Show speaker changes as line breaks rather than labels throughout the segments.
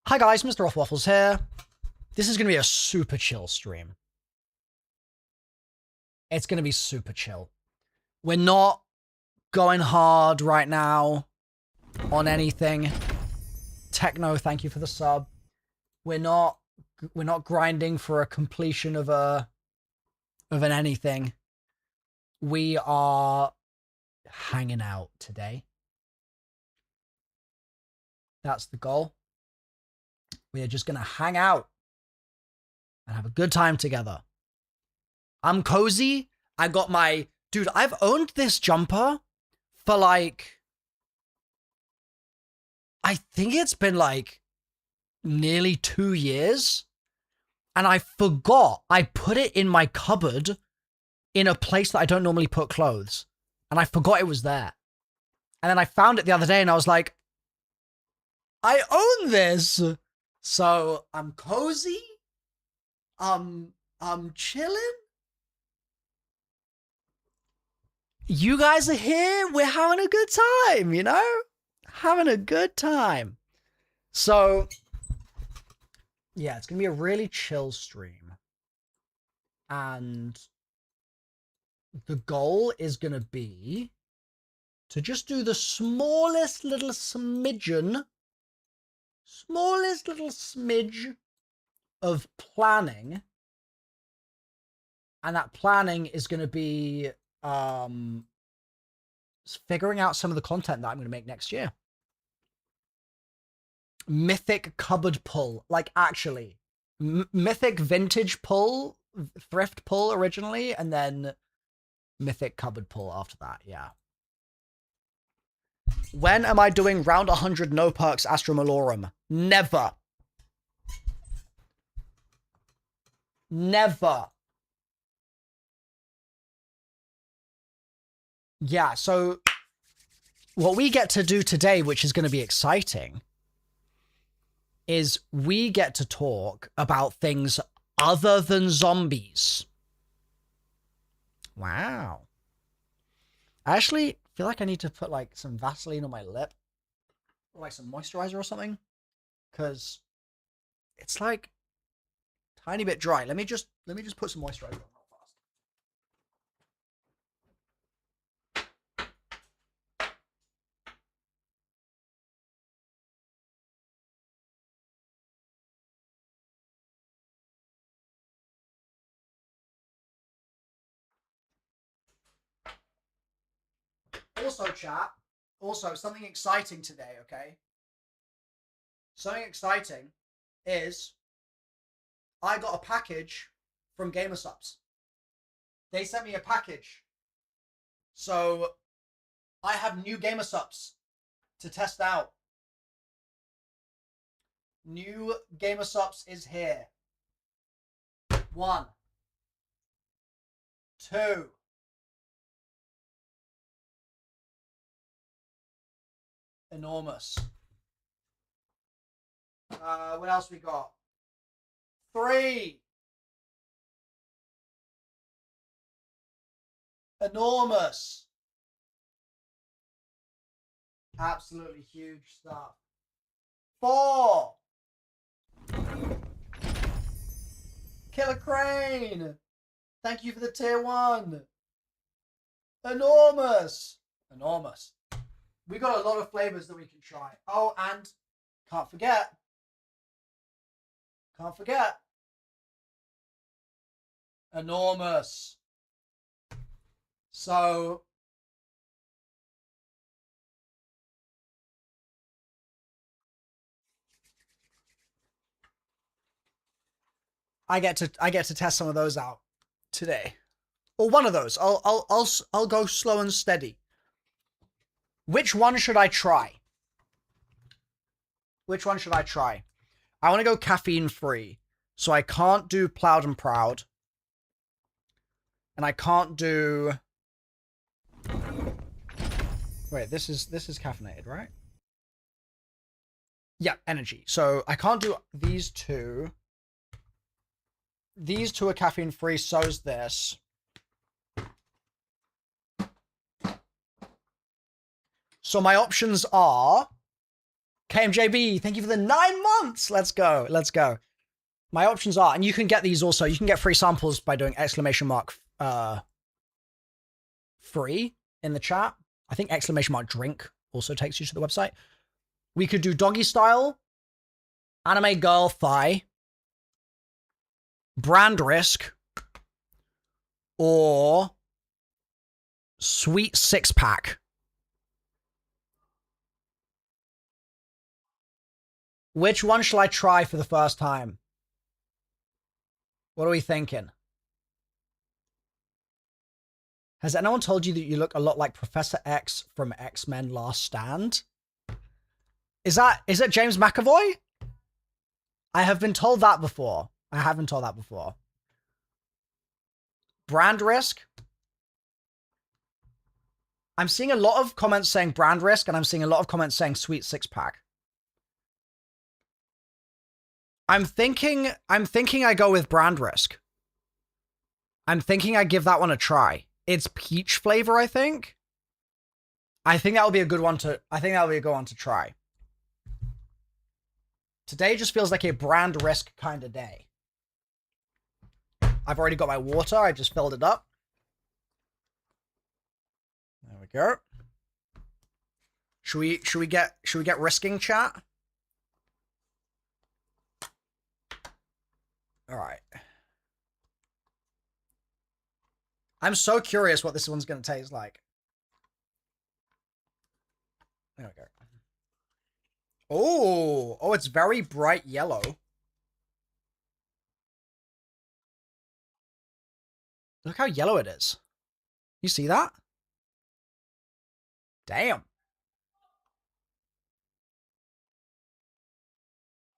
Hi guys, MrRoflWaffles here. This is going to be a super chill stream. It's going to be super chill. We're not going hard right now on anything. Techno, thank you for the sub. We're not grinding for a completion of an anything. We are hanging out today. That's the goal. We are just going to hang out and have a good time together. I'm cozy. I got my... Dude, I've owned this jumper for like... I think it's been like nearly 2 years. And I forgot I put it in my cupboard in a place that I don't normally put clothes. And I forgot it was there. And then I found it the other day and I was like, I own this. So I'm cozy. I'm chilling. You guys are here. We're having a good time, you know? Having a good time. So, yeah, it's going to be a really chill stream. And the goal is going to be to just do the smallest little smidge of planning. And that planning is going to be figuring out some of the content that I'm going to make next year. Mythic cupboard pull, like actually. Mythic vintage pull, thrift pull originally, and then mythic cupboard pull after that, yeah. When am I doing round 100 no perks Astra Malorum? Never. Never. Yeah, so what we get to do today, which is going to be exciting, is we get to talk about things other than zombies. Wow. I actually feel like I need to put like some Vaseline on my lip, or like some moisturizer or something, because it's like a tiny bit dry. Let me just put some moisturizer on. Also, chat, something exciting today, okay? Something exciting is I got a package from GamerSupps. They sent me a package. So I have new GamerSupps to test out. New GamerSupps is here. 1, 2. Enormous. What else we got? 3. Enormous. Absolutely huge stuff. 4. Killer Crane. Thank you for the tier 1. Enormous. Enormous. We got a lot of flavors that we can try. Oh, and can't forget. Enormous. So I get to test some of those out today. Or one of those. I'll go slow and steady. Which one should I try? I want to go caffeine free. So I can't do Plowed and Proud. And I can't do... Wait, this is caffeinated, right? Yeah, energy. So I can't do these two. These two are caffeine free, so's this. So my options are KMJB, thank you for the 9 months. Let's go. Let's go. My options are, and you can get these also. You can get free samples by doing free in the chat. I think !drink also takes you to the website. We could do doggy style, anime girl thigh, brand risk, or sweet six pack. Which one shall I try for the first time? What are we thinking? Has anyone told you that you look a lot like Professor X from X-Men Last Stand? Is it James McAvoy? I have been told that before. I haven't told that before. Brand risk. I'm seeing a lot of comments saying brand risk, and I'm seeing a lot of comments saying sweet six pack. I'm thinking I go with brand risk. I'm thinking I give that one a try. It's peach flavor, I think. I think that would be a good one to try. Today just feels like a brand risk kind of day. I've already got my water. I just filled it up. There we go. Should we get risking, chat? All right. I'm so curious what this one's going to taste like. There we go. Oh, it's very bright yellow. Look how yellow it is. You see that? Damn.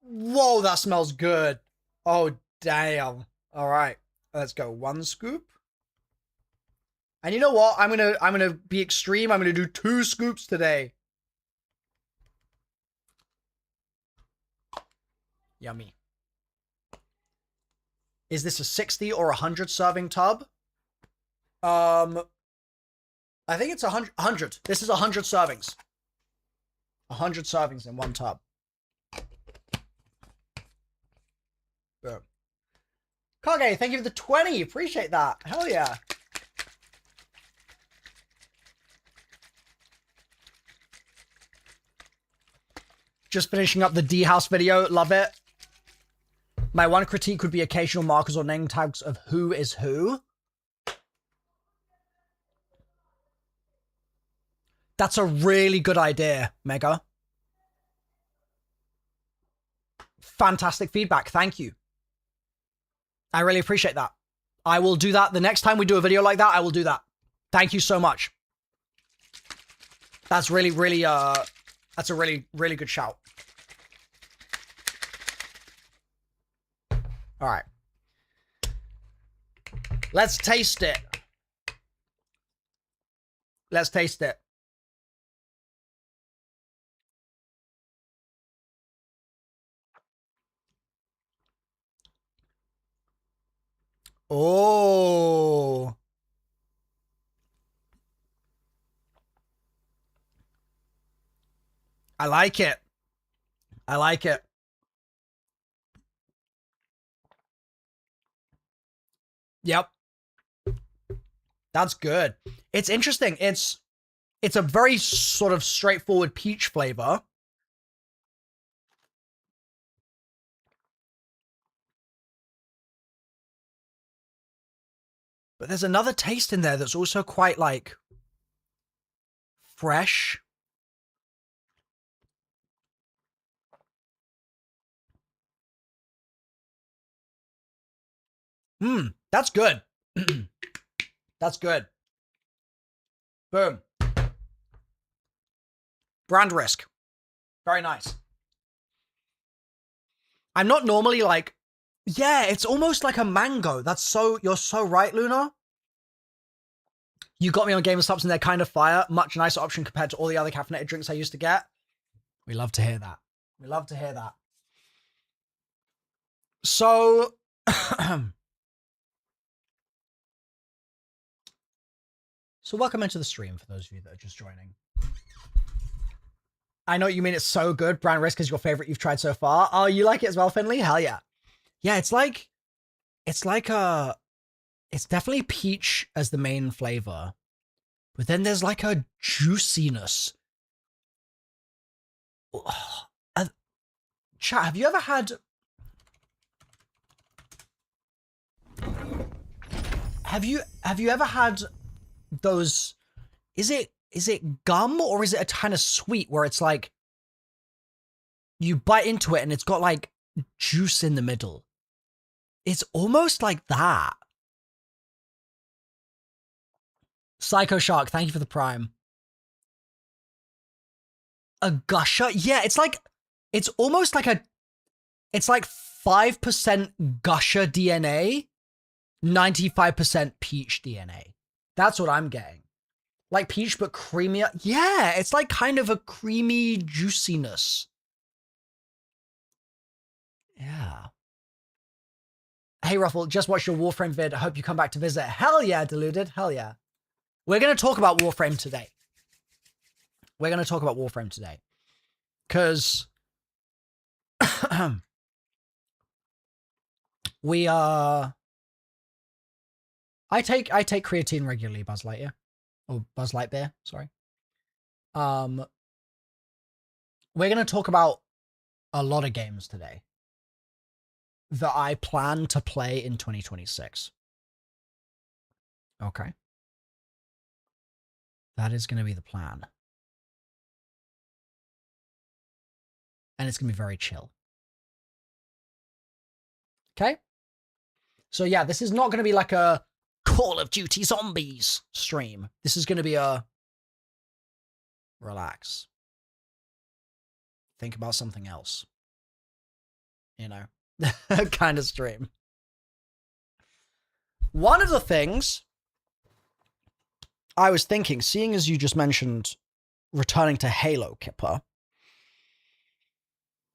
Whoa, that smells good. Oh, damn. All right, let's go. 1 scoop. And you know what? I'm gonna be extreme. I'm gonna do 2 scoops today. Yummy. Is this a 60 or 100 serving tub? I think it's 100. This is 100 servings. 100 servings in 1 tub. Boom. Kage, thank you for the 20. Appreciate that. Hell yeah. Just finishing up the D House video. Love it. My one critique would be occasional markers or name tags of who is who. That's a really good idea, Mega. Fantastic feedback. Thank you. I really appreciate that. I will do that. The next time we do a video like that, I will do that. Thank you so much. That's really, really, that's a really, really good shout. All right. Let's taste it. Let's taste it. Oh. I like it. I like it. Yep. That's good. It's interesting. It's a very sort of straightforward peach flavor. But there's another taste in there that's also quite, like, fresh. That's good. That's good. Boom. Brand risk. Very nice. I'm not normally like, yeah, it's almost like a mango. You're so right, Luna. You got me on GamerStops and they're kind of fire. Much nicer option compared to all the other caffeinated drinks I used to get. We love to hear that. We love to hear that. So, so welcome into the stream for those of you that are just joining. I know what you mean. It's so good. Brown Risk is your favorite you've tried so far. Oh, you like it as well, Finley? Hell yeah. Yeah, it's like it's definitely peach as the main flavor, but then there's like a juiciness. Chat, have you ever had? Have you ever had those? Is it gum or is it a kind of sweet where it's like you bite into it and it's got like juice in the middle? It's almost like that. Psycho Shark, thank you for the prime. A gusher? Yeah, it's almost like it's like 5% gusher DNA, 95% peach DNA. That's what I'm getting. Like peach, but creamier. Yeah, it's like kind of a creamy juiciness. Yeah. Hey, Ruffle, just watched your Warframe vid. I hope you come back to visit. Hell yeah, Deluded. Hell yeah. We're going to talk about Warframe today. Because we are... I take creatine regularly, Buzz Lightyear. Or Buzz Lightbeer, sorry. We're going to talk about a lot of games today that I plan to play in 2026. Okay. That is going to be the plan. And it's going to be very chill. Okay? So yeah, this is not going to be like a Call of Duty Zombies stream. This is going to be a relax. Think about something else. You know? kind of stream. One of the things I was thinking, seeing as you just mentioned returning to Halo, Kipper,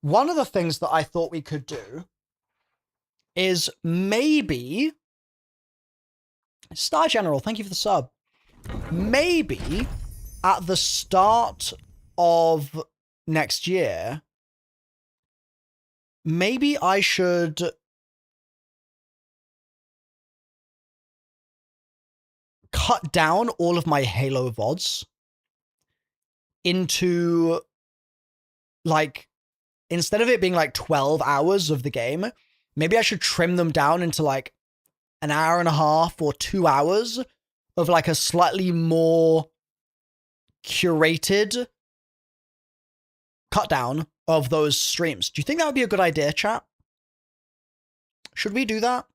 one of the things that I thought we could do is maybe... Star General, thank you for the sub. Maybe at the start of next year, maybe I should cut down all of my Halo VODs into, like, instead of it being like 12 hours of the game, maybe I should trim them down into like an hour and a half or 2 hours of like a slightly more curated cut down of those streams. Do you think that would be a good idea, chat? Should we do that?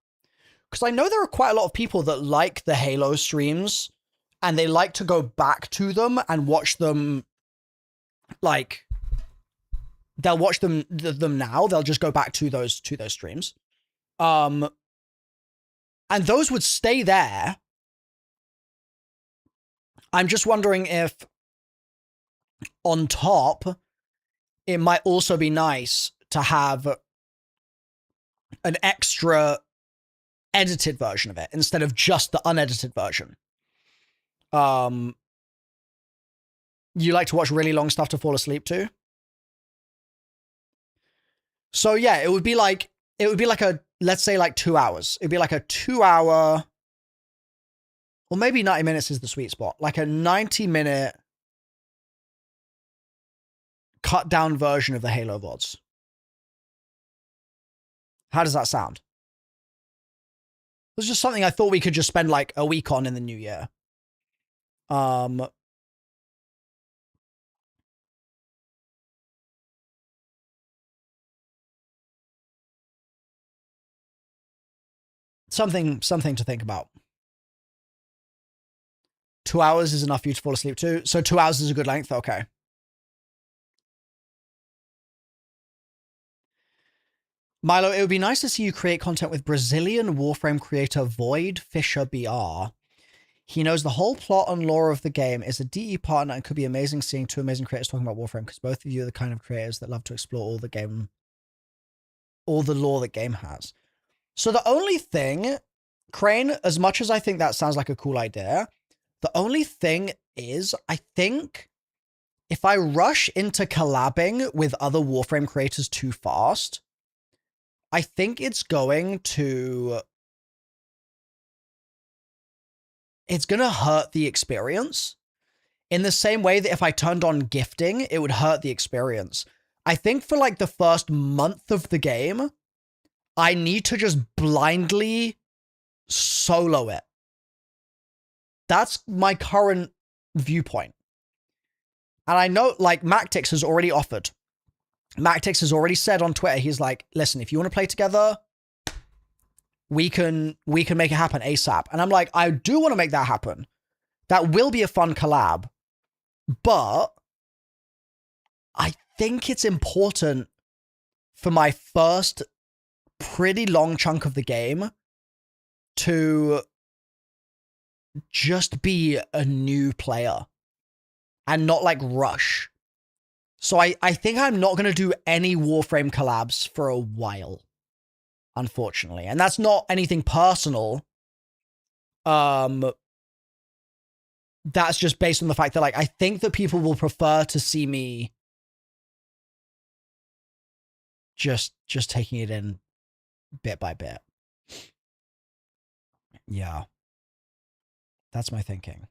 Because I know there are quite a lot of people that like the Halo streams and they like to go back to them and watch them, like, they'll watch them now. They'll just go back to those streams. And those would stay there. I'm just wondering if on top, it might also be nice to have an extra edited version of it instead of just the unedited version. You like to watch really long stuff to fall asleep to? So yeah, it would be like a, let's say like 2 hours. It'd be like a 2 hour, or maybe 90 minutes is the sweet spot. Like a 90-minute cut down version of the Halo VODs. How does that sound? It was just something I thought we could just spend like a week on in the new year. Something to think about. 2 hours is enough for you to fall asleep to. So 2 hours is a good length. Okay. Milo, it would be nice to see you create content with Brazilian Warframe creator Void Fisher BR. He knows the whole plot and lore of the game, is a DE partner, and could be amazing seeing two amazing creators talking about Warframe, because both of you are the kind of creators that love to explore all the lore that game has. So the only thing, Crane, as much as I think that sounds like a cool idea, the only thing is, I think if I rush into collabing with other Warframe creators too fast, I think it's going to hurt the experience in the same way that if I turned on gifting, it would hurt the experience. I think for like the first month of the game, I need to just blindly solo it. That's my current viewpoint. And I know, like, Mactix has already offered. Mactix has already said on Twitter, he's like, listen, if you want to play together, we can make it happen ASAP. And I'm like, I do want to make that happen. That will be a fun collab. But I think it's important for my first pretty long chunk of the game to just be a new player and not like rush. So I think I'm not going to do any Warframe collabs for a while, unfortunately. And that's not anything personal. That's just based on the fact that, like, I think that people will prefer to see me just taking it in bit by bit. Yeah. That's my thinking.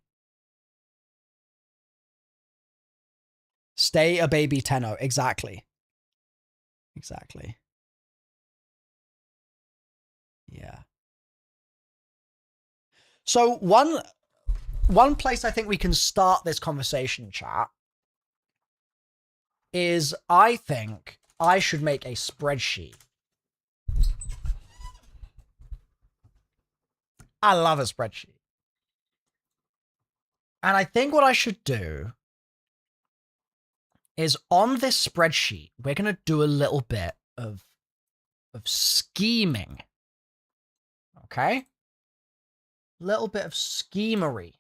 Stay a baby Tenno. Exactly. Exactly. Yeah. So one place I think we can start this conversation, chat, is I think I should make a spreadsheet. I love a spreadsheet. And I think what I should do is on this spreadsheet, we're going to do a little bit of scheming. Okay? Little bit of schemery.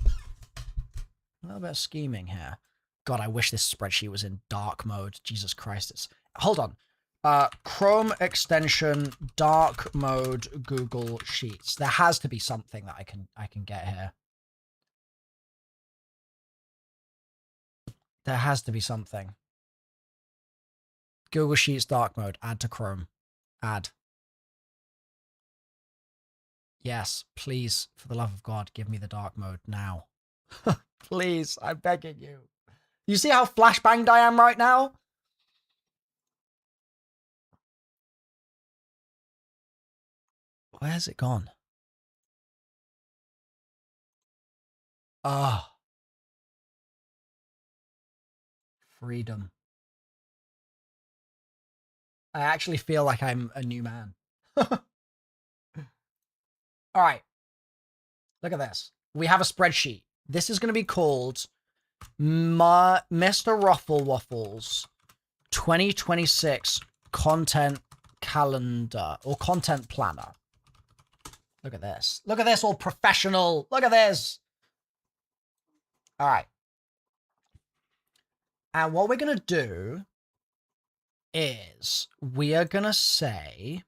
A little bit of scheming here. God, I wish this spreadsheet was in dark mode. Jesus Christ, it's... Hold on. Chrome extension, dark mode, Google Sheets. There has to be something that I can get here. There has to be something. Google Sheets, dark mode, add to Chrome. Add. Yes, please, for the love of God, give me the dark mode now. Please, I'm begging you. You see how flashbanged I am right now? Where's it gone? Ah. Freedom. I actually feel like I'm a new man. All right. Look at this. We have a spreadsheet. This is going to be called MrRoflWaffles 2026 Content Calendar or Content Planner. Look at this. Look at this, all professional. Look at this. All right. And what we're going to do is we are going to say,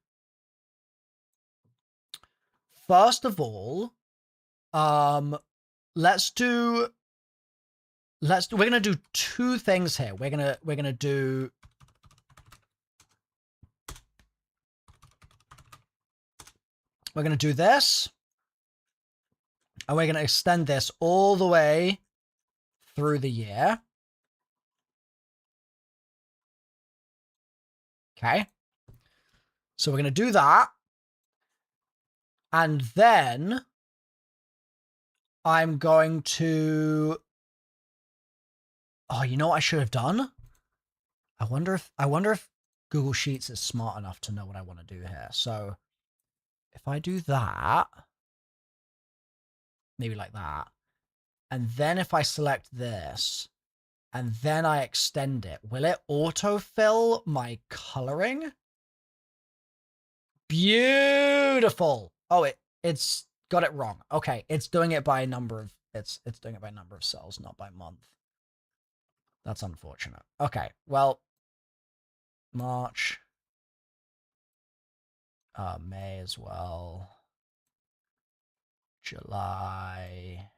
first of all, we're going to do two things here. We're going to do this, and we're going to extend this all the way through the year. Okay. So we're going to do that. And then I'm going to... Oh, you know what I should have done? I wonder if Google Sheets is smart enough to know what I want to do here. So if I do that, maybe like that, and then if I select this, and then I extend it, will it autofill my coloring? Beautiful. Oh, it's got it wrong. Okay, it's doing it by number of it's doing it by number of cells, not by month. That's unfortunate. Okay, well, March, May as well, July,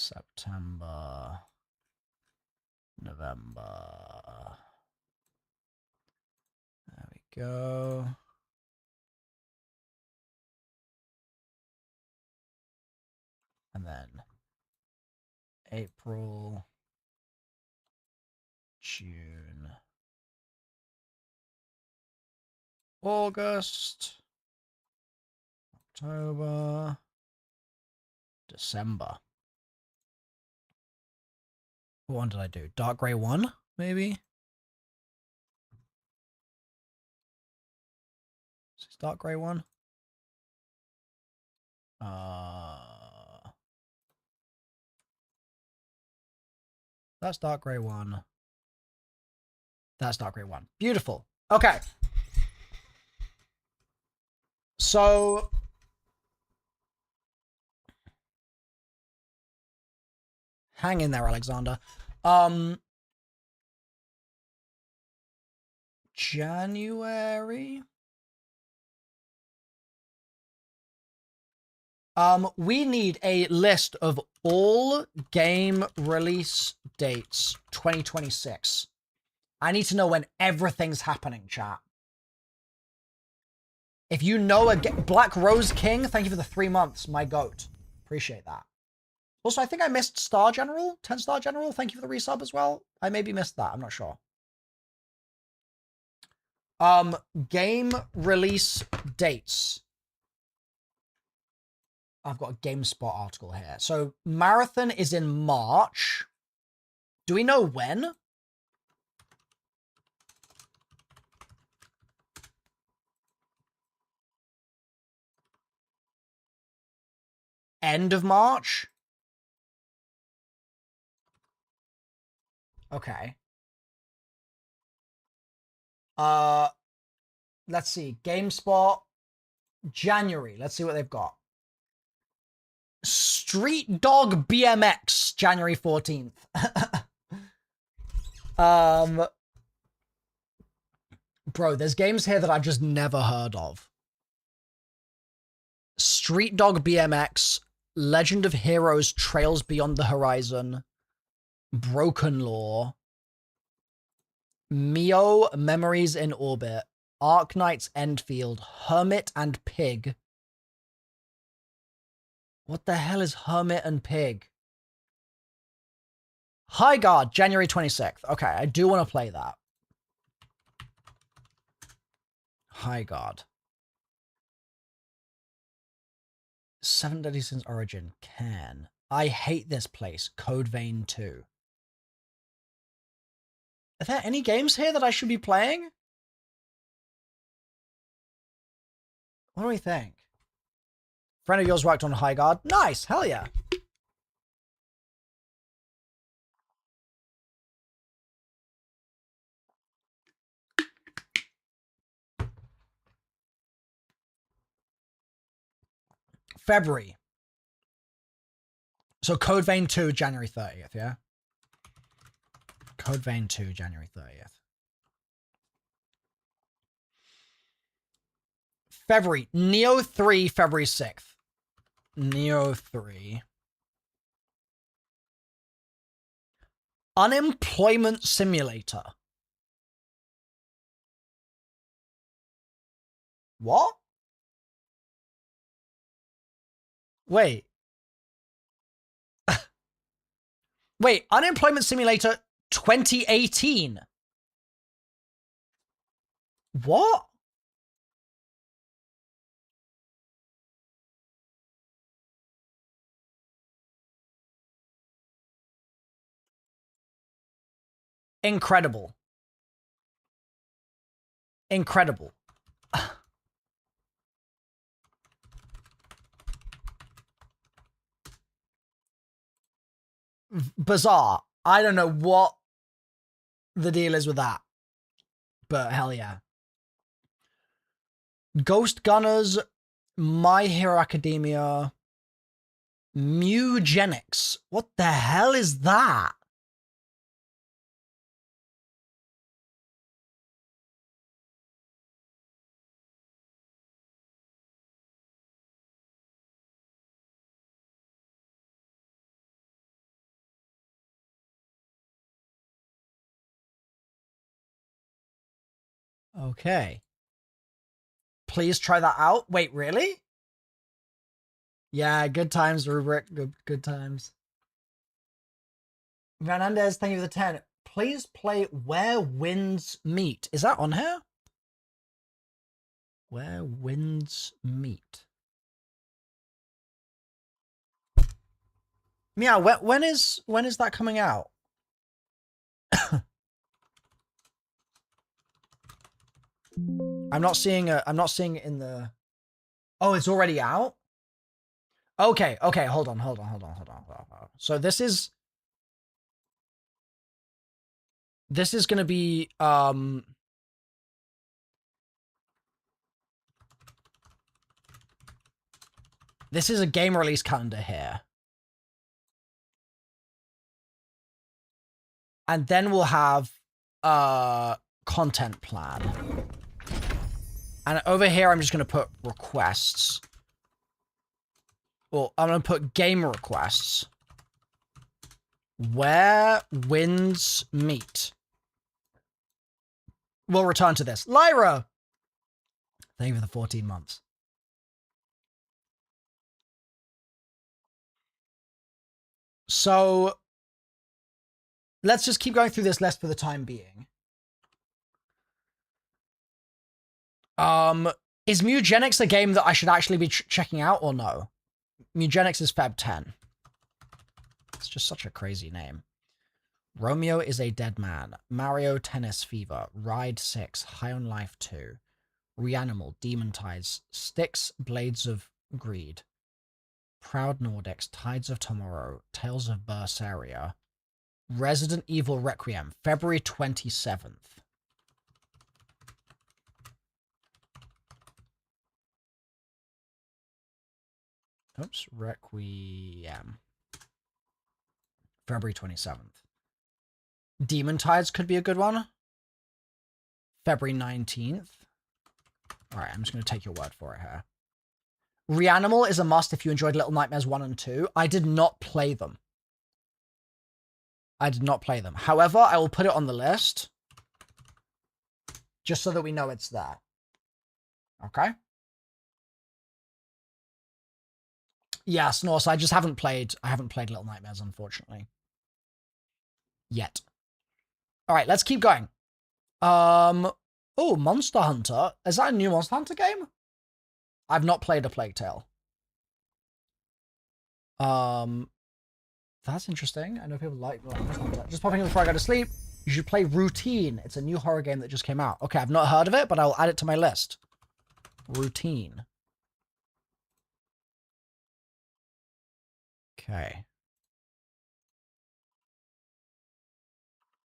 September, November. There we go. And then April, June, August, October, December. What one did I do? Dark Grey 1, maybe? Is this Dark Grey 1? That's Dark Grey 1. That's Dark Grey 1. Beautiful. Okay. So hang in there, Alexander. January. We need a list of all game release dates 2026. I need to know when everything's happening, chat. If you know Black Rose King, thank you for the 3 months, my goat. Appreciate that. Also, I think I missed Star General, 10 Star General. Thank you for the resub as well. I maybe missed that. I'm not sure. Game release dates. I've got a GameSpot article here. So Marathon is in March. Do we know when? End of March? Okay. Let's see. GameSpot, January. Let's see what they've got. Street Dog BMX, January 14th. Bro, there's games here that I've just never heard of. Street Dog BMX, Legend of Heroes Trails Beyond the Horizon, Broken Law, Mio Memories in Orbit, Arknight's Endfield, Hermit and Pig. What the hell is Hermit and Pig? High Guard, January 26th. Okay, I do want to play that. High Guard. 7 Deadly Sins Origin. Can. I hate this place. Code Vein 2. Are there any games here that I should be playing? What do we think? Friend of yours worked on High Guard. Nice. Hell yeah. February. So Code Vein 2, January 30th, yeah? Code Vein 2, January 30th. February. Neo 3, February 6th. Neo 3. Unemployment Simulator. What? Wait. Wait, Unemployment Simulator 2018. What? Incredible. Incredible. Bizarre. I don't know what the deal is with that. But hell yeah. Ghost Gunners, My Hero Academia, Mugenics. What the hell is that? Okay. Please try that out. Wait, really? Yeah, good times, Rubric. Good times. Fernandez, thank you for the 10. Please play Where Winds Meet. Is that on here? Where Winds Meet. Yeah, when is that coming out? I'm not seeing it in the. Oh, it's already out? Okay, hold on. So this is going to be this is a game release calendar here. And then we'll have content plan. And over here I'm just going to put requests. Well, I'm going to put game requests. Where Winds Meet. We'll return to this. Lyra! Thank you for the 14 months. So, let's just keep going through this list for the time being. Is Mugenics a game that I should actually be checking out or no? Mugenics is Feb 10. It's just such a crazy name. Romeo is a Dead Man. Mario Tennis Fever. Ride 6. High on Life 2. Reanimal. Demon Tides. Styx. Blades of Greed. Proud Nordics. Tides of Tomorrow. Tales of Berseria. Resident Evil Requiem. February 27th. Oops. Requiem. February 27th. Demon Tides could be a good one. February 19th. Alright, I'm just going to take your word for it here. Reanimal is a must if you enjoyed Little Nightmares 1 and 2. I did not play them. However, I will put it on the list. Just so that we know it's there. Okay? Yeah, Snorse, I just haven't played... I haven't played Little Nightmares, unfortunately. Yet. Alright, let's keep going. Oh, Monster Hunter. Is that a new Monster Hunter game? I've not played a Plague Tale. That's interesting. I know people like Monster Hunter. Just popping in before I go to sleep. You should play Routine. It's a new horror game that just came out. Okay, I've not heard of it, but I'll add it to my list. Routine. Okay.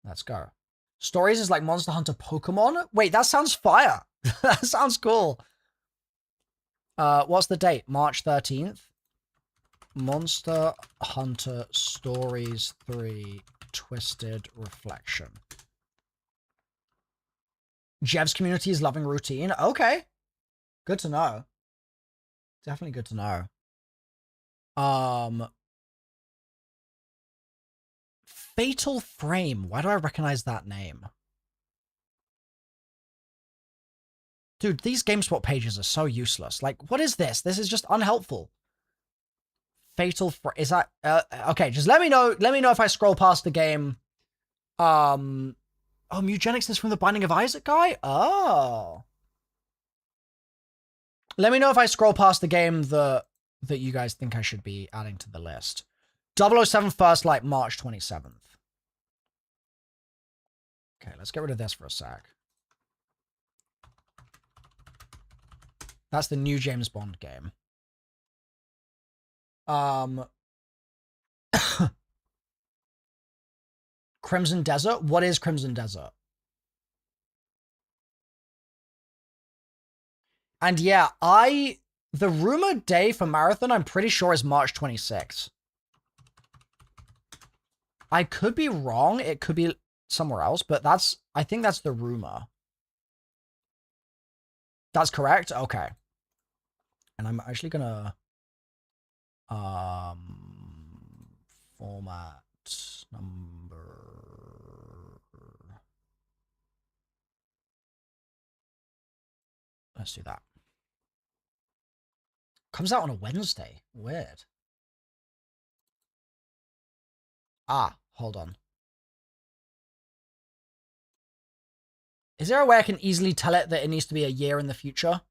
Let's go. Stories is like Monster Hunter Pokemon? Wait, that sounds fire. That sounds cool. What's the date? March 13th. Monster Hunter Stories 3 Twisted Reflection. Jev's community is loving Routine. Okay. Good to know. Definitely good to know. Fatal Frame. Why do I recognize that name? Dude, these GameSpot pages are so useless. Like, what is this? This is just unhelpful. Fatal Frame. Is that... okay, just let me know. Let me know if I scroll past the game. Oh, Mugenics is from the Binding of Isaac guy? Oh. Let me know if I scroll past the game that you guys think I should be adding to the list. 007 First Light, March 27th. Okay, let's get rid of this for a sec. That's the new James Bond game. Crimson Desert? What is Crimson Desert? And yeah, the rumored day for Marathon, I'm pretty sure is March 26th. I could be wrong. It could be somewhere else, but I think that's the rumor. That's correct? Okay. And I'm actually gonna format number Let's do that. Comes out on a Wednesday. Weird. Ah, hold on. Is there a way I can easily tell it that it needs to be a year in the future?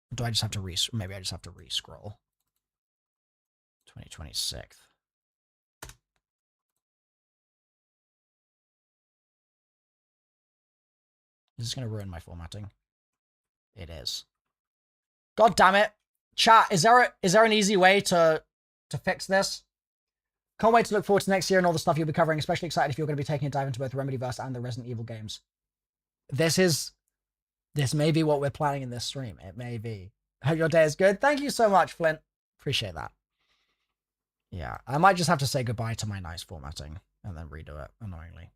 Or do I just have to maybe I just have to re-scroll. 2026. Is this going to ruin my formatting? It is. God damn it. Chat, is there an easy way to fix this? Can't wait to look forward to next year and all the stuff you'll be covering, especially excited if you're going to be taking a dive into both Remedyverse and the Resident Evil games. This may be what we're planning in this stream. It may be. Hope your day is good. Thank you so much, Flint. Appreciate that. Yeah, I might just have to say goodbye to my nice formatting and then redo it, annoyingly.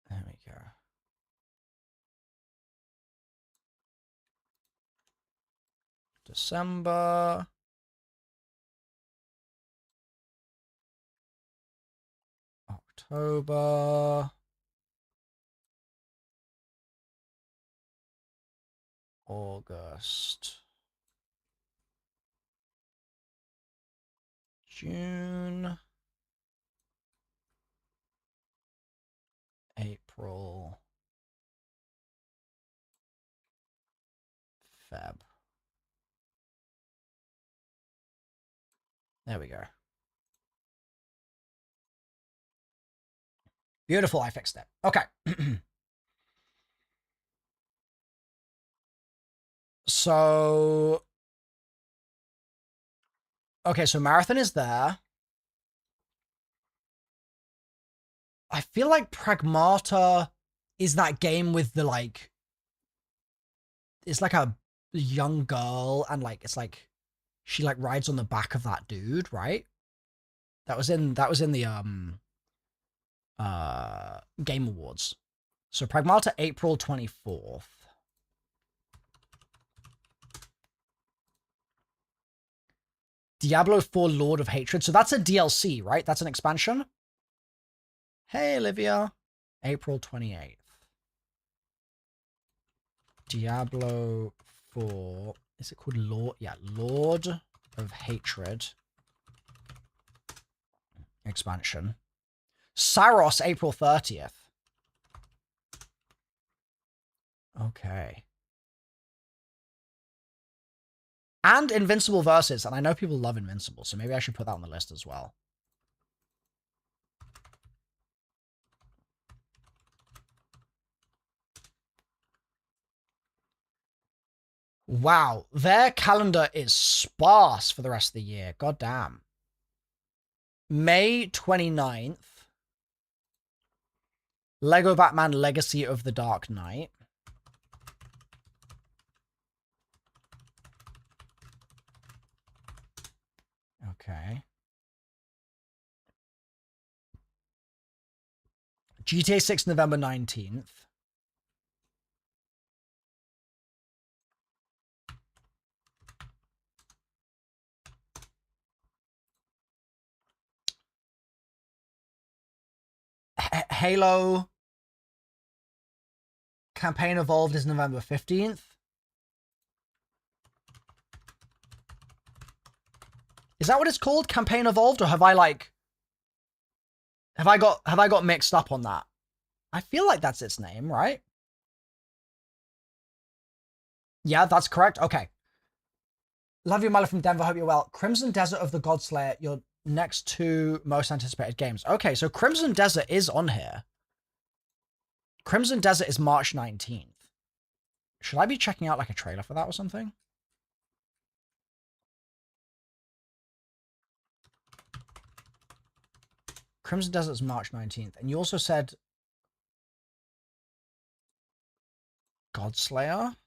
There we go. December. October. August. June. April. Feb. There we go. Beautiful, I fixed it. Okay. So... Okay, so Marathon is there. I feel like Pragmata is that game with the, like... It's like a young girl, and, like, it's like... She, like, rides on the back of that dude, right? That was in the, Game Awards. So Pragmata, April 24th. Diablo 4 Lord of Hatred. So that's a DLC, right? That's an expansion? Hey, Olivia. April 28th. Diablo 4. Is it called Lord? Yeah, Lord of Hatred. Expansion. Saros, April 30th. Okay. And Invincible Versus. And I know people love Invincible, so maybe I should put that on the list as well. Wow, their calendar is sparse for the rest of the year. God damn. May 29th. Lego Batman Legacy of the Dark Knight. Okay. GTA 6 November 19th. Halo Campaign Evolved is November 15th. Is that what it's called? Campaign Evolved? Or have I like... Have I got mixed up on that? I feel like that's its name, right? Yeah, that's correct. Okay. Love you, Mother from Denver. Hope you're well. Crimson Desert of the Godslayer, your next two most anticipated games. Okay, so Crimson Desert is on here. Crimson Desert is March 19th. Should I be checking out like a trailer for that or something? Crimson Desert is March 19th. And you also said Godslayer?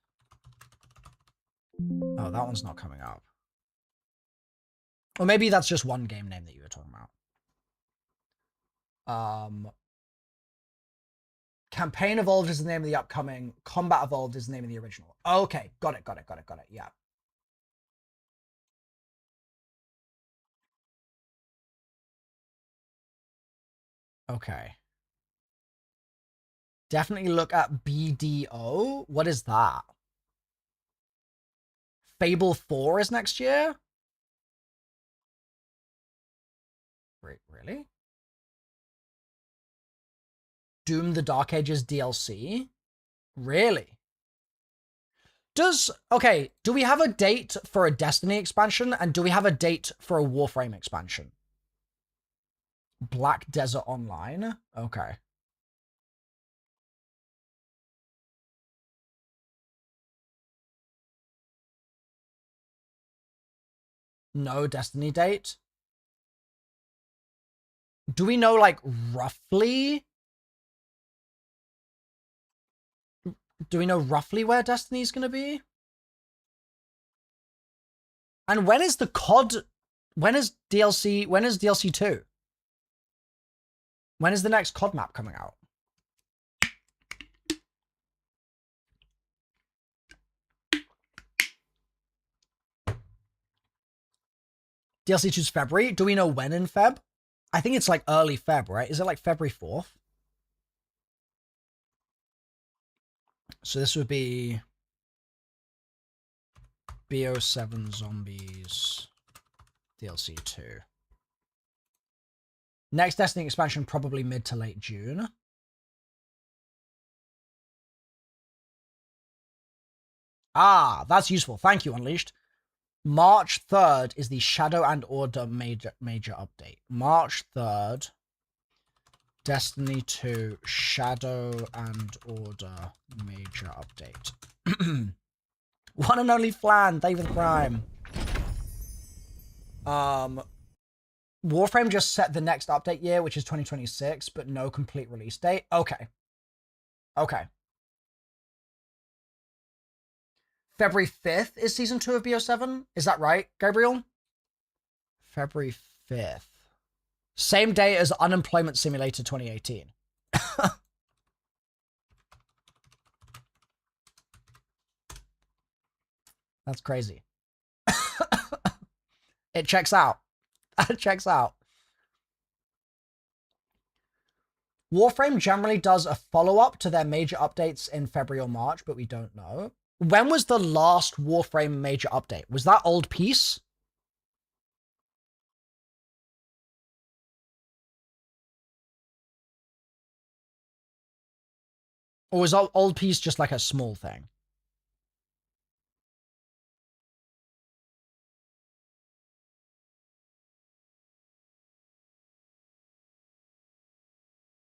Oh, that one's not coming up. Or maybe that's just one game name that you were talking about. Campaign Evolved is the name of the upcoming. Combat Evolved is the name of the original. Okay, got it. Yeah. Okay. Definitely look at BDO. What is that? Fable 4 is next year? Wait, really? Doom the Dark Ages DLC? Really? Do we have a date for a Destiny expansion, and do we have a date for a Warframe expansion? Black Desert Online? Okay. No Destiny date? Do we know, like, roughly? Do we know roughly where Destiny's gonna be? And when is the COD? When is DLC? When is DLC 2? When is the next COD map coming out? DLC 2's February. Do we know when in Feb? I think it's like early Feb, right? Is it like February 4th? So this would be BO7 Zombies DLC 2. Next Destiny expansion, probably mid to late June. Ah, that's useful. Thank you, Unleashed. March 3rd is the Shadow and Order major update. March 3rd, Destiny 2 Shadow and Order major update. One and only Flan, David Crime. Warframe just set the next update year, which is 2026, but no complete release date. Okay. Okay. February 5th is season 2 of BO7. Is that right, Gabriel? February 5th. Same day as Unemployment Simulator 2018. That's crazy. It checks out. It checks out. Warframe generally does a follow-up to their major updates in February or March, but we don't know. When was the last Warframe major update? Was that Old Peace? Or was Old Peace just like a small thing?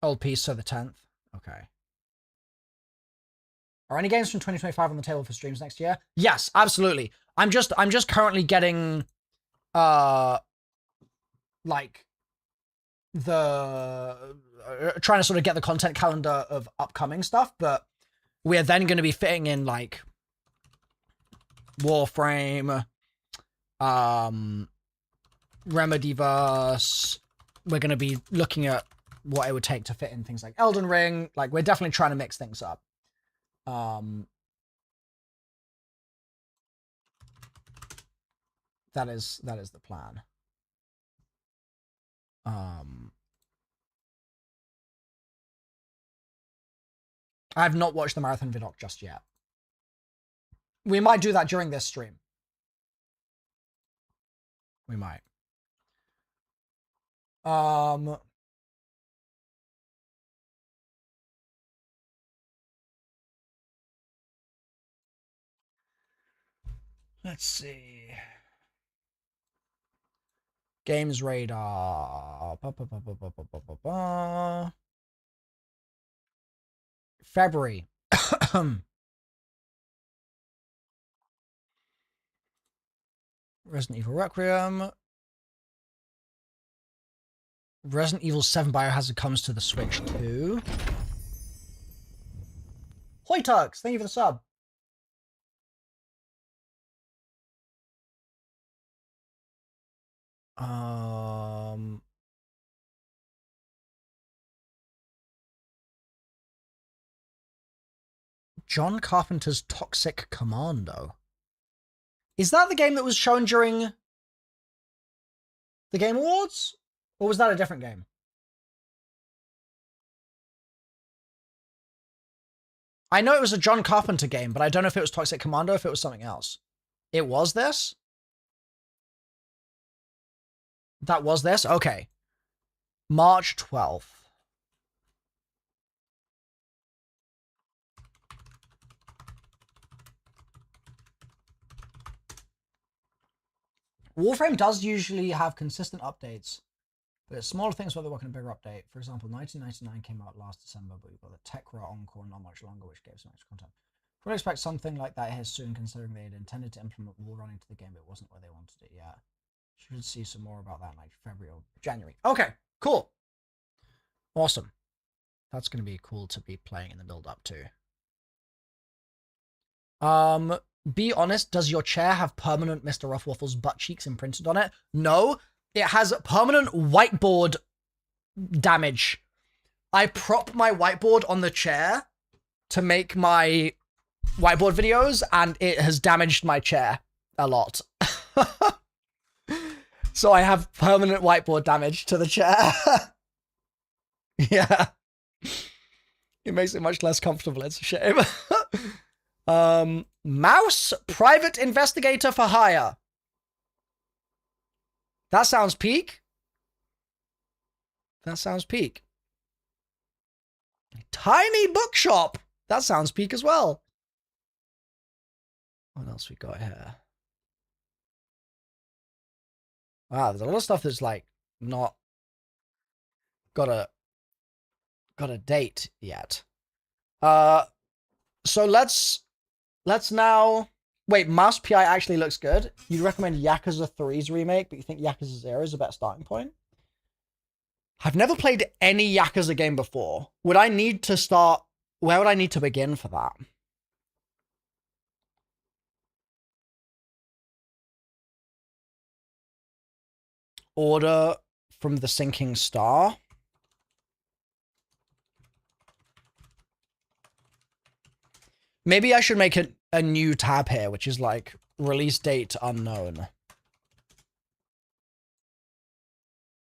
Old Peace, so the 10th. Okay. Are any games from 2025 on the table for streams next year? Yes, absolutely. I'm just currently getting like the trying to sort of get the content calendar of upcoming stuff, but we're then going to be fitting in like Warframe, Remedyverse. We're going to be looking at what it would take to fit in things like Elden Ring. Like, we're definitely trying to mix things up. That is the plan. I have not watched the Marathon Vidoc just yet. We might do that during this stream. We might. Let's see. Games Radar. February. Resident Evil Requiem. Resident Evil 7 Biohazard comes to the Switch too. Hoi Turks, thank you for the sub. John Carpenter's Toxic Commando. Is that the game that was shown during the Game Awards? Or was that a different game? I know it was a John Carpenter game, but I don't know if it was Toxic Commando, if it was something else. It was this? That was this? Okay. March 12th. Warframe does usually have consistent updates, but it's smaller things where they're working on a bigger update. For example, 1999 came out last December, but we've got the Tekra Encore not much longer, which gave some extra content. Would expect something like that here soon, considering they had intended to implement wall running to the game, but it wasn't where they wanted it yet. Should see some more about that in like February or January. Okay, cool. Awesome. That's going to be cool to be playing in the build up too. Be honest, does your chair have permanent MrRoflWaffles butt cheeks imprinted on it? No, it has permanent whiteboard damage. I prop my whiteboard on the chair to make my whiteboard videos, and it has damaged my chair a lot. So I have permanent whiteboard damage to the chair. Yeah. It makes it much less comfortable. It's a shame. Mouse private investigator for hire. That sounds peak. That sounds peak. Tiny bookshop. That sounds peak as well. What else we got here? Wow, there's a lot of stuff that's like not got a date yet. So let's now wait. Mouse PI actually looks good. You recommend Yakuza 3's remake, but you think Yakuza 0 is a better starting point? I've never played any Yakuza game before. Would I need to start? Where would I need to begin for that? Order from the Sinking Star. Maybe I should make a new tab here, which is like release date unknown.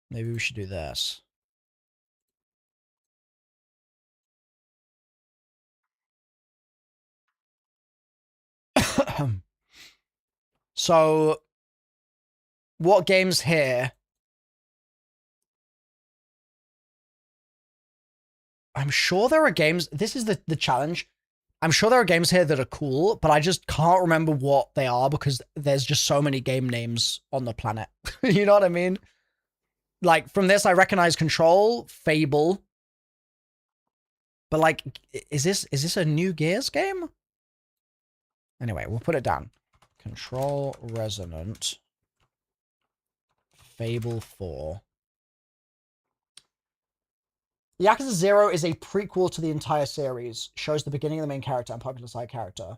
Maybe we should do this. So, what games here? I'm sure there are games. This is the challenge. I'm sure there are games here that are cool, but I just can't remember what they are because there's just so many game names on the planet. You know what I mean? Like, from this, I recognize Control, Fable. But, like, is this a new Gears game? Anyway, we'll put it down. Control, Resonant, Fable 4. Yakuza 0 is a prequel to the entire series. Shows the beginning of the main character and popular side character.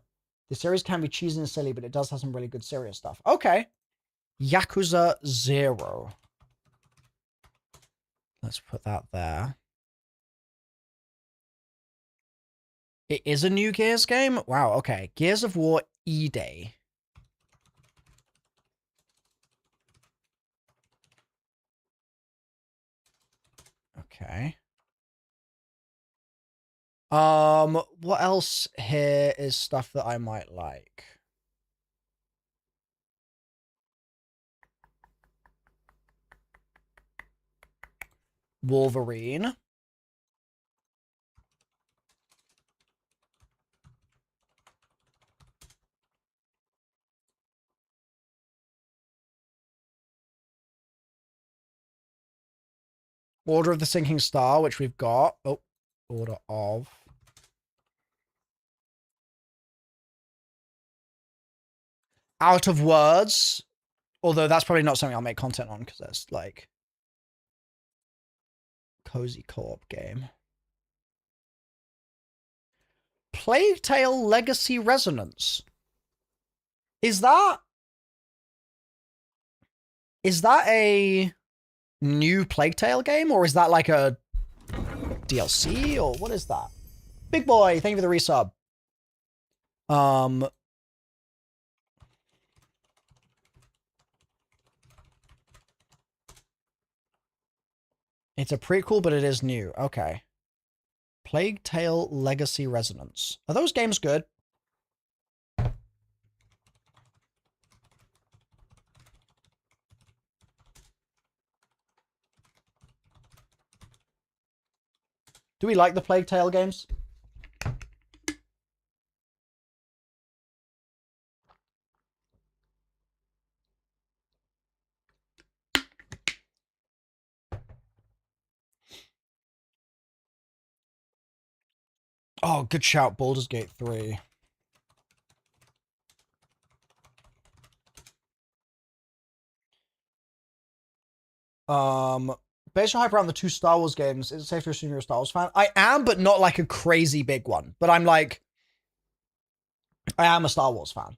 The series can be cheesy and silly, but it does have some really good serious stuff. Okay. Yakuza 0. Let's put that there. It is a new Gears game? Wow, okay. Gears of War E-Day. Okay. What else here is stuff that I might like? Wolverine. Order of the Sinking Star, which we've got. Oh, Order of. Out of Words. Although that's probably not something I'll make content on because that's like cozy co-op game. Plague Tale Legacy Resonance. Is that a new Plague Tale game, or is that like a DLC, or what is that? Big boy, thank you for the resub. It's a prequel, but it is new. Okay. Plague Tale Legacy Resonance. Are those games good? Do we like the Plague Tale games? Oh, good shout. Baldur's Gate 3. Based on hype around the 2 Star Wars games, is it safe to assume you're a Star Wars fan? I am, but not like a crazy big one. But I'm like, I am a Star Wars fan.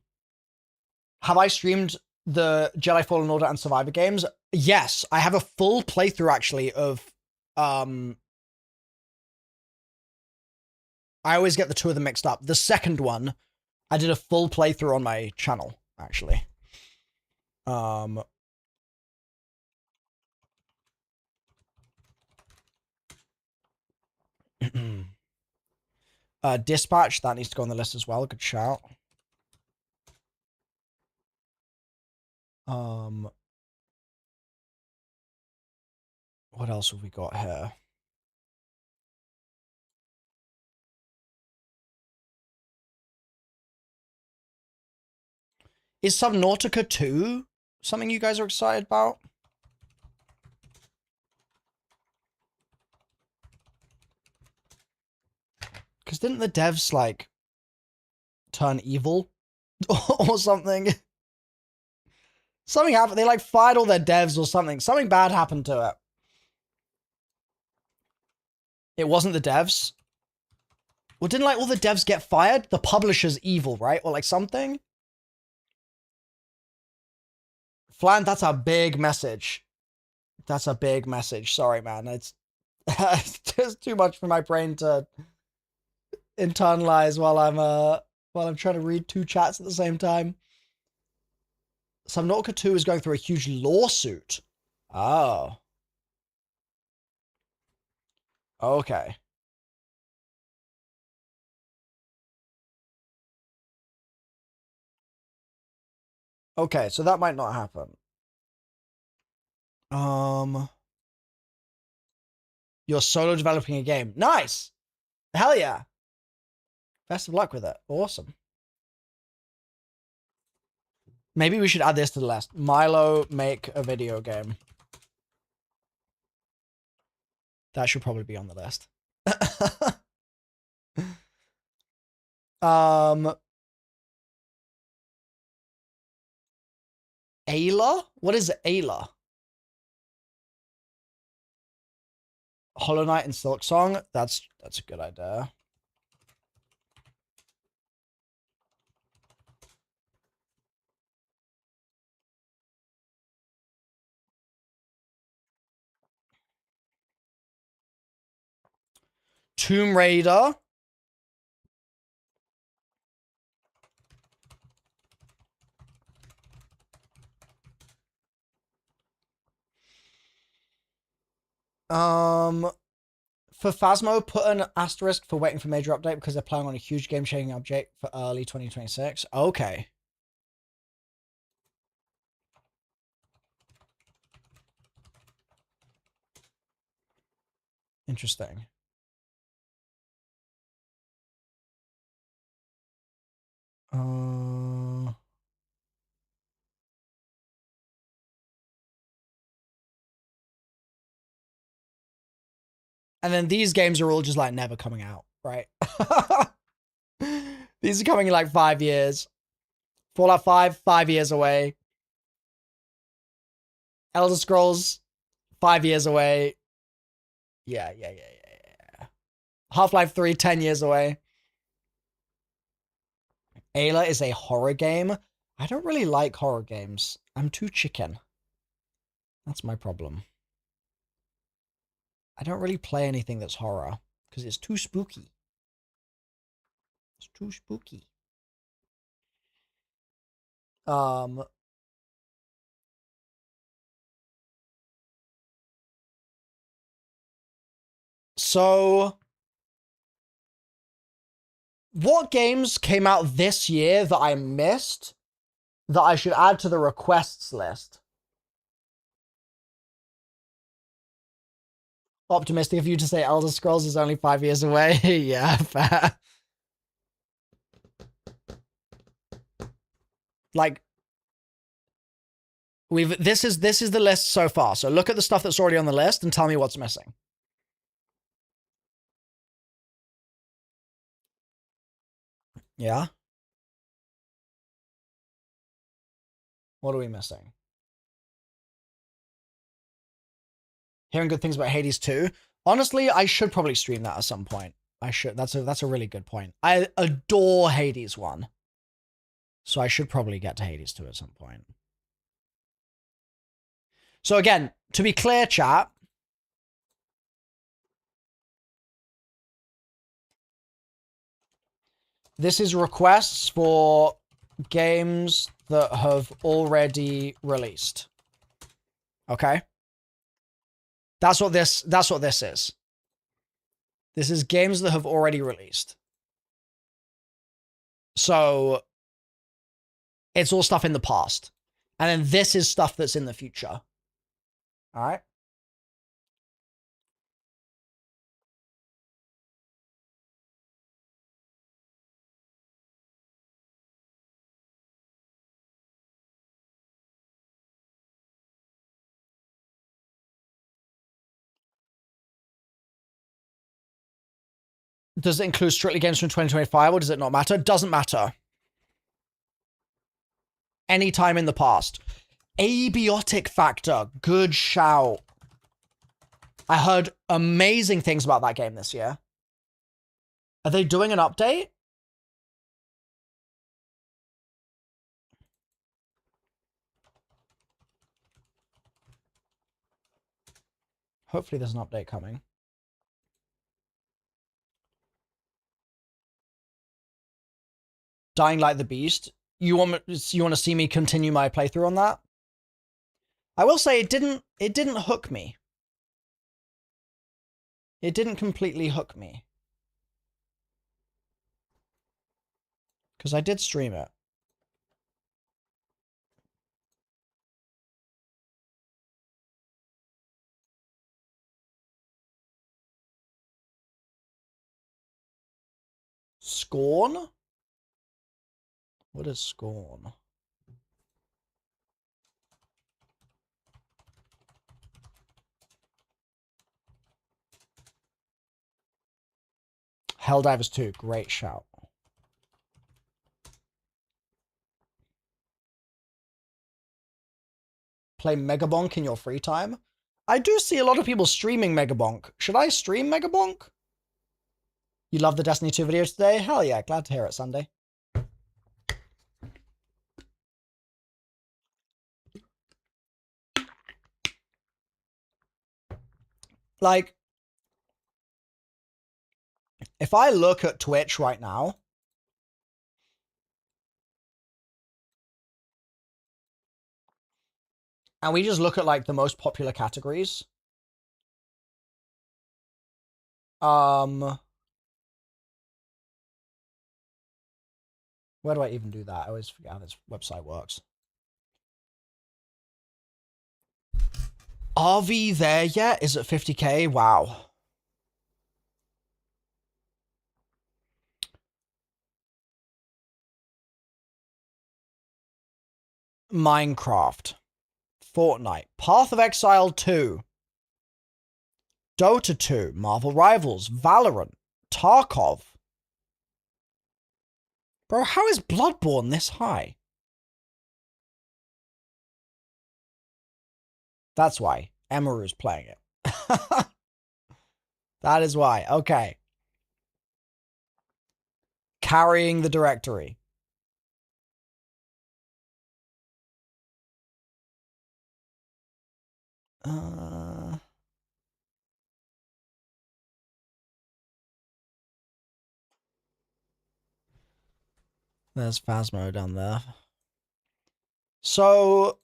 Have I streamed the Jedi Fallen Order and Survivor games? Yes, I have a full playthrough actually of, I always get the 2 of them mixed up. The second one, I did a full playthrough on my channel, actually. Dispatch, that needs to go on the list as well. Good shout. What else have we got here? Is Subnautica 2 something you guys are excited about? Because didn't the devs, like, turn evil? Or something? Something happened. They, like, fired all their devs or something. Something bad happened to it. It wasn't the devs? Well, didn't, like, all the devs get fired? The publisher's evil, right? Or, like, something? Flan, that's a big message. That's a big message. Sorry, man. It's just too much for my brain to internalize while I'm trying to read 2 chats at the same time. Subnautica 2 is going through a huge lawsuit. Oh. Okay. Okay, so that might not happen. You're solo developing a game. Nice! Hell yeah. Best of luck with it. Awesome. Maybe we should add this to the list. Milo, make a video game. That should probably be on the list. Ayla? What is Ayla? Hollow Knight and Silksong? That's a good idea. Tomb Raider. For Phasmo, put an asterisk for waiting for major update because they're planning on a huge game-changing update for early 2026. Okay. Interesting. And then these games are all just like never coming out, right? These are coming in like 5 years. Fallout 5, 5 years away. Elder Scrolls, 5 years away. Yeah. Half-Life 3, 10 years away. Ayla is a horror game. I don't really like horror games. I'm too chicken. That's my problem. I don't really play anything that's horror because it's too spooky. It's too spooky. So What games came out this year that I missed that I should add to the requests list? Optimistic of you to say Elder Scrolls is only 5 years away. Yeah, fair. Like, this is the list so far. So look at the stuff that's already on the list and tell me what's missing. Yeah. What are we missing? Hearing good things about Hades 2. Honestly, I should probably stream that at some point. I should. That's a really good point. I adore Hades 1. So I should probably get to Hades 2 at some point. So again, to be clear, chat, this is requests for games that have already released. Okay? That's what this is. This is games that have already released. So it's all stuff in the past. And then this is stuff that's in the future. All right? Does it include strictly games from 2025 or does it not matter? Doesn't matter. Any time in the past. Abiotic Factor. Good shout. I heard amazing things about that game this year. Are they doing an update? Hopefully there's an update coming. Dying Like the Beast. You want to see me continue my playthrough on that? I will say it didn't hook me. It didn't completely hook me. Because I did stream it. Scorn? What is Scorn? Helldivers 2, great shout. Play Megabonk in your free time? I do see a lot of people streaming Megabonk. Should I stream Megabonk? You love the Destiny 2 videos today? Hell yeah, glad to hear it, Sunday. Like, if I look at Twitch right now, and we just look at like the most popular categories, where do I even do that? I always forget how this website works. Are we there yet? Is it 50k? Wow. Minecraft, Fortnite, Path of Exile 2, Dota 2, Marvel Rivals, Valorant, Tarkov. Bro, how is Bloodborne this high? That's why. Emaru's playing it. That is why. Okay. Carrying the directory. There's Phasmo down there. So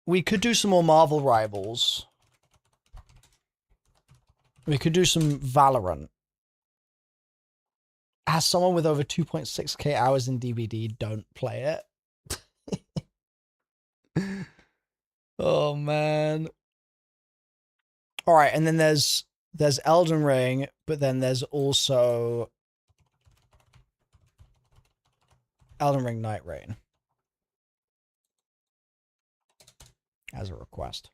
we could do some more Marvel Rivals. We could do some Valorant. As someone with over 2.6k hours in DVD, don't play it. Oh man. All right, and then there's Elden Ring, but then there's also Elden Ring Night Rain as a request.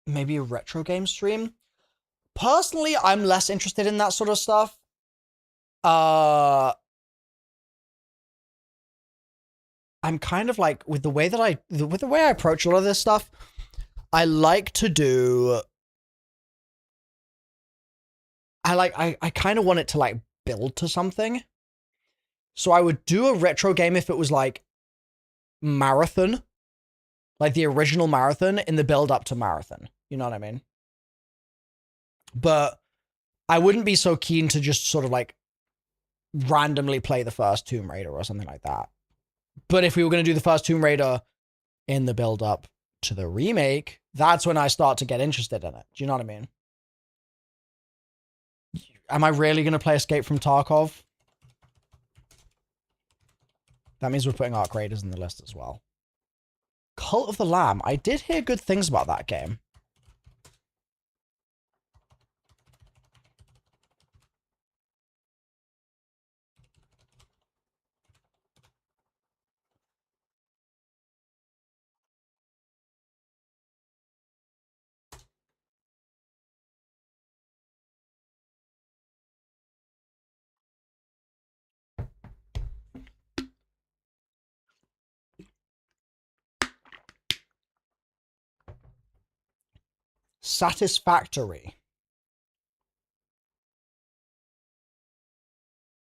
Maybe a retro game stream. Personally, I'm less interested in that sort of stuff. I'm kind of like with the way that I approach a lot of this stuff, I like to do I kind of want it to like build to something. So I would do a retro game if it was like Marathon, like the original Marathon in the build up to Marathon. You know what I mean? But I wouldn't be so keen to just sort of like randomly play the first Tomb Raider or something like that. But if we were going to do the first Tomb Raider in the build up to the remake, that's when I start to get interested in it. Do you know what I mean? Am I really going to play Escape from Tarkov? That means we're putting Arc Raiders in the list as well. Cult of the Lamb. I did hear good things about that game. Satisfactory.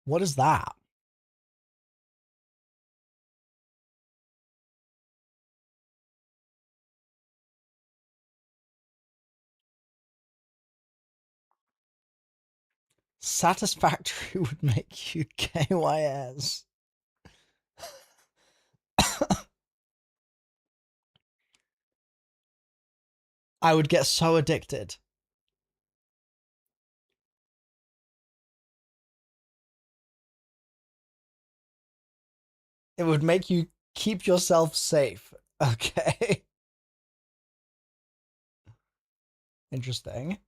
What is that? Satisfactory would make you KYS. I would get so addicted. It would make you keep yourself safe. Okay. Interesting.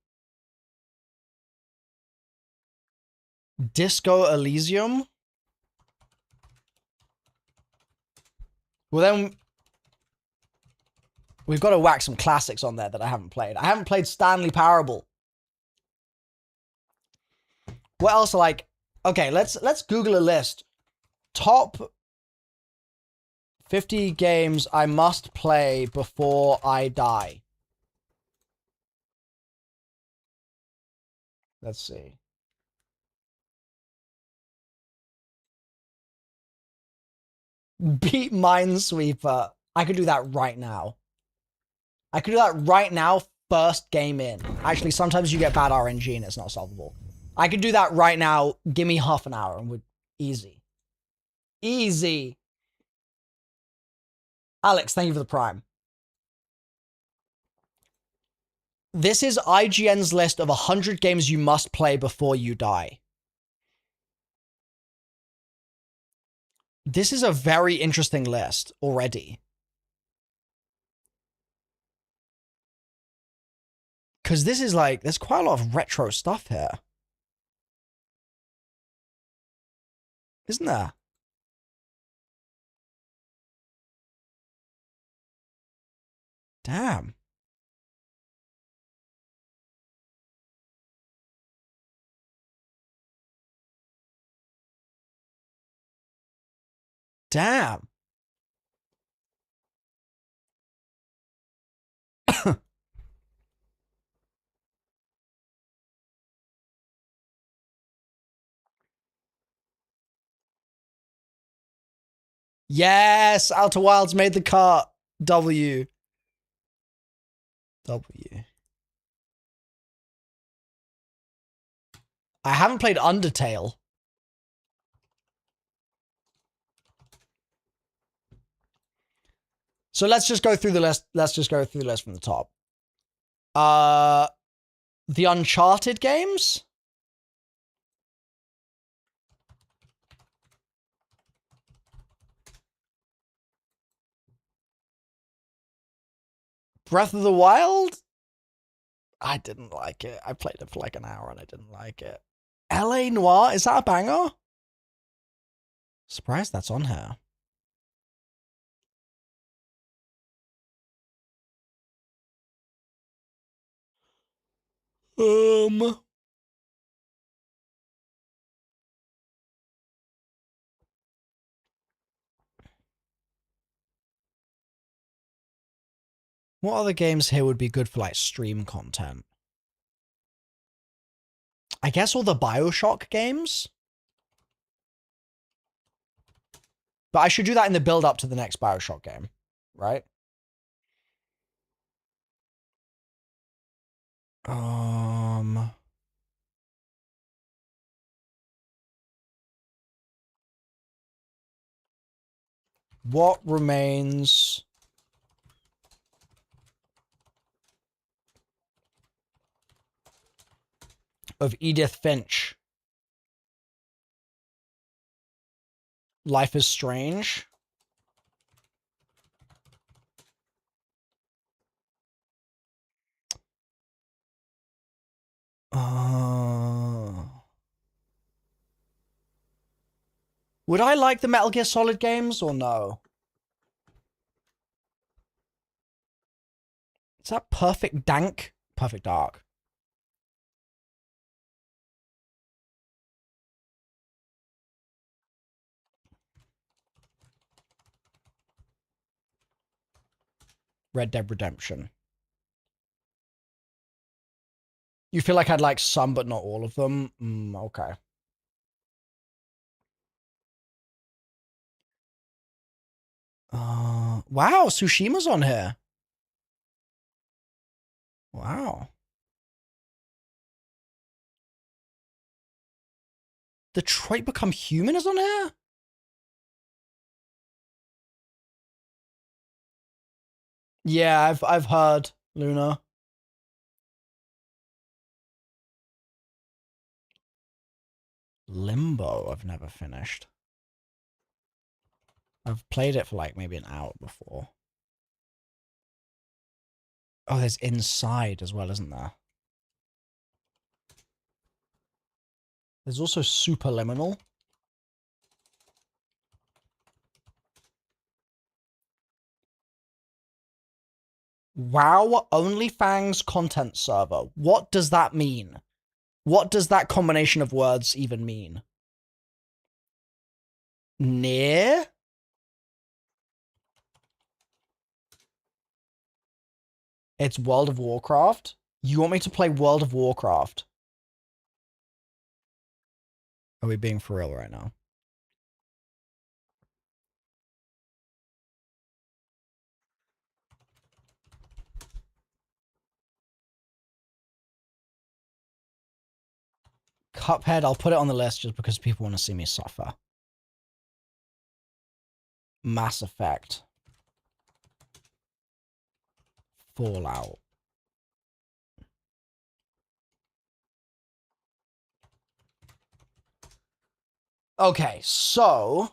Disco Elysium? Well, then we've got to whack some classics on there that I haven't played. I haven't played Stanley Parable. What else? Like, okay, let's Google a list. Top 50 games I must play before I die. Let's see. Beat Minesweeper. I could do that right now. I could do that right now, first game in. Actually, sometimes you get bad RNG and it's not solvable. I could do that right now. Give me half an hour and we're easy. Easy. Alex, thank you for the Prime. This is IGN's list of 100 games you must play before you die. This is a very interesting list already. Because this is like, there's quite a lot of retro stuff here. Isn't there? Damn. Damn. Yes, Outer Wilds made the cut. W. I haven't played Undertale. So let's just go through the list. Let's just go through the list from the top. The Uncharted games. Breath of the Wild. I didn't like it. I played it for like an hour and I didn't like it. LA Noire. Is that a banger? Surprised that's on here. What other games here would be good for like stream content? I guess all the BioShock games. But I should do that in the build up to the next BioShock game, right? What remains of Edith Finch? Life is Strange. Would I like the Metal Gear Solid games or no? Is that Perfect Dank? Perfect Dark. Red Dead Redemption. You feel like I'd like some, but not all of them? Okay. Wow, Tsushima's on here. Wow. Detroit Become Human is on here? Yeah, I've heard, Luna. Limbo, I've never finished. I've played it for like maybe an hour before. Oh, there's Inside as well, isn't there? There's also Superliminal. WoW OnlyFans content server. What does that mean? What does that combination of words even mean? Near? It's World of Warcraft? You want me to play World of Warcraft? Are we being for real right now? Cuphead, I'll put it on the list just because people want to see me suffer. Mass Effect. Fallout. Okay, so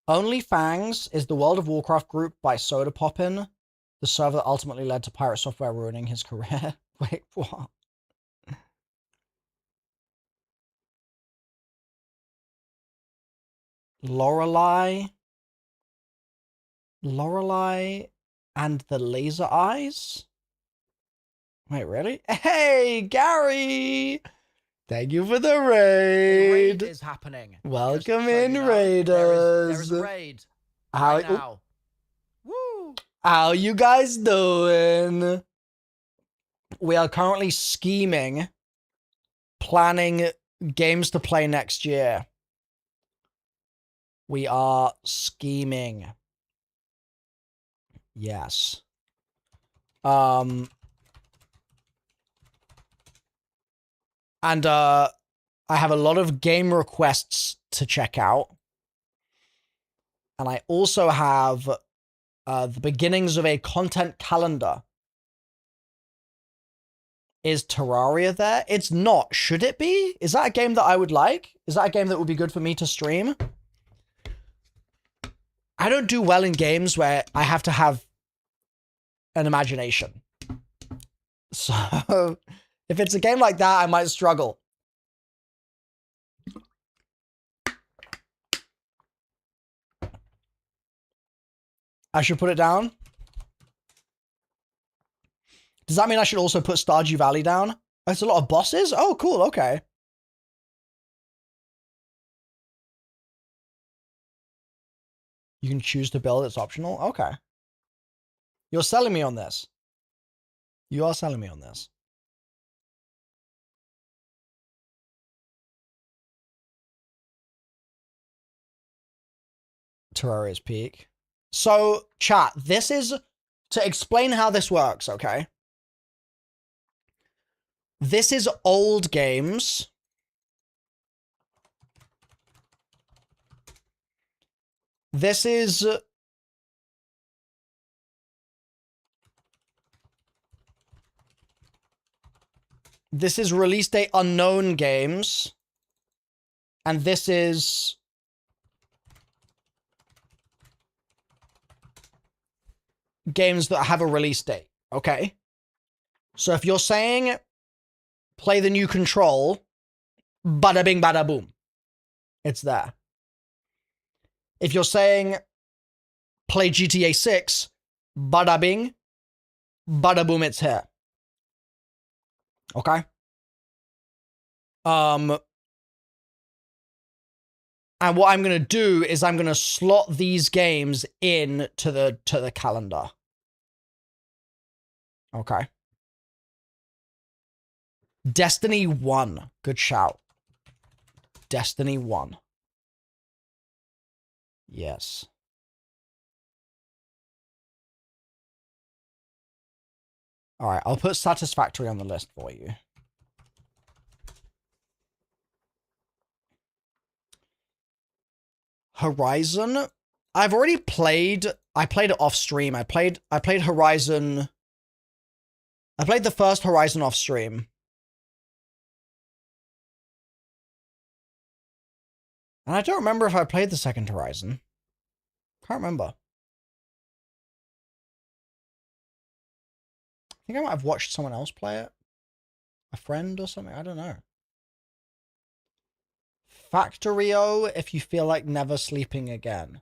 OnlyFans is the World of Warcraft group by Soda Poppin, the server that ultimately led to Pirate Software ruining his career. Wait, what? Lorelei and the Laser Eyes? Wait, really? Hey, Gary! Thank you for the raid. Raid is happening. Welcome in, Raiders. There's a raid. Right now. Woo! How you guys doing? We are currently scheming, planning games to play next year. We are scheming. Yes. And I have a lot of game requests to check out. And I also have the beginnings of a content calendar. Is Terraria there? It's not. Should it be? Is that a game that I would like? Is that a game that would be good for me to stream? I don't do well in games where I have to have an imagination. So if it's a game like that, I might struggle. I should put it down. Does that mean I should also put Stardew Valley down? There's a lot of bosses? Oh, cool. Okay. You can choose to build. It's optional. Okay. You're selling me on this. You are selling me on this. Terraria's Peak. So, chat, this is to explain how this works, okay? This is old games. This is release date unknown games. And this is games that have a release date, okay? So if you're saying play the new Control, bada bing, bada boom, it's there. If you're saying play GTA 6, bada bing, bada boom, it's here. Okay? And what I'm going to do is I'm going to slot these games in to the calendar. Okay. Destiny 1. Good shout. Destiny 1. Yes. All right, I'll put Satisfactory on the list for you. Horizon. I've already played. I played it off stream. I played Horizon. I played the first Horizon off stream. And I don't remember if I played the second Horizon. Can't remember. I think I might have watched someone else play it. A friend or something. I don't know. Factorio, if you feel like never sleeping again.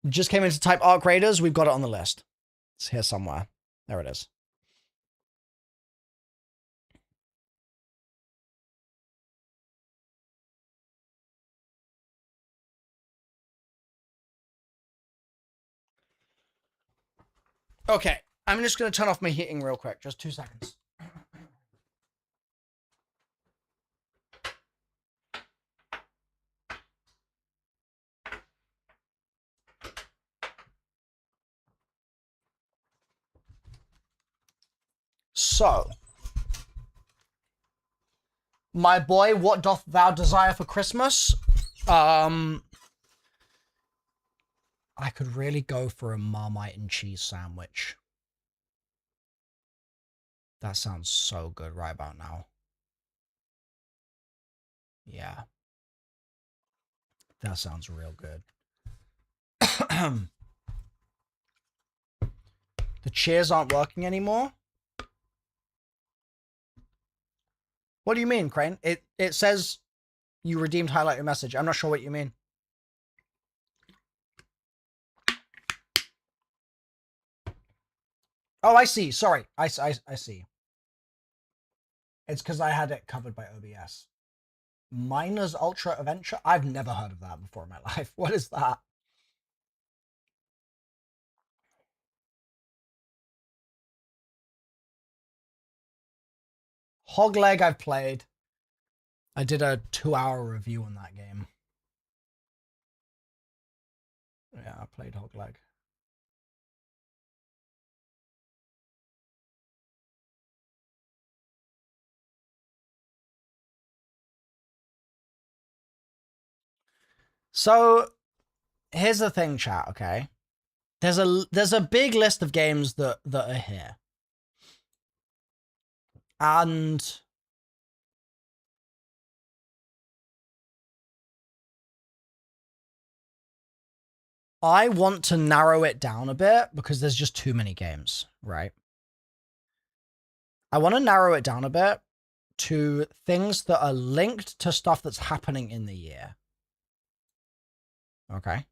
Just came in to type Arc Raiders. We've got it on the list. It's here somewhere. There it is. Okay. I'm just going to turn off my heating real quick. Just 2 seconds. So, my boy, what doth thou desire for Christmas? I could really go for a Marmite and cheese sandwich. That sounds so good right about now. Yeah. That sounds real good. The cheers aren't working anymore? What do you mean, Crane? It says you redeemed highlight your message. I'm not sure what you mean. Oh, I see. Sorry. I see. It's because I had it covered by OBS. Miners Ultra Adventure? I've never heard of that before in my life. What is that? Hogleg I've played. I did a 2-hour review on that game. Yeah, I played Hogleg. So here's the thing, chat, okay? There's a big list of games that are here. And I want to narrow it down a bit because there's just too many games, right? I want to narrow it down a bit to things that are linked to stuff that's happening in the year. Okay.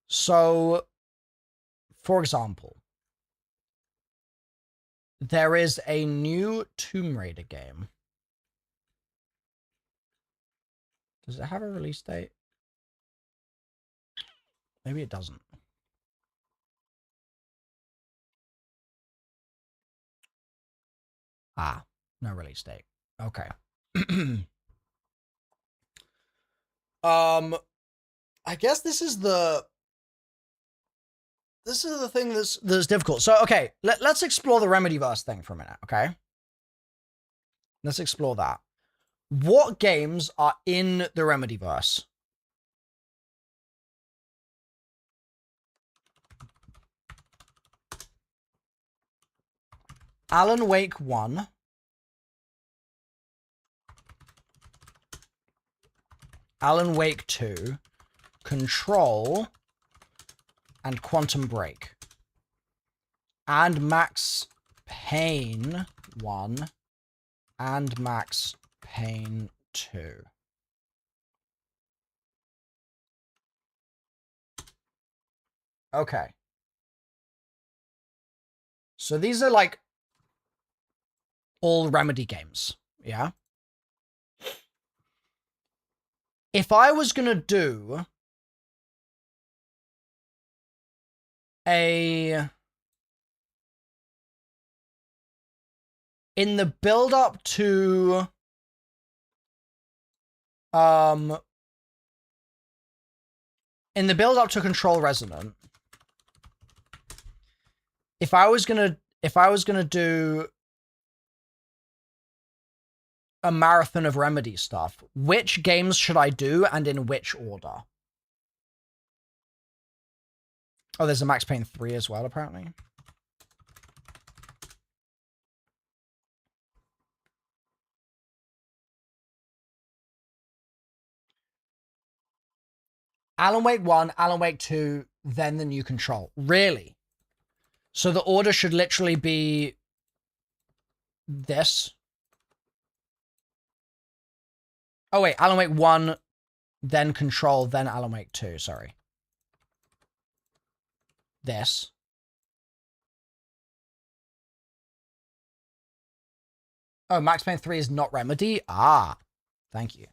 So, for example, there is a new Tomb Raider game. Does it have a release date? Maybe it doesn't. Ah, no release date. Okay. I guess this is the thing that's difficult. So, okay, let's explore the Remedyverse thing for a minute, okay? Let's explore that. What games are in the Remedyverse? Alan Wake 1. Alan Wake 2. Control. And Quantum Break. And Max Payne 1. And Max Payne 2. Okay. So these are like all Remedy games, yeah? If I was gonna do in the build-up to Control Resonant, if I was gonna do a marathon of Remedy stuff, which games should I do and in which order? Oh, there's a Max Payne 3 as well, apparently. Alan Wake 1, Alan Wake 2, then the new Control. Really? So the order should literally be this. Oh, wait. Alan Wake 1, then Control, then Alan Wake 2. Sorry. This. Oh, Max Payne 3 is not Remedy? Ah. Thank you.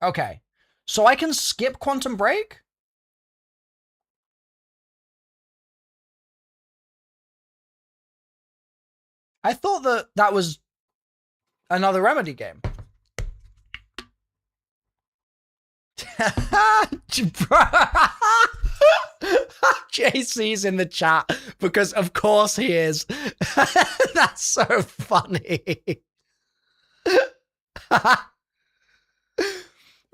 Okay. So I can skip Quantum Break? I thought that was another Remedy game. JC's in the chat because of course he is. That's so funny.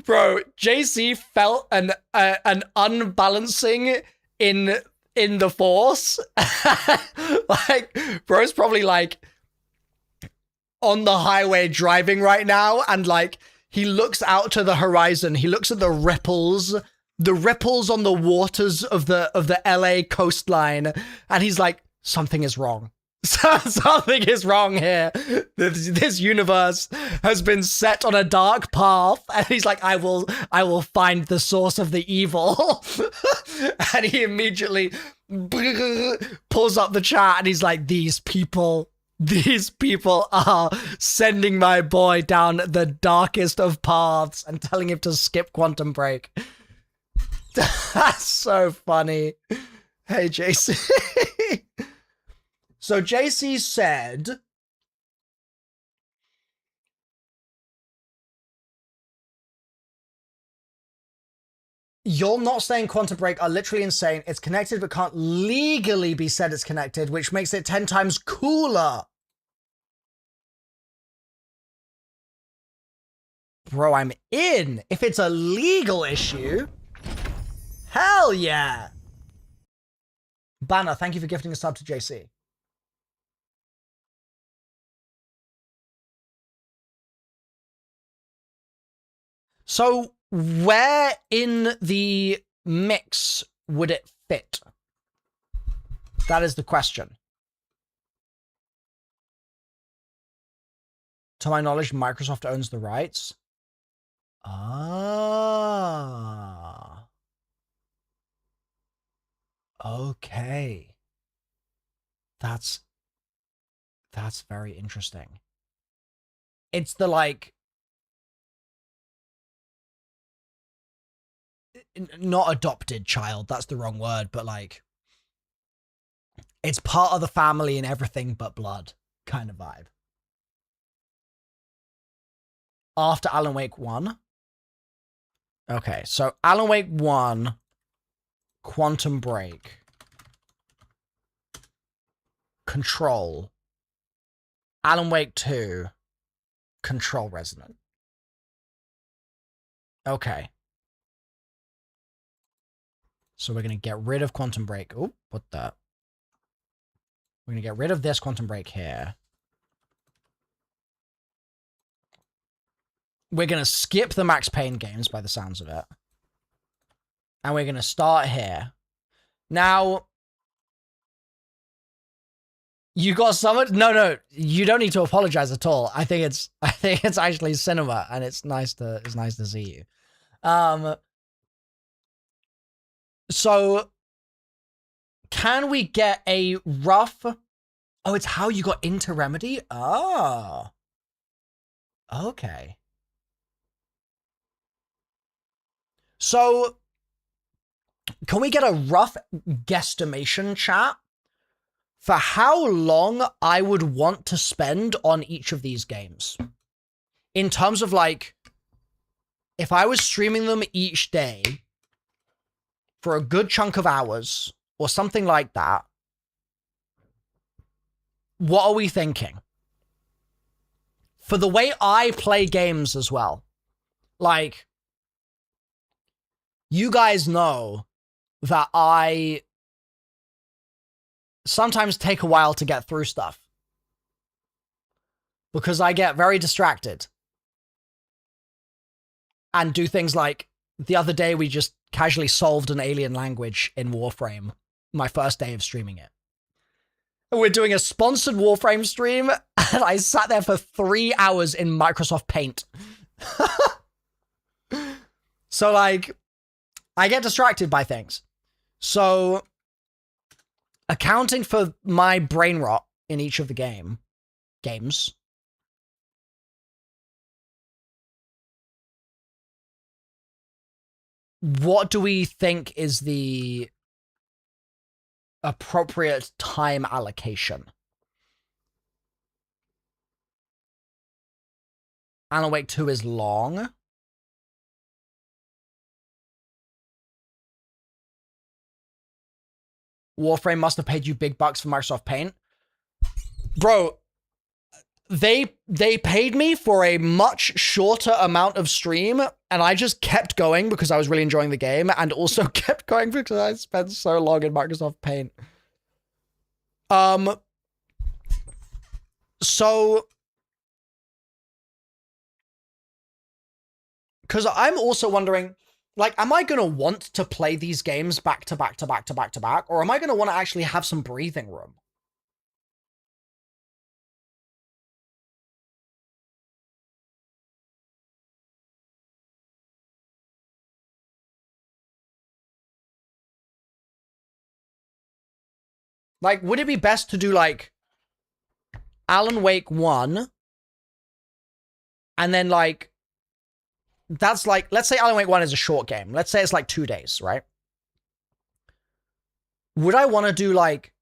Bro, JC felt an unbalancing in the force. Like, bro's probably like on the highway driving right now, and like he looks out to the horizon. He looks at the ripples on the waters of the LA coastline, and he's like, something is wrong. Something is wrong here. This universe has been set on a dark path, and he's like, I will find the source of the evil. And he immediately pulls up the chat, and he's like, these people are sending my boy down the darkest of paths and telling him to skip Quantum Break. That's so funny. Hey, JC. So JC said, you're not saying Quantum Break are literally insane. It's connected but can't legally be said it's connected, which makes it 10 times cooler. Bro, I'm in. If it's a legal issue, hell yeah. Banner, thank you for gifting a sub to JC. So where in the mix would it fit? That is the question. To my knowledge, Microsoft owns the rights. Ah. Okay. That's very interesting. It's the like not adopted child, that's the wrong word, but like it's part of the family and everything but blood kind of vibe. After Alan Wake 1. Okay, so Alan Wake 1, Quantum Break, Control, Alan Wake 2, Control Resonant. Okay. So we're going to get rid of Quantum Break. Oh, what the? We're going to get rid of this Quantum Break here. We're going to skip the Max Payne games by the sounds of it. And we're going to start here. Now, you got summoned? No, you don't need to apologize at all. I think it's actually cinema, and it's nice to see you. So can we get a rough? Oh, it's how you got into Remedy? Oh. Okay. So can we get a rough guesstimation, chat, for how long I would want to spend on each of these games? In terms of like, if I was streaming them each day for a good chunk of hours or something like that, what are we thinking? For the way I play games as well, like, you guys know that I sometimes take a while to get through stuff because I get very distracted and do things like the other day we just casually solved an alien language in Warframe, my first day of streaming it. We're doing a sponsored Warframe stream and I sat there for 3 hours in Microsoft Paint. So like, I get distracted by things. So accounting for my brain rot in each of the games, what do we think is the appropriate time allocation? Alan Wake 2 is long. Warframe must have paid you big bucks for Microsoft Paint. Bro, they paid me for a much shorter amount of stream, and I just kept going because I was really enjoying the game, and also kept going because I spent so long in Microsoft Paint. So, because I'm also wondering, like, am I going to want to play these games back to back to back to back to back, or am I going to want to actually have some breathing room? Like, would it be best to do, like, Alan Wake 1, and then, like, that's like, let's say Alan Wake 1 is a short game. Let's say it's like 2 days, right? Would I want to do, like,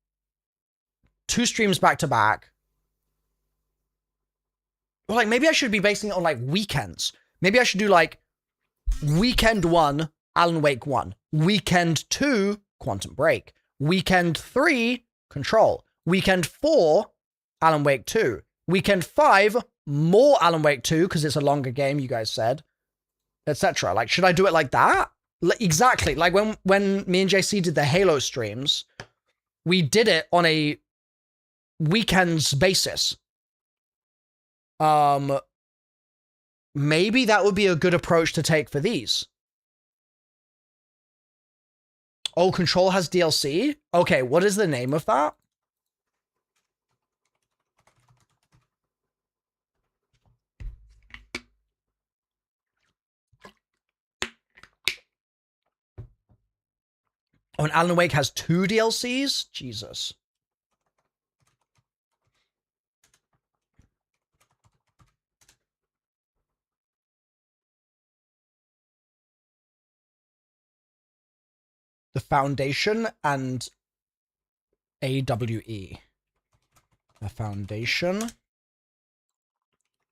2 streams back to back? Or, like, maybe I should be basing it on, like, weekends. Maybe I should do, like, weekend 1, Alan Wake 1. Weekend 2, Quantum Break. Weekend 3, Control. Weekend 4, Alan Wake 2. Weekend 5, more Alan Wake 2 because it's a longer game, you guys said, etc. Like, should I do it like that? Exactly. Like when me and JC did the Halo streams, we did it on a weekends basis. Maybe that would be a good approach to take for these. Oh, Control has DLC? Okay, what is the name of that? Oh, and Alan Wake has 2 DLCs? Jesus. The Foundation and AWE. The Foundation,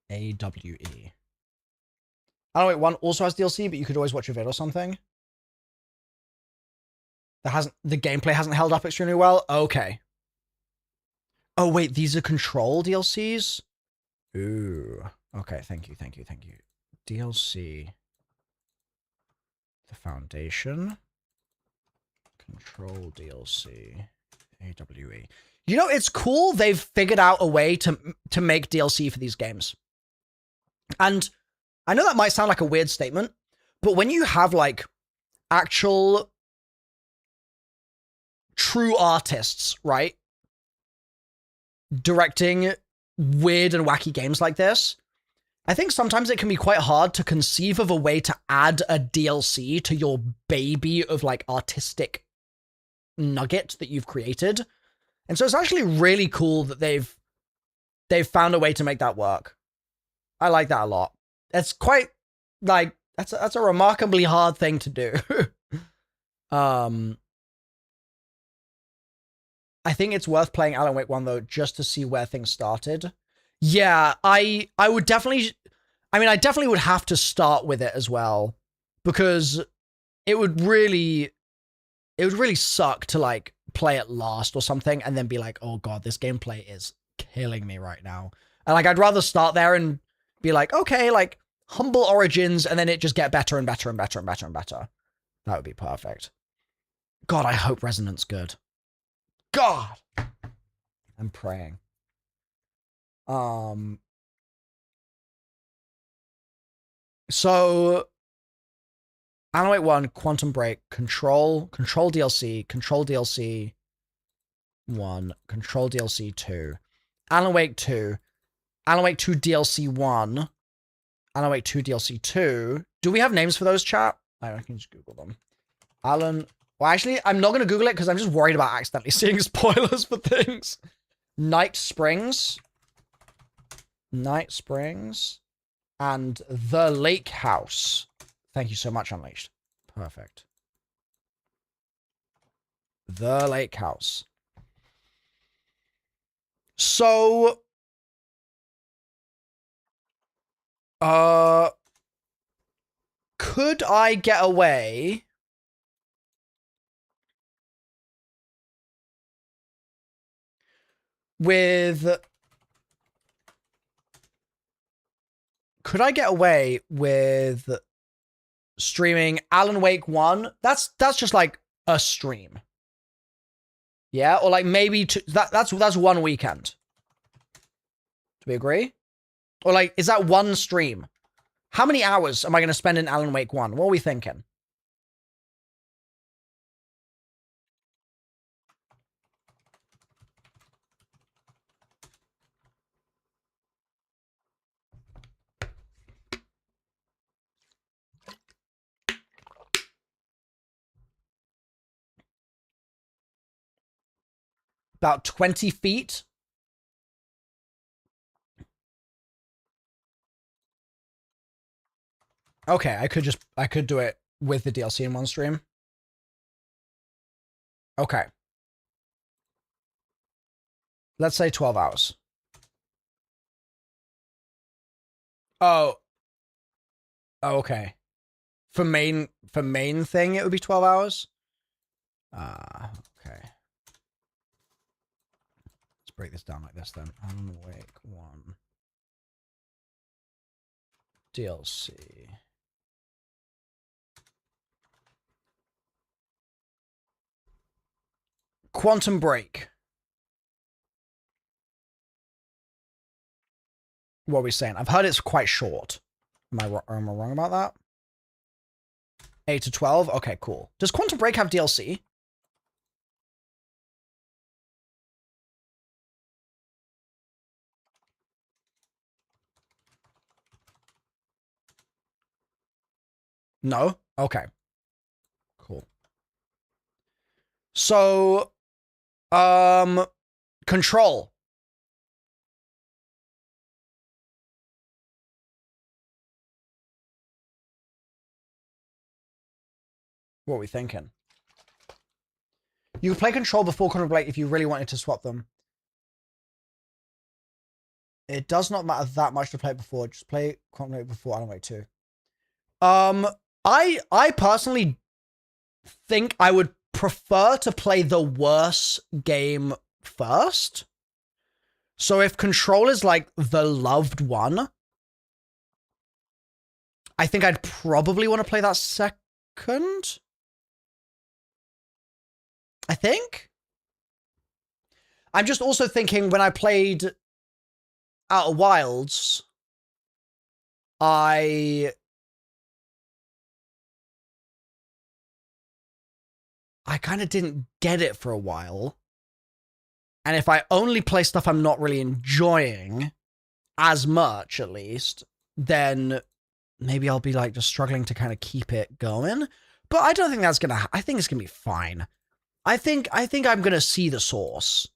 AWE. Alan Wake 1 also has DLC, but you could always watch a vid or something. The gameplay hasn't held up extremely well. Okay. Oh wait, these are Control DLCs? Ooh. Okay, thank you. DLC. The Foundation. Control DLC. AWE. You know, it's cool they've figured out a way to make DLC for these games. And I know that might sound like a weird statement, but when you have like actual true artists, right, directing weird and wacky games like this, I think sometimes it can be quite hard to conceive of a way to add a DLC to your baby of like artistic nugget that you've created. And so it's actually really cool that they've found a way to make that work. I like that a lot. It's quite like that's a remarkably hard thing to do. I think it's worth playing Alan Wake 1 though, just to see where things started. Yeah, I would definitely, I mean, I definitely would have to start with it as well, because it would really suck to like play it last or something and then be like, oh god, this gameplay is killing me right now. And like, I'd rather start there and be like, okay, like humble origins, and then it just get better and better and better and better and better. That would be perfect. God, I hope Resonant's good. God, I'm praying. So Alan Wake 1, Quantum Break, Control DLC, Control DLC 1, Control DLC 2, Alan Wake 2, Alan Wake 2 DLC 1, Alan Wake 2 DLC 2. Do we have names for those, chat? I can just Google them. Well, actually, I'm not going to Google it because I'm just worried about accidentally seeing spoilers for things. Night Springs, and The Lake House. Thank you so much, Unleashed. Perfect. The Lake House. So, could I get away with... Could I get away with streaming Alan Wake 1? That's just like a stream. Yeah, or like maybe two, that's one weekend. Do we agree? Or like, is that one stream? How many hours am I going to spend in Alan Wake 1? What are we thinking? About 20 feet? Okay, I could do it with the DLC in one stream. Okay. Let's say 12 hours. Oh. Okay. For main thing, it would be 12 hours? Okay. Let's break this down like this then. Alan Wake 1. DLC. Quantum Break. What are we saying? I've heard it's quite short. Am I wrong about that? 8 to 12? Okay, cool. Does Quantum Break have DLC? No? Okay. Cool. So, Control. What are we thinking? You could play Control before Quantum Break if you really wanted to swap them. It does not matter that much to play it before. Just play Quantum Break before Alan Wake 2. I personally think I would prefer to play the worse game first. So if Control is like the loved one, I think I'd probably want to play that second. I think. I'm just also thinking when I played Outer Wilds, I kind of didn't get it for a while. And if I only play stuff I'm not really enjoying, as much at least, then maybe I'll be like just struggling to kind of keep it going. But I don't think that's gonna, I think it's gonna be fine. I think I'm gonna see the source.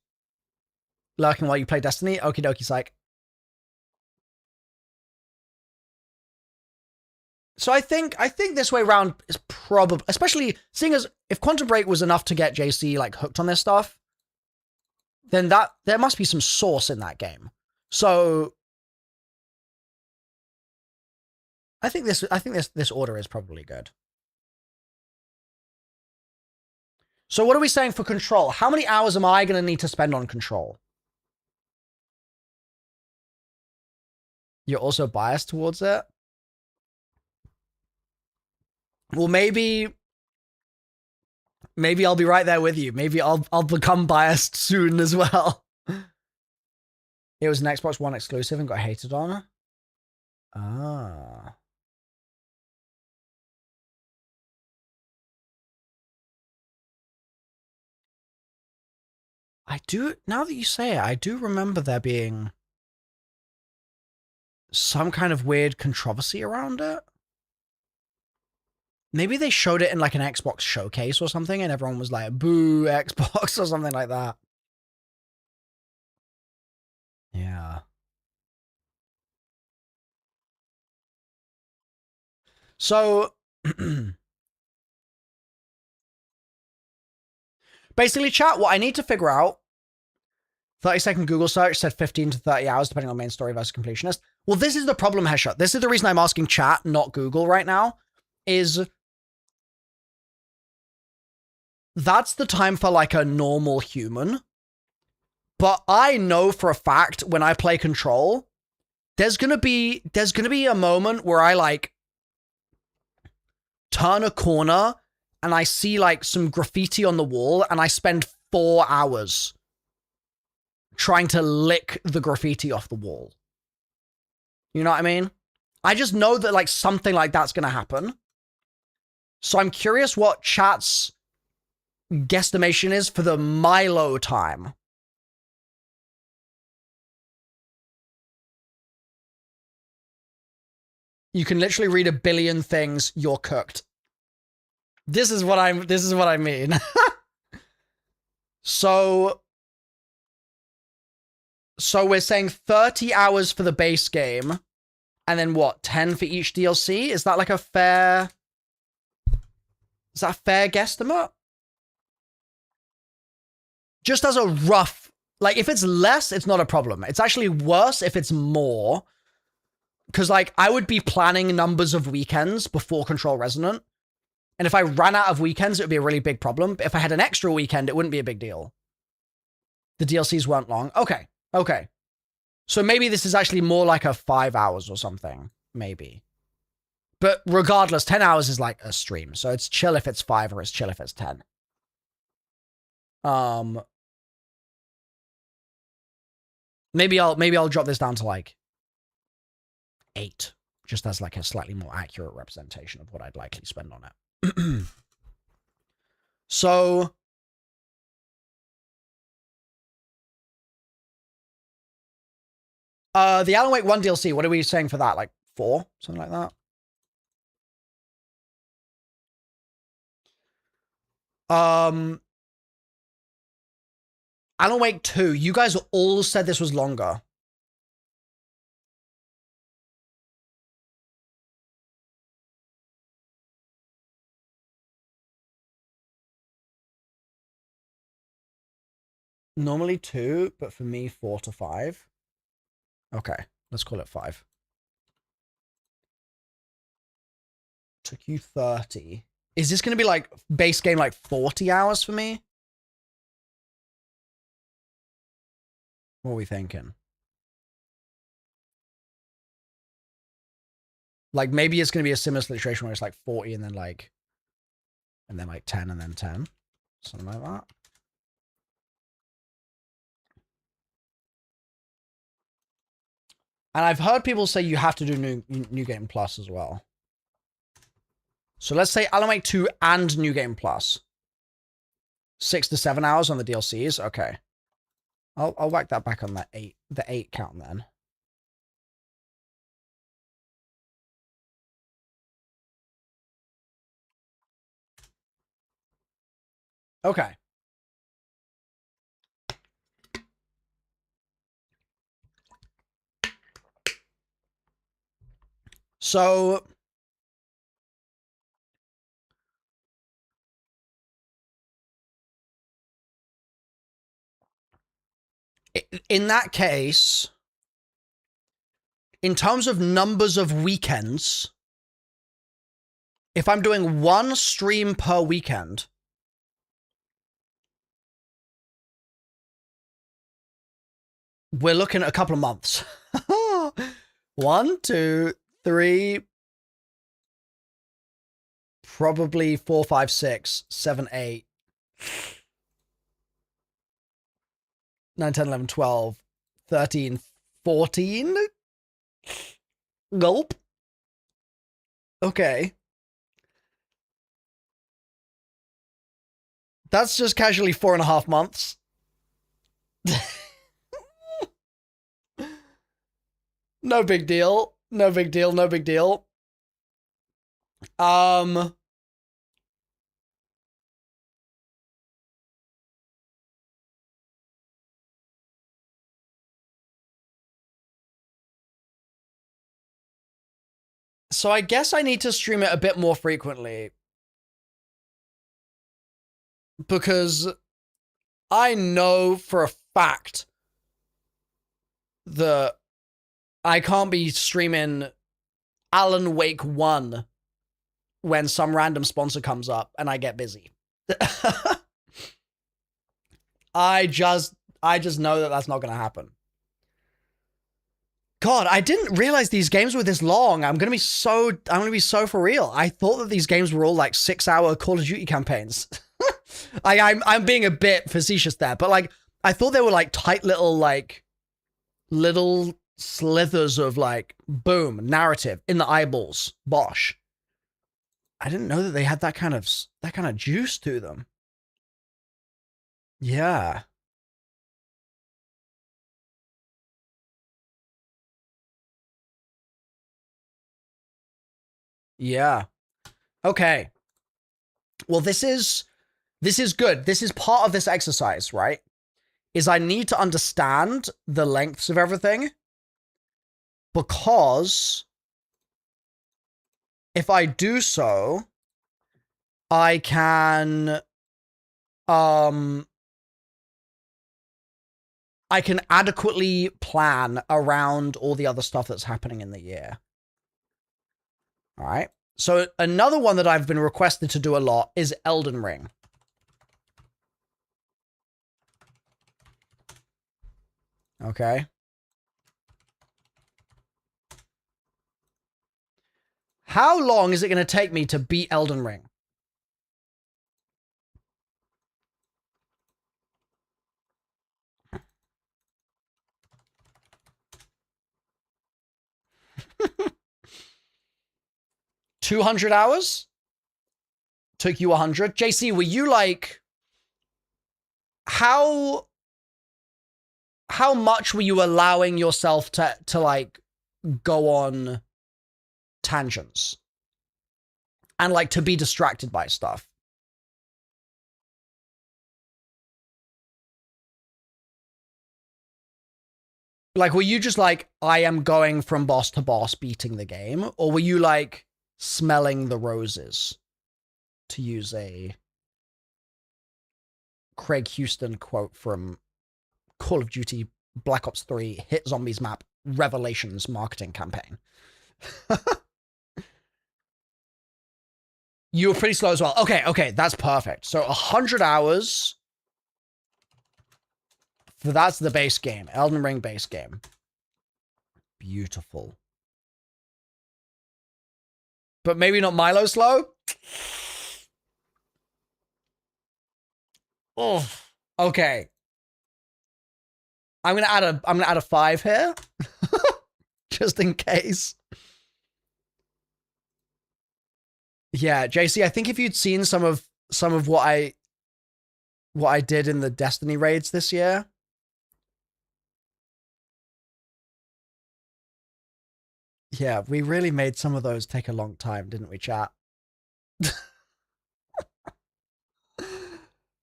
Lurking while you play Destiny? Okie dokie, psych. So I think this way around is probably, especially seeing as if Quantum Break was enough to get JC like hooked on this stuff, then that there must be some source in that game. So I think this order is probably good. So what are we saying for Control? How many hours am I going to need to spend on Control? You're also biased towards it? Well, maybe I'll be right there with you. Maybe I'll become biased soon as well. It was an Xbox One exclusive and got hated on. Ah. I do, now that you say it, I do remember there being some kind of weird controversy around it. Maybe they showed it in like an Xbox showcase or something and everyone was like, boo, Xbox or something like that. Yeah. So, basically, chat, what I need to figure out, 30-second Google search said 15 to 30 hours, depending on main story versus completionist. Well, this is the problem, Hesha. This is the reason I'm asking chat, not Google right now, is that's the time for like a normal human. But I know for a fact when I play Control, there's gonna be a moment where I like turn a corner and I see like some graffiti on the wall and I spend 4 hours trying to lick the graffiti off the wall. You know what I mean? I just know that like something like that's gonna happen. So I'm curious what chat's guesstimation is for the Milo time. You can literally read a billion things, you're cooked. This is what I mean. So we're saying 30 hours for the base game, and then what, 10 for each DLC? Is that like a fair... Is that a fair guesstimate? Just as a rough... Like, if it's less, it's not a problem. It's actually worse if it's more. Because, like, I would be planning numbers of weekends before Control Resonant. And if I ran out of weekends, it would be a really big problem. But if I had an extra weekend, it wouldn't be a big deal. The DLCs weren't long. Okay. Okay. So maybe this is actually more like a 5 hours or something. Maybe. But regardless, 10 hours is like a stream. So it's chill if it's 5 or it's chill if it's 10. Maybe I'll drop this down to like 8, just as like a slightly more accurate representation of what I'd likely spend on it. So the Alan Wake 1 DLC, what are we saying for that? Like 4? Something like that? Alan Wake 2, you guys all said this was longer. Normally 2, but for me 4 to 5. Okay, let's call it 5. Took you 30. Is this going to be like base game like 40 hours for me? What are we thinking? Like maybe it's going to be a similar situation where it's like 40 and then like 10 and then 10. Something like that. And I've heard people say you have to do New Game Plus as well. So let's say Alan Wake 2 and New Game Plus. 6 to 7 hours on the DLCs. Okay. I'll whack that back on the 8 count then. Okay. So in that case, in terms of numbers of weekends, if I'm doing 1 stream per weekend, we're looking at a couple of months. 1, 2, 3, probably 4, 5, 6, 7, 8, 9, 10, 11, 12, 13, 14. Gulp. Okay. That's just casually 4.5 months. No big deal. No big deal. No big deal. So I guess I need to stream it a bit more frequently. Because I know for a fact that I can't be streaming Alan Wake 1 when some random sponsor comes up and I get busy. I just know that that's not going to happen. God, I didn't realize these games were this long. I'm gonna be so for real. I thought that these games were all like 6-hour Call of Duty campaigns. I'm being a bit facetious there, but like I thought they were like tight little slithers of like boom narrative in the eyeballs. Bosh. I didn't know that they had that kind of juice to them. Yeah. Yeah. Okay. Well, this is good. This is part of this exercise, right? Is I need to understand the lengths of everything, because if I do so, I can adequately plan around all the other stuff that's happening in the year. All right. So another one that I've been requested to do a lot is Elden Ring. Okay. How long is it going to take me to beat Elden Ring? $200? Took you 100? JC, were you like... How much were you allowing yourself to like go on tangents and like to be distracted by stuff? Like, were you just like, I am going from boss to boss beating the game? Or were you like smelling the roses, to use a Craig Houston quote from Call of Duty Black Ops 3 Hit Zombies Map Revelations marketing campaign? You were pretty slow as well. Okay, that's perfect. So 100 hours. That's the base game. Elden Ring base game. Beautiful. But maybe not Milo slow? Oh, okay. I'm gonna add a 5 here. Just in case. Yeah, JC, I think if you'd seen some of what I did in the Destiny raids this year. Yeah, we really made some of those take a long time, didn't we, chat?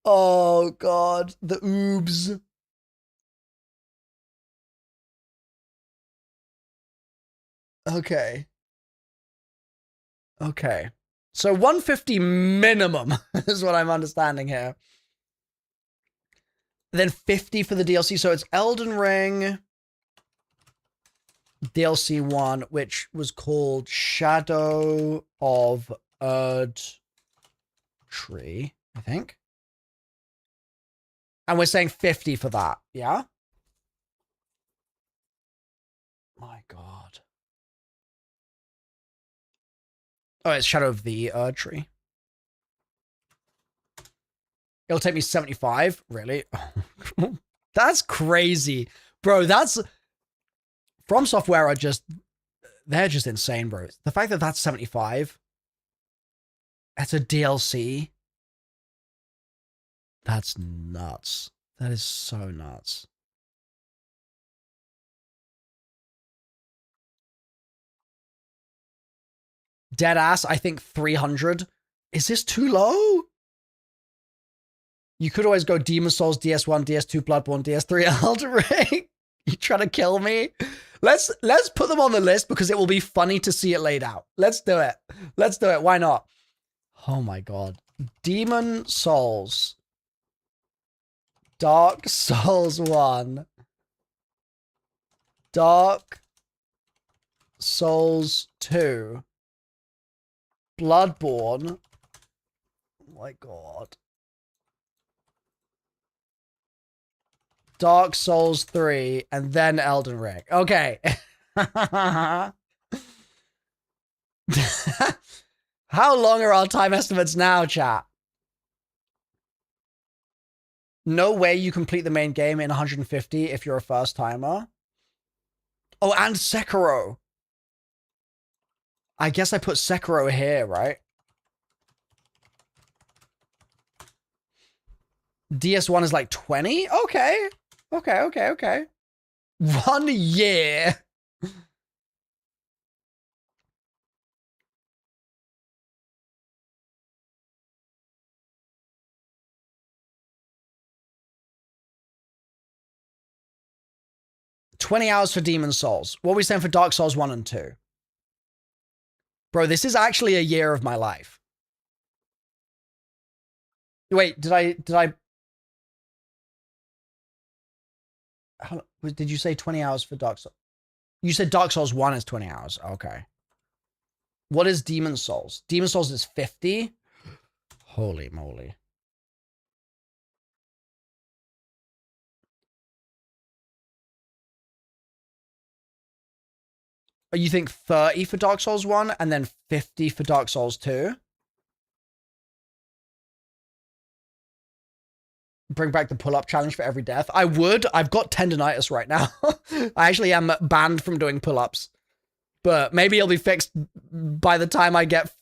Oh god, the oobs. Okay. Okay. So 150 minimum is what I'm understanding here. Then 50 for the DLC. So it's Elden Ring DLC 1, which was called Shadow of Erd Tree, I think. And we're saying 50 for that, yeah? My god. Oh, it's Shadow of the Erd Tree. It'll take me 75? Really? That's crazy. Bro, that's... From Software are just... They're just insane, bro. The fact that that's 75... It's a DLC. That's nuts. That is so nuts. Deadass, I think 300. Is this too low? You could always go Demon Souls, DS1, DS2, Bloodborne, DS3, Elden Ring. You trying to kill me? Let's put them on the list because it will be funny to see it laid out. Let's do it. Let's do it. Why not? Oh my god. Demon Souls. Dark Souls 1. Dark Souls 2. Bloodborne. Oh my god. Dark Souls 3, and then Elden Ring. Okay. How long are our time estimates now, chat? No way you complete the main game in 150 if you're a first timer. Oh, and Sekiro. I guess I put Sekiro here, right? DS1 is like 20? Okay. Okay. 1 year. $20 hours for Demon Souls. What are we saying for Dark Souls 1 and 2? Bro, this is actually a year of my life. Wait, did I did you say 20 hours for Dark Souls? You said Dark Souls 1 is 20 hours. Okay. What is Demon Souls? Demon Souls is 50? Holy moly. You think 30 for Dark Souls 1 and then 50 for Dark Souls 2? Bring back the pull-up challenge for every death. I would. I've got tendonitis right now. I actually am banned from doing pull-ups. But maybe it'll be fixed by the time I get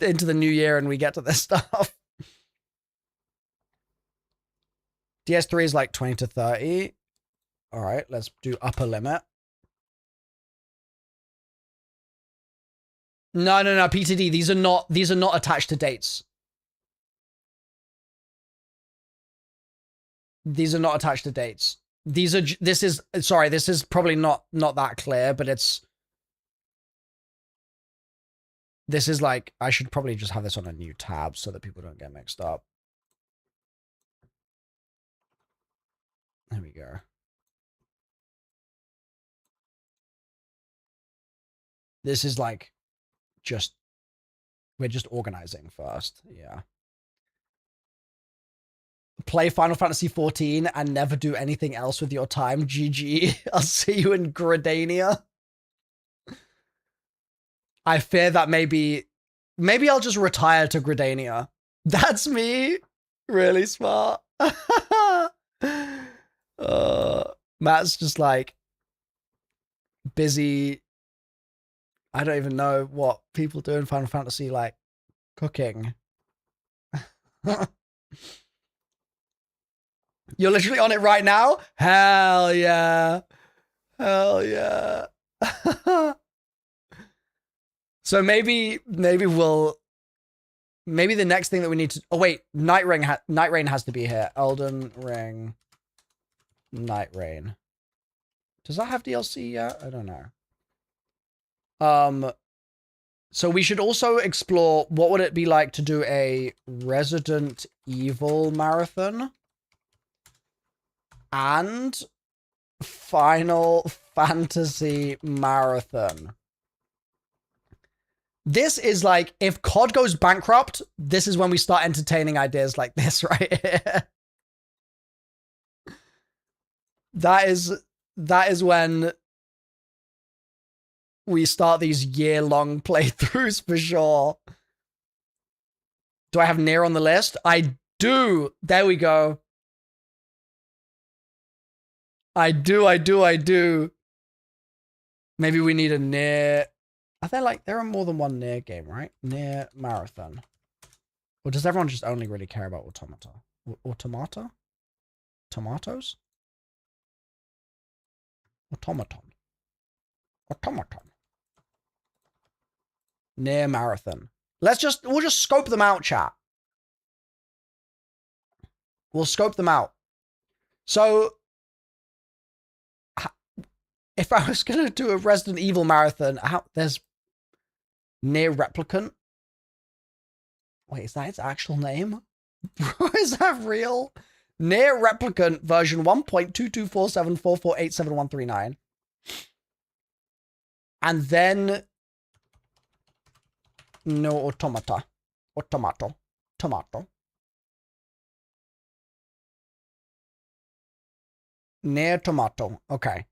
into the new year and we get to this stuff. DS3 is like 20 to 30. All right, let's do upper limit. No, PTD. These are not attached to dates. These are not attached to dates. This is probably not that clear, but this is like, I should probably just have this on a new tab so that people don't get mixed up. There we go. This is like, we're just organizing first. Yeah. Play Final Fantasy 14 and never do anything else with your time. GG. I'll see you in Gridania. I fear that maybe I'll just retire to Gridania. That's me. Really smart. Matt's just like busy. I don't even know what people do in Final Fantasy, like cooking. You're literally on it right now? Hell yeah. Hell yeah. So maybe the next thing that we need to... Oh, wait. Night Rain has to be here. Elden Ring. Night Rain. Does that have DLC yet? I don't know. So we should also explore what would it be like to do a Resident Evil marathon and Final Fantasy marathon. This is like, if COD goes bankrupt, this is when we start entertaining ideas like this right here. That is when we start these year-long playthroughs for sure. Do I have Nier on the list? I do. There we go. I do. Maybe we need a Nier. There are more than one Nier game, right? Nier Marathon. Or does everyone just only really care about Automata? Automata? Tomatoes? Automaton. Nier Marathon. We'll just scope them out, chat. We'll scope them out. So, if I was going to do a Resident Evil marathon, there's Nier Replicant. Wait, is that its actual name? Is that real? Nier Replicant version 1.22474487139. And then no Automata. Tomato. Nier Tomato. Okay.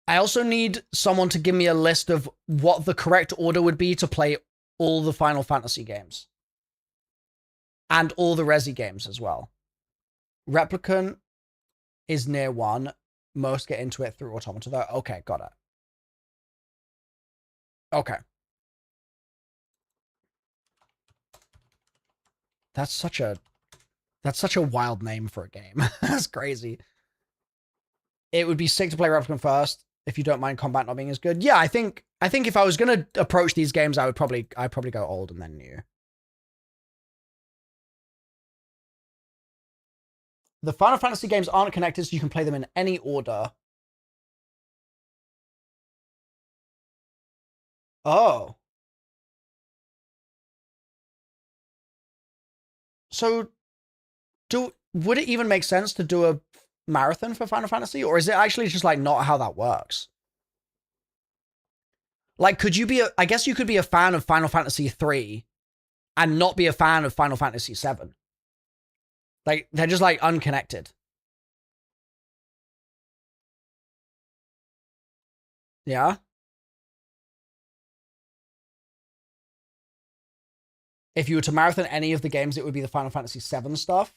I also need someone to give me a list of what the correct order would be to play all the Final Fantasy games. And all the Resi games as well. Replicant is Nier 1. Most get into it through Automata though. Okay, got it. Okay. That's such a wild name for a game. That's crazy. It would be sick to play Replicant first, if you don't mind combat not being as good. Yeah, I think if I was gonna approach these games, I'd probably go old and then new. The Final Fantasy games aren't connected, so you can play them in any order. Oh. So, would it even make sense to do a marathon for Final Fantasy? Or is it actually just, like, not how that works? Like, could you be I guess you could be a fan of Final Fantasy 3 and not be a fan of Final Fantasy 7. Like, they're just, like, unconnected. Yeah. If you were to marathon any of the games, it would be the Final Fantasy VII stuff.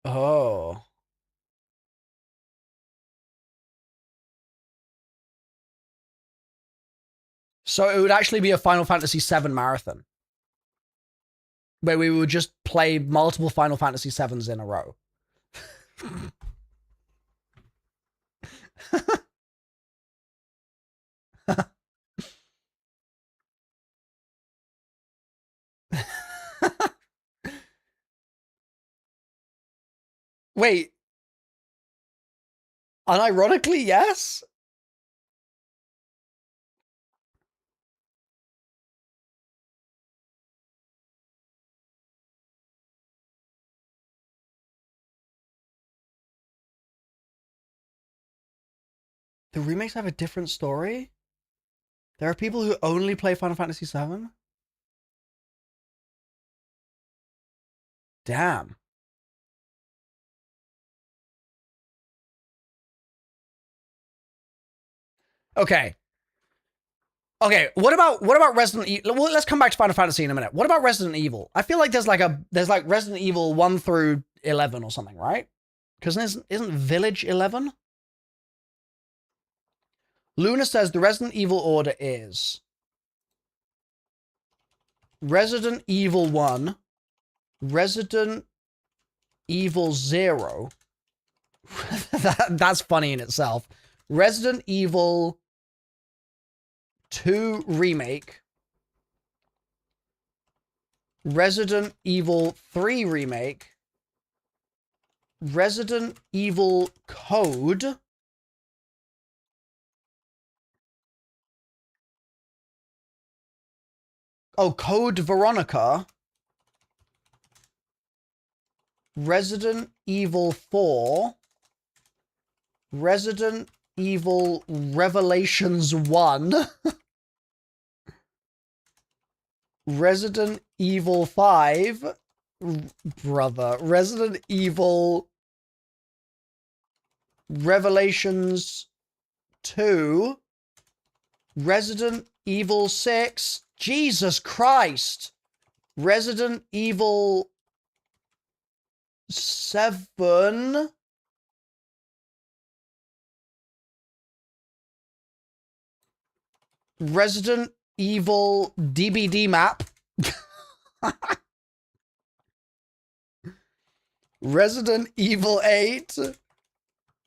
Oh. So it would actually be a Final Fantasy VII marathon where we would just play multiple Final Fantasy VIIs in a row. Wait, unironically, yes? The remakes have a different story? There are people who only play Final Fantasy VII? Damn. Okay. Okay, what about Resident Evil? Well, let's come back to Final Fantasy in a minute. What about Resident Evil? I feel like there's like Resident Evil 1 through 11 or something, right? Because isn't Village 11? Luna says the Resident Evil order is Resident Evil 1, Resident Evil 0. That's funny in itself. Resident Evil 2 Remake, Resident Evil 3 Remake, Resident Evil Code, Code Veronica, Resident Evil 4, Resident Evil Revelations 1, Resident Evil 5, brother, Resident Evil Revelations 2, Resident Evil 6, Jesus Christ, Resident Evil 7, Resident Evil DBD map, Resident Evil 8,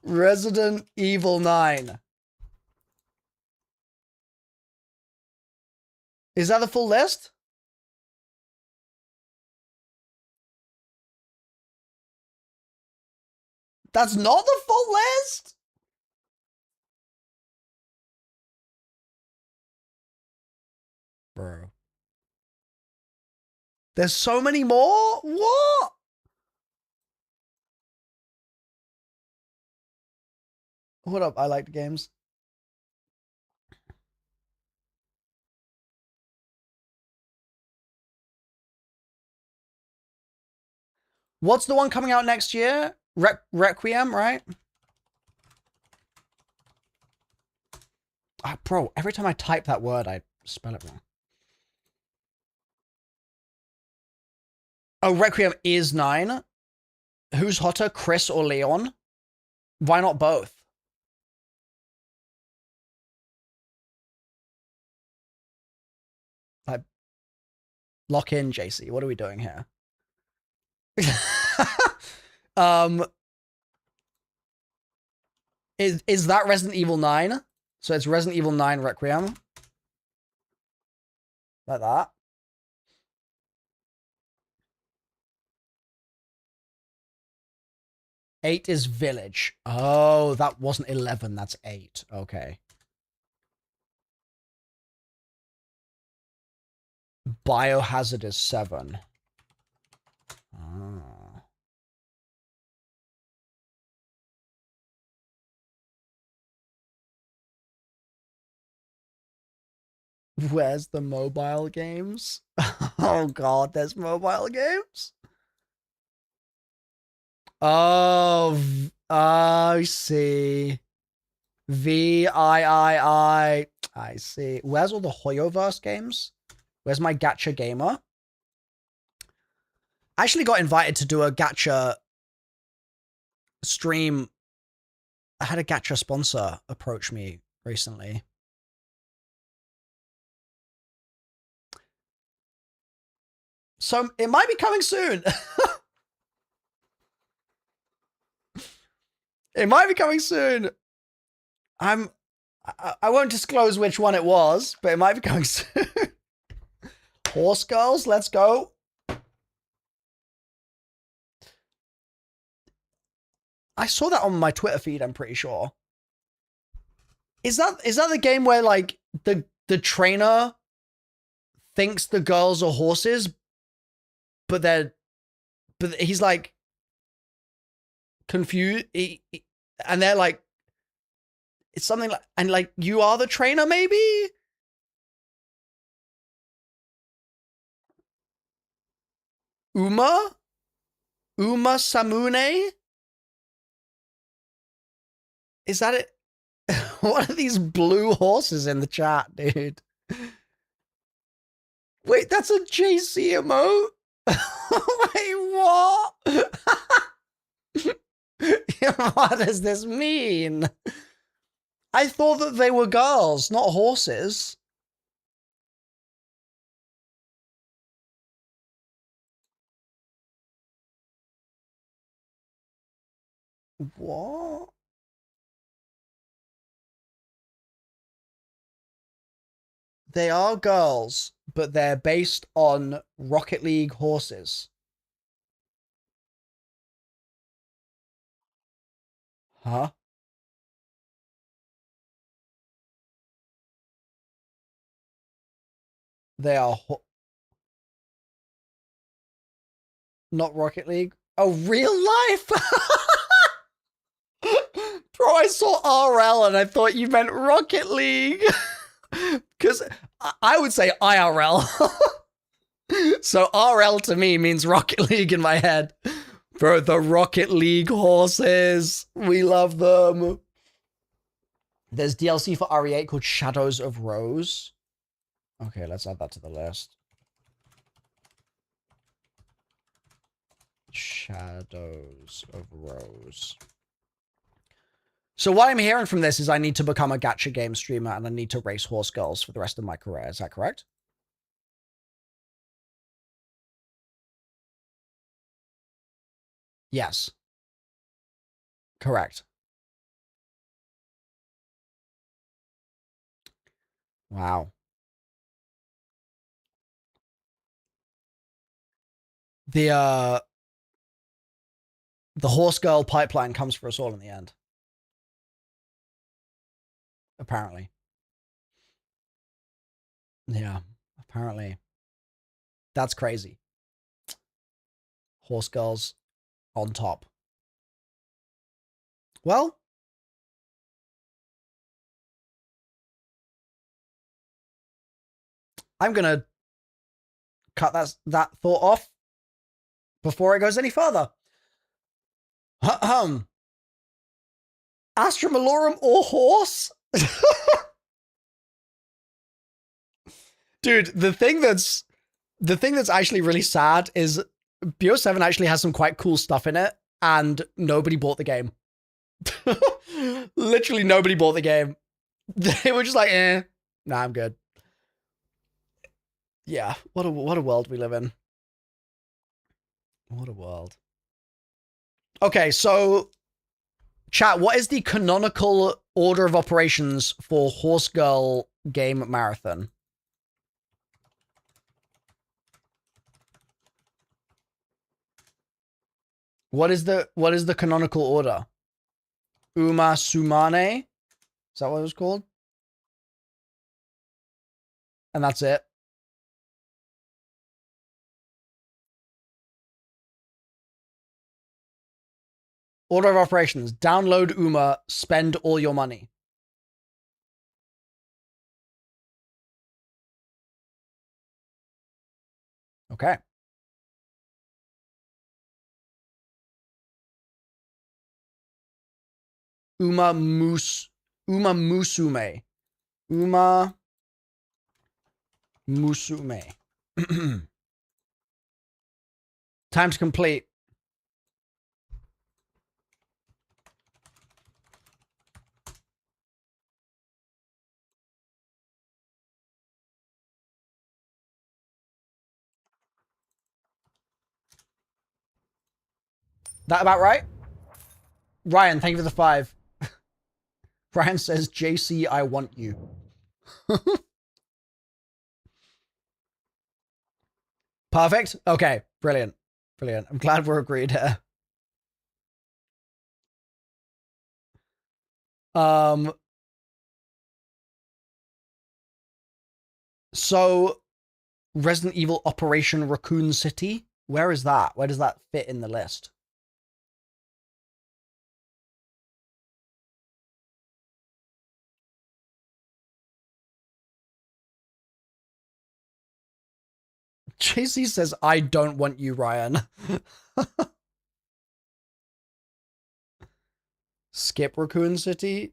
Resident Evil 9. Is that the full list? That's not the full list? Bro. There's so many more? What? What up? I like games. What's the one coming out next year? Requiem, right? Bro, every time I type that word, I spell it wrong. Oh, Requiem is 9. Who's hotter, Chris or Leon? Why not both? Like, lock in, JC. What are we doing here? Is that Resident Evil 9? So it's Resident Evil 9 Requiem. Like that. Eight is Village. Oh, that wasn't 11. That's 8. Okay. Biohazard is 7. Oh. Where's the mobile games? Oh god, there's mobile games? Oh, I see. I see. Where's all the Hoyoverse games? Where's my gacha gamer? I actually got invited to do a gacha stream. I had a gacha sponsor approach me recently. So it might be coming soon. It might be coming soon. I won't disclose which one it was, but it might be coming soon. Horse girls, let's go. I saw that on my Twitter feed, I'm pretty sure. Is that the game where like the trainer thinks the girls are horses, but he's like confused, and they're like, it's something like, and like, you are the trainer, maybe? Uma Samune? Is that it? What are these blue horses in the chat, dude? Wait, that's a JC emote? Wait, what? What does this mean? I thought that they were girls, not horses. What? They are girls, but they're based on Rocket League horses. Huh? They are not Rocket League. Oh, real life? Bro, I saw RL and I thought you meant Rocket League. Because I would say IRL. So RL to me means Rocket League in my head. Bro, the Rocket League horses. We love them. There's DLC for RE8 called Shadows of Rose. Okay, let's add that to the list. Shadows of Rose. So what I'm hearing from this is I need to become a gacha game streamer and I need to race horse girls for the rest of my career. Is that correct? Yes. Correct. Wow. The horse girl pipeline comes for us all in the end. Apparently. Yeah, apparently. That's crazy. Horse girls on top. Well, I'm gonna cut that thought off before it goes any further. Astra Malorum or horse? Dude, the thing that's actually really sad is BO7 actually has some quite cool stuff in it, and nobody bought the game. Literally nobody bought the game. They were just like, nah, I'm good. Yeah, what a world we live in. What a world. Okay, so chat, what is the canonical order of operations for Horse Girl game marathon? What is the canonical order? Uma Sumane? Is that what it was called? And that's it. Order of operations. Download Uma, spend all your money. Okay. Uma Mus Uma Musume. Uma Musume. Time to complete. That about right? Ryan, thank you for the 5. Ryan says, JC, I want you. Perfect. Okay. Brilliant. Brilliant. I'm glad we're agreed here. So Resident Evil Operation Raccoon City. Where is that? Where does that fit in the list? JC says, I don't want you, Ryan. Skip Raccoon City.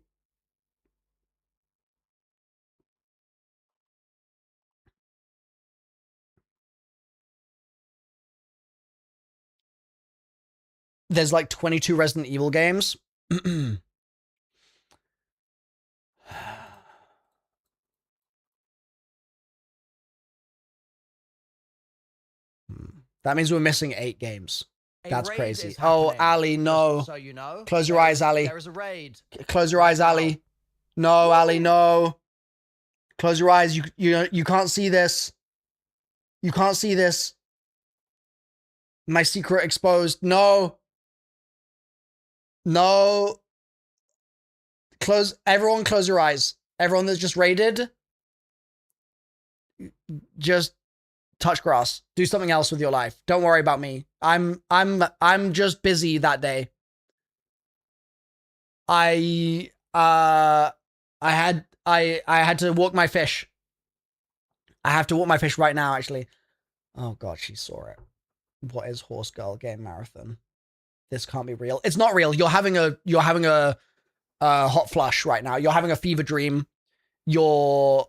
There's like 22 Resident Evil games. That means we're missing 8 games. That's crazy. Oh, Ali, no. So you know. Close your eyes, Ali. There is a raid. Close your eyes, Ali. No, Ali, no. Close your eyes. You can't see this. You can't see this. My secret exposed. No. No. Everyone close your eyes. Everyone that's just raided. Just touch grass. Do something else with your life. Don't worry about me. I'm just busy that day. I had to walk my fish. I have to walk my fish right now, actually. Oh god, she saw it. What is Horse Girl Game Marathon? This can't be real. It's not real. You're having a hot flush right now. You're having a fever dream. You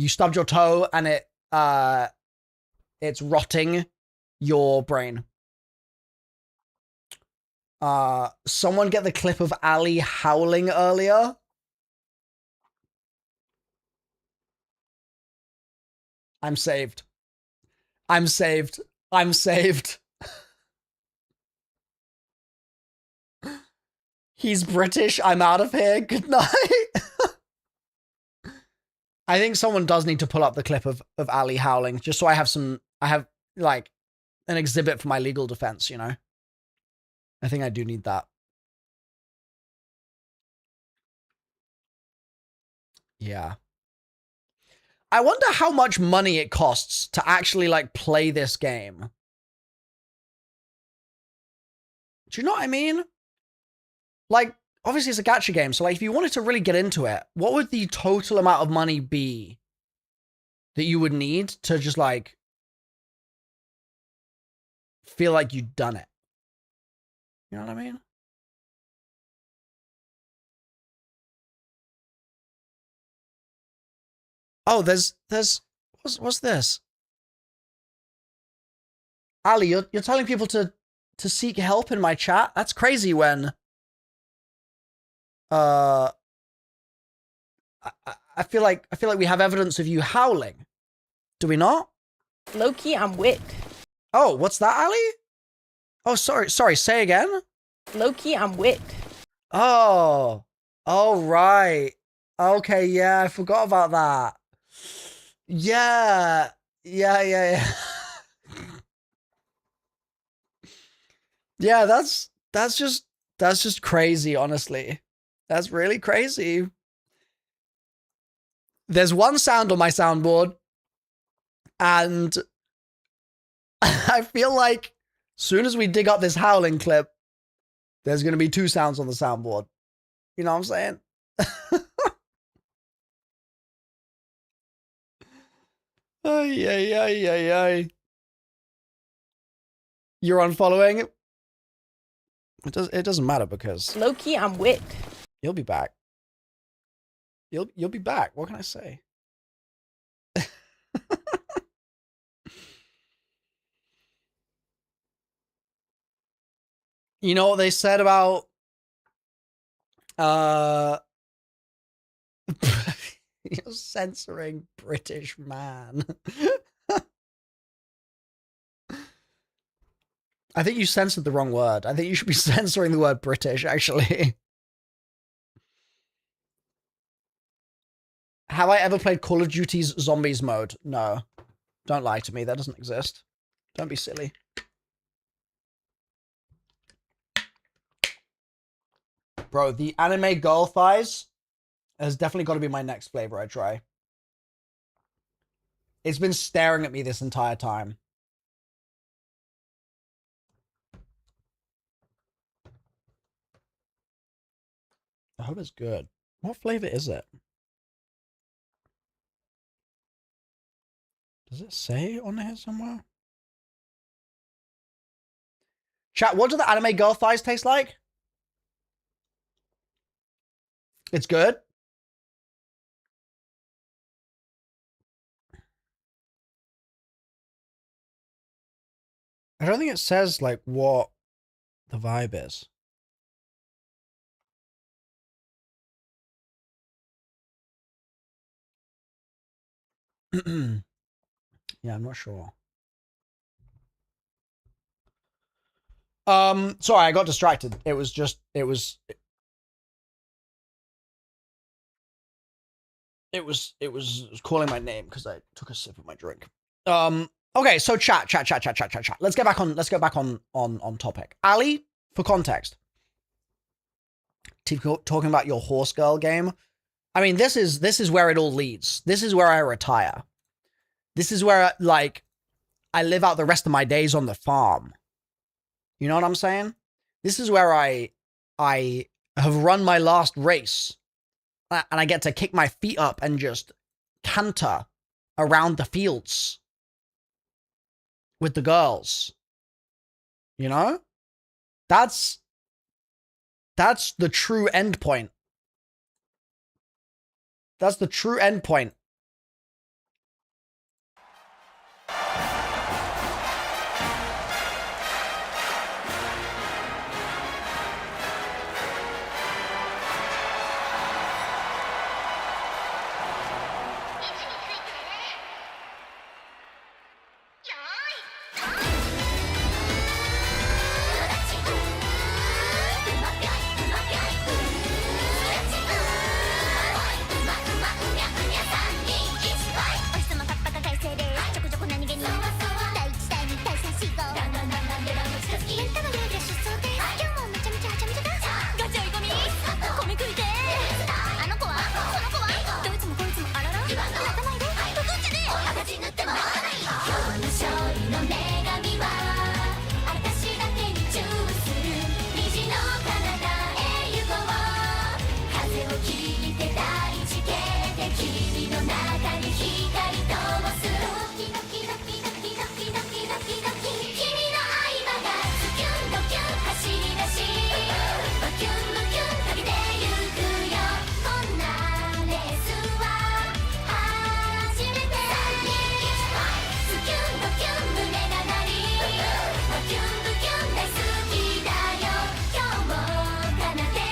stubbed your toe and it's rotting your brain. Someone get the clip of Ali howling earlier. I'm saved. I'm saved. I'm saved. He's British. I'm out of here. Good night. I think someone does need to pull up the clip of Ali howling, just so I have like an exhibit for my legal defense, you know? I think I do need that. Yeah. I wonder how much money it costs to actually like play this game. Do you know what I mean? Like, obviously it's a gacha game, so like if you wanted to really get into it, what would the total amount of money be that you would need to just like feel like you'd done it? You know what I mean? Oh, there's what's this? Ali, you're telling people to seek help in my chat? That's crazy when I feel like we have evidence of you howling. Do we not?
Low-key, I'm wick.
Oh, what's that, Ali? Oh, sorry, say again?
Low-key, I'm wick.
Oh. Oh, right. Okay, yeah, I forgot about that. Yeah. Yeah. Yeah, that's just crazy, honestly. That's really crazy. There's one sound on my soundboard, and I feel like soon as we dig up this howling clip, there's going to be 2 sounds on the soundboard. You know what I'm saying? Ay. You're unfollowing? It doesn't matter because
Low key, I'm wit.
you'll be back. You'll be back. What can I say? You know what they said about you're censoring British man. I think you censored the wrong word. I think you should be censoring the word British, actually. Have I ever played Call of Duty's Zombies mode? No. Don't lie to me. That doesn't exist. Don't be silly. Bro, the anime girl thighs has definitely got to be my next flavor I try. It's been staring at me this entire time. I hope it's good. What flavor is it? Does it say on here somewhere? Chat, what do the anime girl thighs taste like? It's good. I don't think it says like what the vibe is. Yeah, I'm not sure. Sorry, I got distracted. It was calling my name because I took a sip of my drink. Okay, so chat. Let's get back on topic. Ali, for context, talking about your horse girl game. I mean, this is where it all leads. This is where I retire. This is where like I live out the rest of my days on the farm. You know what I'm saying? This is where I have run my last race. And I get to kick my feet up and just canter around the fields with the girls. You know? That's the true end point. That's the true end point.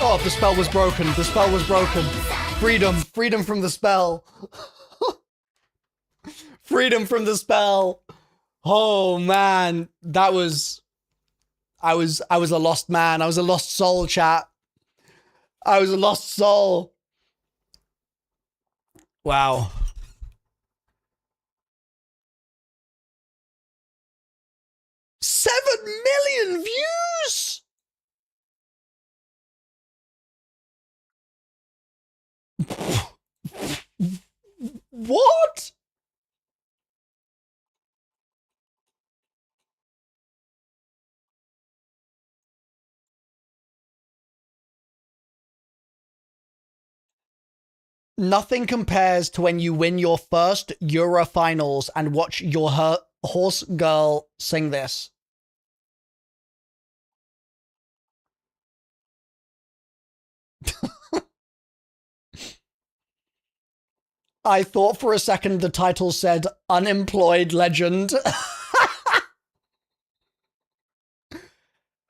Oh, the spell was broken. The spell was broken. Freedom. Freedom from the spell. Freedom from the spell. Oh, man. That was... I was a lost man. I was a lost soul, chat. I was a lost soul. Wow. $7 million views? What? Nothing compares to when you win your first Euro finals and watch your horse girl sing this. I thought for a second the title said Unemployed Legend.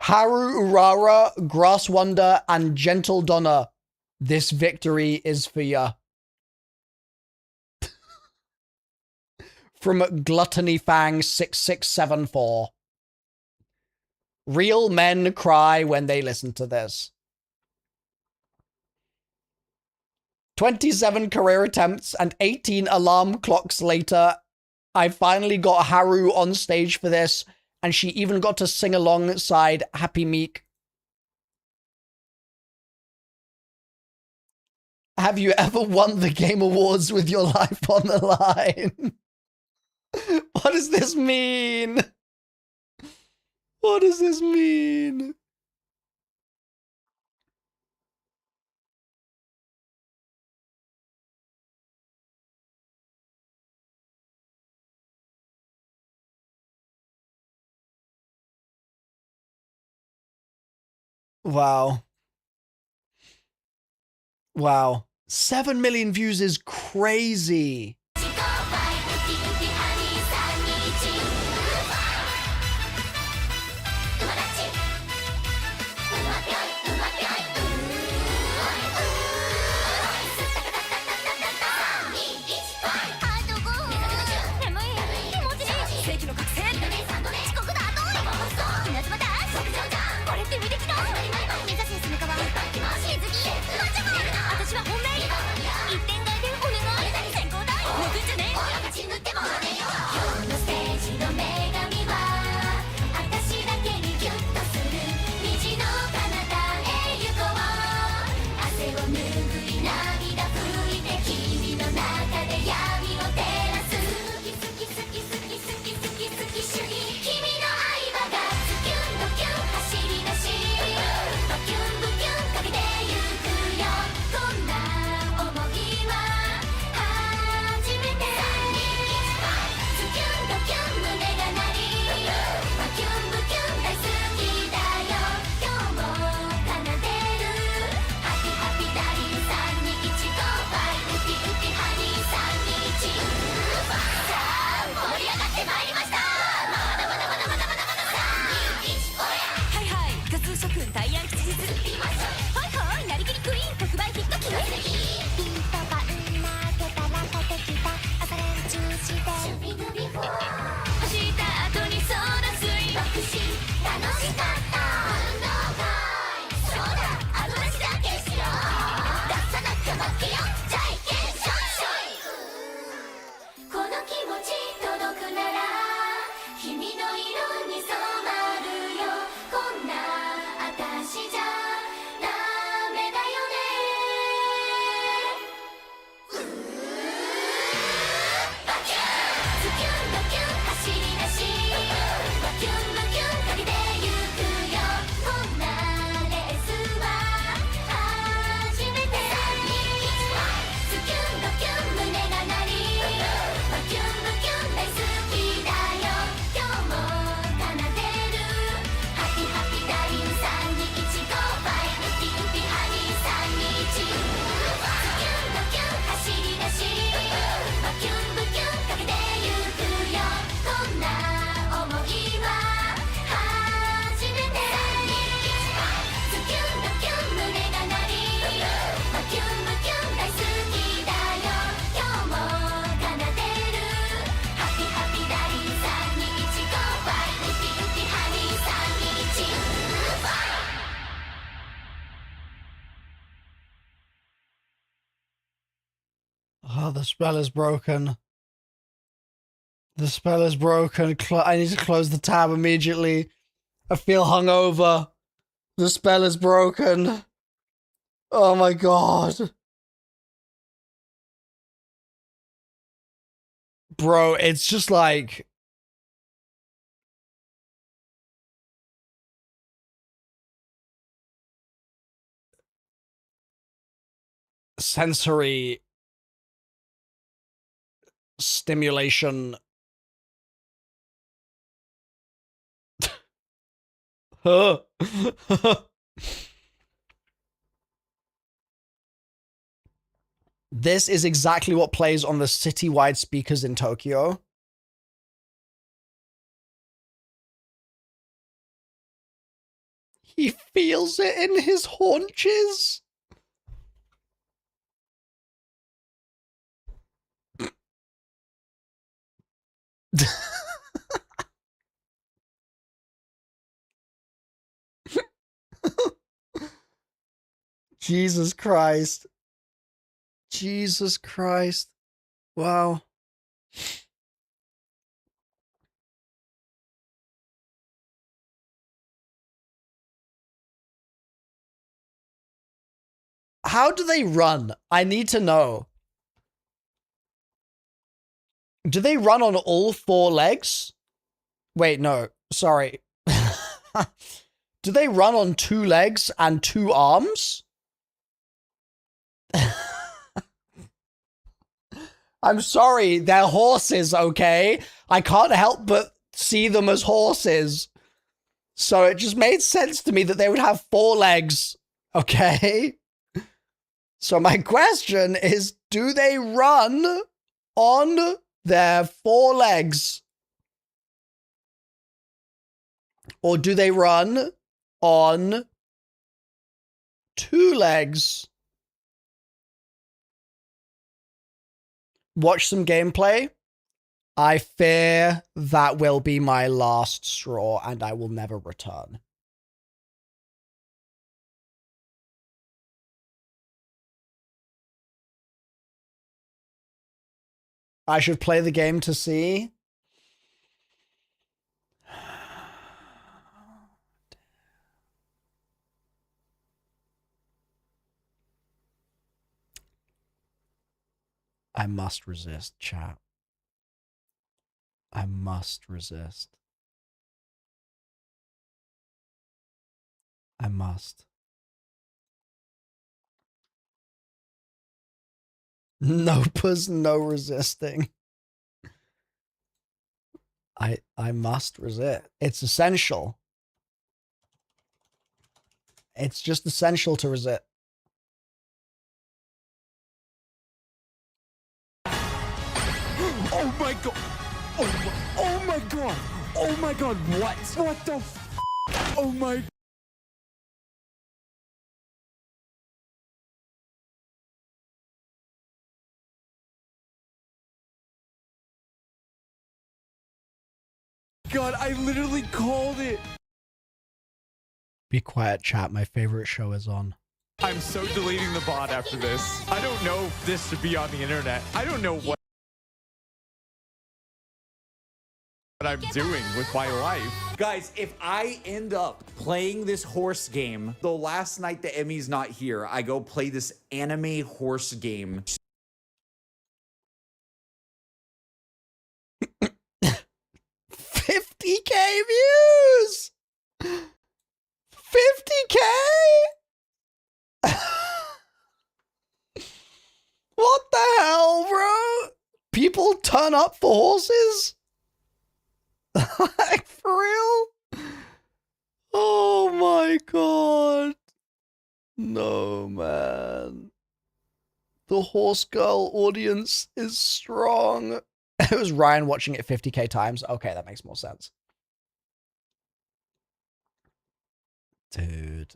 Haru Urara, Grass Wonder, and Gentle Donna. This victory is for ya. From Gluttony Fang 6674. Real men cry when they listen to this. 27 career attempts and 18 alarm clocks later, I finally got Haru on stage for this, and she even got to sing alongside Happy Meek. Have you ever won the Game Awards with your life on the line? What does this mean? What does this mean? Wow. Wow. 7 million views is crazy. Oh, the spell is broken. The spell is broken. I need to close the tab immediately. I feel hungover. The spell is broken. Oh my god. Bro, it's just like... sensory stimulation. This is exactly what plays on the citywide speakers in Tokyo. He feels it in his haunches. Jesus Christ. Jesus Christ. Wow. How do they run? I need to know. Do they run on all four legs? Wait, no. Sorry. Do they run on two legs and two arms? I'm sorry, they're horses, okay? I can't help but see them as horses. So it just made sense to me that they would have four legs, okay? So my question is, do they run on their four legs? Or do they run on two legs? Watch some gameplay. I fear that will be my last straw and I will never return. I should play the game to see. I must resist, chat. I must resist. I must. No puss, no resisting. I must resist. It's essential. It's just essential to resist.
Oh my god! Oh my god! Oh my god! What? What the f? Oh my... God, I literally called it!
Be quiet, chat. My favorite show is on.
I'm so deleting the bot after this. I don't know if this should be on the internet. I don't know what I'm doing with my life.
Guys, if I end up playing this horse game, the last night the Emmy's not here, I go play this anime horse game.
50K views! 50K? What the hell, bro? People turn up for horses? Like, for real? Oh my god. No, man. The horse girl audience is strong. It was Ryan watching it 50K times. Okay, that makes more sense. Dude.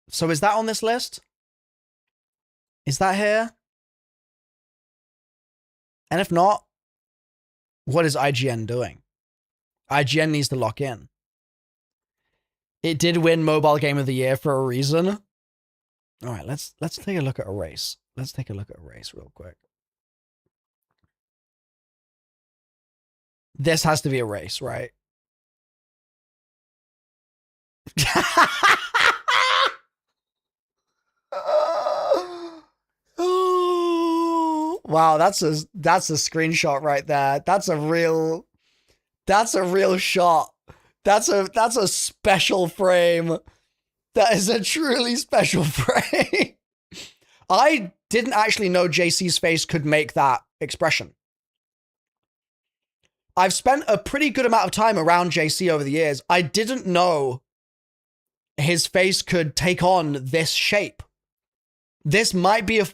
So is that on this list? Is that here? And if not, what is IGN doing? IGN needs to lock in. It did win Mobile Game of the Year for a reason. All right, let's take a look at a race. Let's take a look at a race real quick. This has to be a race, right? Wow, that's a screenshot right there. That's a real shot. That's a special frame. That is a truly special frame. I didn't actually know JC's face could make that expression. I've spent a pretty good amount of time around JC over the years. I didn't know his face could take on this shape. This might be a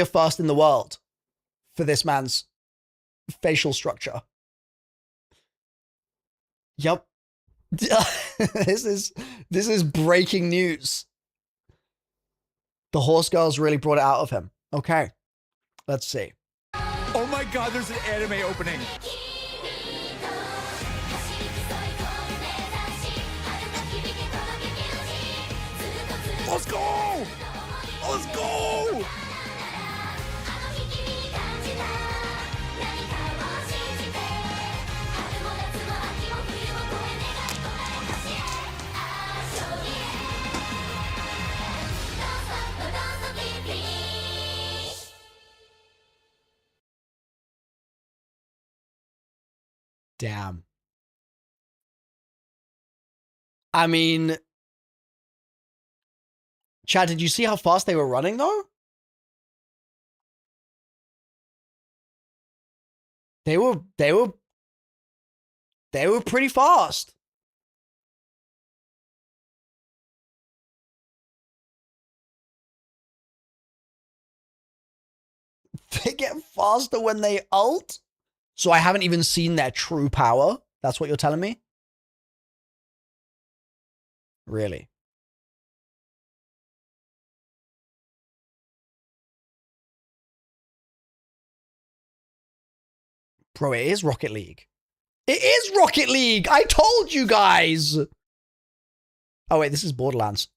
first in the world for this man's facial structure. Yep. This is breaking news. The horse girls really brought it out of him. Okay. Let's see.
Oh my god, there's an anime opening. Let's go! Let's go!
Damn. I mean, Chad, did you see how fast they were running though? They were pretty fast. They get faster when they ult? So I haven't even seen their true power. That's what you're telling me? Really? Bro, it is Rocket League. It is Rocket League! I told you guys! Oh wait, this is Borderlands.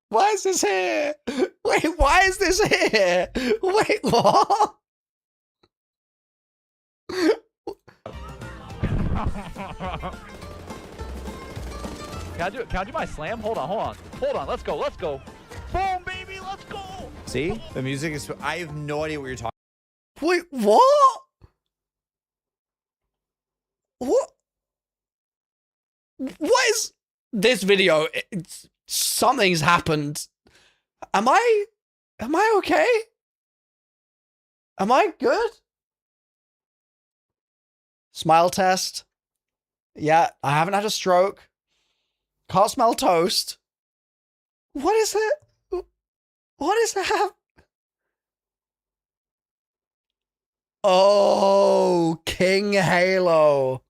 Why is this here? Wait, why is this here? Wait, what?
Can I do my slam? Hold on. Let's go. Boom, baby, let's go.
See? The music is... I have no idea what you're talking
Wait, what? What? What is this video? Something's happened. Am I okay? Am I good? Smile test. Yeah, I haven't had a stroke. Can't smell toast. What is it? What is that? Oh, King Halo.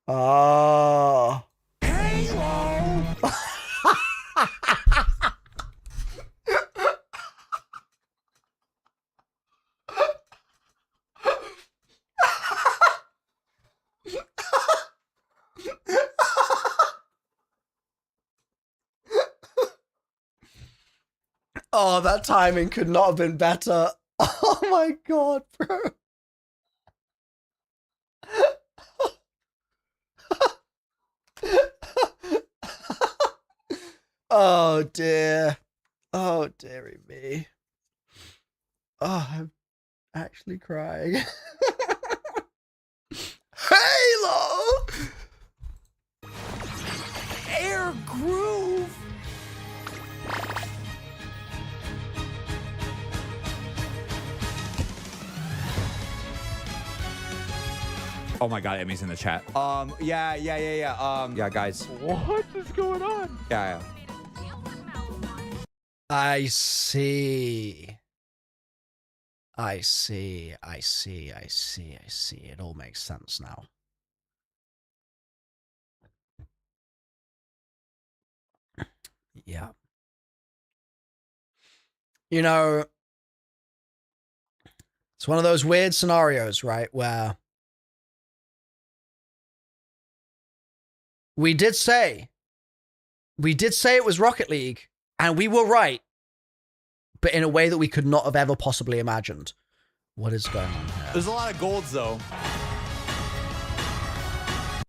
Oh.
Halo!
Oh, that timing could not have been better. Oh my god, bro. Oh dear. Oh dearie me. Oh, I'm actually crying. Halo!
Air groove!
Oh my god, Emmy's in the chat. Yeah, guys.
What is going on?
Yeah.
I see. It all makes sense now. Yeah. You know, it's one of those weird scenarios, right, where we did say it was Rocket League, and we were right, but in a way that we could not have ever possibly imagined. What is going on here?
There's a lot of golds, though.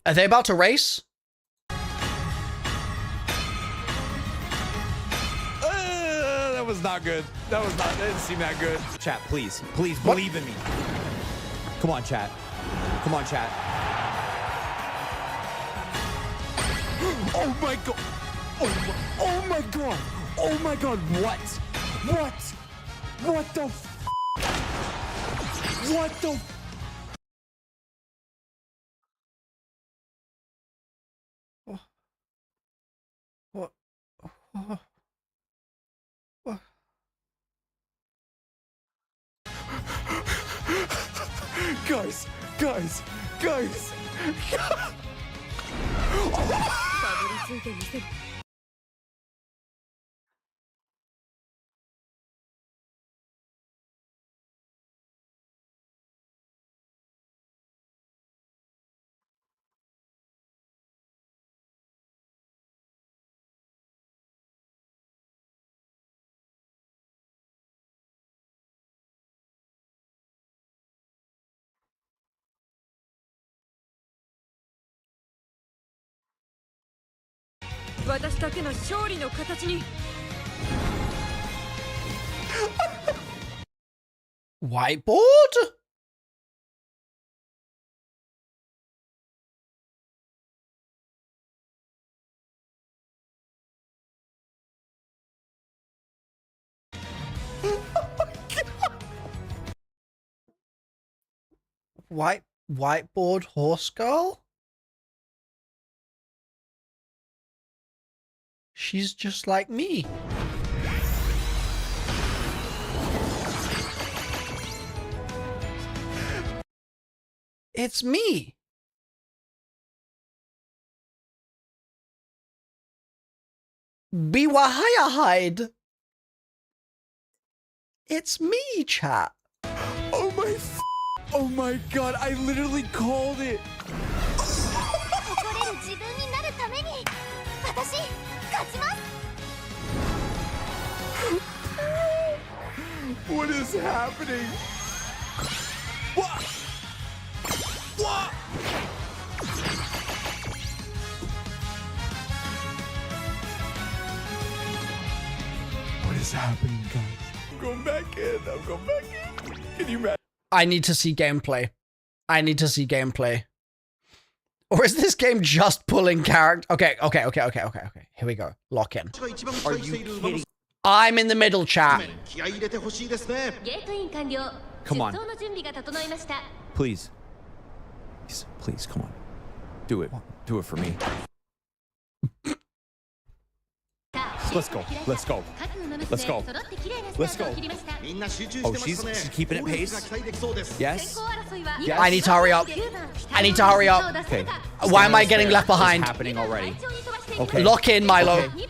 Are they about to race?
That was not good. That didn't seem that good. Chat, please believe in me. Come on, chat.
Oh my god! Oh my god! Oh my god! What? What the f? What the f? Guys, guys, guys.
Whiteboard? Whiteboard horse girl? She's just like me. It's me. Biwahaya hide. It's me, chat.
Oh my god, I literally called it. What is happening? What? What? What is happening, guys? I'm going back in. I'm going back in. Can you imagine?
I need to see gameplay. I need to see gameplay. Or is this game just pulling character? Okay. Here we go. Lock in.
Are you kidding?
I'm in the middle, chat.
Come on. Please. Please, come on. Do it. Do it for me. Let's go. Let's go. Let's go. Let's go. Oh, she's keeping it pace? Yes? Yes?
I need to hurry up. I need to hurry up.
Okay.
Why am I getting left behind?
It's happening already. Okay.
Lock in, Milo.
Okay.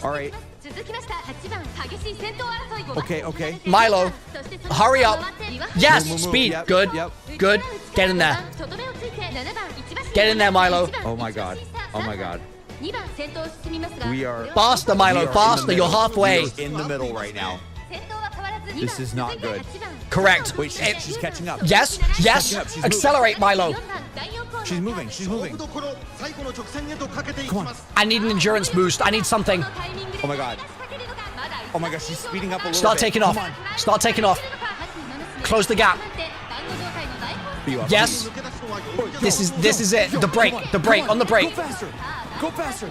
All right. Okay.
Milo, hurry up. Yes,
Move.
speed.
Yep,
Good.
yep.
Good. Get in there. Get in there, Milo.
Oh my god. Oh my god. We are
Faster, Milo. Faster. You're halfway.
We are in the middle right now. This is not good.
Correct.
Wait, she's catching up.
Yes. Yes.
She's moving.
Accelerate, Milo.
She's moving. She's moving. Come on.
I need an endurance boost. I need something.
Oh my god. Oh my gosh, she's speeding up a little
Start
bit.
taking off.
Come on.
Start taking off. Close the gap.
Be off,
Yes.
please.
This is it. The break. The break. On the break.
Go faster. Go faster.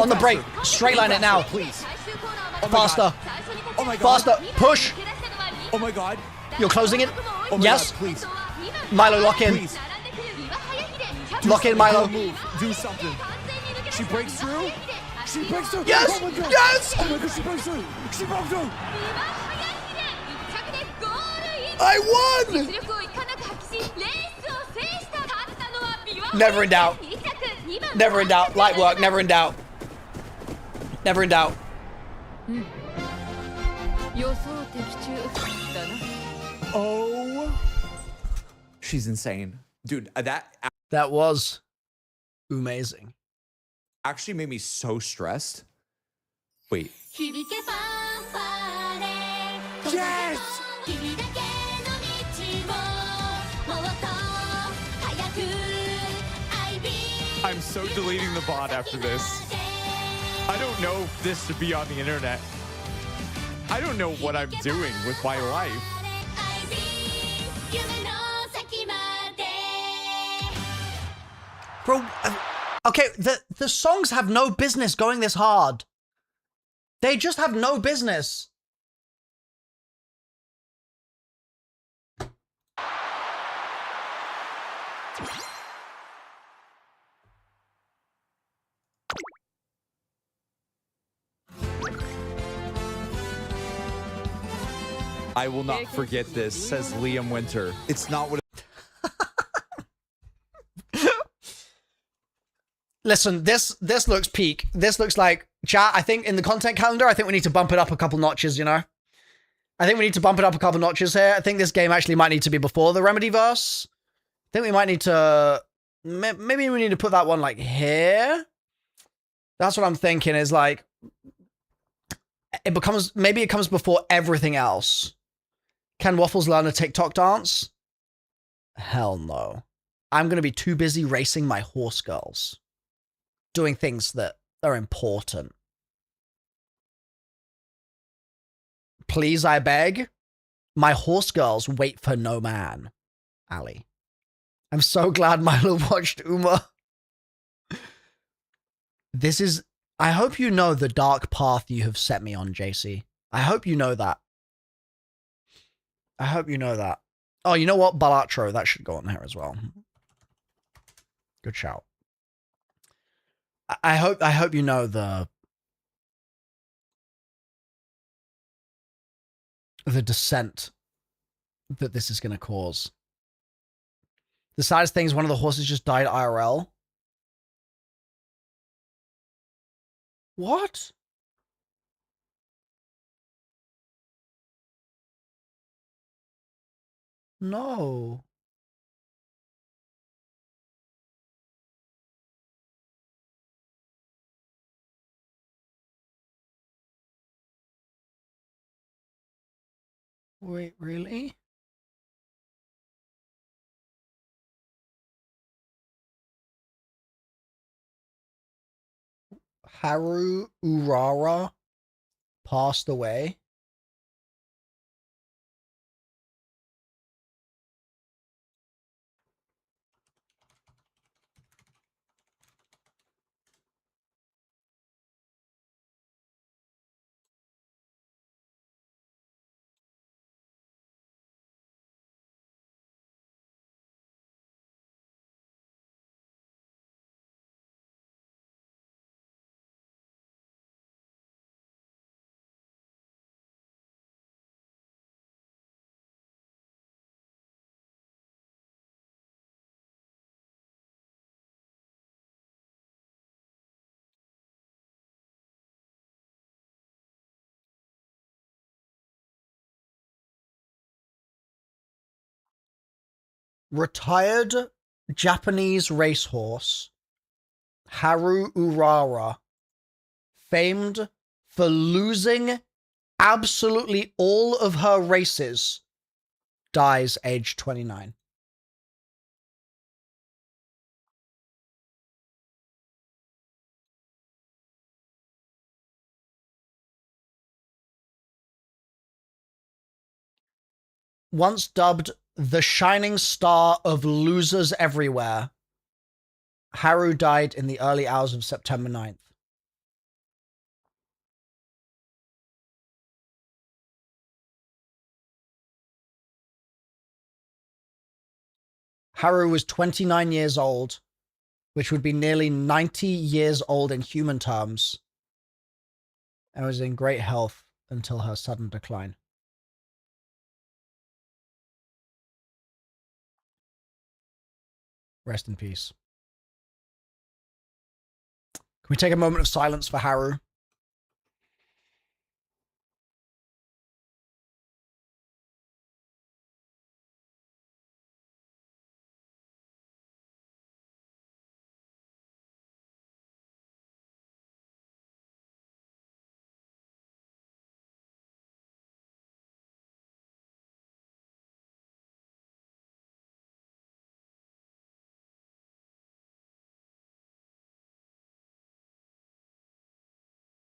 On the break. Straight line it now.
Please. Oh my
Faster.
God. Oh my god.
Faster. Push.
Oh my god.
You're closing it.
Oh my
Yes.
god, please.
Milo, lock in.
Please.
Lock in, Milo.
Move. Do something. She breaks through. She breaks through.
Yes.
Oh my god.
Yes.
Oh my god, she breaks through. She broke through.
I won. Never in doubt. Never in doubt. Light work. Never in doubt. Never in doubt.
Oh. She's insane. Dude,
That was amazing.
actually made me so stressed. Wait. Yes! I'm so deleting the bot after this. I don't know if this should be on the internet. I don't know what I'm doing with my life.
Bro, okay, the songs have no business going this hard. They just have no business.
I will not forget this, says Liam Winter. It's not what
Listen, this looks peak. This looks like, chat, I think in the content calendar, I think we need to bump it up a couple notches, you know? I think we need to bump it up a couple notches here. I think this game actually might need to be before the Remedyverse. I think we might need to... Maybe we need to put that one, like, here? That's what I'm thinking, is, like... It becomes... Maybe it comes before everything else. Can Waffles learn a TikTok dance? Hell no. I'm going to be too busy racing my horse girls. Doing things that are important. Please, I beg. My horse girls wait for no man. Ali. I'm so glad Milo watched Uma. This is... I hope you know the dark path you have set me on, JC. I hope you know that. I hope you know that. Oh, you know what? Balatro. That should go on there as well. Good shout. I hope you know the descent that this is going to cause. The saddest thing is one of the horses just died IRL. What? No. Wait, really? Haru Urara passed away. Retired Japanese racehorse Haru Urara, famed for losing absolutely all of her races, dies aged 29. Once dubbed the shining star of losers everywhere, Haru died in the early hours of September 9th. Haru was 29 years old, which would be nearly 90 years old in human terms, and was in great health until her sudden decline. Rest in peace. Can we take a moment of silence for Haru?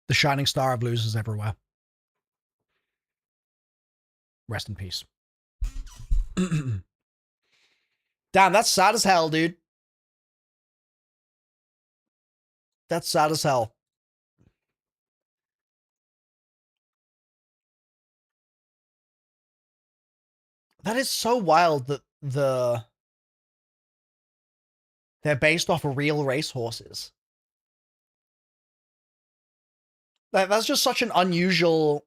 The shining star of losers everywhere. Rest in peace. Damn, that's sad as hell, dude. That's sad as hell. That is so wild that they're based off of real racehorses. That's just such an unusual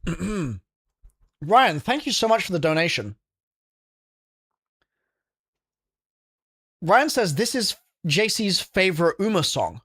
Ryan, thank you so much for the donation. Ryan says this is JC's favorite Uma song.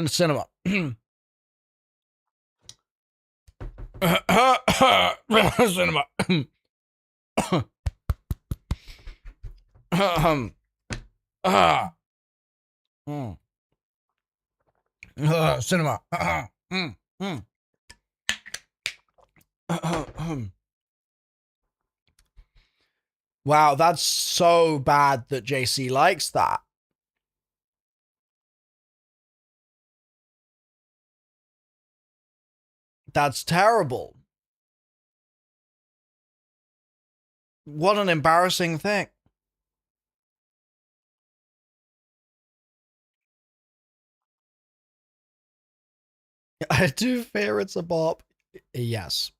Cinema. Cinema. Cinema. Wow, that's so bad that JC likes that. That's terrible. What an embarrassing thing. I do fear it's a bop. Yes.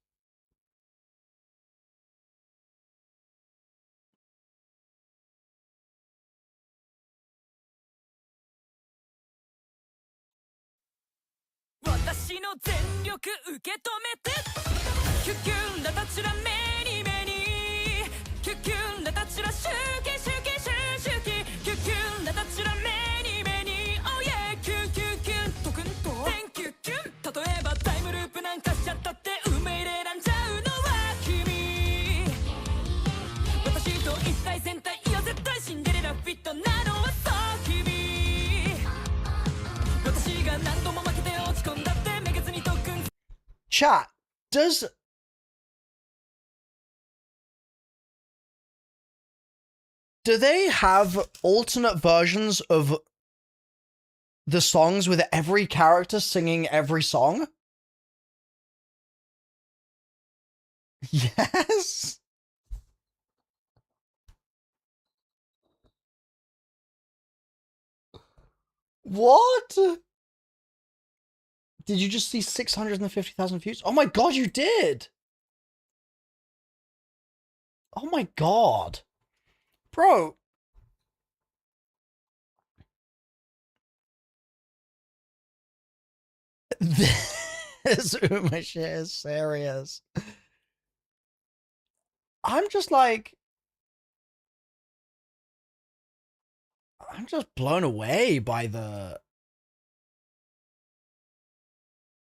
Chat, do they have alternate versions of the songs with every character singing every song? Yes. What? Did you just see 650,000 views? Oh my god, you did! Oh my god. Bro. This Uma shit is serious. I'm just like... I'm just blown away by the...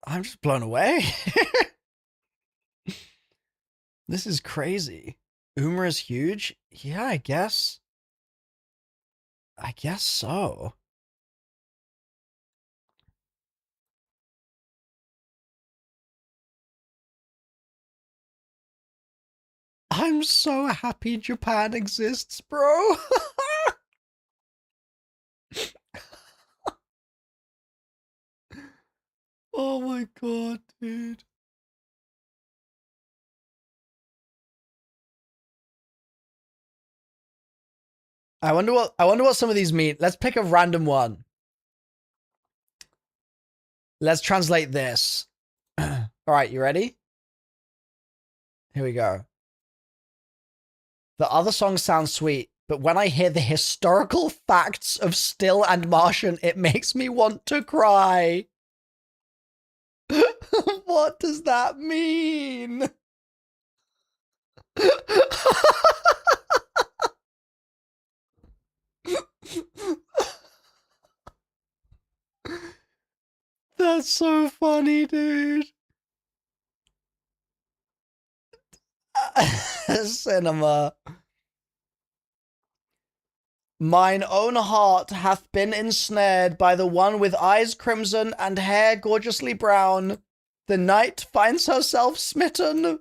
I'm just blown away. This is crazy. Uma is huge? Yeah, I guess. I guess so. I'm so happy Japan exists, bro. Oh my god, dude. I wonder what some of these mean. Let's pick a random one. Let's translate this. All right, you ready? Here we go. The other songs sound sweet, but when I hear the historical facts of Still and Martian, it makes me want to cry. What does that mean? That's so funny, dude. Cinema. Mine own heart hath been ensnared by the one with eyes crimson and hair gorgeously brown. The night finds herself smitten.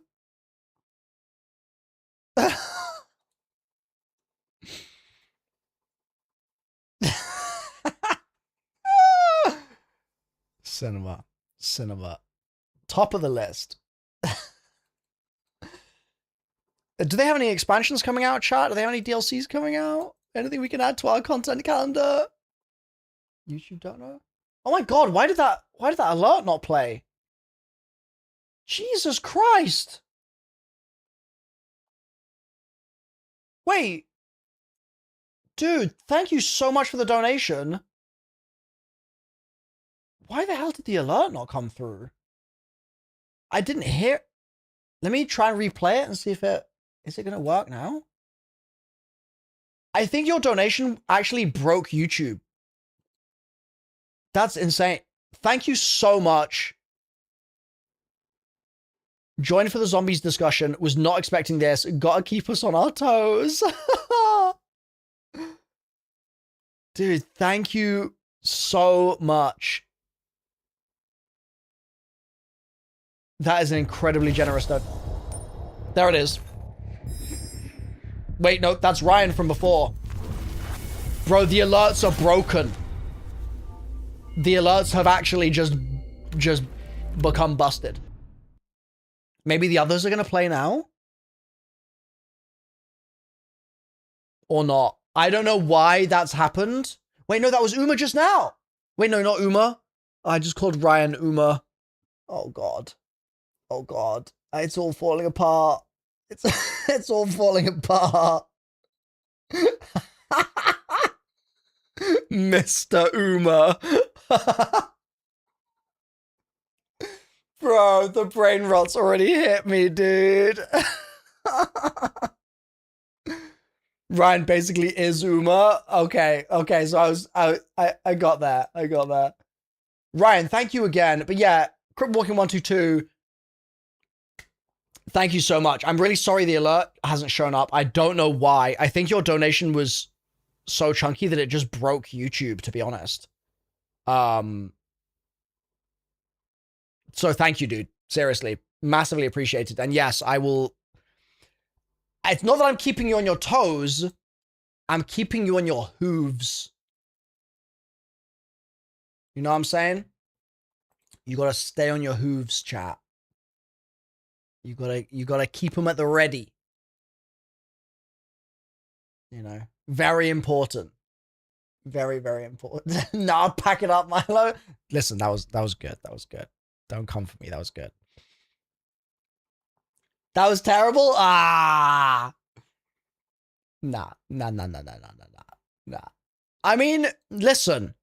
Cinema. Cinema. Top of the list. Do they have any expansions coming out, chat? Do they have any DLCs coming out? Anything we can add to our content calendar? YouTube don't know. Oh my god, why did that alert not play? Jesus Christ. Wait. Dude, thank you so much for the donation. Why the hell did the alert not come through? I didn't hear. Let me try and replay it and see if is it going to work now? I think your donation actually broke YouTube. That's insane. Thank you so much. Join for the zombies discussion. Was not expecting this. Gotta keep us on our toes. Dude, thank you so much. That is an incredibly generous note. There it is. Wait, no, that's Ryan from before. Bro, the alerts are broken. The alerts have actually just become busted. Maybe the others are going to play now? Or not. I don't know why that's happened. Wait, no, that was Uma just now. Wait, no, not Uma. I just called Ryan Uma. Oh, God. Oh, God. It's all falling apart. It's all falling apart. Mr. Uma. Bro, the brain rot's already hit me, dude. Ryan basically is Uma. Okay, so I got that. I got that. Ryan, thank you again. But yeah, CryptWalking122, thank you so much. I'm really sorry the alert hasn't shown up. I don't know why. I think your donation was so chunky that it just broke YouTube, to be honest. So thank you, dude. Seriously. Massively appreciated. And yes, I will... It's not that I'm keeping you on your toes. I'm keeping you on your hooves. You know what I'm saying? You gotta stay on your hooves, chat. You gotta keep them at the ready. You know, very important. Very, very important. Nah, pack it up, Milo. Listen, that was good. That was good. Don't come for me. That was good. That was terrible. Ah. Nah. I mean, listen.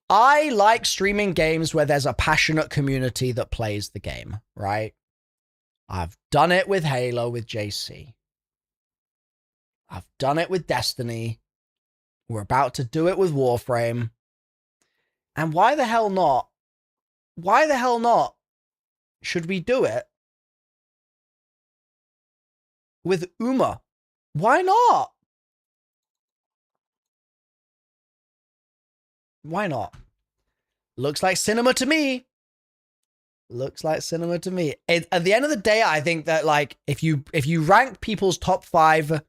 I like streaming games where there's a passionate community that plays the game, right? I've done it with Halo with JC. I've done it with Destiny. We're about to do it with Warframe. And why the hell not? Why the hell not should we do it with Uma? Why not? Why not? Looks like cinema to me. Looks like cinema to me. At the end of the day, I think that like if you rank people's top 5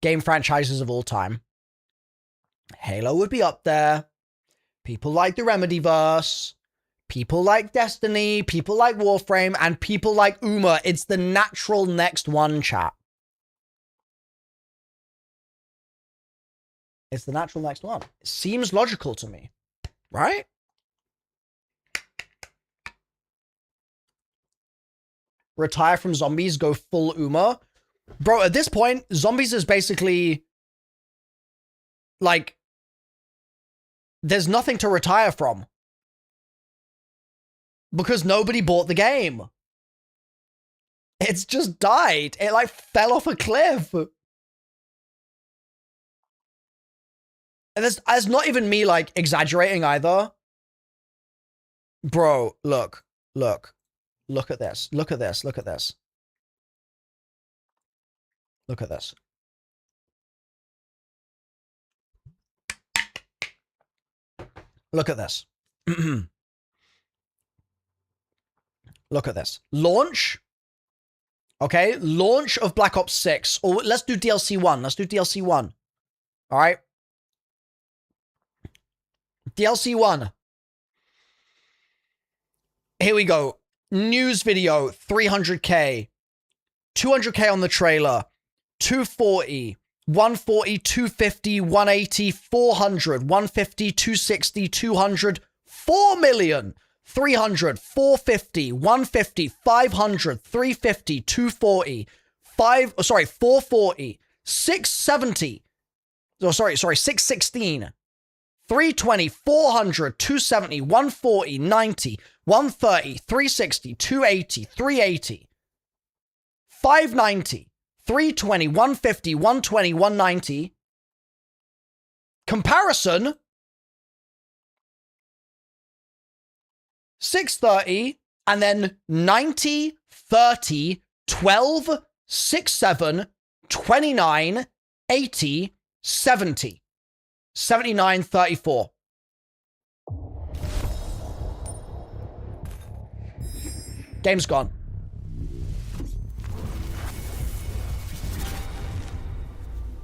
game franchises of all time, Halo would be up there. People like the Remedyverse. People like Destiny. People like Warframe. And people like Uma. It's the natural next one, chat. It's the natural next one. It seems logical to me. Right? Retire from zombies, go full Uma. Bro, at this point, zombies is basically like there's nothing to retire from. Because nobody bought the game. It's just died. It like fell off a cliff. And that's not even me like exaggerating either. Bro, look. Look at this. Look at this. Look at this. Look at this. Look at this. Look at this. Launch. Okay, launch of Black Ops 6. Or let's do DLC 1. Let's do DLC 1. All right. DLC 1. Here we go. News video, 300k. 200k on the trailer. 240. 140, 250, 180, 400, 150, 260, 200, 4 million. 300, 450, 150, 500, 350, 240, 440, 670. Oh, sorry, 616. 320, 400, 270, 140, 90, 130, 360, 280, 380, 590, 320, 150, 120, 190. Comparison. 630, and then 90, 30, 12, 67, 29, 80, 70. 79, 34. Game's gone.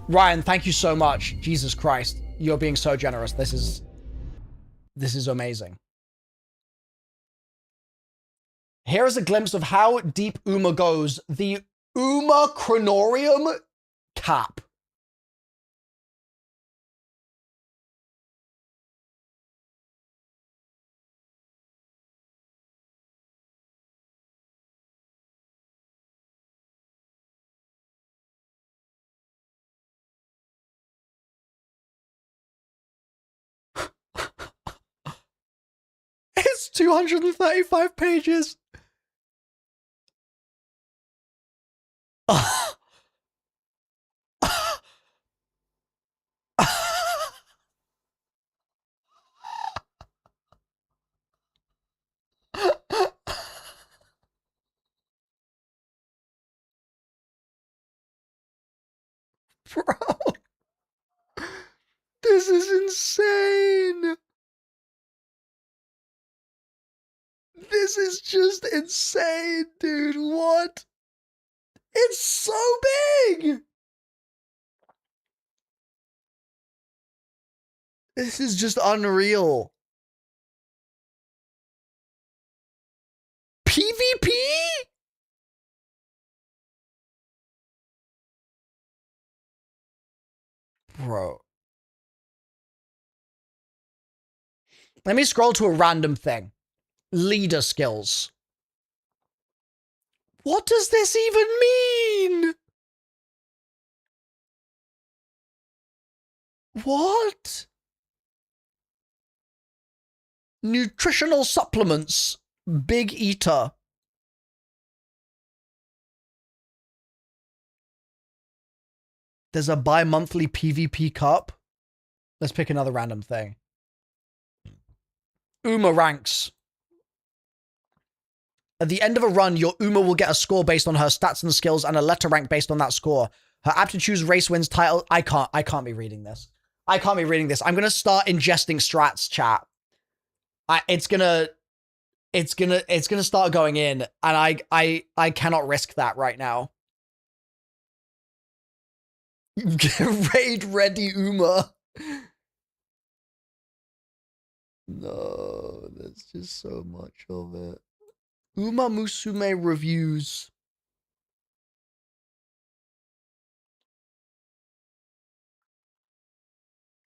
Ryan, thank you so much. Jesus Christ. You're being so generous. This is amazing. Here is a glimpse of how deep Uma goes. The Uma Chronorium cap. It's 235 pages. Bro, this is insane. This is just insane, dude. What? It's so big. This is just unreal. PvP? Bro. Let me scroll to a random thing. Leader skills. What does this even mean? What? Nutritional supplements. Big eater. There's a bi-monthly PvP cup. Let's pick another random thing. Uma ranks. At the end of a run, your Uma will get a score based on her stats and skills and a letter rank based on that score. Her aptitudes race wins title. I can't be reading this. I can't be reading this. I'm going to start ingesting strats, chat. It's gonna start going in, and I cannot risk that right now. Raid ready Uma. No, there's just so much of it. Uma Musume reviews.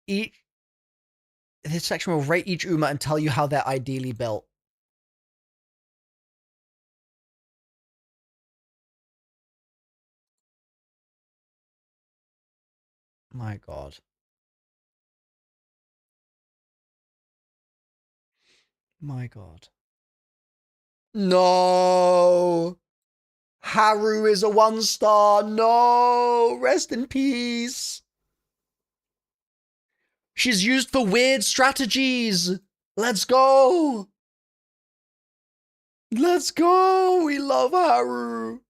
This section will rate each Uma and tell you how they're ideally built. My God. My God. No. Haru is a 1-star. No. Rest in peace. She's used for weird strategies. Let's go. Let's go. We love Haru.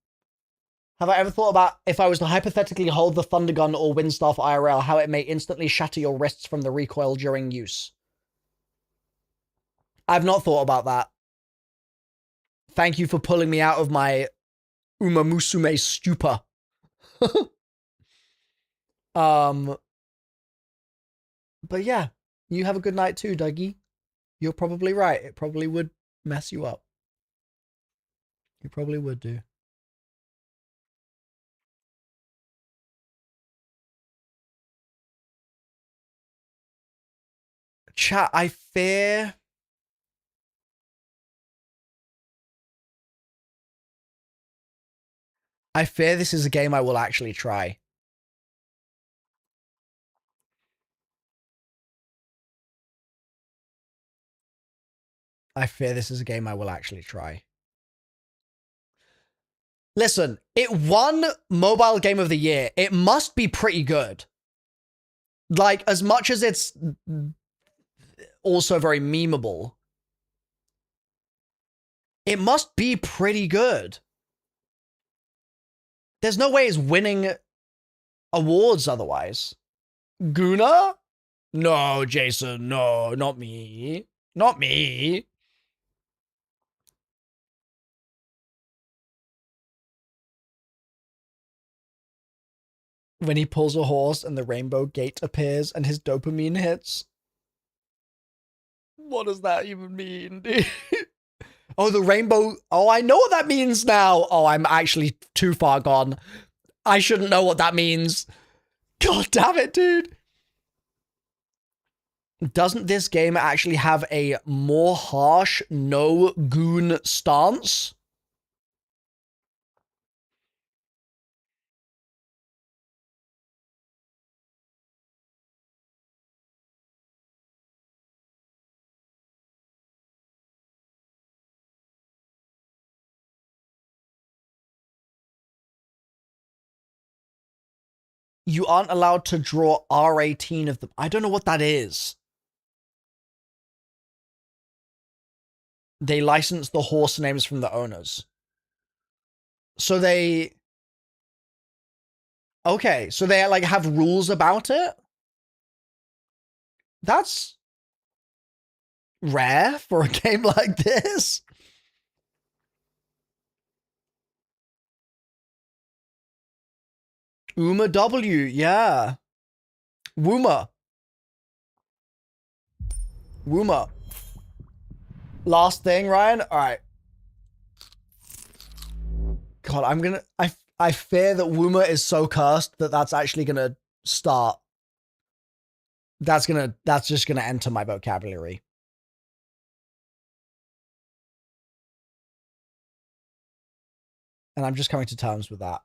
Have I ever thought about if I was to hypothetically hold the Thunder Gun or Windstaff IRL, how it may instantly shatter your wrists from the recoil during use? I've not thought about that. Thank you for pulling me out of my Uma Musume stupor. But yeah, you have a good night too, Dougie. You're probably right. It probably would mess you up. You probably would do. Chat, I fear this is a game I will actually try. I fear this is a game I will actually try. Listen, it won Mobile Game of the Year. It must be pretty good. Like, as much as it's also very memeable, it must be pretty good. There's no way it's winning awards otherwise. Guna? No, Jason, no, not me. Not me. When he pulls a horse and the rainbow gate appears and his dopamine hits. What does that even mean, dude? Oh, the rainbow. Oh, I know what that means now. Oh, I'm actually too far gone. I shouldn't know what that means. God damn it, dude. Doesn't this game actually have a more harsh no goon stance? You aren't allowed to draw R18 of them. I don't know what that is. They license the horse names from the owners. So they... Okay, so they like have rules about it? That's rare for a game like this. Uma W, yeah. Wuma. Wuma. Last thing, Ryan? Alright. God, I'm gonna... I fear that Wuma is so cursed that that's actually gonna start. That's just gonna enter my vocabulary. And I'm just coming to terms with that.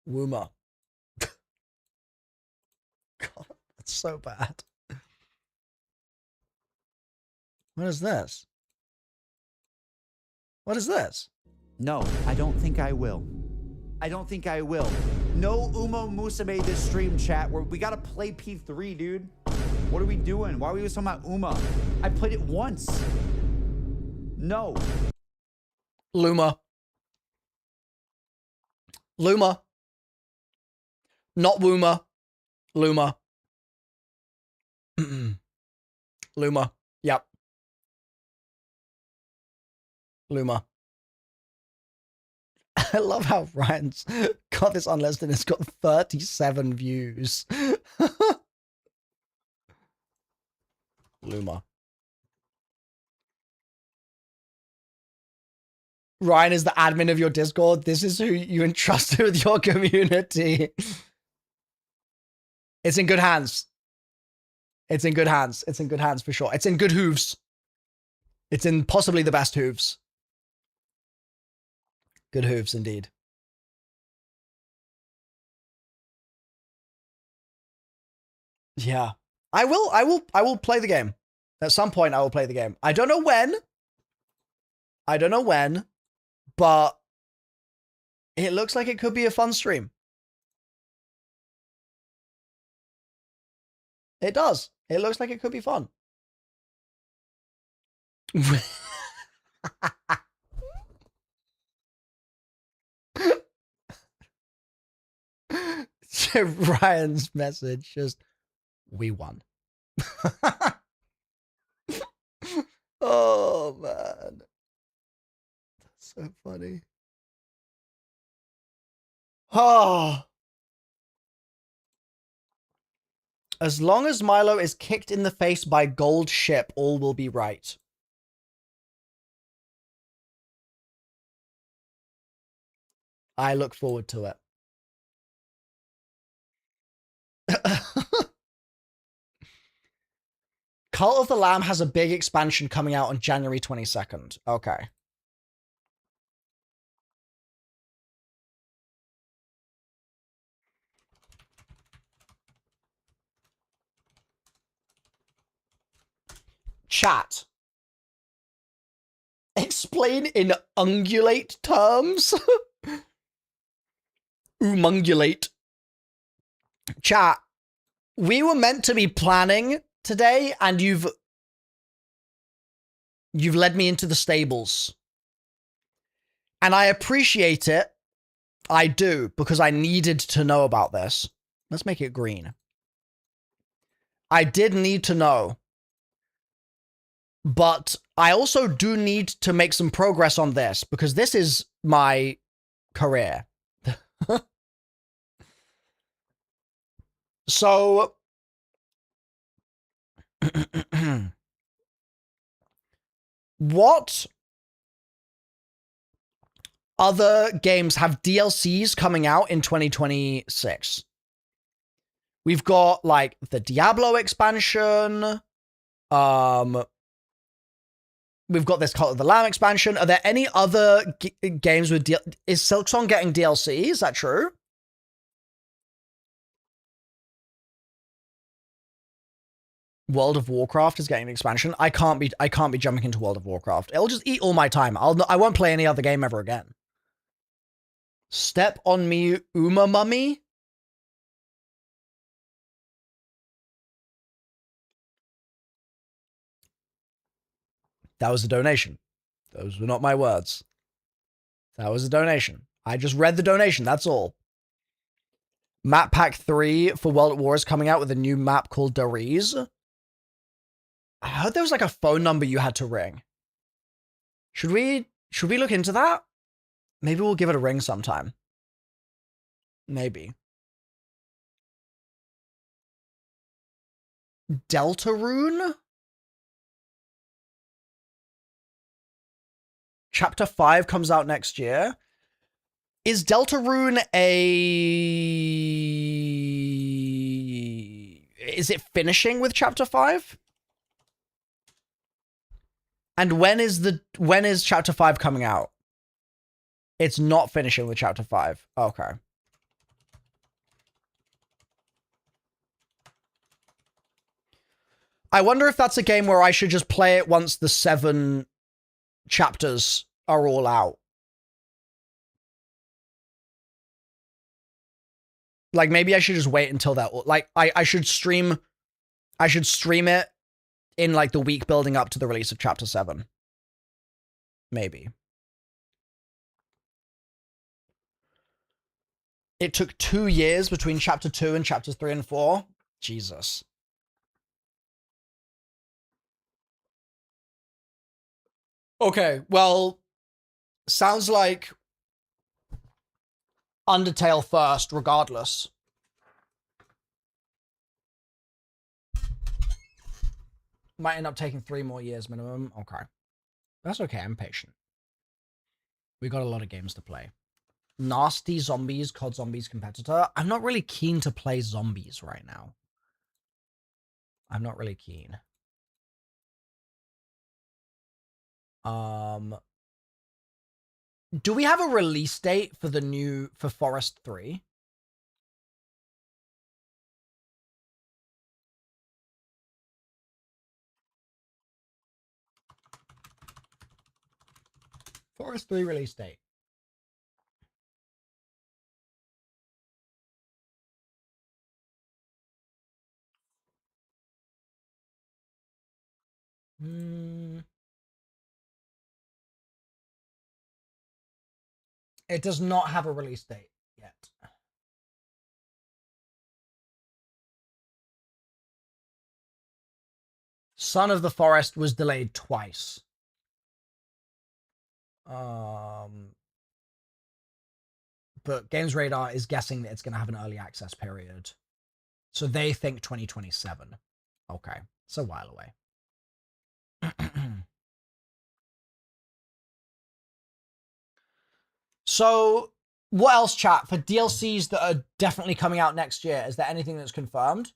Woomer. God, that's so bad. What is this? What is this?
No, I don't think I will. I don't think I will. No Umo Musume this stream, chat. We gotta play P3, dude. What are we doing? Why are we talking about Uma? I played it once. No.
Luma. Luma. Not Woomer. Luma. Luma. Yep. Luma. I love how Ryan's got this unlisted and it's got 37 views. Luma. Ryan is the admin of your Discord. This is who you entrusted with your community. It's in good hands. It's in good hands. It's in good hands for sure. It's in good hooves. It's in possibly the best hooves. Good hooves indeed. Yeah. I will play the game. At some point I will play the game. I don't know when. But it looks like it could be a fun stream. It does. It looks like it could be fun. Ryan's message just, we won. Oh, man. That's so funny. Oh. As long as Milo is kicked in the face by gold ship, all will be right. I look forward to it. Cult of the Lamb has a big expansion coming out on January 22nd. Okay. Chat. Explain in ungulate terms. Umungulate. Chat. We were meant to be planning today, and you've led me into the stables. And I appreciate it. I do, because I needed to know about this. Let's make it green. I did need to know. But I also do need to make some progress on this, because this is my career. So, what other games have DLCs coming out in 2026? We've got, like, the Diablo expansion. We've got this Cult of the Lamb expansion. Are there any other games with is Silksong getting DLC? Is that true? World of Warcraft is getting an expansion. I can't be jumping into World of Warcraft. It'll just eat all my time. I won't play any other game ever again. Step on me, Uma Mummy. That was a donation. Those were not my words. That was a donation. I just read the donation, that's all. Map Pack 3 for World at War is coming out with a new map called Dariz. I heard there was like a phone number you had to ring. Should we look into that? Maybe we'll give it a ring sometime. Maybe. Deltarune? Chapter 5 comes out next year. Is Deltarune is it finishing with chapter 5? And when is chapter 5 coming out? It's not finishing with chapter 5. Okay. I wonder if that's a game where I should just play it once the 7 chapters are all out. Like, maybe I should just wait until that. Like, I should stream it in, like, the week building up to the release of chapter 7. Maybe. It took 2 years between chapter 2 and chapters 3 and 4. Jesus. Okay, well, sounds like Undertale first, regardless. Might end up taking 3 more years minimum. Okay. That's okay, I'm patient. We got a lot of games to play. Nasty Zombies, COD Zombies competitor. I'm not really keen to play zombies right now. I'm not really keen. Do we have a release date for for Forest 3? Forest 3 release date. It does not have a release date yet. Son of the Forest was delayed twice. But Games Radar is guessing that it's going to have an early access period. So they think 2027. Okay, it's a while away. So, what else, chat? For DLCs that are definitely coming out next year, is there anything that's confirmed?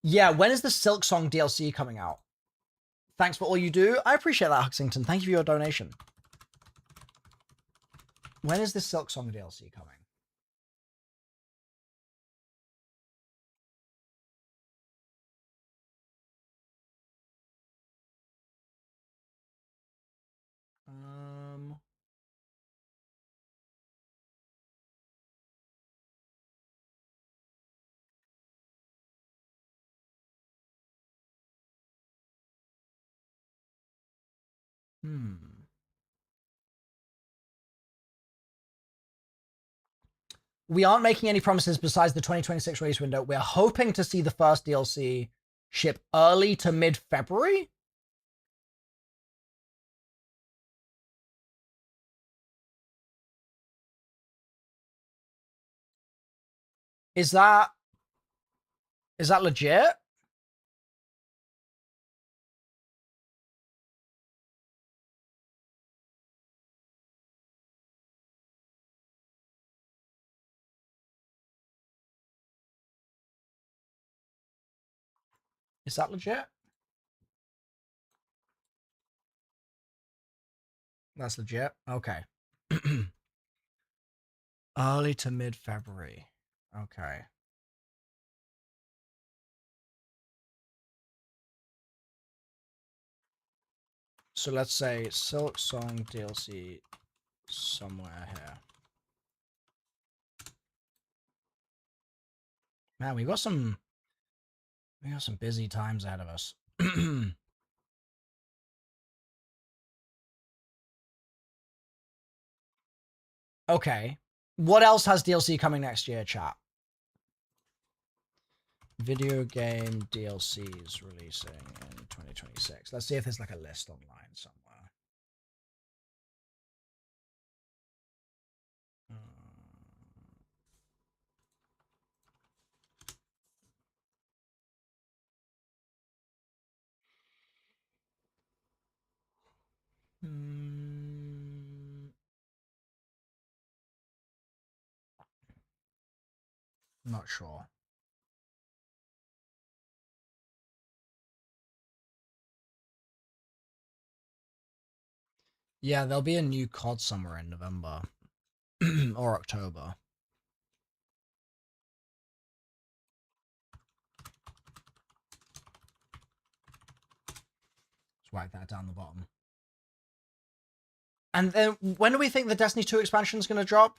Yeah, when is the Silk Song DLC coming out? Thanks for all you do. I appreciate that, Huxington. Thank you for your donation. When is the Silk Song DLC coming? We aren't making any promises besides the 2026 release window. We're hoping to see the first DLC ship early to mid-February. Is that legit? Is that legit? That's legit. Okay. Early to mid-February. Okay. So let's say Silk Song DLC somewhere here. Man, we got some busy times ahead of us. Okay. What else has DLC coming next year, chat? Video game DLCs releasing in 2026. Let's see if there's like a list online somewhere. Not sure. Yeah, there'll be a new COD somewhere in November or October. Let's whack that down the bottom. And then when do we think the Destiny 2 expansion is going to drop?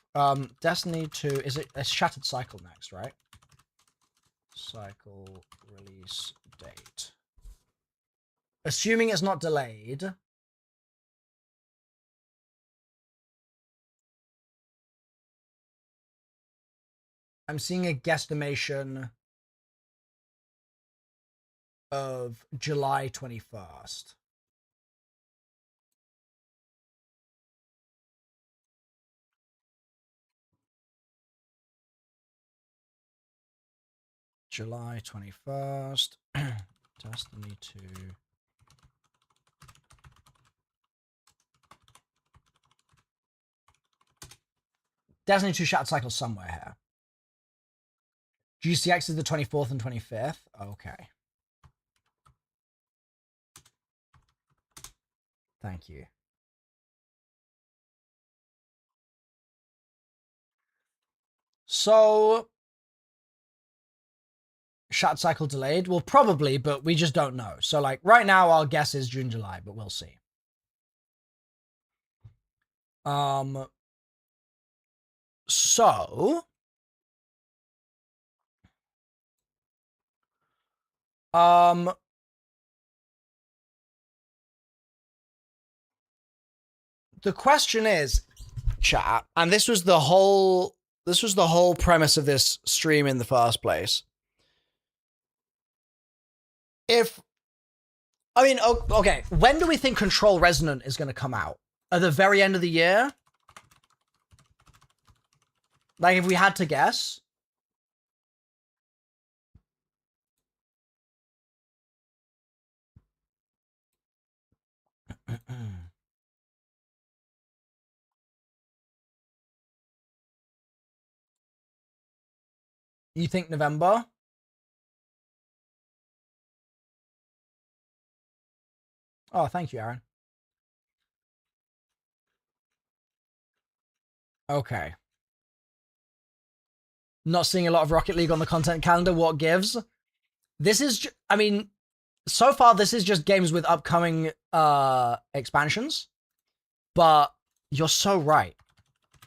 Destiny 2, is it a Shattered Cycle next, right? Cycle release date. Assuming it's not delayed. I'm seeing a guesstimation of July 21st. July 21st. Destiny 2. Destiny 2 Shattered Cycle somewhere here. GCX is the 24th and 25th. Okay. Thank you. So, Shattered Cycle delayed? Well, probably, but we just don't know. So, like, right now, our guess is June, July, but we'll see. So, the question is, chat, and this was the whole premise of this stream in the first place. Okay, when do we think Control Resonant is going to come out? At the very end of the year? Like, if we had to guess? You think November? Oh, thank you, Aaron. Okay. Not seeing a lot of Rocket League on the content calendar. What gives? This is, I mean, so far this is just games with upcoming expansions. But you're so right.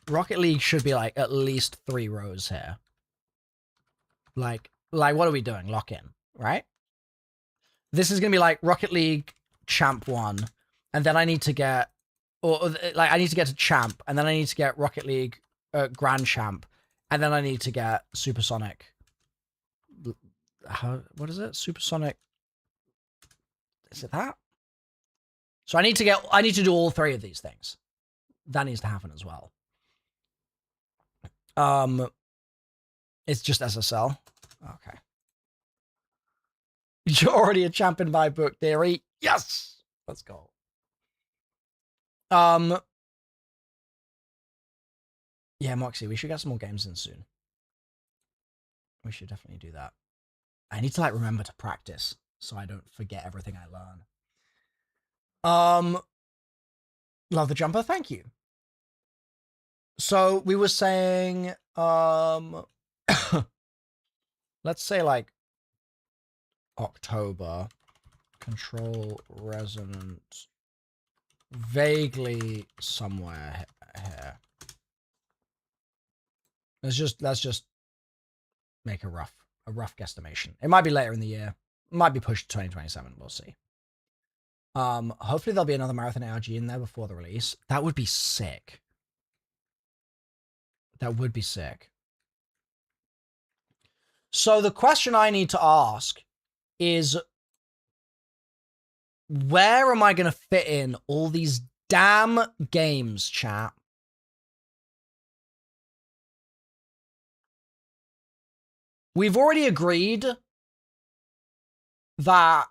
Rocket League should be like at least 3 rows here. Like what are we doing? Lock in, right? This is gonna be like Rocket League Champ 1, and then I need to get, or like I need to get to Champ, and then I need to get Rocket League Grand Champ, and then I need to get Supersonic. What is it? Supersonic. Is it that? So I need to do all 3 of these things. That needs to happen as well. It's just SSL. Okay. You're already a champ in my book, Theory. Yes! Let's go. Yeah, Moxie, we should get some more games in soon. We should definitely do that. I need to, like, remember to practice so I don't forget everything I learn. Love the jumper. Thank you. So we were saying, let's say, like, October. Control Resonant. Vaguely somewhere here. Let's just make a rough guesstimation. It might be later in the year. It might be pushed to 2027. We'll see. Hopefully there'll be another Marathon ARG in there before the release. That would be sick. That would be sick. So the question I need to ask is, where am I going to fit in all these damn games, chat? We've already agreed that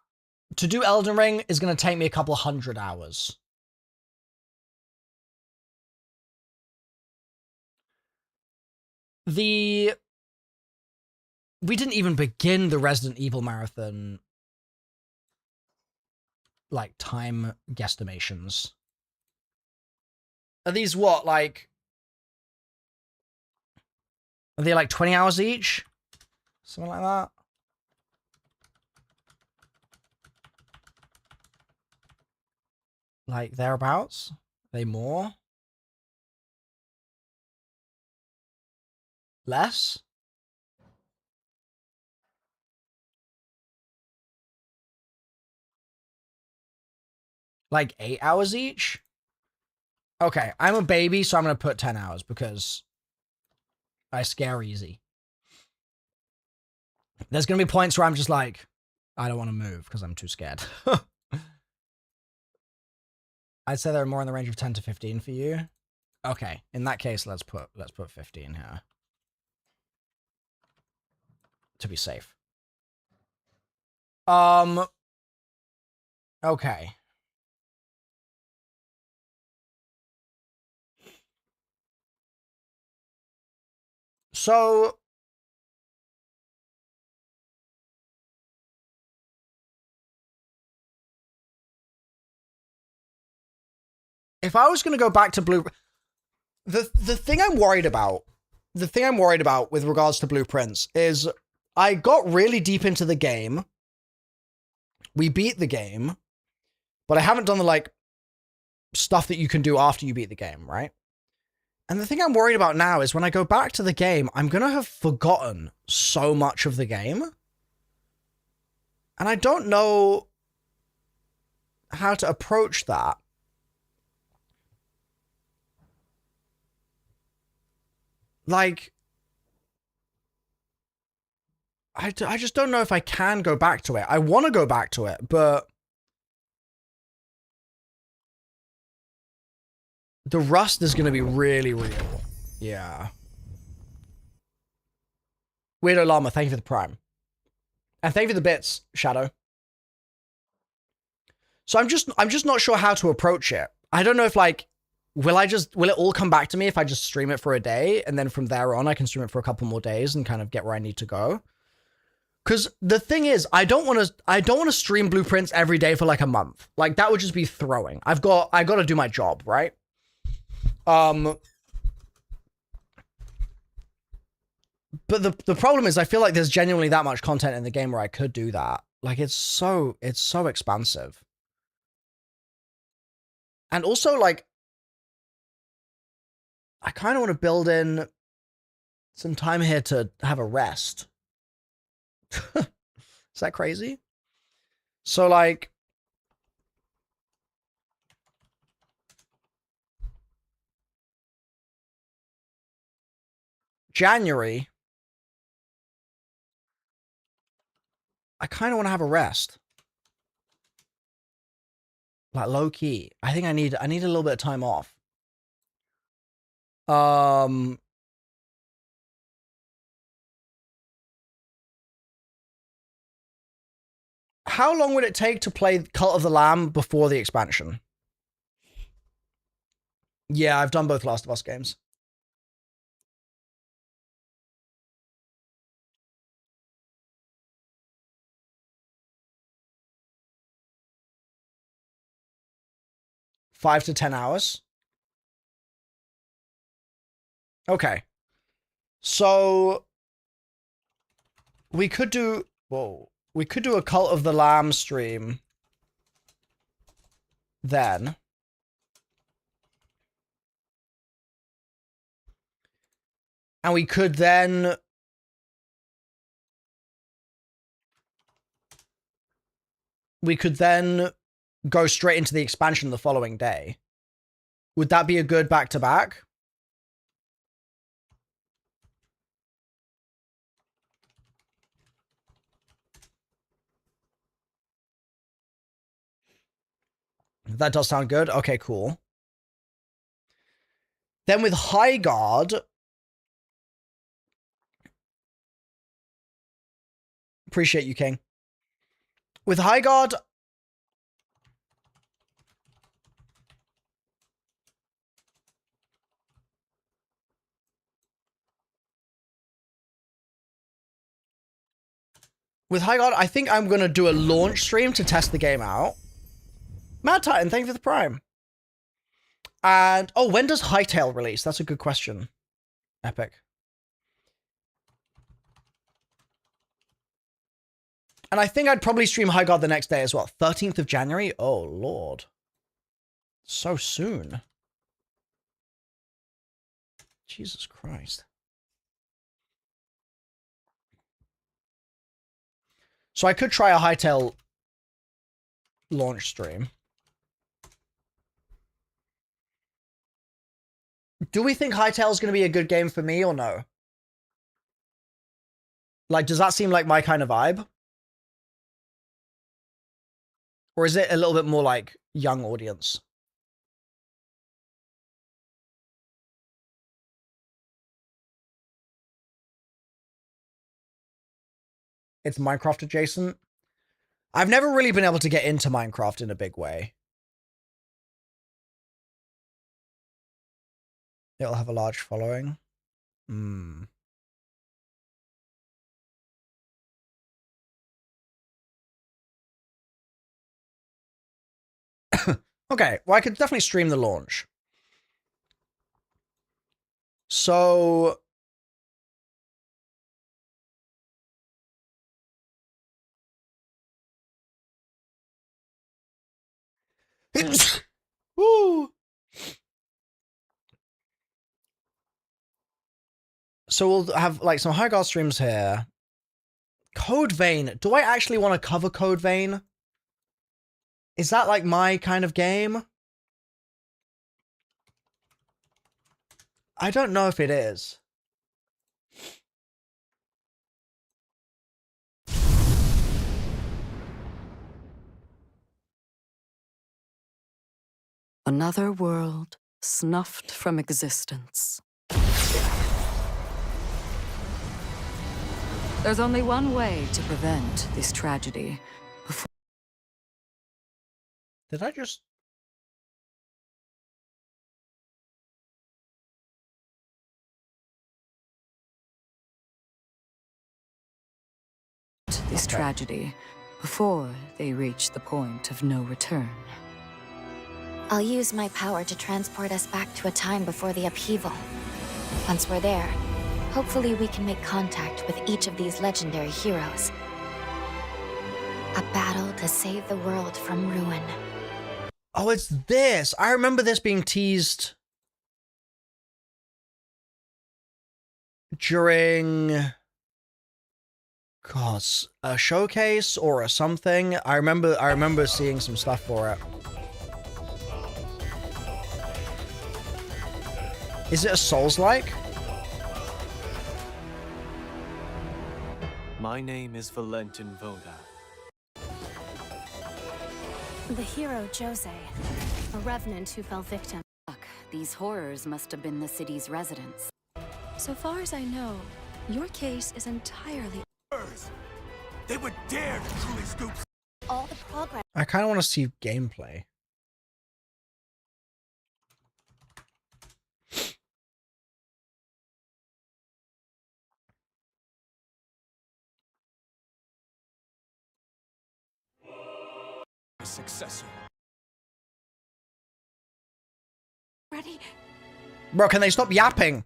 to do Elden Ring is going to take me a couple 100 hours. The we didn't even begin the Resident Evil marathon, like, time guesstimations. Are these what, like... Are they like 20 hours each? Something like that? Like, thereabouts? Are they more? Less? Like 8 hours each? Okay, I'm a baby, so I'm gonna put 10 hours because I scare easy. There's gonna be points where I'm just like, I don't want to move because I'm too scared. I'd say they're more in the range of 10 to 15 for you. Okay, in that case, let's put 15 here to be safe. Okay. So if I was going to go back to the thing I'm worried about, with regards to blueprints is I got really deep into the game. We beat the game, but I haven't done the like stuff that you can do after you beat the game, right? And the thing I'm worried about now is when I go back to the game, I'm going to have forgotten so much of the game. And I don't know how to approach that. Like, I just don't know if I can go back to it. I want to go back to it, but the rust is going to be really real. Yeah. Weirdo Llama, thank you for the prime. And thank you for the bits, Shadow. So I'm just not sure how to approach it. I don't know if like, will it all come back to me if I just stream it for a day and then from there on I can stream it for a couple more days and kind of get where I need to go? Because the thing is, I don't want to stream blueprints every day for like a month. Like that would just be throwing. I got to do my job, right? But the problem is I feel like there's genuinely that much content in the game where I could do that. Like it's so expansive. And also like I kind of want to build in some time here to have a rest. Is that crazy? So like January, I kind of want to have a rest. Like low key. I think I need a little bit of time off. How long would it take to play Cult of the Lamb before the expansion? Yeah, I've done both Last of Us games. $5 to 10 hours. Okay. So we could do a Cult of the Lamb stream then. And we could then go straight into the expansion the following day. Would that be a good back-to-back? That does sound good. Okay, cool. Then with High Guard, appreciate you, King. With High Guard, With High God, I think I'm going to do a launch stream to test the game out. Mad Titan, thank you for the Prime. And, oh, when does Hytale release? That's a good question. Epic. And I think I'd probably stream High God the next day as well. 13th of January? Oh, Lord. So soon. Jesus Christ. So I could try a Hytale launch stream. Do we think Hytale is going to be a good game for me or no? Like, does that seem like my kind of vibe? Or is it a little bit more like young audience? It's Minecraft adjacent. I've never really been able to get into Minecraft in a big way. It'll have a large following. Hmm. Okay, well, I could definitely stream the launch. So... Woo! So we'll have like some High God streams here. Code Vein. Do I actually want to cover Code Vein? Is that like my kind of game? I don't know if it is.
Another world snuffed from existence. There's only one way to prevent this tragedy.
Did I just...
This tragedy before they reach the point of no return.
I'll use my power to transport us back to a time before the upheaval. Once we're there, hopefully we can make contact with each of these legendary heroes. A battle to save the world from ruin.
Oh, it's this. I remember this being teased during... God, a showcase or a something. I remember seeing some stuff for it. Is it a Souls-like?
My name is Valentin Voda.
The hero Jose, a revenant who fell victim.
Look, these horrors must have been the city's residents.
So far as I know, your case is entirely...
They would dare to truly scoop.
All the progress...
I kind of want to see gameplay.
A successor.
Ready?
Bro, can they stop yapping?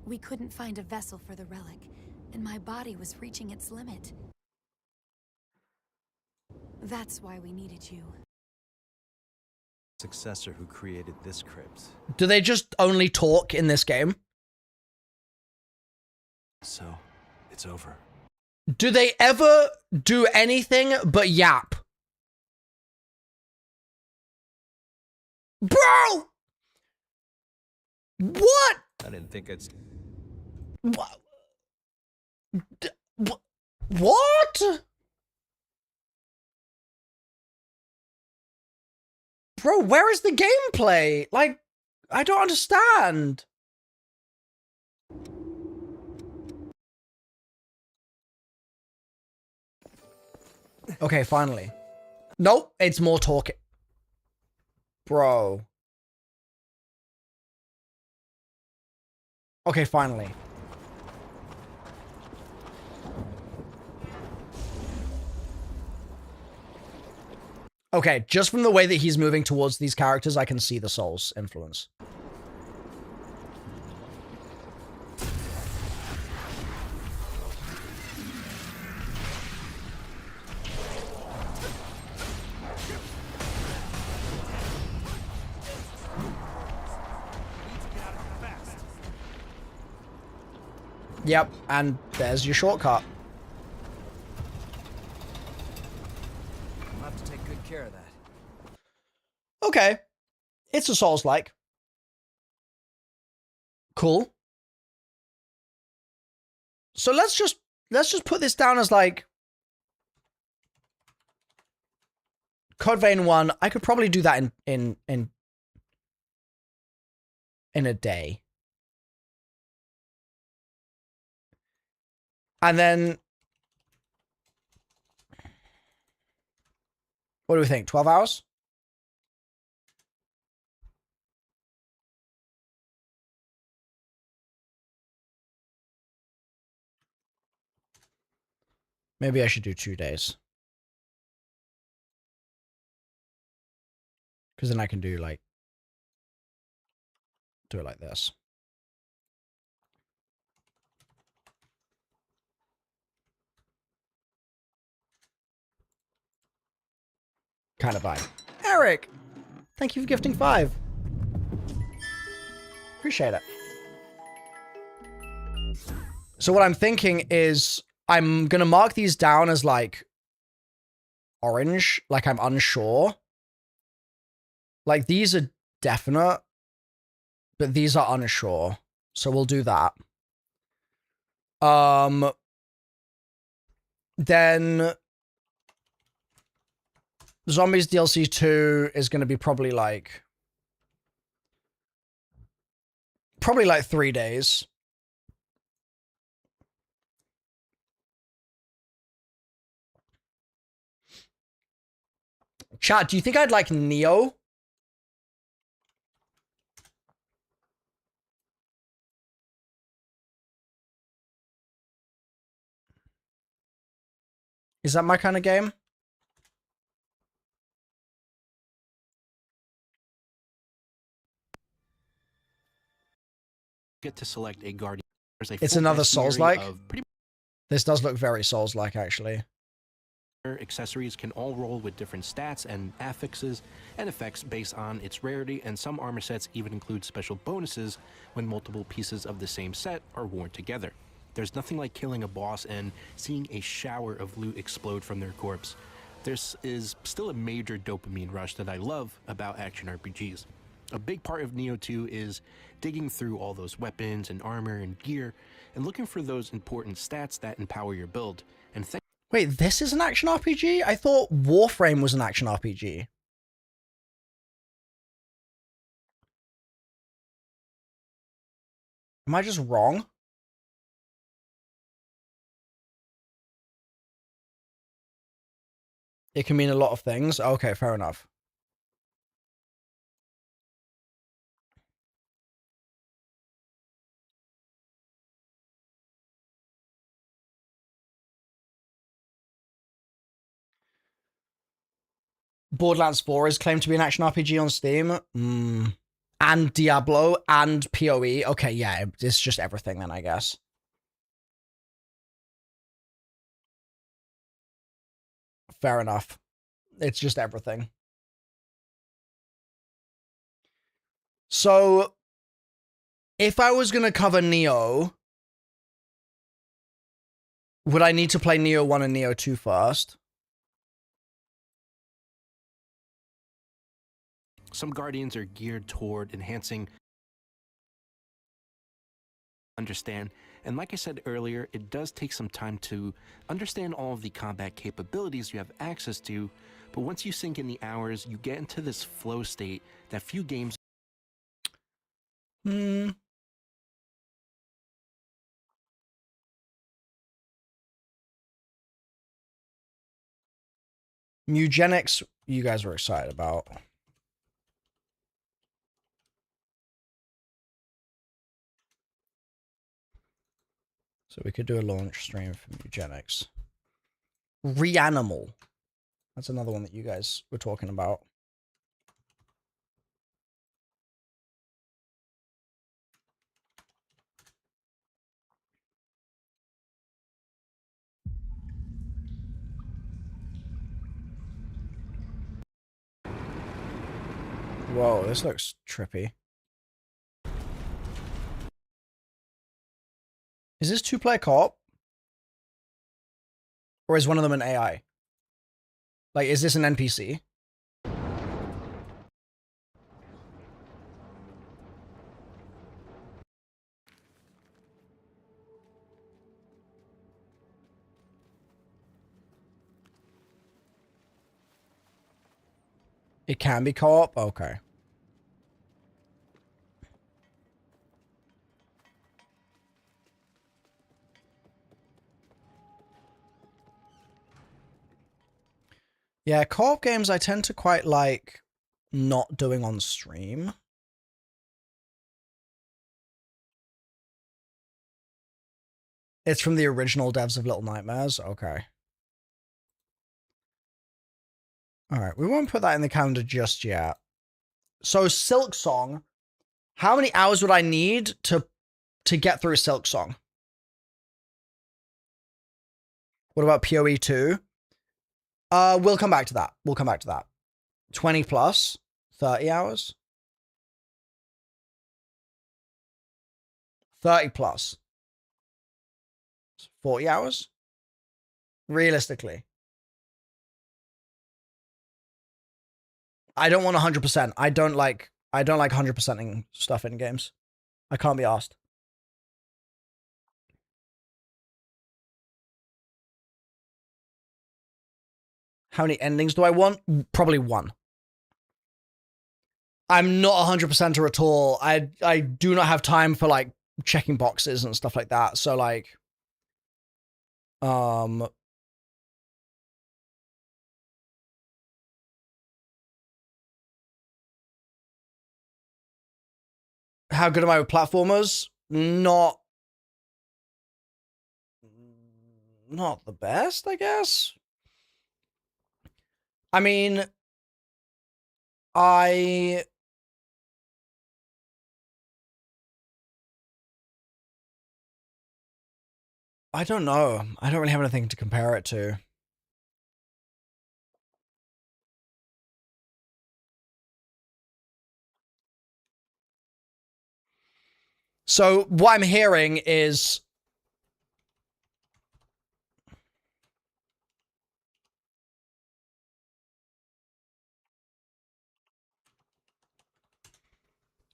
We couldn't find a vessel for the relic, and my body was reaching its limit. That's why we needed you.
Successor who created this crypt.
Do they just only talk in this game?
So, it's over.
Do they ever do anything but yap? Bro! What?
I didn't think I'd...
What? What? Bro, where is the gameplay? Like, I don't understand. Okay, finally. Nope, it's more talking. Bro. Okay, finally. Okay, just from the way that he's moving towards these characters, I can see the Souls influence. Yep, and there's your shortcut.
I'll have to take good care of that.
Okay. It's a Souls-like. Cool. So let's just put this down as like Code Vein 1. I could probably do that in a day. And then what do we think? 12 hours? Maybe I should do 2 days. Because then I can do it like this. Kind of vibe. Eric! Thank you for gifting 5. Appreciate it. So what I'm thinking is I'm going to mark these down as like orange, like I'm unsure. Like these are definite, but these are unsure. So we'll do that. Then Zombies DLC 2 is going to be probably like 3 days. Chat, do you think I'd like Neo? Is that my kind of game?
Get to select a guardian.
It's another Souls-like. This does look very Souls-like, actually.
Accessories can all roll with different stats and affixes and effects based on its rarity, and some armor sets even include special bonuses when multiple pieces of the same set are worn together. There's nothing like killing a boss and seeing a shower of loot explode from their corpse. This is still a major dopamine rush that I love about action RPGs. A big part of Neo 2 is digging through all those weapons and armor and gear and looking for those important stats that empower your build. And
wait, this is an action RPG? I thought Warframe was an action RPG. Am I just wrong? It can mean a lot of things. Okay, fair enough. Borderlands 4 is claimed to be an action RPG on Steam. And Diablo and PoE. Okay, yeah, it's just everything then, I guess. Fair enough. It's just everything. So, if I was going to cover Neo, would I need to play Neo 1 and Neo 2 first?
some guardians are geared toward enhancing understand, and like I said earlier, it does take some time to understand all of the combat capabilities you have access to, but once you sink in the hours, you get into this flow state that few games
Eugenics, you guys were excited about. So we could do a launch stream from Eugenics. Reanimal. That's another one that you guys were talking about. Whoa, this looks trippy. Is this two-player co-op? Or is one of them an AI? Like, is this an NPC? It can be co-op? Okay. Yeah, co-op games I tend to quite like not doing on stream. It's from the original devs of Little Nightmares? Okay. Alright, we won't put that in the calendar just yet. So, Silk Song. How many hours would I need to get through Silk Song? What about PoE 2? We'll come back to that. We'll come back to that. 20 plus? 30 hours? 30 plus. 40 hours? Realistically. I don't want 100%. I don't like 100%ing stuff in games. I can't be asked. How many endings do I want? Probably one. I'm not 100%er at all. I do not have time for like checking boxes and stuff like that. So like how good am I with platformers? Not the best, I guess. I mean, I don't know. I don't really have anything to compare it to. So what I'm hearing is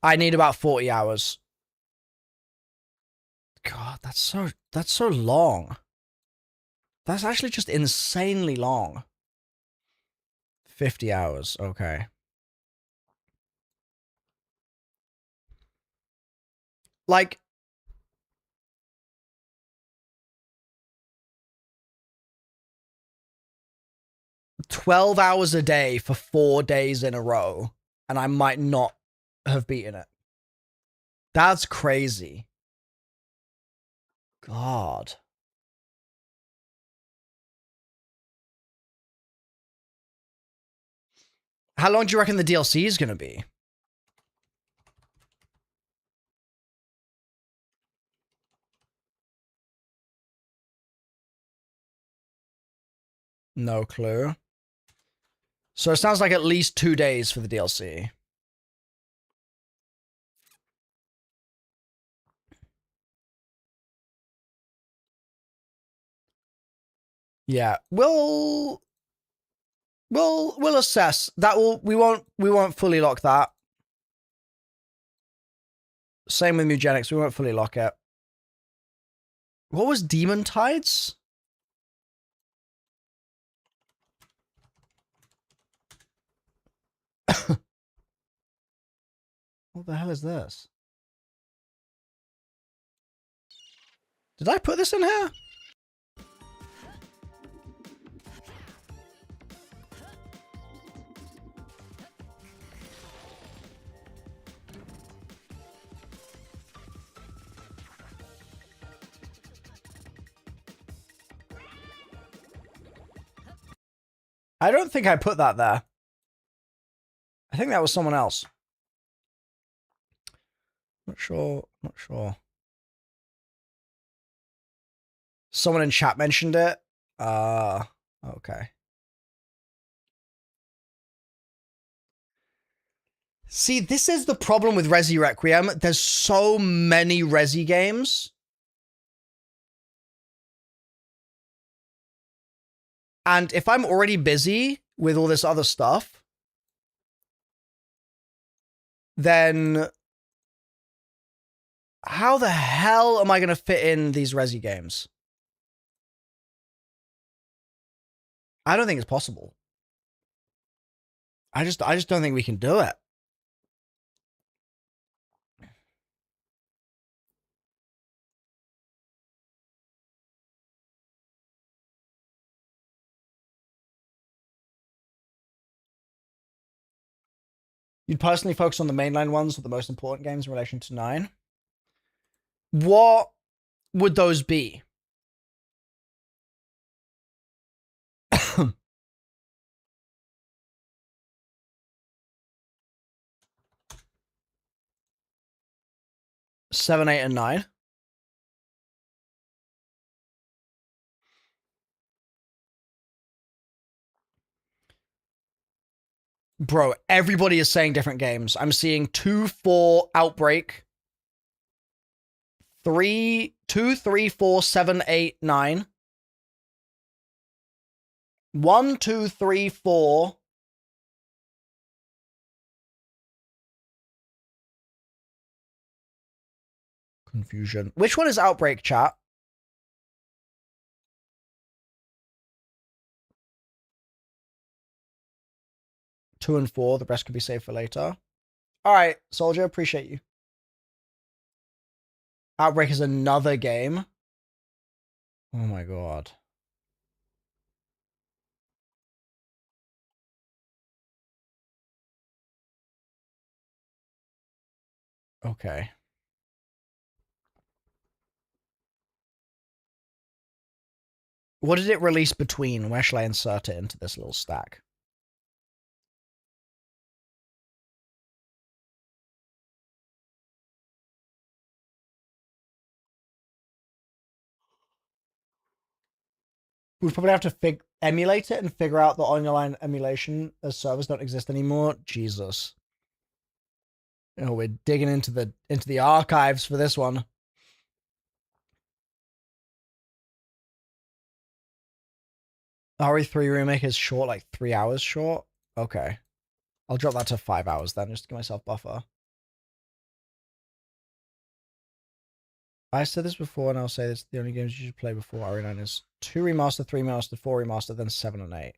I need about 40 hours. God, that's so long. That's actually just insanely long. 50 hours, okay. Like 12 hours a day for 4 days in a row, and I might not have beaten it. That's crazy. God. How long do you reckon the DLC is going to be? No clue. So it sounds like at least 2 days for the DLC. Yeah, we'll assess. That we won't fully lock that. Same with Mugenics, we won't fully lock it. What was Demon Tides? What the hell is this? Did I put this in here? I don't think I put that there. I think that was someone else. Not sure. Not sure. Someone in chat mentioned it. Okay. See, this is the problem with Resi Requiem. There's so many Resi games. And if I'm already busy with all this other stuff, then how the hell am I going to fit in these Resi games? I don't think it's possible. I just don't think we can do it. You'd personally focus on the mainline ones or the most important games in relation to 9. What would those be? 7, 8, and 9. Bro, everybody is saying different games. I'm seeing 2, 4, Outbreak. 2, 3, 4, 7, 8, 9. 1, 2, 3, 4. Confusion. Which one is Outbreak, chat? Two and 4. The rest could be saved for later. All right, Soldier, appreciate you. Outbreak is another game. Oh my god. Okay. What did it release between? Where shall I insert it into this little stack? We'd probably have to emulate it and figure out the online emulation as servers don't exist anymore. Jesus. Oh, we're digging into the archives for this one. RE3 remake is short, like 3 hours short. Okay. I'll drop that to 5 hours then, just to give myself buffer. I said this before, and I'll say this: the only games you should play before RE9 is 2 remaster, 3 remaster, 4 remaster, then 7 and 8.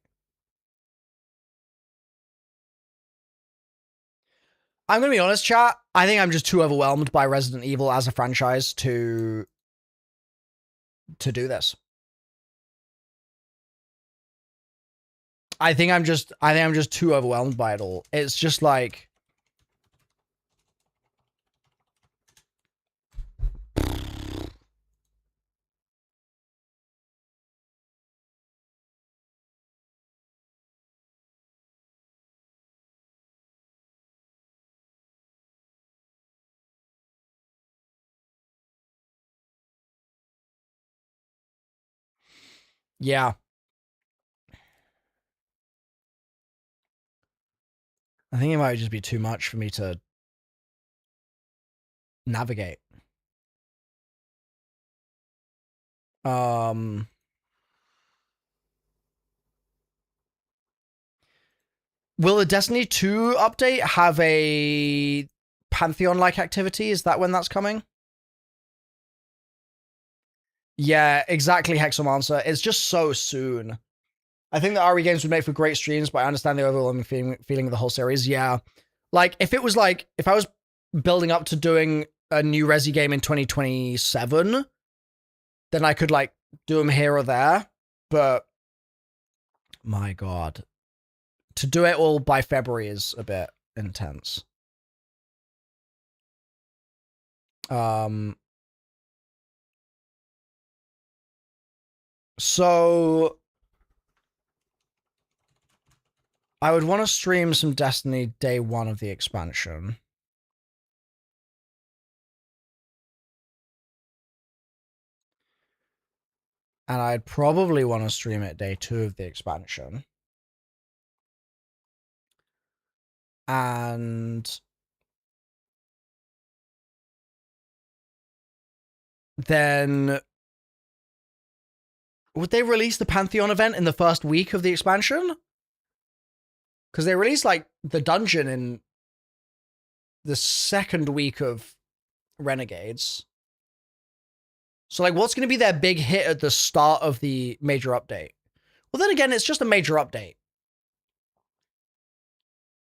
I'm gonna be honest, chat. I think I'm just too overwhelmed by Resident Evil as a franchise to do this. I think I'm just too overwhelmed by it all. It's just like, yeah. I think it might just be too much for me to navigate. Will the Destiny 2 update have a Pantheon-like activity? Is that when that's coming? Yeah, exactly, Hexomancer. It's just so soon. I think the RE games would make for great streams, but I understand the overwhelming feeling of the whole series. Yeah. Like, if it was like, if I was building up to doing a new Resi game in 2027, then I could, like, do them here or there. But, my god. To do it all by February is a bit intense. So I would want to stream some Destiny day one of the expansion. And I'd probably want to stream it day two of the expansion. And then would they release the Pantheon event in the first week of the expansion? Because they released like the dungeon in the second week of Renegades. So like what's going to be their big hit at the start of the major update? Well, then again, it's just a major update.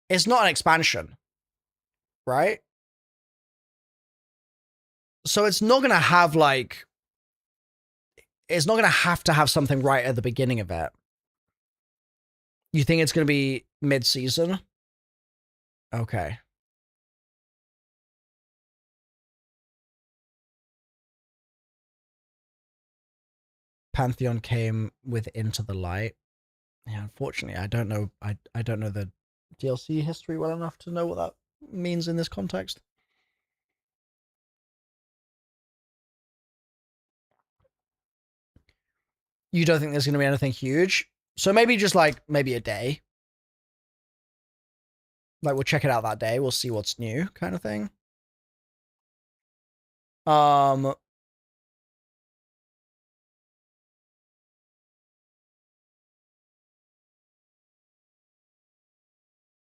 It's not an expansion, right? So it's not going to have like, it's not going to have something right at the beginning of it. You think it's going to be mid-season? Okay. Pantheon came with Into the Light. Yeah, unfortunately, I don't know. I don't know the DLC history well enough to know what that means in this context. You don't think there's going to be anything huge? So maybe just like, maybe a day. Like, we'll check it out that day. We'll see what's new, kind of thing.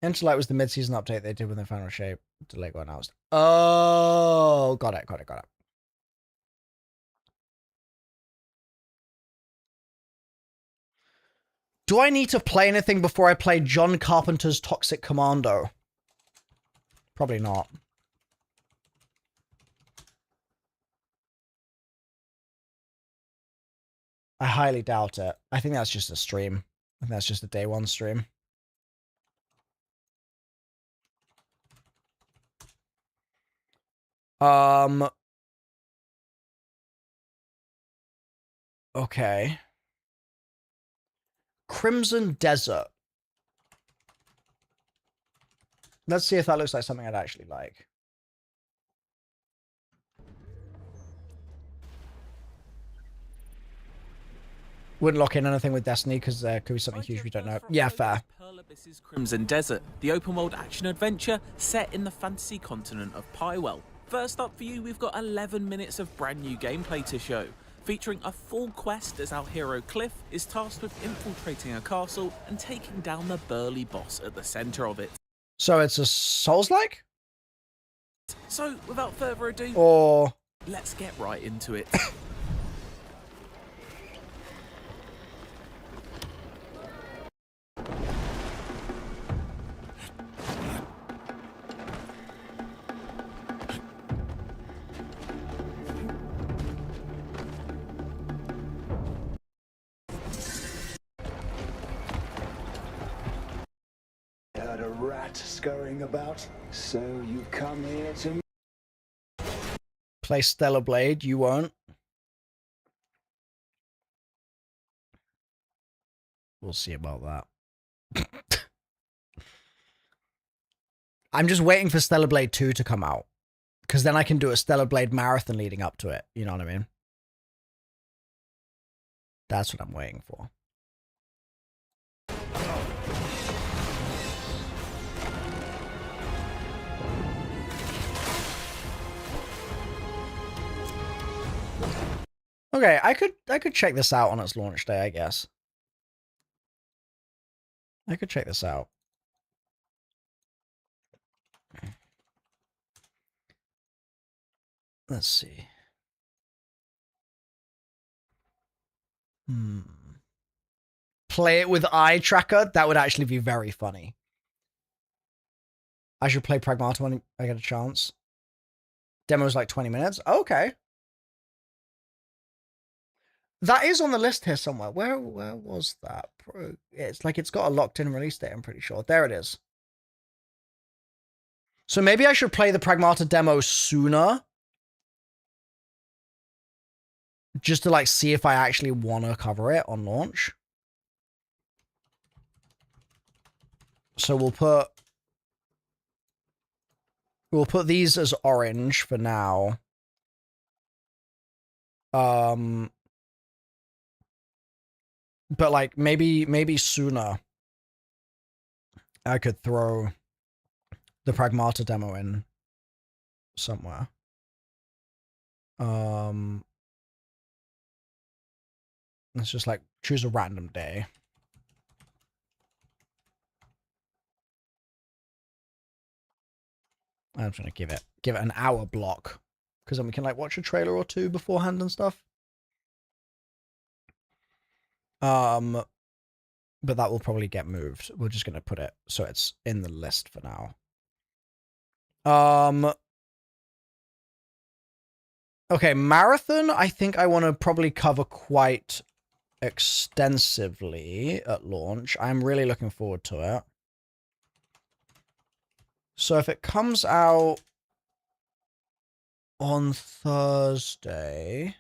Interlight was the mid-season update they did with the final shape. Delay got announced. Oh, got it. Do I need to play anything before I play John Carpenter's Toxic Commando? Probably not. I highly doubt it. I think that's just a stream. I think that's just a day one stream. Okay. Crimson Desert. Let's see if that looks like something I'd actually like. Wouldn't lock in anything with Destiny because there could be something huge we don't know. Yeah, fair.
Pearl Abyss's Crimson Desert, the open-world action-adventure set in the fantasy continent of Pywell. First up for you, we've got 11 minutes of brand new gameplay to show, featuring a full quest as our hero Cliff is tasked with infiltrating a castle and taking down the burly boss at the centre of it.
So it's a Souls-like?
So, without further ado,
or
let's get right into it.
Heard a rat scurrying about, so you've come here to
play Stellar Blade? You won't. We'll see about that. I'm just waiting for Stellar Blade 2 to come out, because then I can do a Stellar Blade marathon leading up to it. You know what I mean? That's what I'm waiting for. Okay, I could check this out on its launch day, I guess. I could check this out. Let's see. Play it with eye tracker? That would actually be very funny. I should play Pragmata when I get a chance. Demo's like 20 minutes. Okay. That is on the list here somewhere. Where was that? It's like it's got a locked in release date, I'm pretty sure. There it is. So maybe I should play the Pragmata demo sooner. Just to like see if I actually want to cover it on launch. So we'll put these as orange for now. But like maybe sooner I could throw the Pragmata demo in somewhere. Let's just like choose a random day. I'm just gonna give it an hour block, because then we can like watch a trailer or two beforehand and stuff. But that will probably get moved. We're just gonna put it so it's in the list for now. Okay, Marathon, I think I want to probably cover quite extensively at launch. I'm really looking forward to it. So if it comes out on Thursday...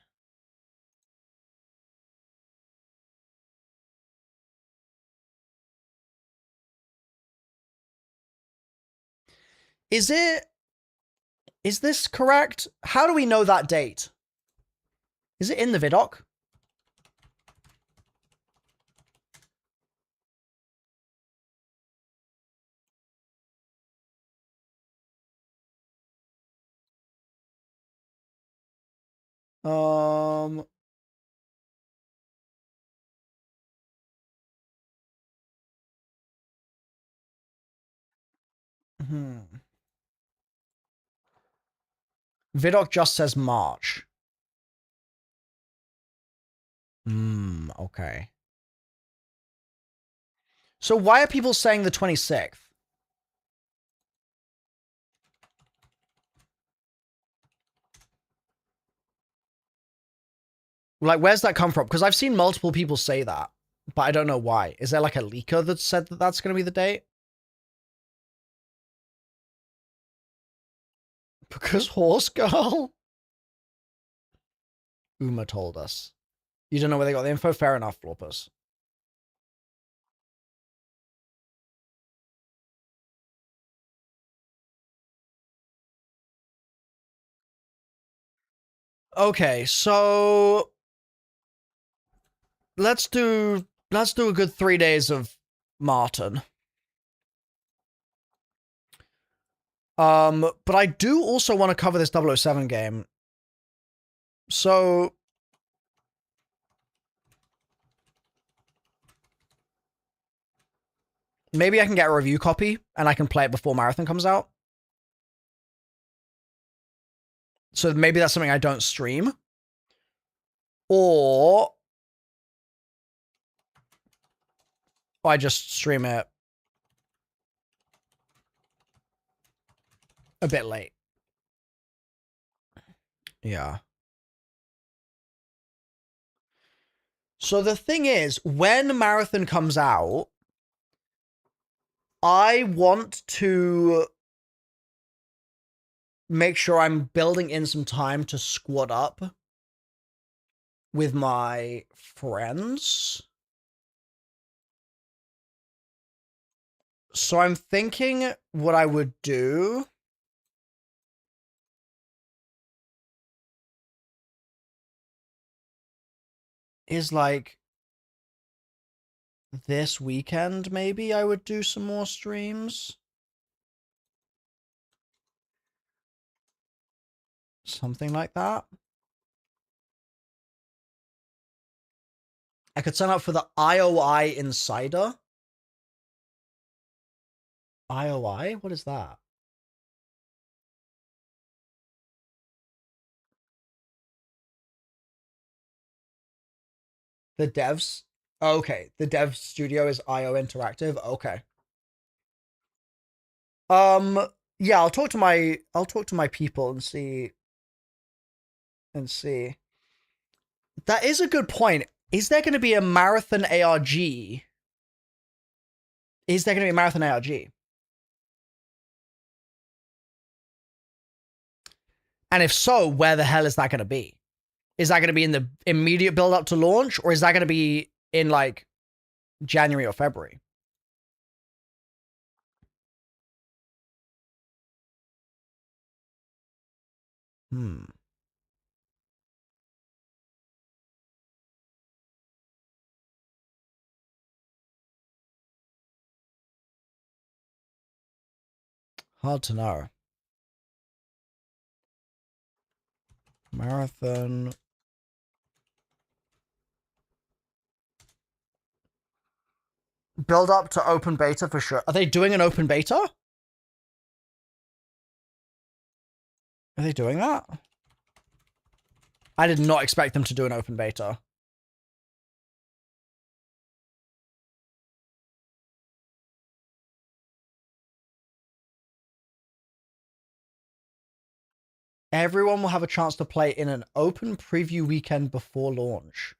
Is this correct? How do we know that date? Is it in the vidoc? Vidoc just says March. Okay. So why are people saying the 26th? Like, where's that come from? Because I've seen multiple people say that, but I don't know why. Is there like a leaker that said that that's going to be the date? Because Horse Girl? Uma told us. You don't know where they got the info? Fair enough, Florpus. Okay, so let's do a good 3 days of Martin. But I do also want to cover this 007 game. So maybe I can get a review copy and I can play it before Marathon comes out. So maybe that's something I don't stream. Or I just stream it a bit late. Yeah. So the thing is, when Marathon comes out, I want to make sure I'm building in some time to squad up with my friends. So I'm thinking what I would do is like this weekend, maybe I would do some more streams. Something like that. I could sign up for the IOI Insider. IOI? What is that? The devs? Oh, okay. The dev studio is IO Interactive. Okay. Yeah, I'll talk to my people and see. That is a good point. Is there going to be a Marathon ARG? Is there going to be a Marathon ARG? And if so, where the hell is that going to be? Is that going to be in the immediate build up to launch, or is that going to be in like January or February? Hmm. Hard to know. Marathon. Build up to open beta for sure. Are they doing an open beta? Are they doing that? I did not expect them to do an open beta. Everyone will have a chance to play in an open preview weekend before launch.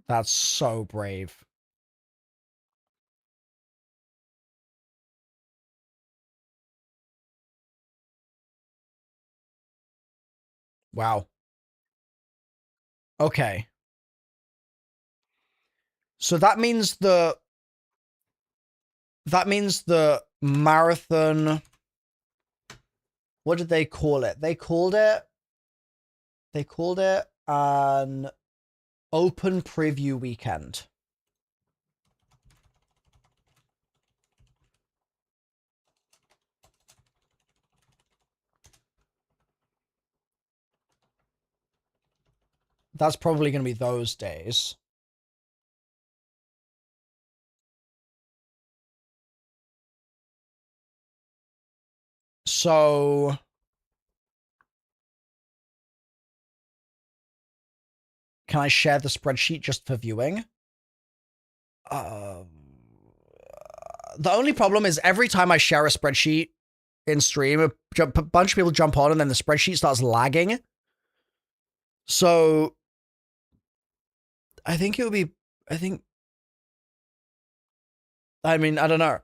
That's so brave. Wow. Okay. So that means the marathon, what did they call it? They called it an open preview weekend. That's probably going to be those days. So can I share the spreadsheet just for viewing? The only problem is every time I share a spreadsheet in stream, a bunch of people jump on and then the spreadsheet starts lagging. So I think it would be, I mean, I don't know.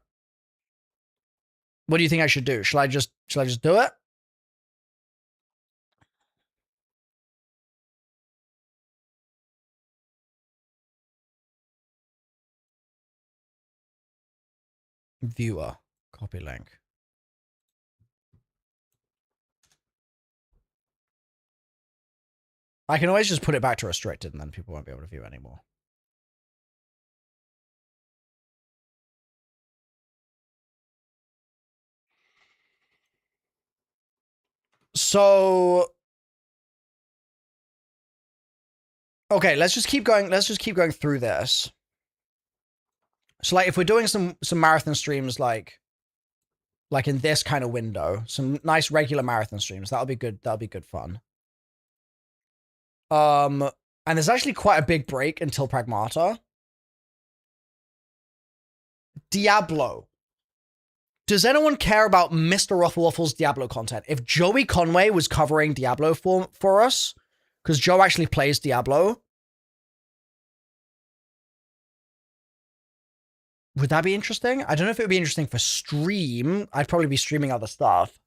What do you think I should do? Should I just do it? Viewer, copy link. I can always just put it back to restricted and then people won't be able to view anymore. So, okay, let's just keep going. Let's just keep going through this. So, like, if we're doing some marathon streams, like in this kind of window, some nice regular marathon streams, that'll be good. That'll be good fun. And there's actually quite a big break until Pragmata. Diablo. Does anyone care about MrRoflWaffles Diablo content? If Joey Conway was covering Diablo for us, because Joe actually plays Diablo, would that be interesting? I don't know if it would be interesting for stream. I'd probably be streaming other stuff.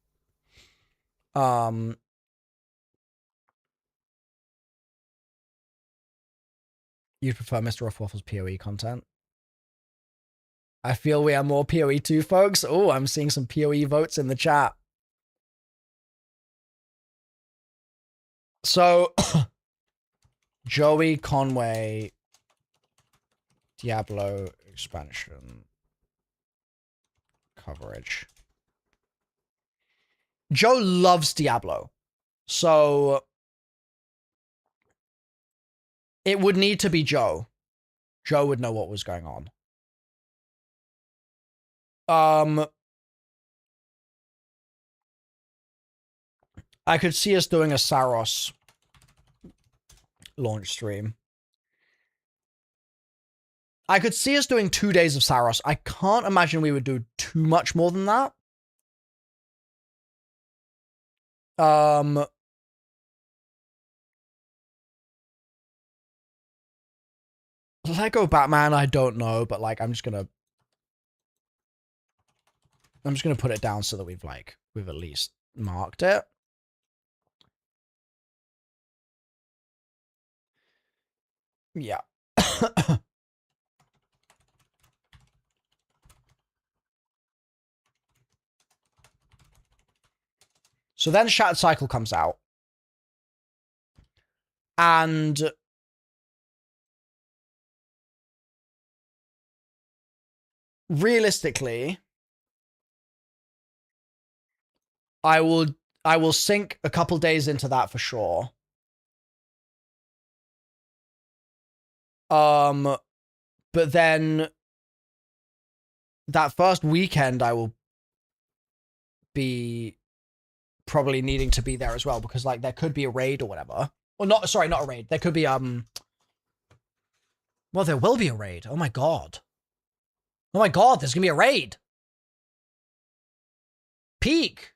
You'd prefer MrRoflWaffles PoE content? I feel we are more PoE too, folks. Oh, I'm seeing some PoE votes in the chat. So, Joey Conway, Diablo expansion coverage. Joe loves Diablo. So, it would need to be Joe. Joe would know what was going on. I could see us doing a Saros launch stream. I could see us doing 2 days of Saros. I can't imagine we would do too much more than that. Lego Batman, I don't know, but like I'm just gonna put it down so that we've at least marked it. Yeah. So then Shattered Cycle comes out. And realistically, I will sink a couple days into that for sure. But then that first weekend I will be probably needing to be there as well, because like there could be a raid or whatever. Or not, sorry, not a raid. There could be well, there will be a raid. Oh my god. Oh my god, there's gonna be a raid. Peak.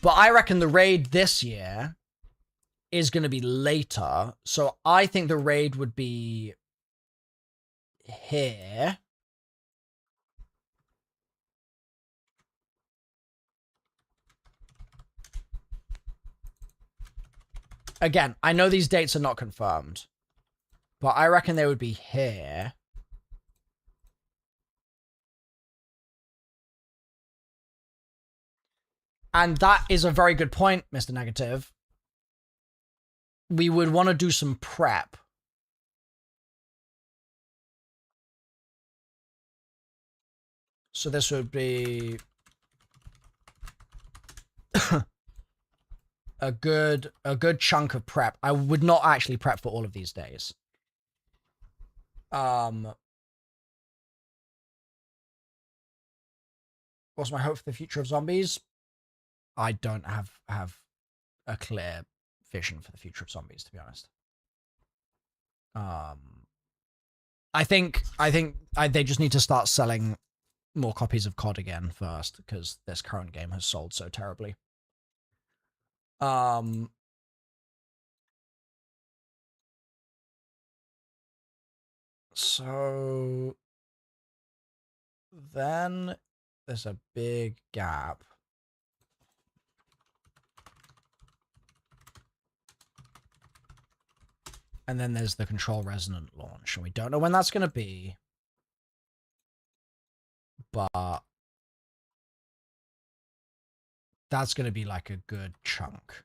But I reckon the raid this year is going to be later. So I think the raid would be here. Again, I know these dates are not confirmed, but I reckon they would be here. And that is a very good point, Mr. Negative. We would want to do some prep. So this would be a good chunk of prep. I would not actually prep for all of these days. What's my hope for the future of zombies? I don't have a clear vision for the future of zombies, to be honest. I think they just need to start selling more copies of COD again first, because this current game has sold so terribly. So then there's a big gap. And then there's the Control Resonant launch, and we don't know when that's going to be. But that's going to be like a good chunk.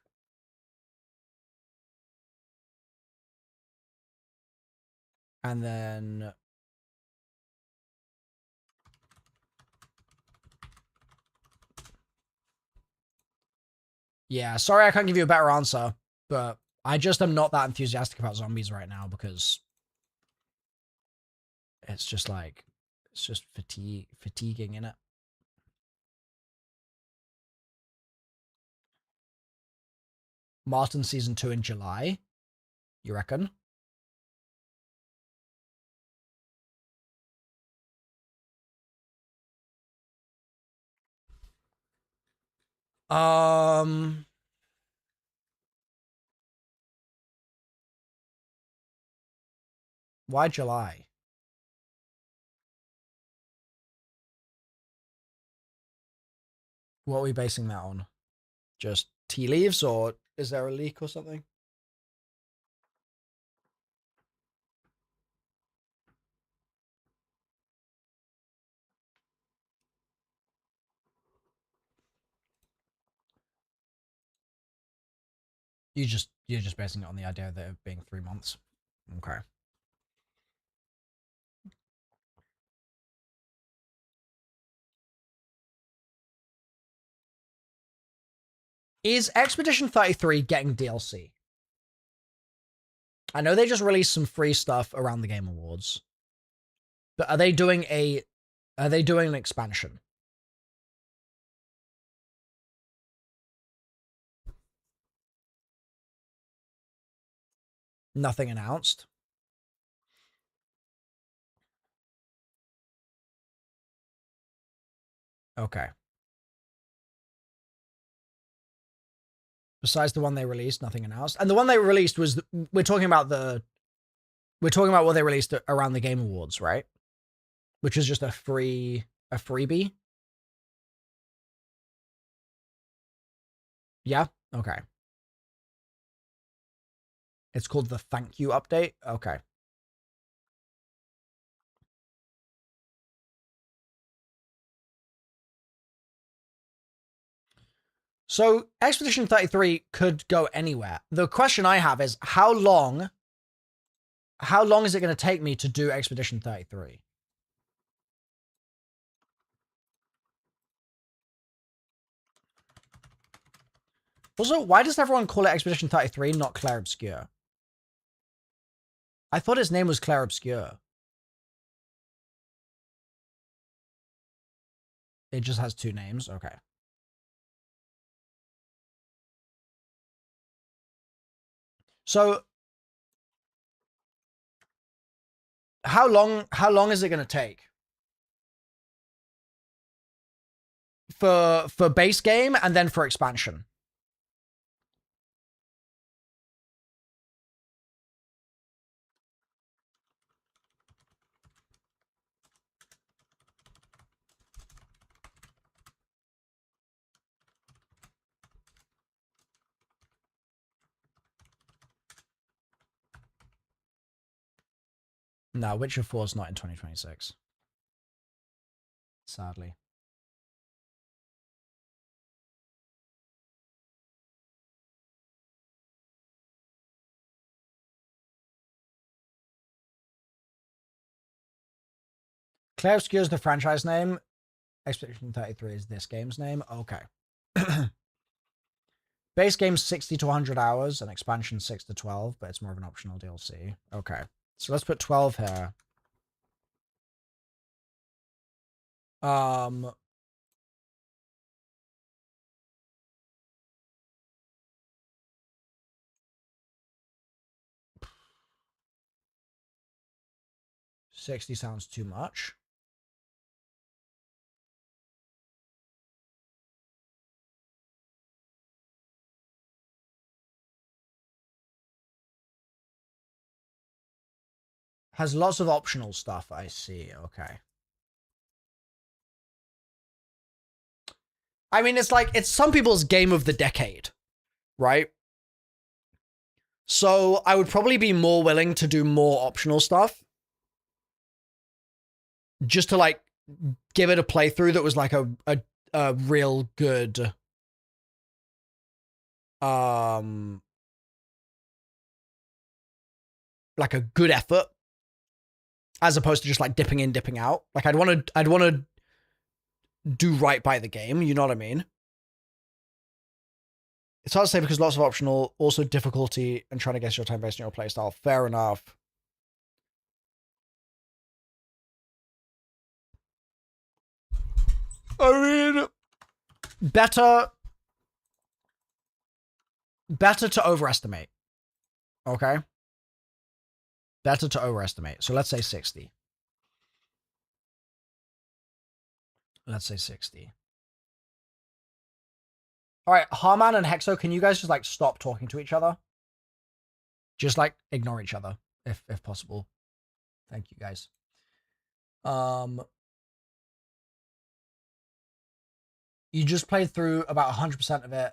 And then yeah, sorry I can't give you a better answer, but I just am not that enthusiastic about zombies right now, because it's just like, it's just fatiguing, innit? Martin Season 2 in July, you reckon? Why July? What are we basing that on? Just tea leaves, or is there a leak or something? You're just basing it on the idea of it being 3 months. Okay. Is Expedition 33 getting DLC? I know they just released some free stuff around the Game Awards. But are they doing an expansion? Nothing announced. Okay. Besides the one they released, nothing announced. And the one they released was we're talking about what they released around the Game Awards, right? Which is just a freebie. Yeah? Okay. It's called the Thank You update. Okay. So Expedition 33 could go anywhere. The question I have is how long is it going to take me to do Expedition 33? Also, why does everyone call it Expedition 33, not Clair Obscure? I thought his name was Clair Obscure. It just has two names. Okay. So how long is it going to take for base game and then for expansion? No, Witcher 4 is not in 2026. Sadly. Clair Obscure is the franchise name. Expedition 33 is this game's name. Okay. Base game 60 to 100 hours and expansion 6 to 12, but it's more of an optional DLC. Okay. So let's put 12 here. 60 sounds too much. Has lots of optional stuff, I see. Okay. I mean, it's like, it's some people's game of the decade, right? So I would probably be more willing to do more optional stuff. Just to like give it a playthrough that was like a real good like a good effort, as opposed to just like dipping in, dipping out. Like I'd want to do right by the game, you know what I mean? It's hard to say because lots of optional, also difficulty and trying to guess your time based on your playstyle. Fair enough. I mean, better to overestimate. Okay? Better to overestimate. So let's say 60. Let's say 60. All right, Harman and Hexo, can you guys just like stop talking to each other? Just like ignore each other if possible. Thank you guys. You just played through about 100% of it.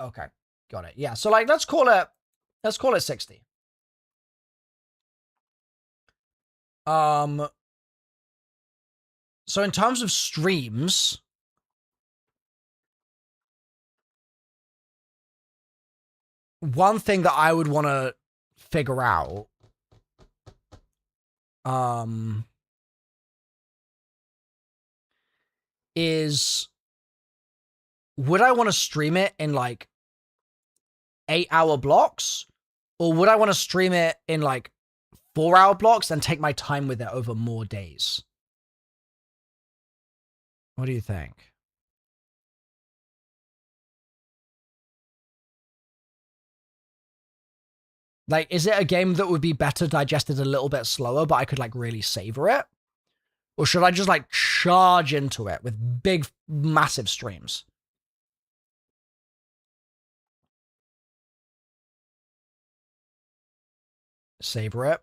Okay, got it. Yeah, so like let's call it 60. So in terms of streams, one thing that I would want to figure out is would I want to stream it in like 8-hour blocks, or would I want to stream it in like 4-hour blocks and take my time with it over more days? What do you think? Like, is it a game that would be better digested a little bit slower, but I could like really savor it? Or should I just like charge into it with big, massive streams? Savor it.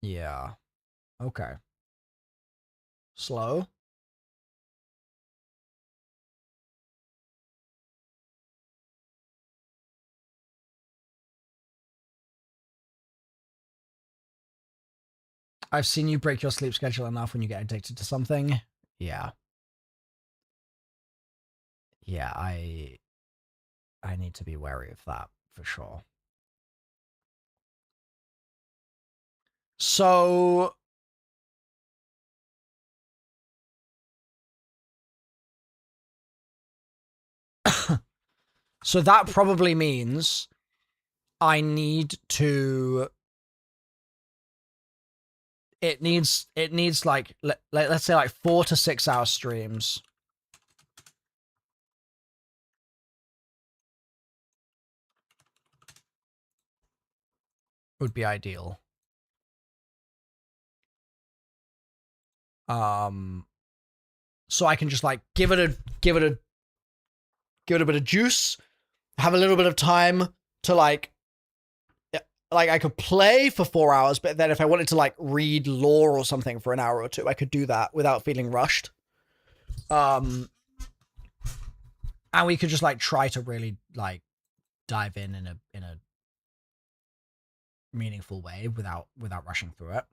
Yeah. Okay. Slow. I've seen you break your sleep schedule enough when you get addicted to something. Yeah. Yeah, I need to be wary of that for sure. So so that probably means I need to it needs like let's say like 4 to 6 hour streams. Would be ideal. So I can just like give it a bit of juice, have a little bit of time to like I could play for 4 hours, but then if I wanted to like read lore or something for an hour or two, I could do that without feeling rushed. And we could just like try to really like dive in a meaningful way without rushing through it.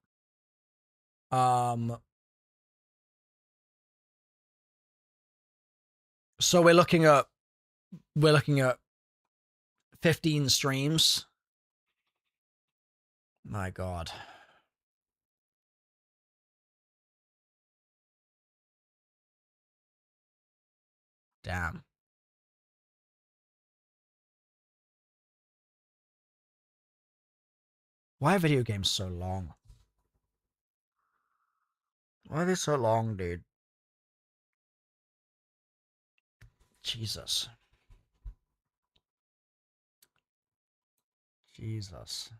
So we're looking at 15 streams. My God. Damn. Why are video games so long? Why are they so long, dude? Jesus. Jesus.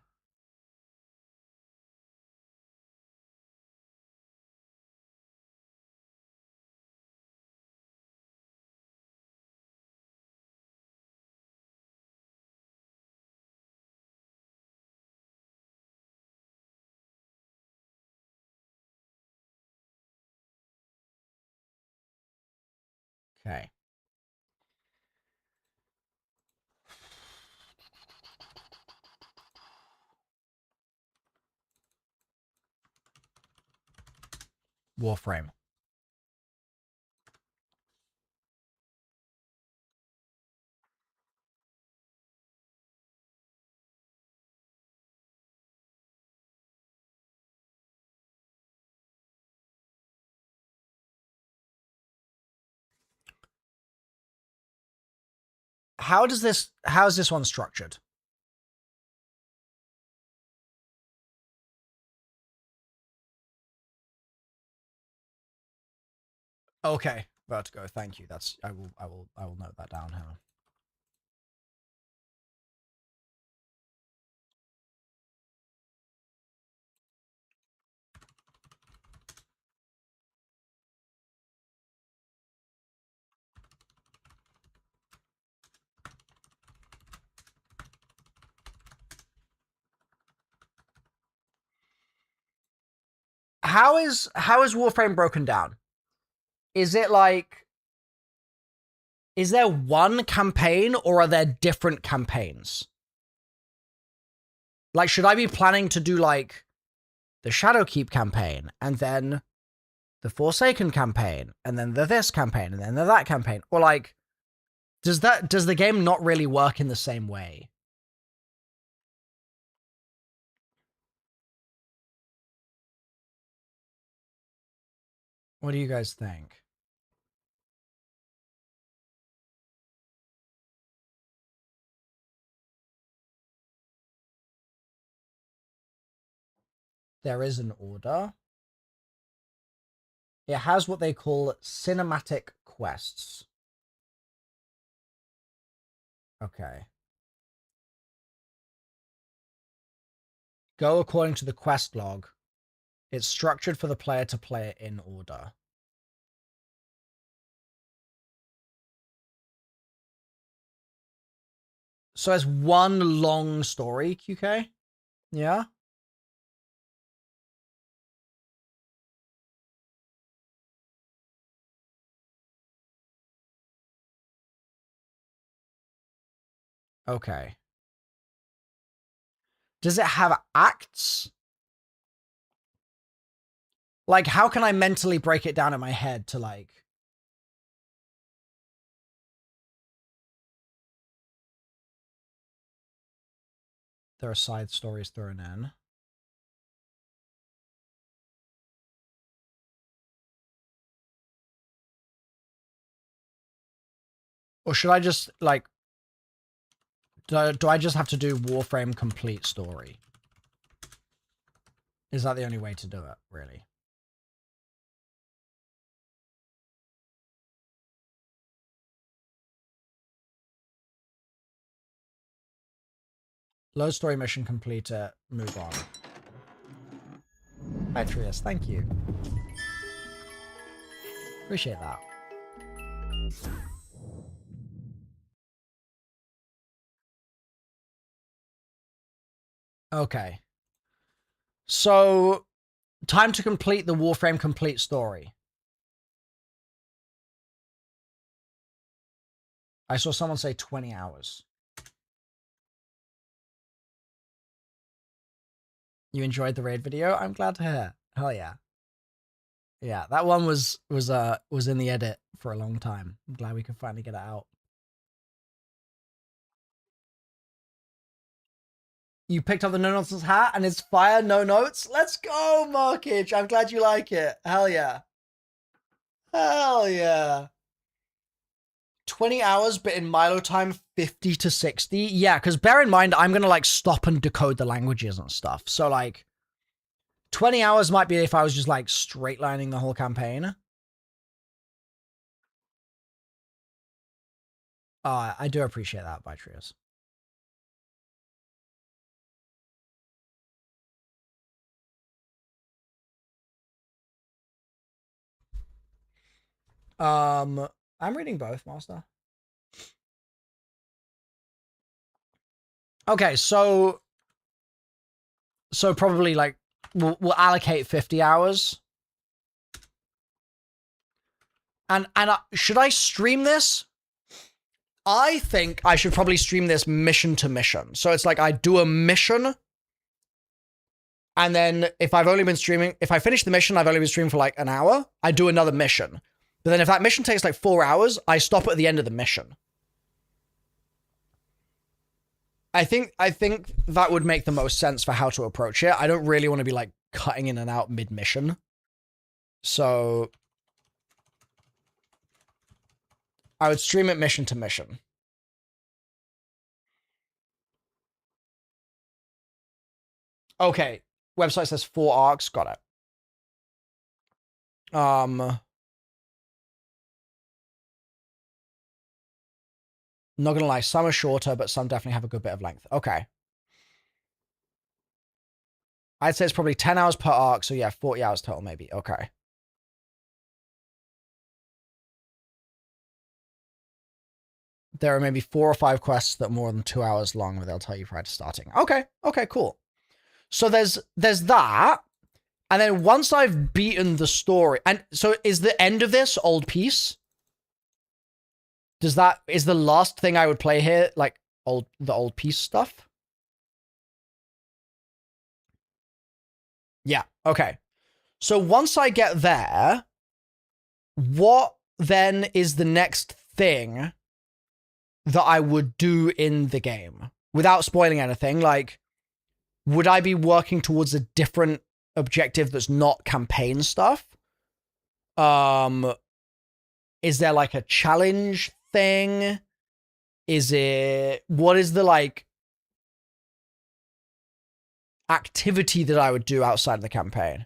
Okay. Warframe. How's this one structured? Okay, Vertigo, thank you. That's I will note that down now. How is Warframe broken down? Is it like, is there one campaign or are there different campaigns? Like, should I be planning to do like the Shadowkeep campaign and then the Forsaken campaign and then the this campaign and then the that campaign? Or like, does the game not really work in the same way? What do you guys think? There is an order. It has what they call cinematic quests. Okay. Go according to the quest log. It's structured for the player to play it in order. So it's one long story, QK? Yeah? Okay. Does it have acts? Like, how can I mentally break it down in my head to like... There are side stories thrown in. Or should I just, like... Do I just have to do Warframe complete story? Is that the only way to do it, really? Low story mission completed. Move on. Hi, Trius. Thank you. Appreciate that. Okay. So, time to complete the Warframe complete story. I saw someone say 20 hours. You enjoyed the raid video? I'm glad to hear. Hell yeah. Yeah, that one was in the edit for a long time. I'm glad we could finally get it out. You picked up the No Nonsense hat and it's fire, no notes. Let's go, Markage. I'm glad you like it. Hell yeah. Hell yeah. 20 hours, but in Milo time, 50 to 60. Yeah, because bear in mind, I'm going to like stop and decode the languages and stuff. So like 20 hours might be if I was just like straight lining the whole campaign. I do appreciate that, Bytrius. I'm reading both, Master. Okay, so probably like we'll allocate 50 hours. And should I stream this? I think I should probably stream this mission to mission. So it's like I do a mission, and then if I've only been streaming, if I finish the mission, I've only been streaming for like an hour, I do another mission. But then if that mission takes like 4 hours, I stop at the end of the mission. I think that would make the most sense for how to approach it. I don't really want to be like cutting in and out mid-mission. So I would stream it mission to mission. Okay. Website says 4 arcs. Got it. Not gonna lie, some are shorter, but some definitely have a good bit of length. Okay. I'd say it's probably 10 hours per arc, so yeah, 40 hours total maybe. Okay. There are maybe 4 or 5 quests that are more than 2 hours long, but they'll tell you prior to starting. Okay, okay, cool. So there's that, and then once I've beaten the story, and so is the end of this Old Peace? Is the last thing I would play here, like, the Old Peace stuff? Yeah, okay. So once I get there, what then is the next thing that I would do in the game? Without spoiling anything, like, would I be working towards a different objective that's not campaign stuff? Is there, like, a challenge thing? What is the like activity that I would do outside of the campaign?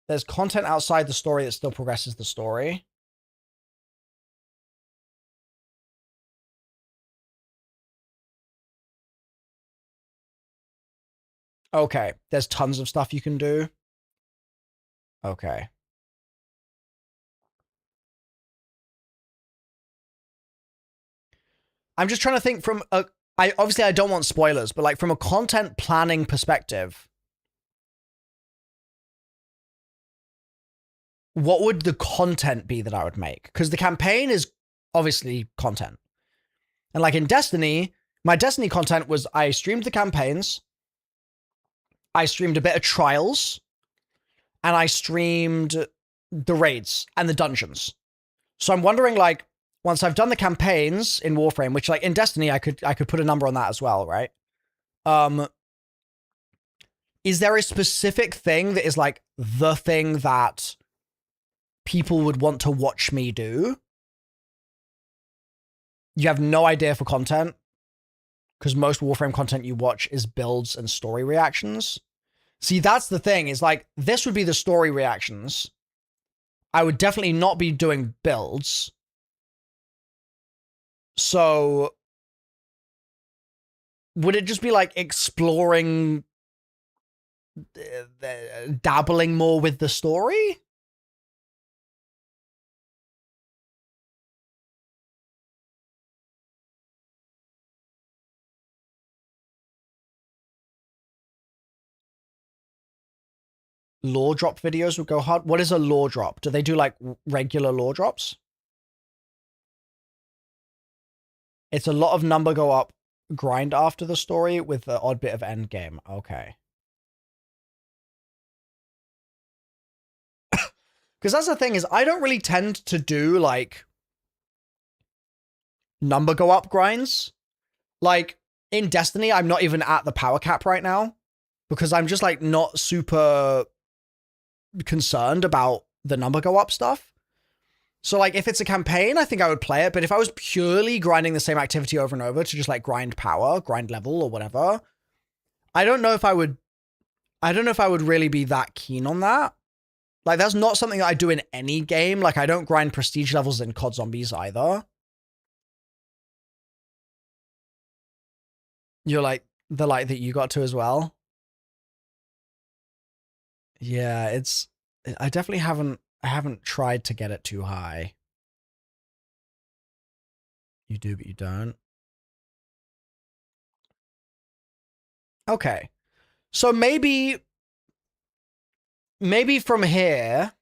There's content outside the story that still progresses the story. Okay, there's tons of stuff you can do. Okay. I'm just trying to think from obviously I don't want spoilers, but like from a content planning perspective, what would the content be that I would make? Because the campaign is obviously content. And like in Destiny, my Destiny content was I streamed the campaigns, I streamed a bit of Trials, and I streamed the raids and the dungeons. So I'm wondering, like, once I've done the campaigns in Warframe, which, like, in Destiny, I could put a number on that as well, right? Is there a specific thing that is, like, the thing that people would want to watch me do? You have no idea for content? Because most Warframe content you watch is builds and story reactions. See, that's the thing, is, like, this would be the story reactions. I would definitely not be doing builds. So, would it just be, like, exploring, dabbling more with the story? Lore drop videos would go hard. What is a lore drop? Do they do, like, regular lore drops? It's a lot of number go up, grind after the story with the odd bit of end game. Okay. Because that's the thing, is I don't really tend to do, like, number go up grinds. Like, in Destiny, I'm not even at the power cap right now, because I'm just, like, not super concerned about the number go up stuff. So, like, if it's a campaign, I think I would play it, but if I was purely grinding the same activity over and over to just, like, grind power, grind level, or whatever, I don't know if I would really be that keen on that. Like, that's not something that I do in any game. Like, I don't grind prestige levels in COD Zombies either. You're like, the light that you got to as well? Yeah, I definitely haven't tried to get it too high. You do, but you don't. Okay. So maybe from here,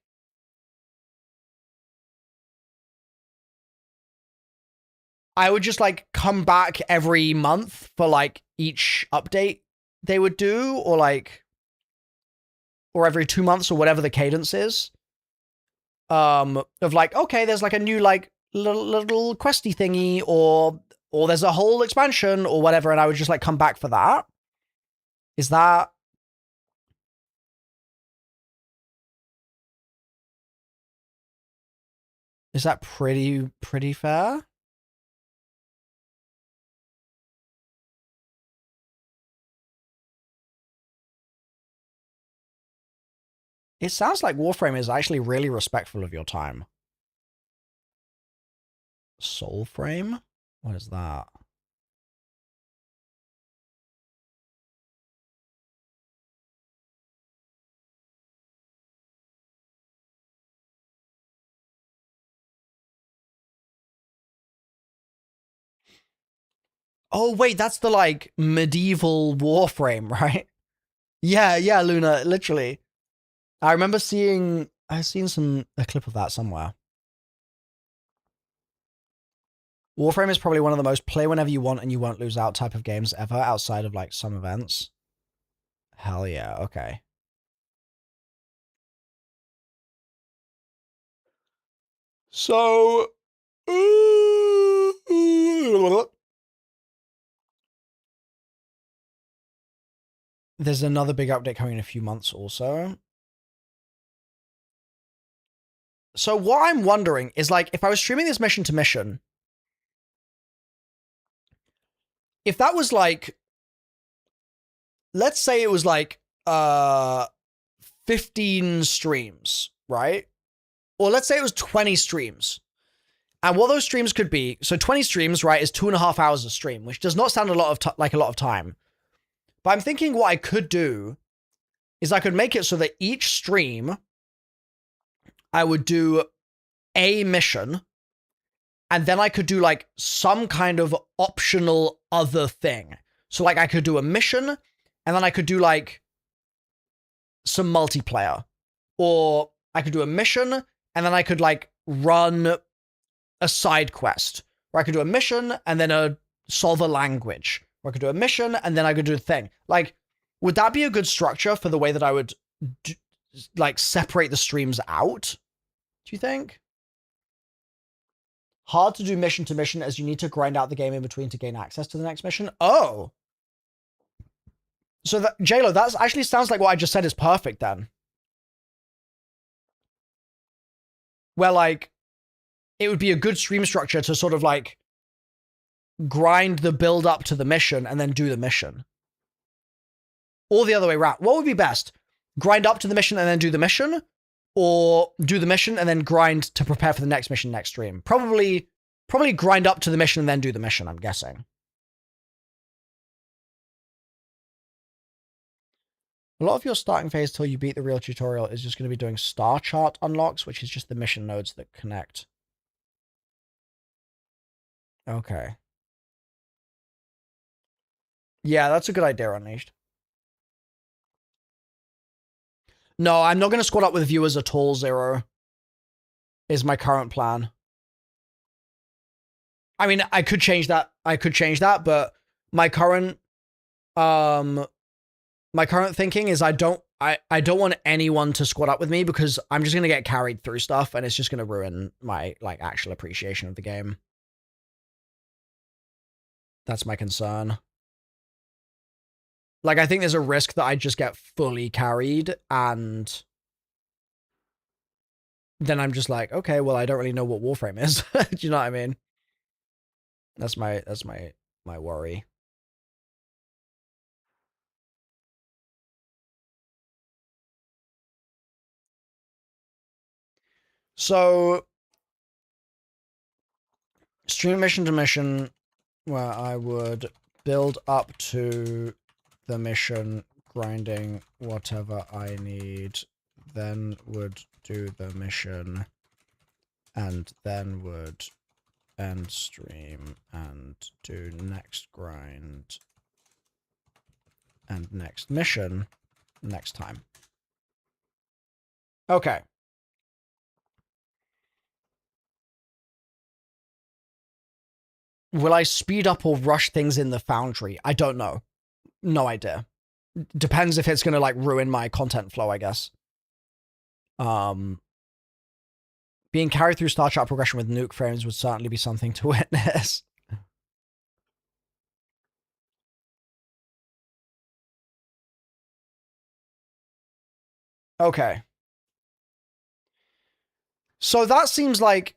I would just, like, come back every month for, like, each update they would do, or, like, or every 2 months, or whatever the cadence is. Of, like, okay, there's, like, a new, like, little questy thingy, or there's a whole expansion, or whatever, and I would just, like, come back for that. Is that pretty fair? It sounds like Warframe is actually really respectful of your time. Soulframe? What is that? Oh, wait, that's the, like, medieval Warframe, right? Yeah, Luna, literally. I remember I've seen a clip of that somewhere. Warframe is probably one of the most play whenever you want and you won't lose out type of games ever, outside of, like, some events. Hell yeah, okay. So, there's another big update coming in a few months also. So what I'm wondering is, like, if I was streaming this mission to mission, if that was, like, let's say it was, like, 15 streams, right? Or let's say it was 20 streams. And what those streams could be, so 20 streams, right, is 2.5 hours a stream, which does not sound like a lot of time. But I'm thinking what I could do is I could make it so that each stream, I would do a mission, and then I could do, like, some kind of optional other thing. So, like, I could do a mission, and then I could do, like, some multiplayer. Or I could do a mission, and then I could, like, run a side quest. Or I could do a mission, and then solve a language. Or I could do a mission, and then I could do a thing. Like, Would that be a good structure for the way that I would like separate the streams out? Do you think? Hard to do mission to mission as you need to grind out the game in between to gain access to the next mission. Oh. So that, JLo, that actually sounds like what I just said is perfect then. Where like, it would be a good stream structure to sort of like grind the build up to the mission and then do the mission. Or the other way around. What would be best? Grind up to the mission and then do the mission? Or do the mission and then grind to prepare for the next mission next stream? Probably grind up to the mission and then do the mission, I'm guessing. A lot of your starting phase till you beat the real tutorial is just going to be doing star chart unlocks, which is just the mission nodes that connect. Okay. Yeah, that's a good idea, Unleashed. No, I'm not going to squad up with viewers at all, Zero. Is my current plan. I mean, I could change that. But my current thinking is I don't want anyone to squad up with me because I'm just going to get carried through stuff and it's just going to ruin my like actual appreciation of the game. That's my concern. Like, I think there's a risk that I just get fully carried and then I'm just like, okay, well, I don't really know what Warframe is. Do you know what I mean? That's my worry. So, stream mission to mission where I would build up to the mission, grinding whatever I need, then would do the mission, and then would end stream and do next grind and next mission next time. Okay. Will I speed up or rush things in the Foundry? I don't know. No idea. Depends if it's going to like ruin my content flow, I guess. Being carried through Star Chart progression with nuke frames would certainly be something to witness. Okay. So that seems like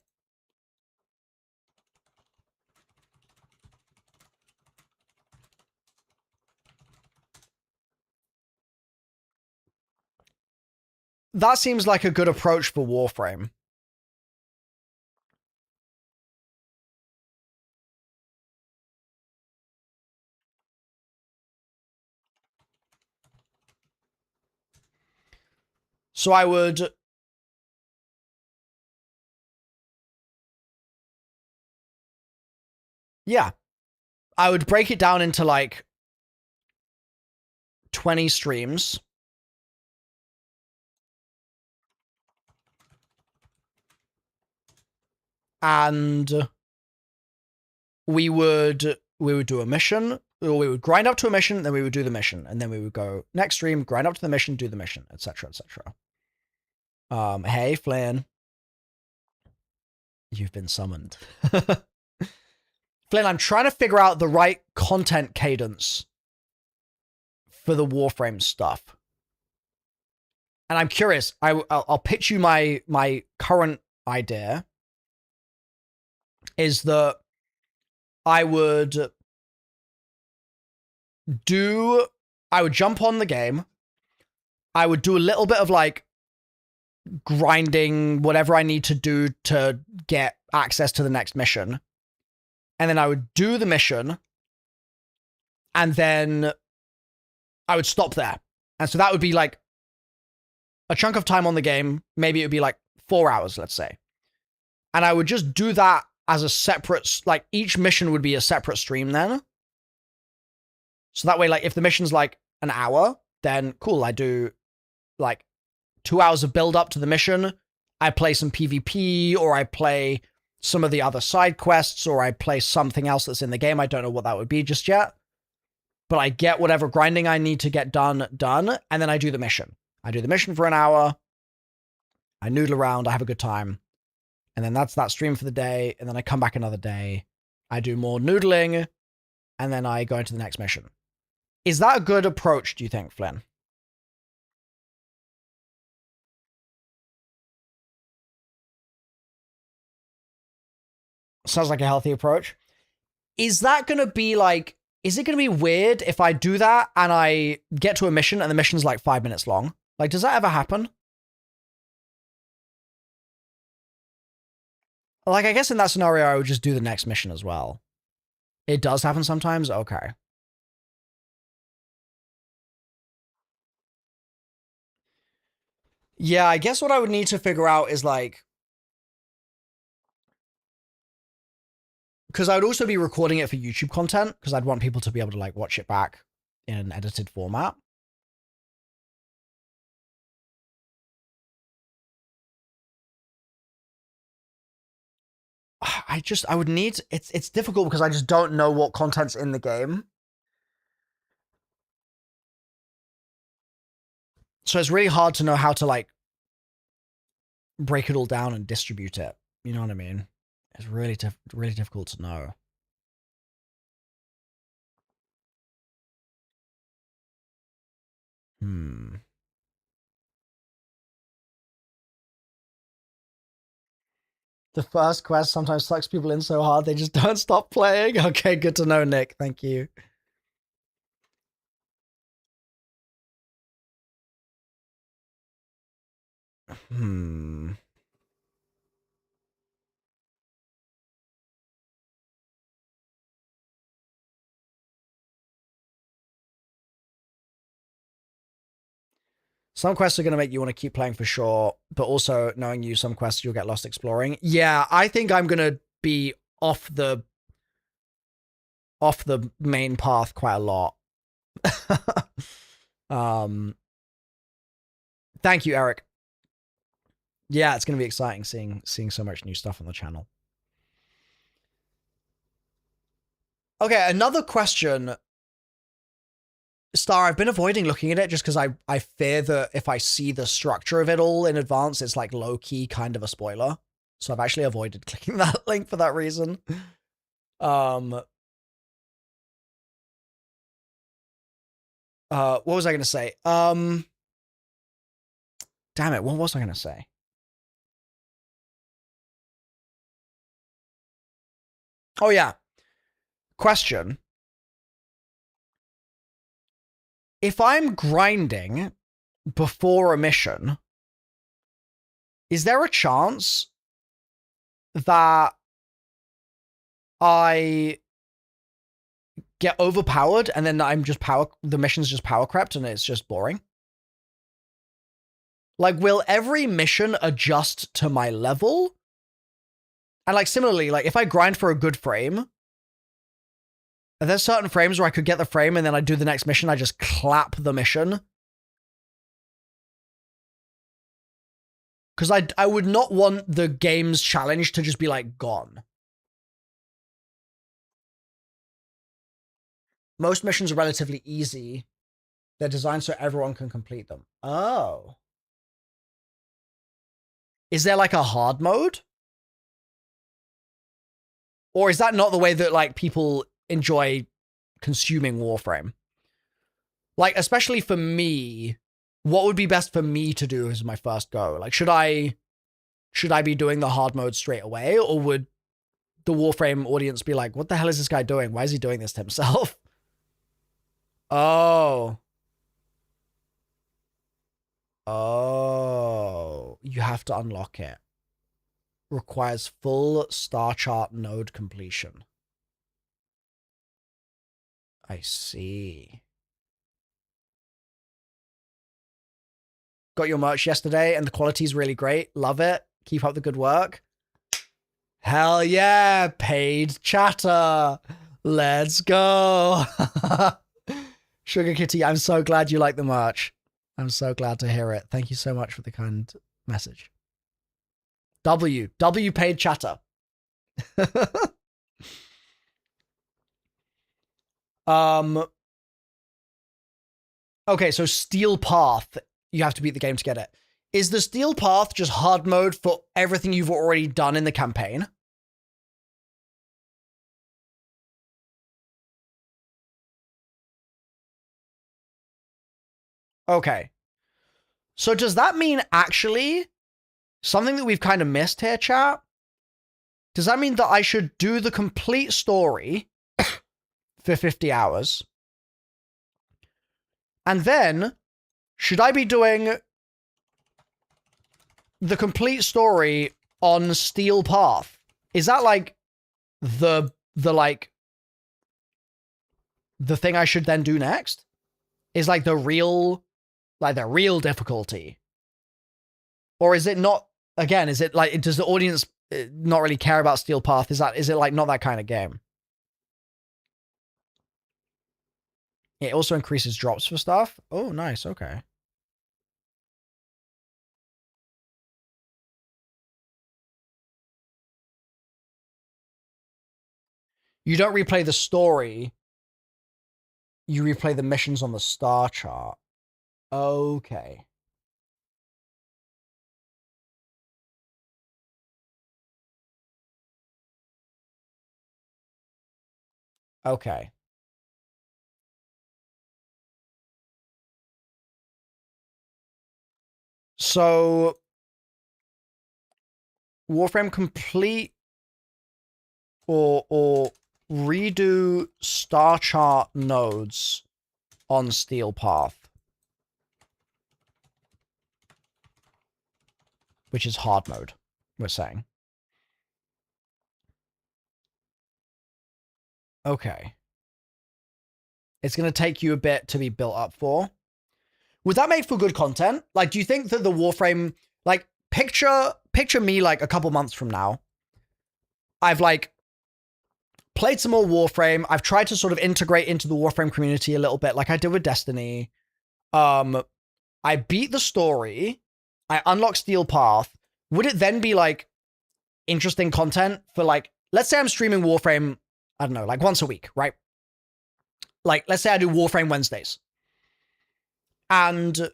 a good approach for Warframe. So I would... Yeah. I would break it down into like 20 streams. And we would do a mission, or we would grind up to a mission, then we would do the mission, and then we would go next stream, grind up to the mission, do the mission, etc., etc. Hey, Flynn. You've been summoned. Flynn, I'm trying to figure out the right content cadence for the Warframe stuff. And I'm curious. I'll pitch you my current idea. Is that I would jump on the game. I would do a little bit of like grinding, whatever I need to do to get access to the next mission. And then I would do the mission. And then I would stop there. And so that would be like a chunk of time on the game. Maybe it would be like 4 hours, let's say. And I would just do that as a separate, like each mission would be a separate stream then. So that way, like if the mission's like an hour, then cool, I do like 2 hours of build up to the mission. I play some PvP, or I play some of the other side quests, or I play something else that's in the game. I don't know what that would be just yet. but I get whatever grinding I need to get done, and then I do the mission. I do the mission for an hour. I noodle around. I have a good time. And then that's that stream for the day. And then I come back another day. I do more noodling. And then I go into the next mission. Is that a good approach, do you think, Flynn? Sounds like a healthy approach. Is that going to be like, is it going to be weird if I do that and I get to a mission and the mission's like 5 minutes long? Like, does that ever happen? Like, I guess in that scenario, I would just do the next mission as well. It does happen sometimes? Okay. Yeah, I guess what I would need to figure out is like, because I would also be recording it for YouTube content, because I'd want people to be able to like watch it back in an edited format. I would need, it's difficult because I just don't know what content's in the game. So it's really hard to know how to like break it all down and distribute it. You know what I mean? It's really difficult to know. The first quest sometimes sucks people in so hard they just don't stop playing. Okay, good to know, Nick. Thank you. Some quests are going to make you want to keep playing for sure, but also knowing you, some quests you'll get lost exploring. Yeah, I think I'm going to be off the main path quite a lot. Thank you, Eric. Yeah, it's going to be exciting seeing so much new stuff on the channel. Okay, another question. Star, I've been avoiding looking at it just because I fear that if I see the structure of it all in advance, it's like low-key kind of a spoiler. So I've actually avoided clicking that link for that reason. What was I going to say? Damn it, what was I going to say? Oh, yeah. Question. If I'm grinding before a mission, is there a chance that I get overpowered and then the mission's just power crept and it's just boring? Like, will every mission adjust to my level? And like, similarly, like if I grind for a good frame, are there certain frames where I could get the frame and then I do the next mission, I just clap the mission? Because I would not want the game's challenge to just be like gone. Most missions are relatively easy. They're designed so everyone can complete them. Oh. Is there like a hard mode? Or is that not the way that like people enjoy consuming Warframe? Like, especially for me, what would be best for me to do as my first go? Like, should I be doing the hard mode straight away? Or would the Warframe audience be like, what the hell is this guy doing? Why is he doing this to himself? Oh. Oh. You have to unlock it. Requires full star chart node completion. I see. Got your merch yesterday and the quality's really great. Love it. Keep up the good work. Hell yeah, paid chatter. Let's go. Sugar Kitty, I'm so glad you like the merch. I'm so glad to hear it. Thank you so much for the kind message. W paid chatter. Okay, so Steel Path, you have to beat the game to get it. Is the Steel Path just hard mode for everything you've already done in the campaign? Okay. So does that mean actually something that we've kind of missed here, chat? Does that mean that I should do the complete story for 50 hours? And then should I be doing the complete story on Steel Path? Is that like the thing I should then do next? Is like the real difficulty? Or is it not, again, is it like, does the audience not really care about Steel Path? Is it like not that kind of game? It also increases drops for stuff. Oh, nice. Okay. You don't replay the story. You replay the missions on the star chart. Okay. Okay. So, Warframe complete or redo star chart nodes on Steel Path, which is hard mode, we're saying. Okay. It's going to take you a bit to be built up for. Would that make for good content? Like, do you think that the Warframe, like, picture me like a couple months from now. I've like played some more Warframe. I've tried to sort of integrate into the Warframe community a little bit, like I did with Destiny. I beat the story. I unlock Steel Path. Would it then be like interesting content for like, let's say I'm streaming Warframe, I don't know, like once a week, right? Like, let's say I do Warframe Wednesdays. And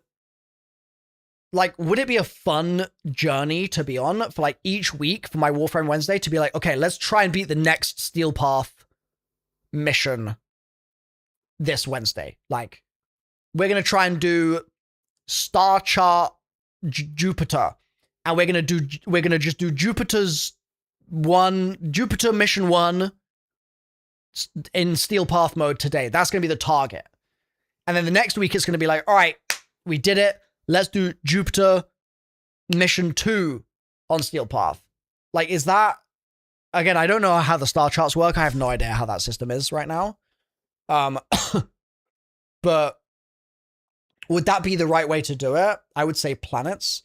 like, would it be a fun journey to be on for like each week for my Warframe Wednesday to be like, okay, let's try and beat the next Steel Path mission this Wednesday. Like, we're going to try and do Star Chart Jupiter. And we're going to just do Jupiter mission 1 in Steel Path mode today. That's going to be the target. And then the next week it's going to be like, all right, we did it. Let's do Jupiter mission 2 on Steel Path. Like, is that, again, I don't know how the star charts work. I have no idea how that system is right now. But would that be the right way to do it? I would say planets.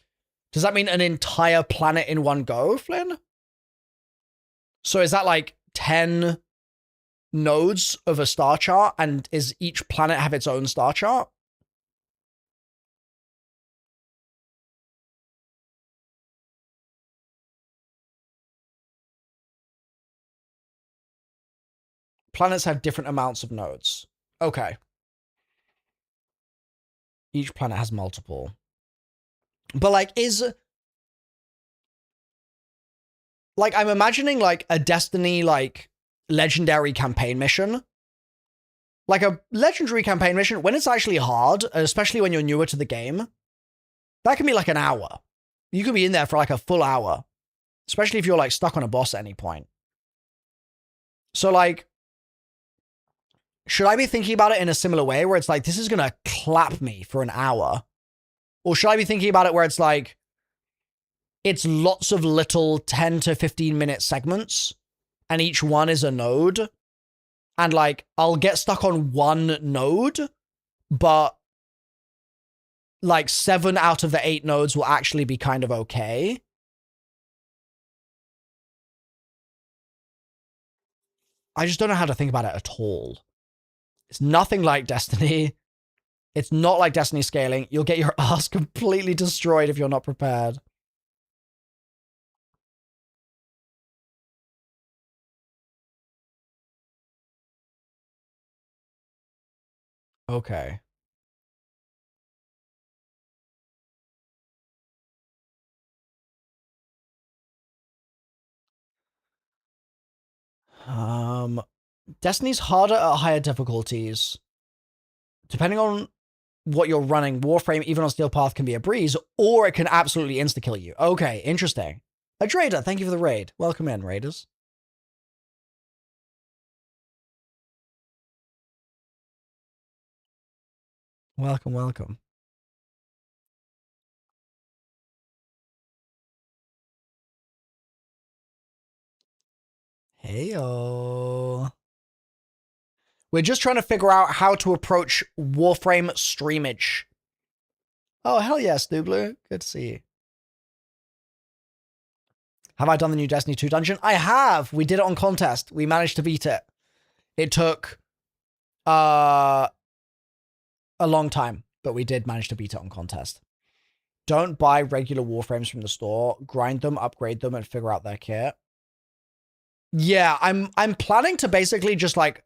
Does that mean an entire planet in one go, Flynn? So is that like 10 nodes of a star chart, and is each planet have its own star chart? Planets have different amounts of nodes. Okay. Each planet has multiple. But like, like, I'm imagining like a Destiny, like, legendary campaign mission. Like a legendary campaign mission, when it's actually hard, especially when you're newer to the game, that can be like an hour. You could be in there for like a full hour. Especially if you're like stuck on a boss at any point. So like, should I be thinking about it in a similar way where it's like, this is going to clap me for an hour? Or should I be thinking about it where it's like, it's lots of little 10 to 15 minute segments and each one is a node? And like, I'll get stuck on one node, but like 7 out of the 8 nodes will actually be kind of okay. I just don't know how to think about it at all. It's nothing like Destiny. It's not like Destiny scaling. You'll get your ass completely destroyed if you're not prepared. Okay. Destiny's harder at higher difficulties. Depending on what you're running, Warframe, even on Steel Path, can be a breeze, or it can absolutely insta-kill you. Okay, interesting. Adrada, thank you for the raid. Welcome in, raiders. Welcome, welcome. Heyo. We're just trying to figure out how to approach Warframe streamage. Oh, hell yeah, Stooblu. Good to see you. Have I done the new Destiny 2 dungeon? I have. We did it on contest. We managed to beat it. It took a long time, but we did manage to beat it on contest. Don't buy regular Warframes from the store. Grind them, upgrade them, and figure out their kit. Yeah, I'm planning to basically just like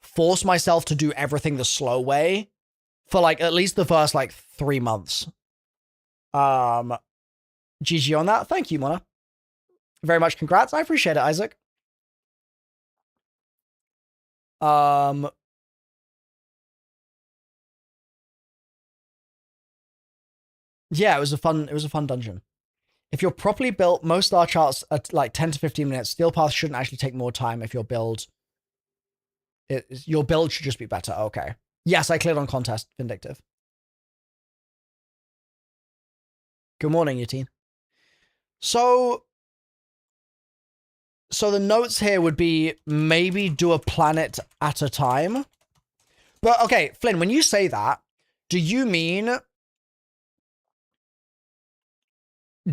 force myself to do everything the slow way for like at least the first like 3 months. GG on that. Thank you, Mona. Very much congrats. I appreciate it, Isaac. Yeah, it was a fun dungeon. If you're properly built, most star charts are like 10 to 15 minutes. Steel Path shouldn't actually take more time if your build should just be better. Okay. Yes, I cleared on contest, Vindictive. Good morning, Yateen. So the notes here would be maybe do a planet at a time. But okay, Flynn, when you say that, do you mean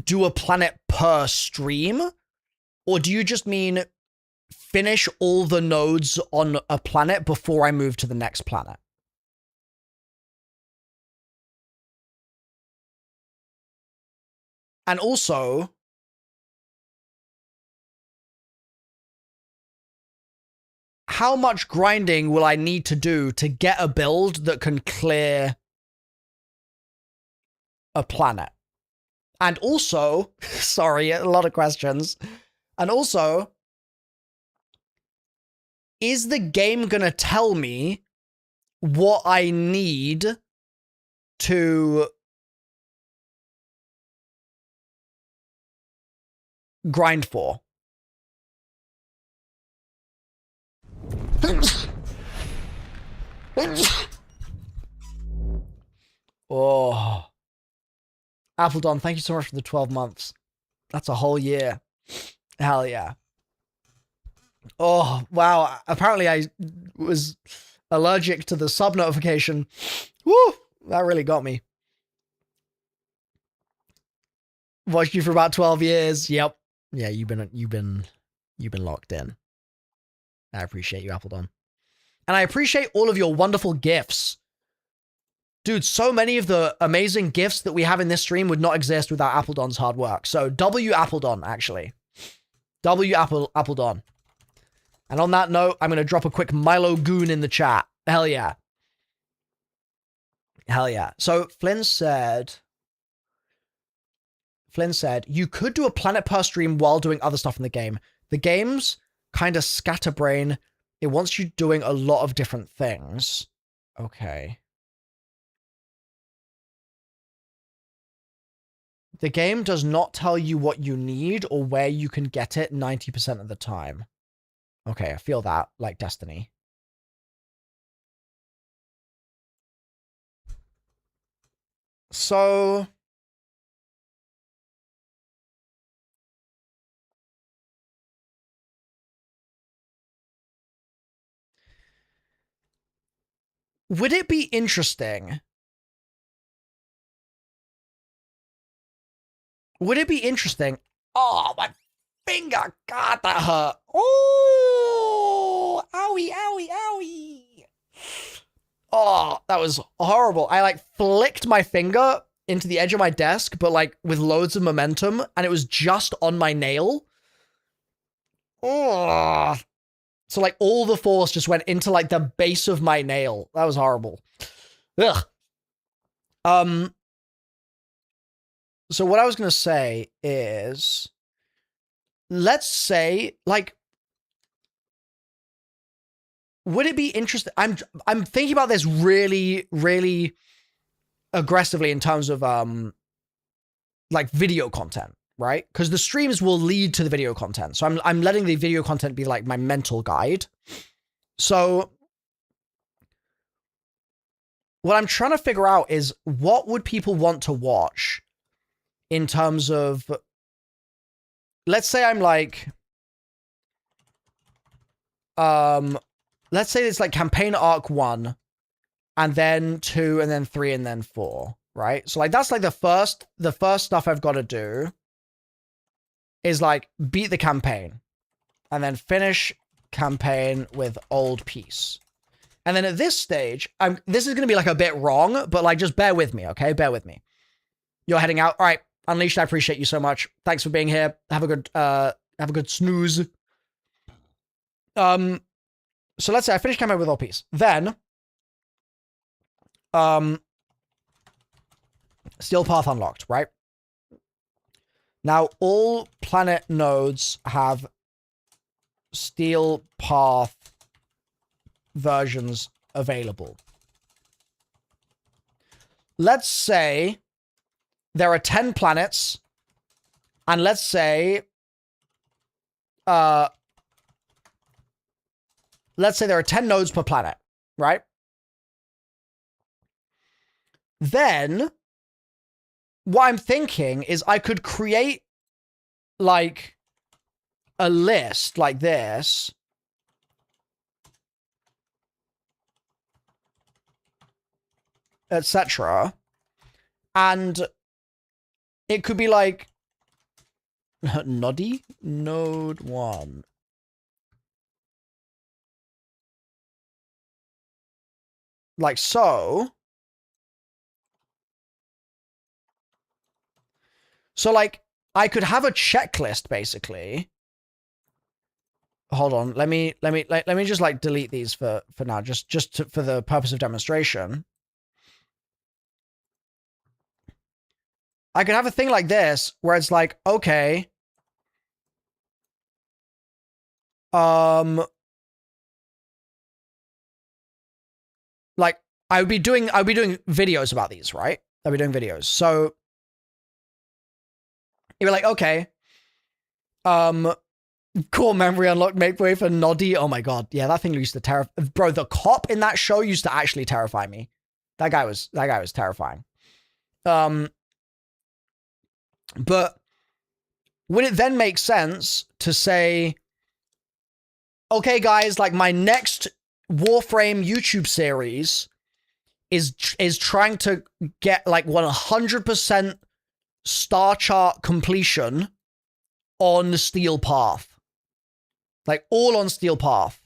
do a planet per stream? Or do you just mean finish all the nodes on a planet before I move to the next planet? And also, how much grinding will I need to do to get a build that can clear a planet? And also, sorry, a lot of questions. And also, is the game going to tell me what I need to grind for? Oh. Appledon, thank you so much for the 12 months. That's a whole year. Hell yeah. Oh, wow. Apparently I was allergic to the sub notification. Woo! That really got me. Watched you for about 12 years. Yep. Yeah, you've been locked in. I appreciate you, Appledon. And I appreciate all of your wonderful gifts. Dude, so many of the amazing gifts that we have in this stream would not exist without Appledon's hard work. So W Appledon, actually. W Appledon. And on that note, I'm going to drop a quick Milo Goon in the chat. Hell yeah. Hell yeah. So Flynn said, you could do a planet per stream while doing other stuff in the game. The game's kind of scatterbrain. It wants you doing a lot of different things. Okay. The game does not tell you what you need or where you can get it 90% of the time. Okay, I feel that, like Destiny. So... would it be interesting? Would it be interesting? Oh, my finger. God, that hurt. Oh, owie, owie, owie. Oh, that was horrible. I like flicked my finger into the edge of my desk, but like with loads of momentum, and it was just on my nail. Oh. So like all the force just went into like the base of my nail. That was horrible. Ugh. So what I was going to say is, let's say, like, would it be interesting? I'm thinking about this really, really aggressively in terms of like video content, right? Because the streams will lead to the video content. So I'm letting the video content be like my mental guide. So what I'm trying to figure out is what would people want to watch in terms of, let's say I'm like, let's say it's like campaign arc 1 and then 2 and then 3 and then 4, right? So like that's like the first stuff I've got to do is like beat the campaign and then finish campaign with old peace. And then at this stage, this is going to be like a bit wrong, but like just bear with me, okay? Bear with me. You're heading out. All right, Unleashed, I appreciate you so much. Thanks for being here. Have a good snooze. So let's say I finish campaign with old peace. Then Steel Path unlocked, right? Now all planet nodes have Steel Path versions available. Let's say there are 10 planets, and let's say there are 10 nodes per planet, right? Then what I'm thinking is I could create like a list like this. Etc. And it could be like Noddy node 1. Like so. So like I could have a checklist basically. Hold on, let me just like delete these for now, for the purpose of demonstration. I could have a thing like this where it's like, okay, like I would be doing videos about these, right? I'd be doing videos. So you'd be like, okay, core memory unlocked, make way for Noddy. Oh my god, yeah, that thing used to terrify. Bro, the cop in that show used to actually terrify me. That guy was terrifying. But would it then make sense to say, okay, guys, like my next Warframe YouTube series is trying to get like 100% star chart completion on the Steel Path. Like all on Steel Path.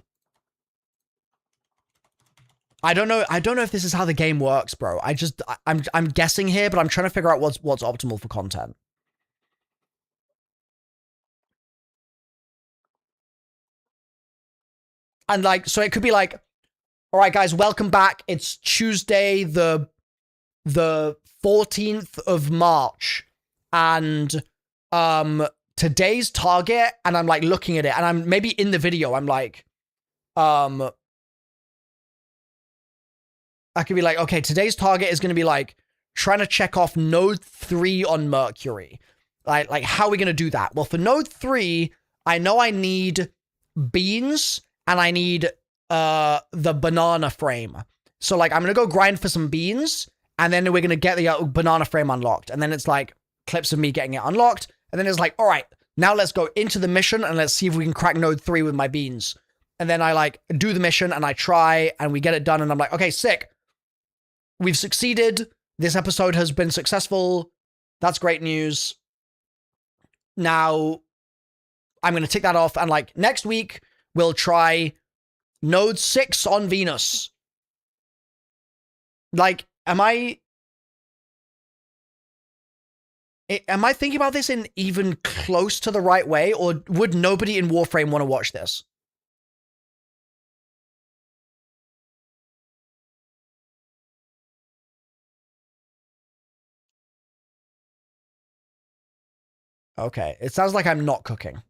I don't know if this is how the game works, bro. I'm guessing here, but I'm trying to figure out what's optimal for content. And like, so it could be like, all right, guys, welcome back. It's Tuesday, the 14th of March. And today's target, and I'm like looking at it, and I'm maybe in the video, I'm like, I could be like, okay, today's target is going to be like trying to check off node 3 on Mercury. Like how are we going to do that? Well, for node 3, I know I need beans and I need the banana frame. So like I'm going to go grind for some beans, and then we're going to get the banana frame unlocked. And then it's like clips of me getting it unlocked. And then it's like, all right, now let's go into the mission and let's see if we can crack node 3 with my beans. And then I like do the mission and I try and we get it done. And I'm like, okay, sick. We've succeeded. This episode has been successful. That's great news. Now I'm going to tick that off. And like next week, we'll try node 6 on Venus. Like, am I thinking about this in even close to the right way, or would nobody in Warframe want to watch this? Okay, it sounds like I'm not cooking.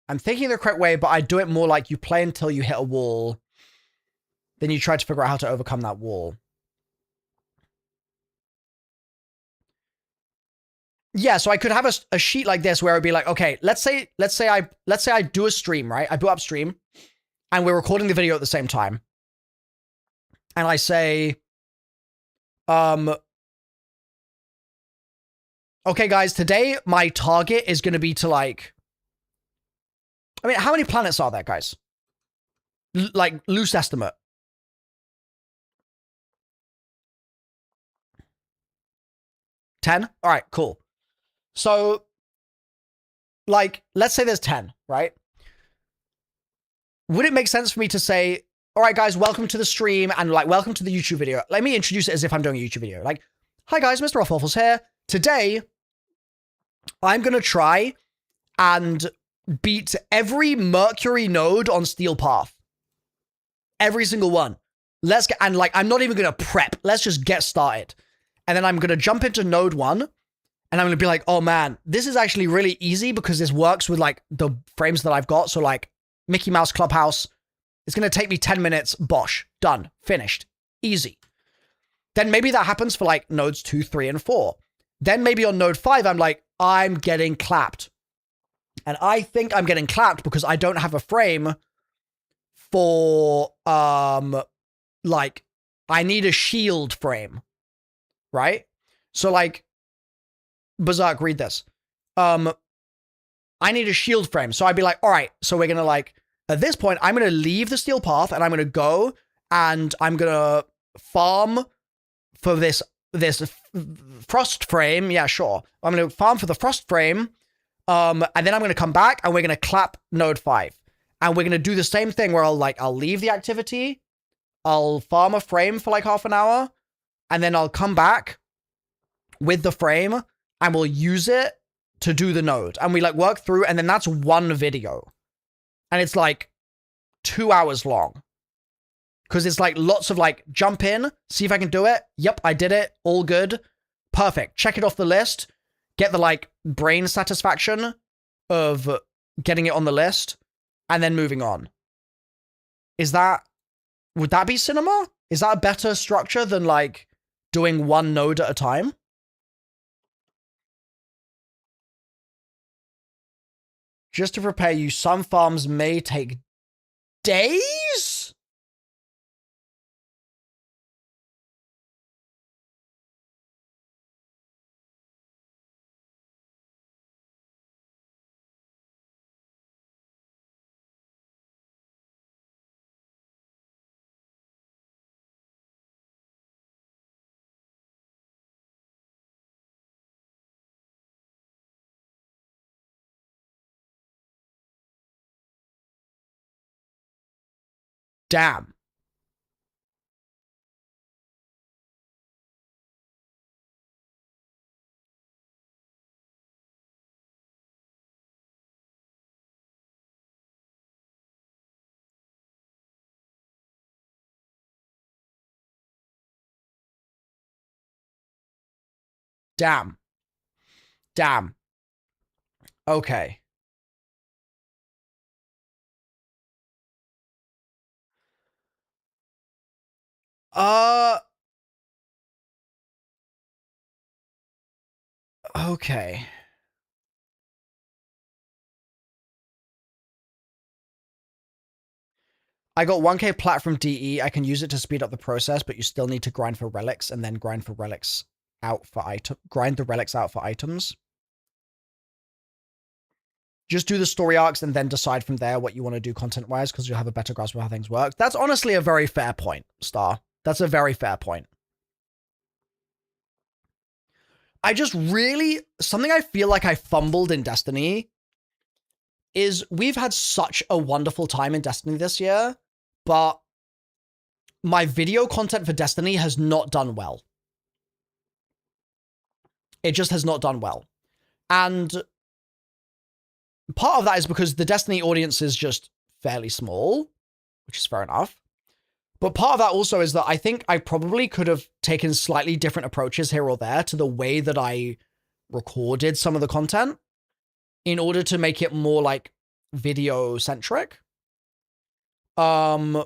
I'm thinking the correct way, but I do it more like you play until you hit a wall. Then you try to figure out how to overcome that wall. Yeah, so I could have a sheet like this where it'd be like, okay, let's say I do a stream, right? I boot up stream and we're recording the video at the same time. And I say, okay, guys, today my target is going to be to like, I mean, how many planets are there, guys? Like, loose estimate. $10? All right, cool. So, like, let's say there's 10, right? Would it make sense for me to say, all right, guys, welcome to the stream and like, welcome to the YouTube video. Let me introduce it as if I'm doing a YouTube video. Like, hi guys, MrRoflWaffles here. Today, I'm going to try and beat every Mercury node on Steel Path. Every single one. Let's get, and like, I'm not even going to prep. Let's just get started. And then I'm going to jump into node 1 and I'm going to be like, oh man, this is actually really easy because this works with like the frames that I've got. So like Mickey Mouse Clubhouse, it's going to take me 10 minutes. Bosh, done, finished, easy. Then maybe that happens for like nodes 2, 3, and 4. Then maybe on node 5, I'm like, I'm getting clapped. And I think I'm getting clapped because I don't have a frame for, like, I need a shield frame, right? So like, Berserk, read this. I need a shield frame. So I'd be like, all right, so we're going to like, at this point, I'm going to leave the Steel Path and I'm going to go and I'm going to farm for this frost frame. Yeah, sure. I'm going to farm for the frost frame. And then I'm going to come back and we're going to clap node 5. And we're going to do the same thing where I'll leave the activity. I'll farm a frame for like half an hour. And then I'll come back with the frame and we'll use it to do the node. And we like work through, and then that's one video. And it's like 2 hours long. Because it's like lots of like, jump in, see if I can do it. Yep, I did it. All good. Perfect. Check it off the list. Get the like brain satisfaction of getting it on the list and then moving on. Would that be cinema? Is that a better structure than like doing one node at a time? Just to prepare you, some farms may take days? Damn. Damn. Damn. Okay. Okay. I got 1k plat from DE. I can use it to speed up the process, but you still need to grind for relics and then grind the relics out for items. Just do the story arcs and then decide from there what you want to do content-wise, because you'll have a better grasp of how things work. That's honestly a very fair point, Star. That's a very fair point. I just really... Something I feel like I fumbled in Destiny is we've had such a wonderful time in Destiny this year, but my video content for Destiny has not done well. It just has not done well. And part of that is because the Destiny audience is just fairly small, which is fair enough. But part of that also is that I think I probably could have taken slightly different approaches here or there to the way that I recorded some of the content in order to make it more like video centric. And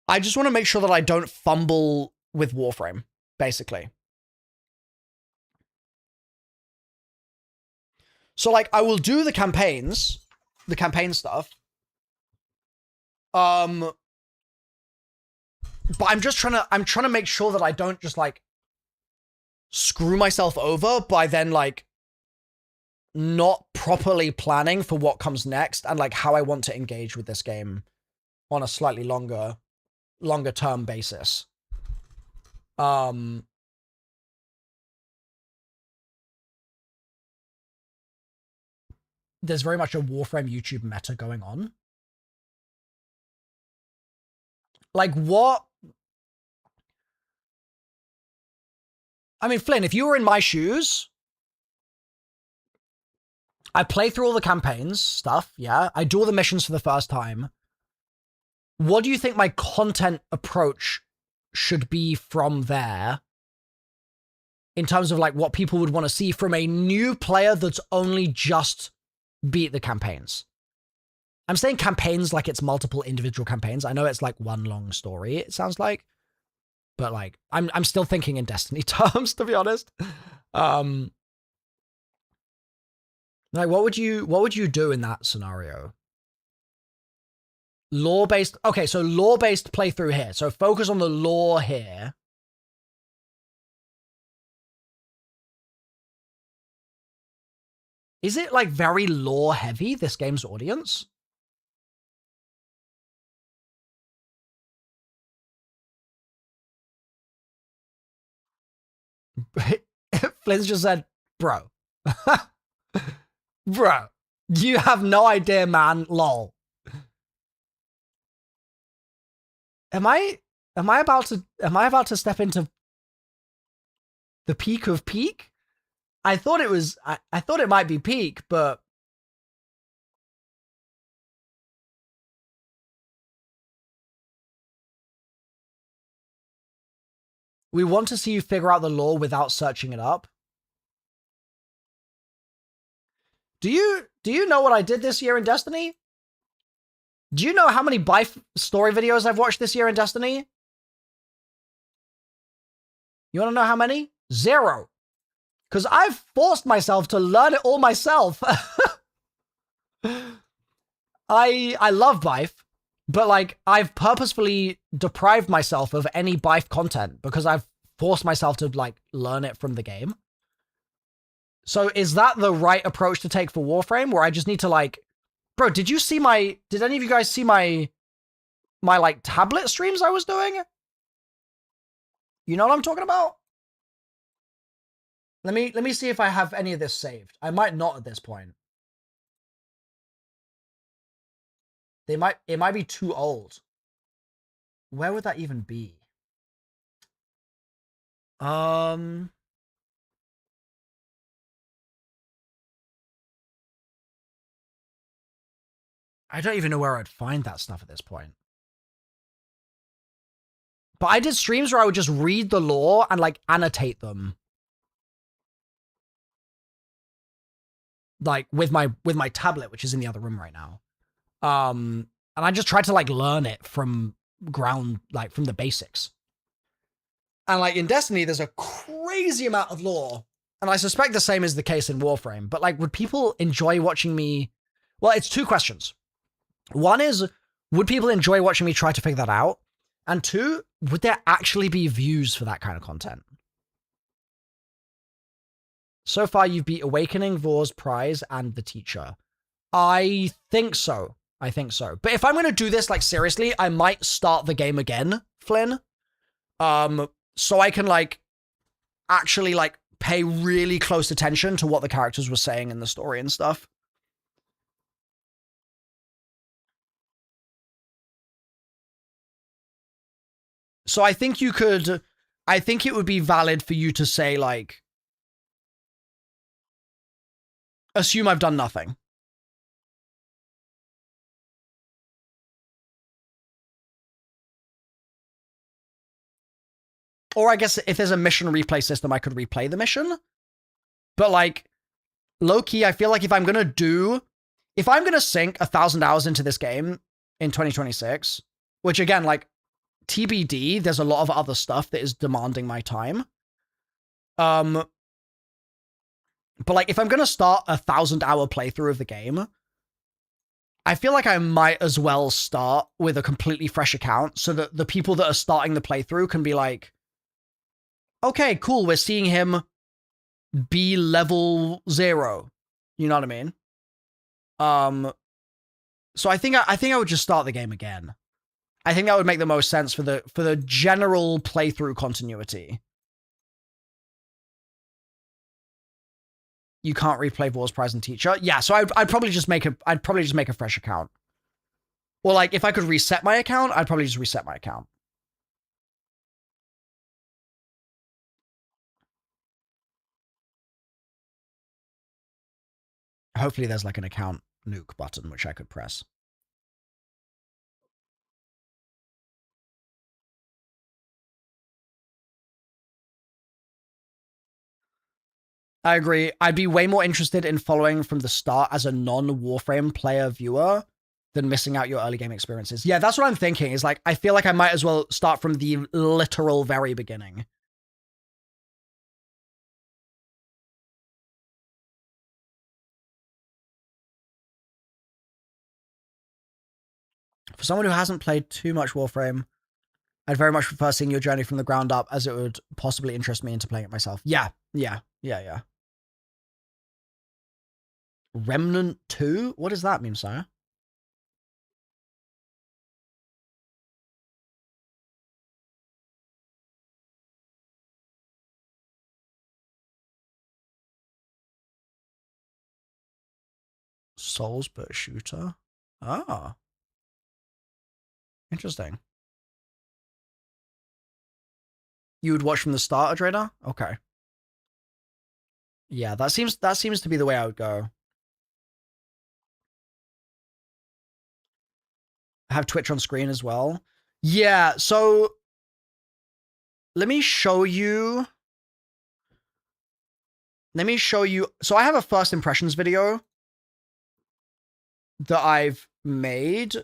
I just want to make sure that I don't fumble with Warframe, basically. So like I will do the campaign stuff. But I'm trying to make sure that I don't just like screw myself over by then like not properly planning for what comes next and like how I want to engage with this game on a slightly longer term basis. There's very much a Warframe YouTube meta going on. Like what? I mean, Flynn, if you were in my shoes, I play through all the campaigns stuff, yeah? I do all the missions for the first time. What do you think my content approach should be from there? In terms of like what people would want to see from a new player that's only just beat the campaigns. I'm saying campaigns like it's multiple individual campaigns. I know it's like one long story, it sounds like. But like, I'm still thinking in Destiny terms, to be honest. Like, what would you do in that scenario? Lore-based, okay, so lore-based playthrough here. So focus on the lore here. Is it like very lore heavy, this game's audience? Flynn's just said, bro. Bro, you have no idea, man. Lol. Am I about to step into the peak of peak? I thought it was, I thought it might be peak, but we want to see you figure out the lore without searching it up. Do you know what I did this year in Destiny? Do you know how many Bife story videos I've watched this year in Destiny? You want to know how many? 0. Because I've forced myself to learn it all myself. I love Bife, but like I've purposefully deprived myself of any Bife content because I've forced myself to like learn it from the game. So is that the right approach to take for Warframe, where I just need to like, bro, did any of you guys see my like tablet streams I was doing? You know what I'm talking about? Let me see if I have any of this saved. I might not at this point. It might be too old. Where would that even be? I don't even know where I'd find that stuff at this point. But I did streams where I would just read the lore and like annotate them. Like with my tablet, which is in the other room right now. And I just tried to like learn it from ground, like from the basics. And like in Destiny, there's a crazy amount of lore. And I suspect the same is the case in Warframe. But like, would people enjoy watching me? Well, it's 2 questions. One is, would people enjoy watching me try to figure that out? And 2, would there actually be views for that kind of content? So far, you've beat Awakening, Vor's Prize, and The Teacher. I think so. But if I'm going to do this, like, seriously, I might start the game again, Flynn. So I can, like, actually, like, pay really close attention to what the characters were saying in the story and stuff. So I think it would be valid for you to say, like, assume I've done nothing. Or I guess if there's a mission replay system, I could replay the mission. But like, low key, I feel like if I'm gonna sink 1,000 hours into this game in 2026, which again, like TBD, there's a lot of other stuff that is demanding my time. But like if I'm gonna start 1,000-hour playthrough of the game, I feel like I might as well start with a completely fresh account so that the people that are starting the playthrough can be like, okay, cool, we're seeing him be level 0. You know what I mean? So I think I would just start the game again. I think that would make the most sense for the general playthrough continuity. You can't replay War's Prize and Teacher. Yeah, so I'd probably just make a fresh account. Or like if I could reset my account, I'd probably just reset my account. Hopefully there's like an account nuke button which I could press. I agree. I'd be way more interested in following from the start as a non-Warframe player viewer than missing out your early game experiences. Yeah, that's what I'm thinking, is like, I feel like I might as well start from the literal very beginning. For someone who hasn't played too much Warframe, I'd very much prefer seeing your journey from the ground up, as it would possibly interest me into playing it myself. Yeah. Remnant 2? What does that mean, sire? Souls per shooter? Ah. Interesting. You would watch from the start, Adrena? Okay. Yeah, that seems to be the way I would go. Have Twitch on screen as well. Yeah, so let me show you. So I have a first impressions video that I've made.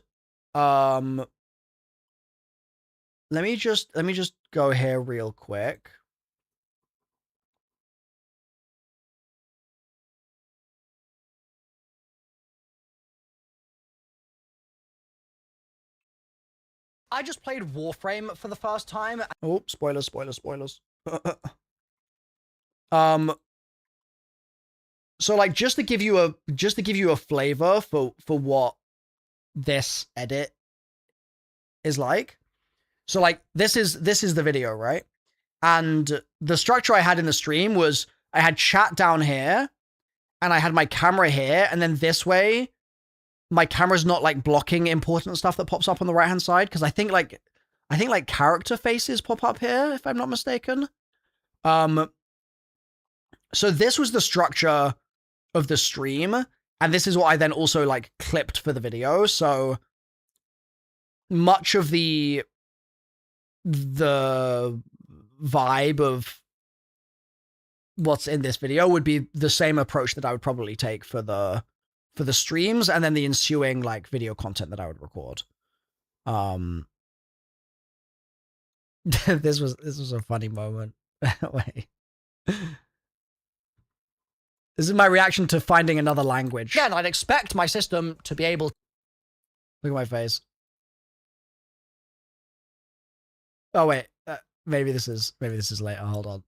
Let me just go here real quick. I just played Warframe for the first time. Oh, spoilers. So like just to give you a flavor for what this edit is like. So like this is the video, right? And the structure I had in the stream was I had chat down here and I had my camera here, and then this way my camera's not like blocking important stuff that pops up on the right hand side, because I think like character faces pop up here if I'm not mistaken. So this was the structure of the stream, and this is what I then also like clipped for the video. So much of the vibe of what's in this video would be the same approach that I would probably take for the streams, and then the ensuing like video content that I would record. This was a funny moment. Wait. This is my reaction to finding another language. Again, I'd expect my system to be able to... Look at my face. Oh wait, maybe this is later. Hold on.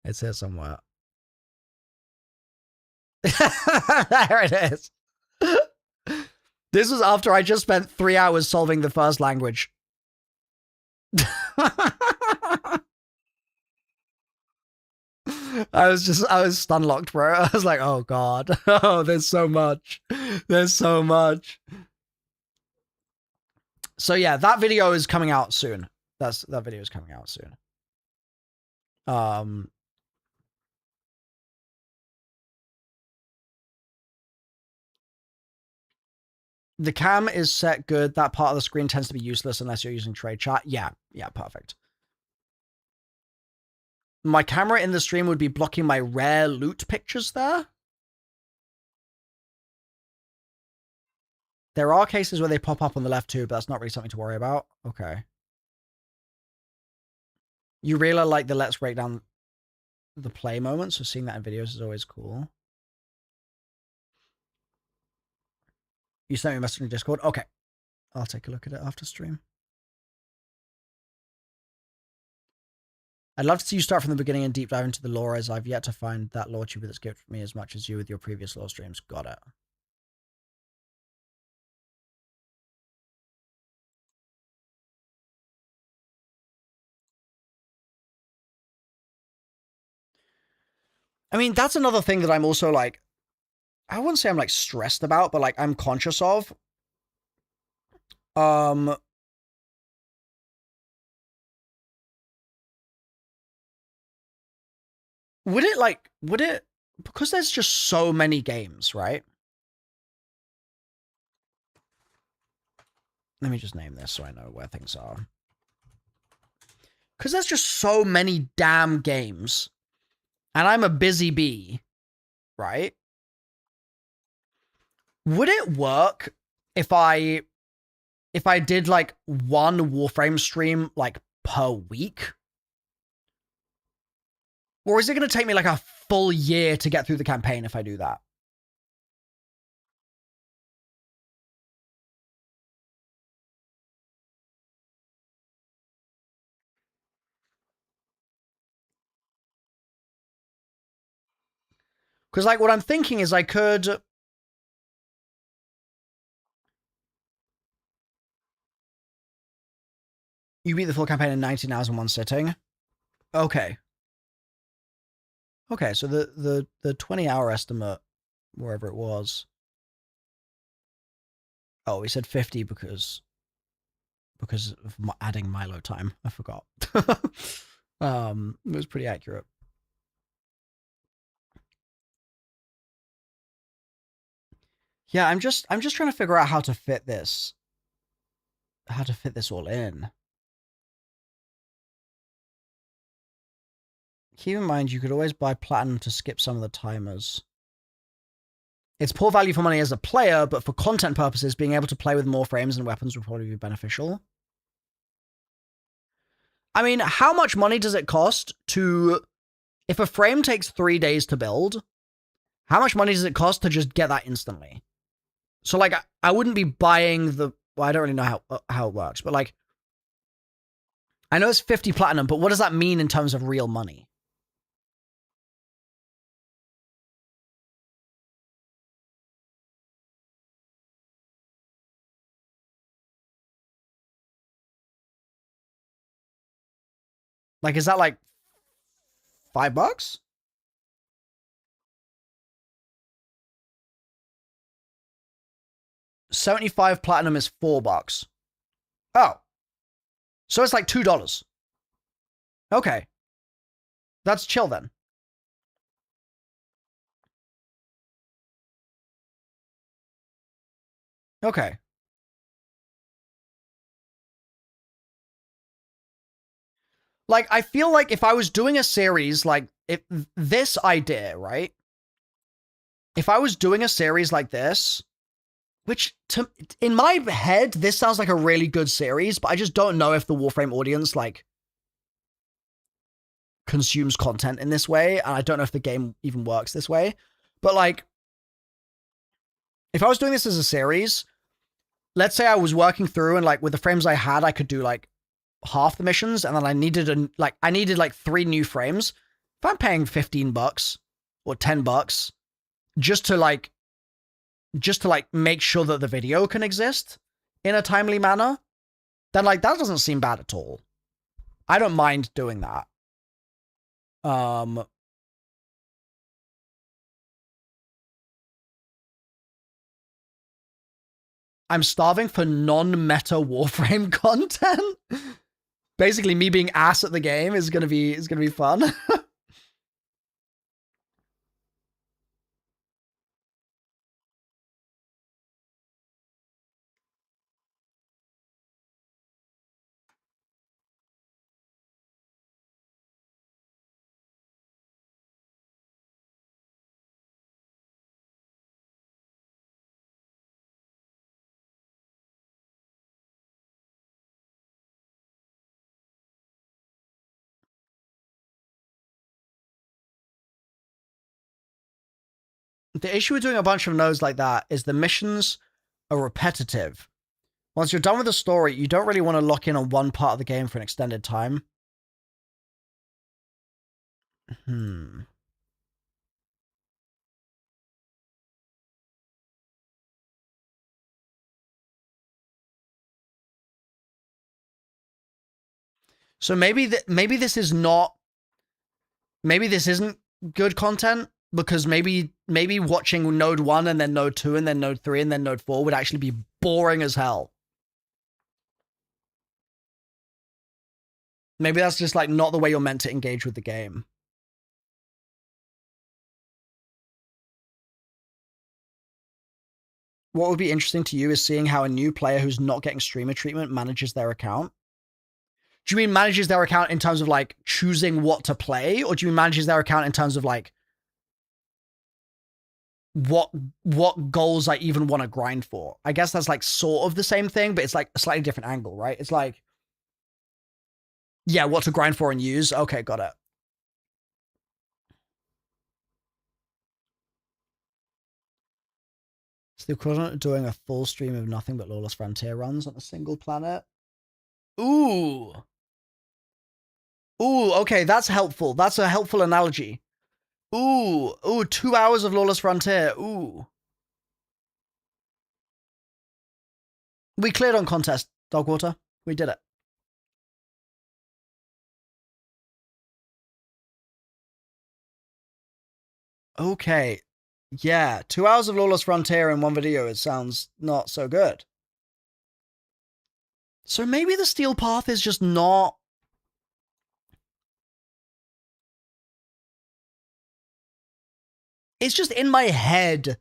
It's here somewhere. There it is. This was after I just spent 3 hours solving the first language. I was stun locked, bro. I was like, oh god. Oh, there's so much. There's so much. So yeah, that video is coming out soon. That video is coming out soon. The cam is set good. That part of the screen tends to be useless unless you're using trade chat. Yeah, perfect. my camera in the stream would be blocking my rare loot pictures there. There are cases where they pop up on the left too, but that's not really something to worry about. Okay. You really like the let's break down the play moments, so seeing that in videos is always cool. You sent me a message in Discord? Okay. I'll take a look at it after stream. I'd love to see you start from the beginning and deep dive into the lore, as I've yet to find that lore tuber that's gifted me as much as you with your previous lore streams. Got it. I mean, that's another thing that I'm also like, I wouldn't say I'm like stressed about, but like I'm conscious of. Would it, because there's just so many games, right? Let me just name this so I know where things are. Because there's just so many damn games. And I'm a busy bee, right? Would it work if I did like one Warframe stream like per week? Or is it going to take me like a full year to get through the campaign if I do that? Because like what I'm thinking is I could... You beat the full campaign in 19 hours in one sitting? Okay. Okay, so the 20-hour estimate, wherever it was... Oh, we said 50 because of adding Milo time. I forgot. It was pretty accurate. Yeah, I'm just trying to figure out how to fit this all in. Keep in mind, you could always buy platinum to skip some of the timers. It's poor value for money as a player, but for content purposes, being able to play with more frames and weapons would probably be beneficial. I mean, how much money does it cost to... If a frame takes 3 days to build, how much money does it cost to just get that instantly? So, like, I wouldn't be buying the... Well, I don't really know how it works, but, like... I know it's 50 platinum, but what does that mean in terms of real money? Like, is that, like, $5? $75 platinum is $4. Oh. So it's like $2. Okay. That's chill then. Okay. Like, I feel like if I was doing a series, like, if this idea, right? If I was doing a series like this, which, in my head, this sounds like a really good series, but I just don't know if the Warframe audience, like, consumes content in this way, and I don't know if the game even works this way. But, like, if I was doing this as a series, let's say I was working through and, like, with the frames I had, I could do, like, half the missions, and then I needed like 3 new frames. If I'm paying $15 or $10 just to like make sure that the video can exist in a timely manner, then like that doesn't seem bad at all. I don't mind doing that. I'm starving for non-meta Warframe content. Basically, me being ass at the game is gonna be fun. The issue with doing a bunch of nodes like that is the missions are repetitive. Once you're done with the story, you don't really want to lock in on one part of the game for an extended time. So maybe this is not, maybe this isn't good content, because maybe watching node 1 and then node 2 and then node 3 and then node 4 would actually be boring as hell. Maybe that's just like not the way you're meant to engage with the game. What would be interesting to you is seeing how a new player who's not getting streamer treatment manages their account. Do you mean manages their account in terms of like choosing what to play? Or do you mean manages their account in terms of like what goals I even want to grind for? I guess that's like sort of the same thing, but it's like a slightly different angle, right? It's like, yeah, what to grind for and use. Okay, got it. It's the equivalent of doing a full stream of nothing but Lawless Frontier runs on a single planet. Ooh. Ooh, okay, that's helpful. That's a helpful analogy. Ooh, 2 hours of Lawless Frontier. Ooh. We cleared on contest, Dogwater. We did it. Okay. Yeah, 2 hours of Lawless Frontier in one video, it sounds not so good. So maybe the Steel Path is just not... It's just in my head.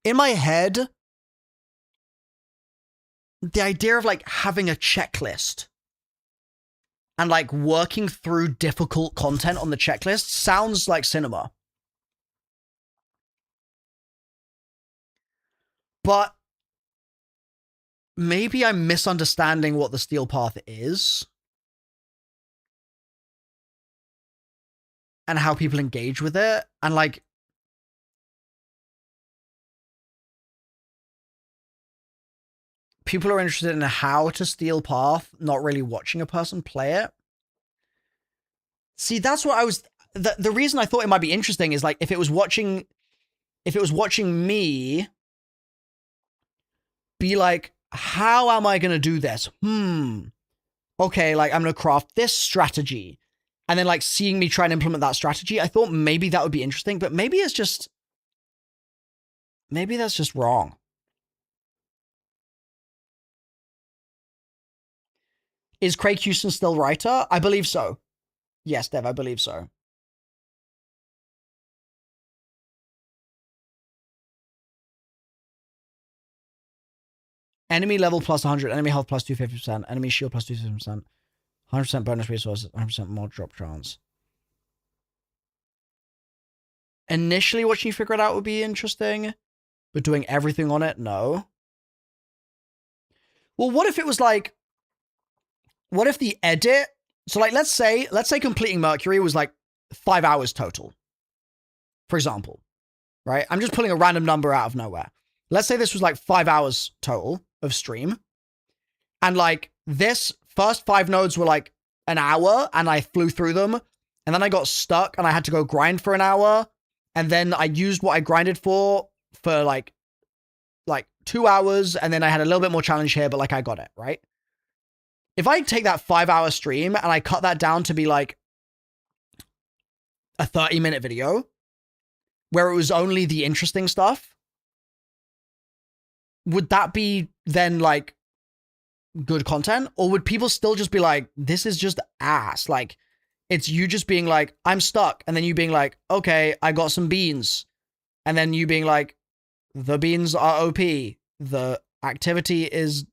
In my head, the idea of like having a checklist and like working through difficult content on the checklist sounds like cinema. But maybe I'm misunderstanding what the Steel Path is and how people engage with it. And like, people are interested in how to Steel Path, not really watching a person play it. See, that's what I was... The reason I thought it might be interesting is like, if it was watching me be like, how am I going to do this? Okay, like I'm going to craft this strategy. And then like seeing me try and implement that strategy, I thought maybe that would be interesting, but maybe it's just... Maybe that's just wrong. Is Craig Houston still writer? I believe so. Yes, Dev, I believe so. Enemy level plus 100, enemy health plus 250%, enemy shield plus 250%, 100% bonus resources, 100% mod drop chance. Initially, watching you figure it out would be interesting, but doing everything on it, no. Well, what if it was like... What if the edit... So like, let's say completing Mercury was like 5 hours total. For example, right? I'm just pulling a random number out of nowhere. Let's say this was like 5 hours total of stream. And like this first 5 nodes were like an hour and I flew through them. And then I got stuck and I had to go grind for an hour. And then I used what I grinded for like 2 hours. And then I had a little bit more challenge here, but like I got it, right? If I take that 5 hour stream and I cut that down to be like a 30-minute video where it was only the interesting stuff, would that be then like good content? Or would people still just be like, this is just ass? Like, it's you just being like, I'm stuck. And then you being like, okay, I got some beans. And then you being like, the beans are OP. The activity is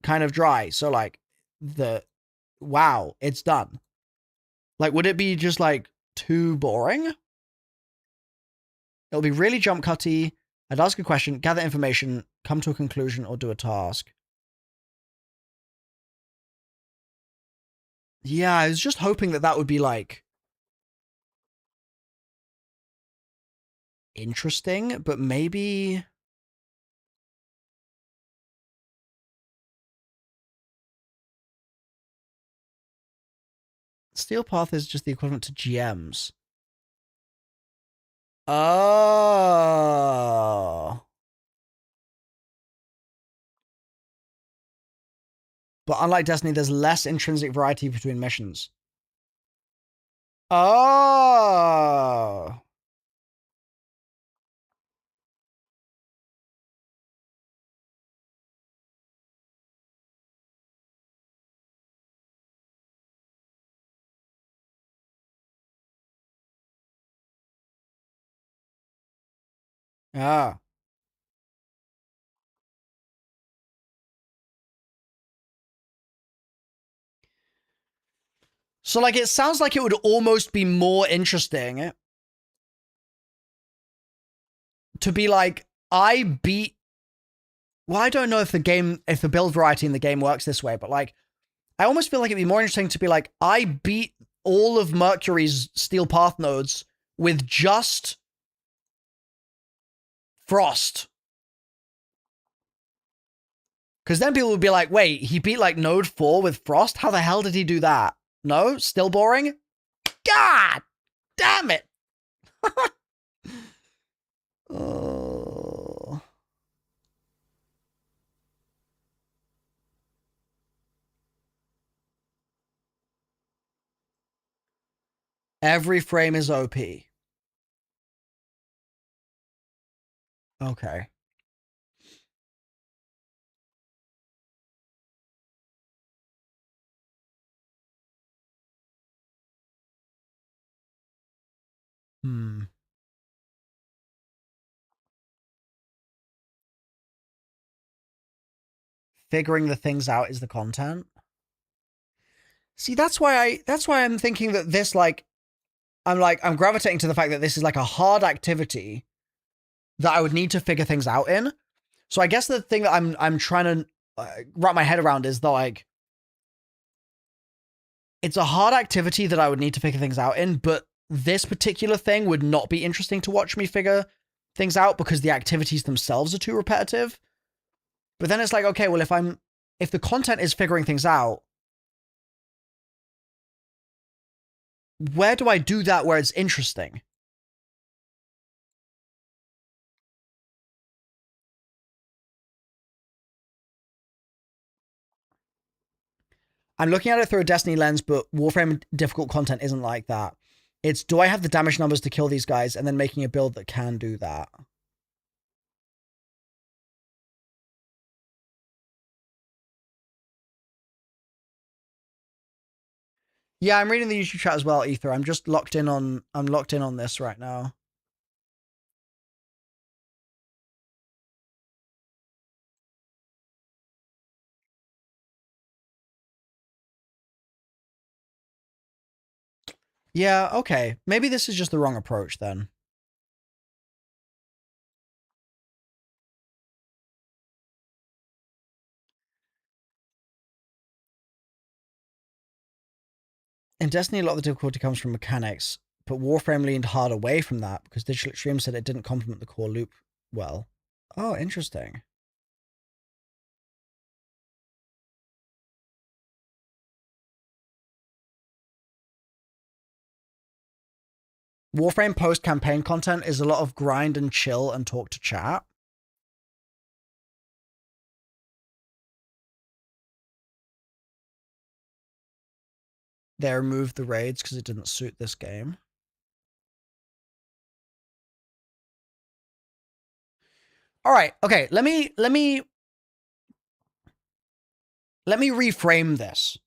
kind of dry. So like, wow, it's done. Like, would it be just like too boring? It'll be really jump cutty. I'd ask a question, gather information, come to a conclusion, or do a task. Yeah, I was just hoping that would be like interesting, but maybe... Steel Path is just the equivalent to GMs. Oh. But unlike Destiny, there's less intrinsic variety between missions. Oh. Ah. So, like, it sounds like it would almost be more interesting to be like, I beat... Well, I don't know if the build variety in the game works this way, but, like, I almost feel like it'd be more interesting to be like, I beat all of Mercury's Steel Path nodes with just Frost. Because then people would be like, wait, he beat, like, node 4 with Frost? How the hell did he do that? No? Still boring? God damn it! Oh. Every frame is OP. Okay. Figuring the things out is the content. See, that's why I'm thinking that this, like, I'm gravitating to the fact that this is like a hard activity that I would need to figure things out in. So I guess the thing that I'm trying to wrap my head around is that, like, it's a hard activity that I would need to figure things out in, but this particular thing would not be interesting to watch me figure things out because the activities themselves are too repetitive. But then it's like, okay, well, if the content is figuring things out, where do I do that where it's interesting? I'm looking at it through a Destiny lens, but Warframe difficult content isn't like that. It's, do I have the damage numbers to kill these guys, and then making a build that can do that. Yeah, I'm reading the YouTube chat as well, Ether. I'm locked in on this right now. Yeah, okay. Maybe this is just the wrong approach then. In Destiny, a lot of the difficulty comes from mechanics, but Warframe leaned hard away from that because Digital Extreme said it didn't complement the core loop well. Oh, interesting. Warframe post-campaign content is a lot of grind and chill and talk to chat. They removed the raids because it didn't suit this game. All right, okay, let me reframe this.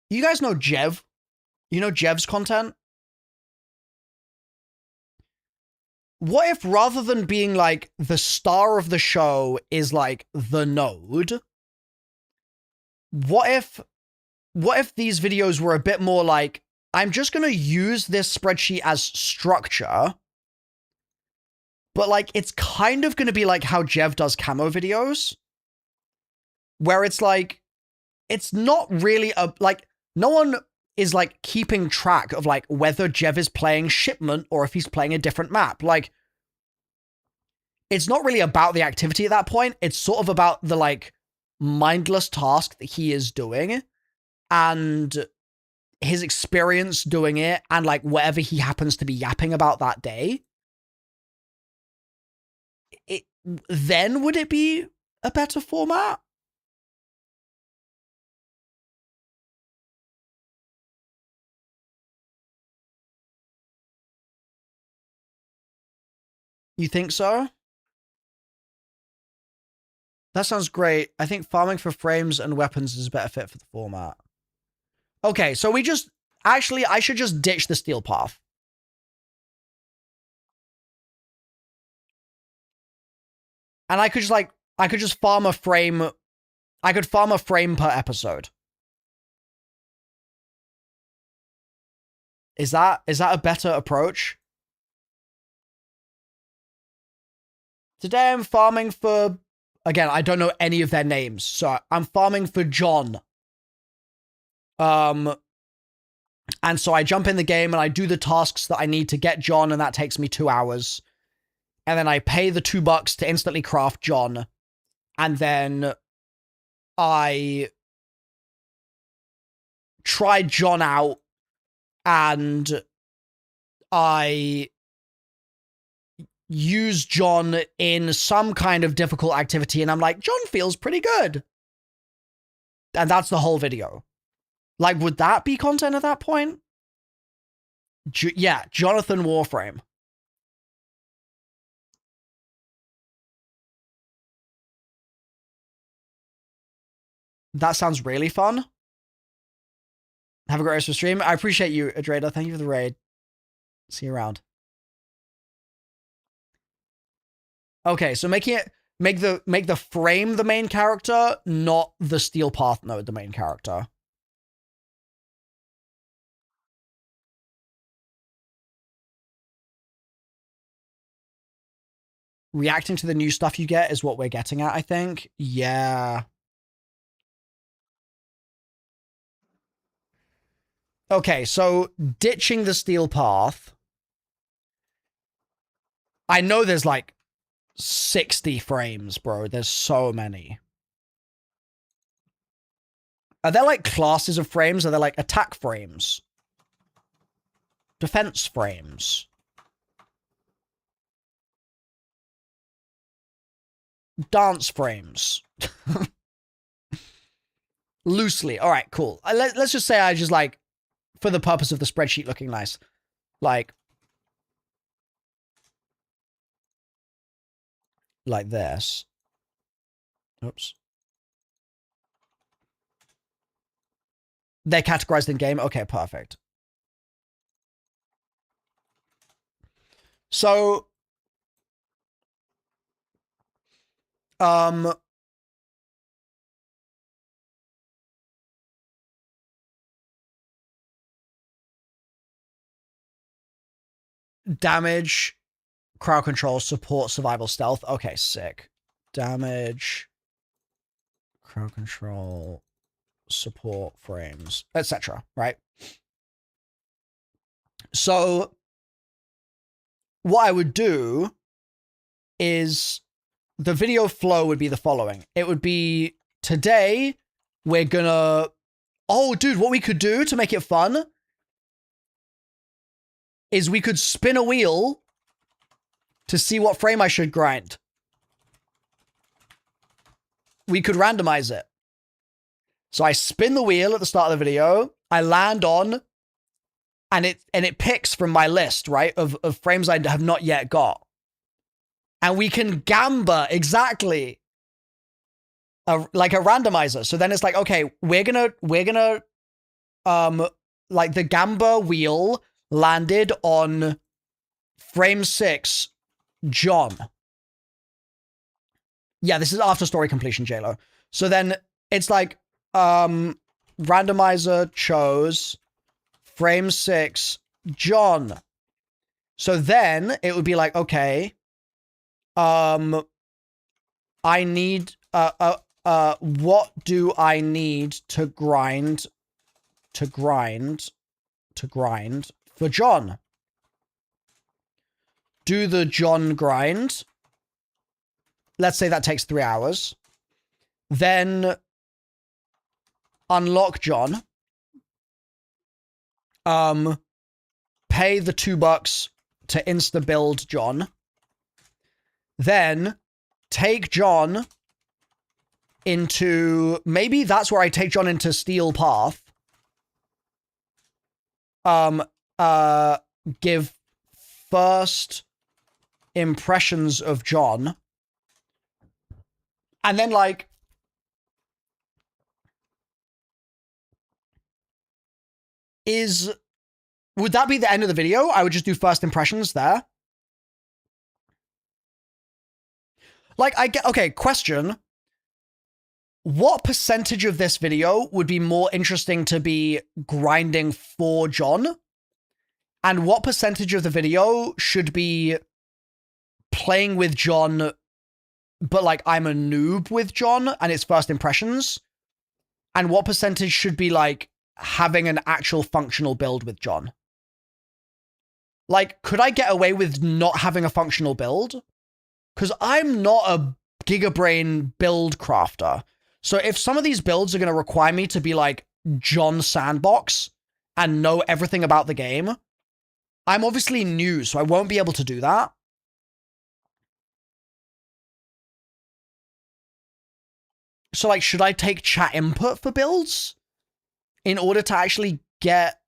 You guys know Jev? You know Jev's content? What if rather than being like the star of the show is like the node? What if these videos were a bit more like, I'm just going to use this spreadsheet as structure, but like it's kind of going to be like how Jev does camo videos, where it's like, it's not really like no one is like keeping track of like whether Jev is playing Shipment or if he's playing a different map. Like, it's not really about the activity at that point. It's sort of about the like mindless task that he is doing and his experience doing it and like whatever he happens to be yapping about that day. Then would it be a better format? You think so? That sounds great. I think farming for frames and weapons is a better fit for the format. Okay, so we just... Actually, I should just ditch the steel path. And I could just, like... I could just farm a frame... I could farm a frame per episode. Is that a better approach? Today I'm farming for... Again, I don't know any of their names, so I'm farming for John. And so I jump in the game and I do the tasks that I need to get John, and that takes me 2 hours. And then I pay the $2 to instantly craft John. And then I try John out and I use John in some kind of difficult activity, and I'm like, John feels pretty good. And that's the whole video. Like, would that be content at that point? Yeah, Jonathan Warframe. That sounds really fun. Have a great rest of the stream. I appreciate you, Adrada. Thank you for the raid. See you around. Okay, so make the frame the main character, not the steel path node the main character. Reacting to the new stuff you get is what we're getting at, I think. Yeah. Okay, so ditching the steel path. I know there's like 60 frames, bro. There's so many. Are there like classes of frames? Are there like attack frames? Defense frames? Dance frames? Loosely. All right, cool. Let's just say I just like, for the purpose of the spreadsheet looking nice, like this. Oops. They're categorized in game. Okay, perfect. So, damage, crowd control, support, survival, stealth. Okay, sick. Damage, crowd control, support, frames, etc. Right? So, what I would do is the video flow would be the following. It would be, today, we're gonna... Oh, dude, what we could do to make it fun is we could spin a wheel to see what frame I should grind. We could randomize it. So I spin the wheel at the start of the video, I land on, and it picks from my list, right, of frames I have not yet got. And we can gamba, exactly, like a randomizer. So then it's like, okay, we're gonna, like the gamba wheel landed on frame 6, John. Yeah, this is after story completion, JLo. So then it's like, randomizer chose frame 6, John. So then it would be like, okay, I need, what do I need to grind to grind for John. Do the John grind. Let's say that takes 3 hours. Then unlock John. Pay the $2 to insta build John. Then take John into, maybe that's where I take John into Steel Path. Give first impressions of John. And then, like, would that be the end of the video? I would just do first impressions there. Like, okay, question. What percentage of this video would be more interesting to be grinding for John? And what percentage of the video should be playing with John, but like I'm a noob with John and it's first impressions? And what percentage should be like having an actual functional build with John? Like, could I get away with not having a functional build? Because I'm not a gigabrain build crafter. So if some of these builds are going to require me to be like John Sandbox and know everything about the game, I'm obviously new, so I won't be able to do that. So like, should I take chat input for builds in order to actually get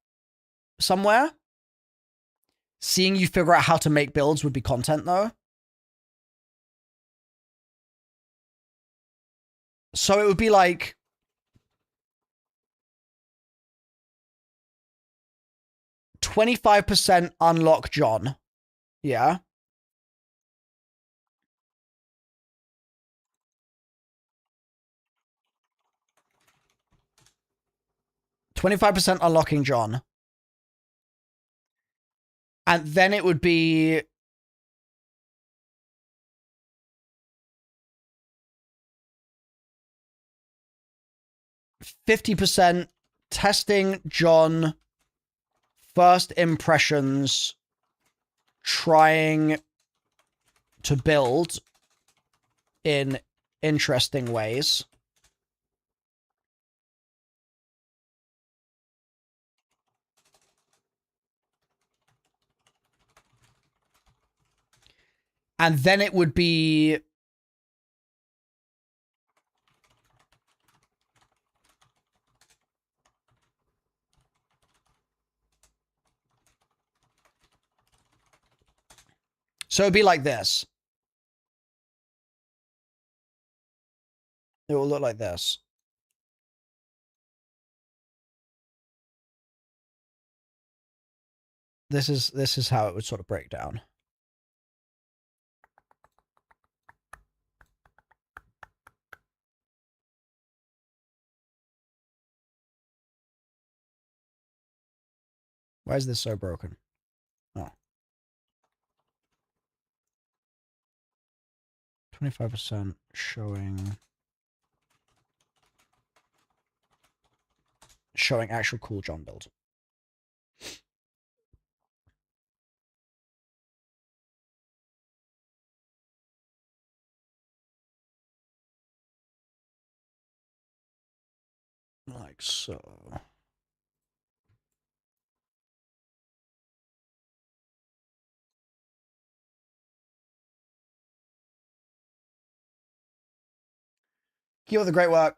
somewhere? Seeing you figure out how to make builds would be content though. So it would be like 25% unlock John. Yeah. $25% unlocking John. And then it would be 50% testing John, first impressions, trying to build in interesting ways. And then it would be so it'd be like this. It will look like this. This is how it would sort of break down. Why is this so broken? Oh. 25% showing actual cool John build. Like so. Keep up the great work.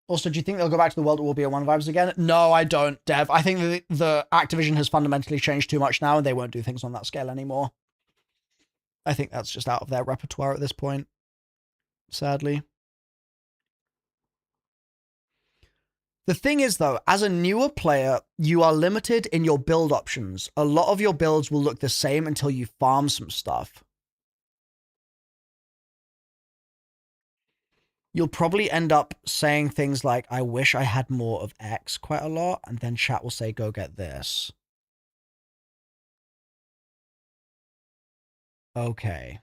Also, do you think they'll go back to the World at War BO1 vibes again? No, I don't, Dev. I think the Activision has fundamentally changed too much now and they won't do things on that scale anymore. I think that's just out of their repertoire at this point. Sadly. The thing is, though, as a newer player, you are limited in your build options. A lot of your builds will look the same until you farm some stuff. You'll probably end up saying things like, I wish I had more of X quite a lot, and then chat will say, go get this. Okay.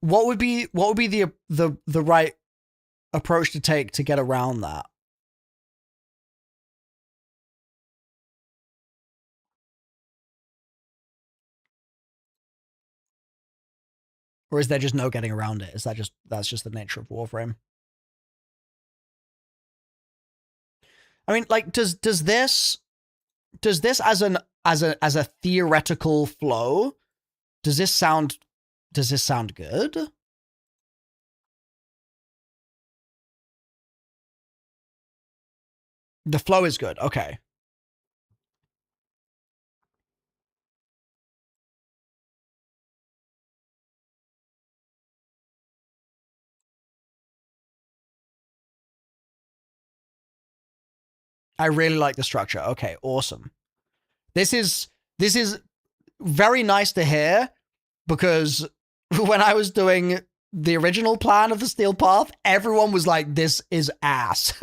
what would be the right approach to take to get around that? Or is there just no getting around it? Is that's just the nature of Warframe? I mean, like, does this as a theoretical flow, does this sound good? The flow is good. Okay. I really like the structure. Okay, awesome. This is very nice to hear, because when I was doing the original plan of the Steel Path, everyone was like, this is ass.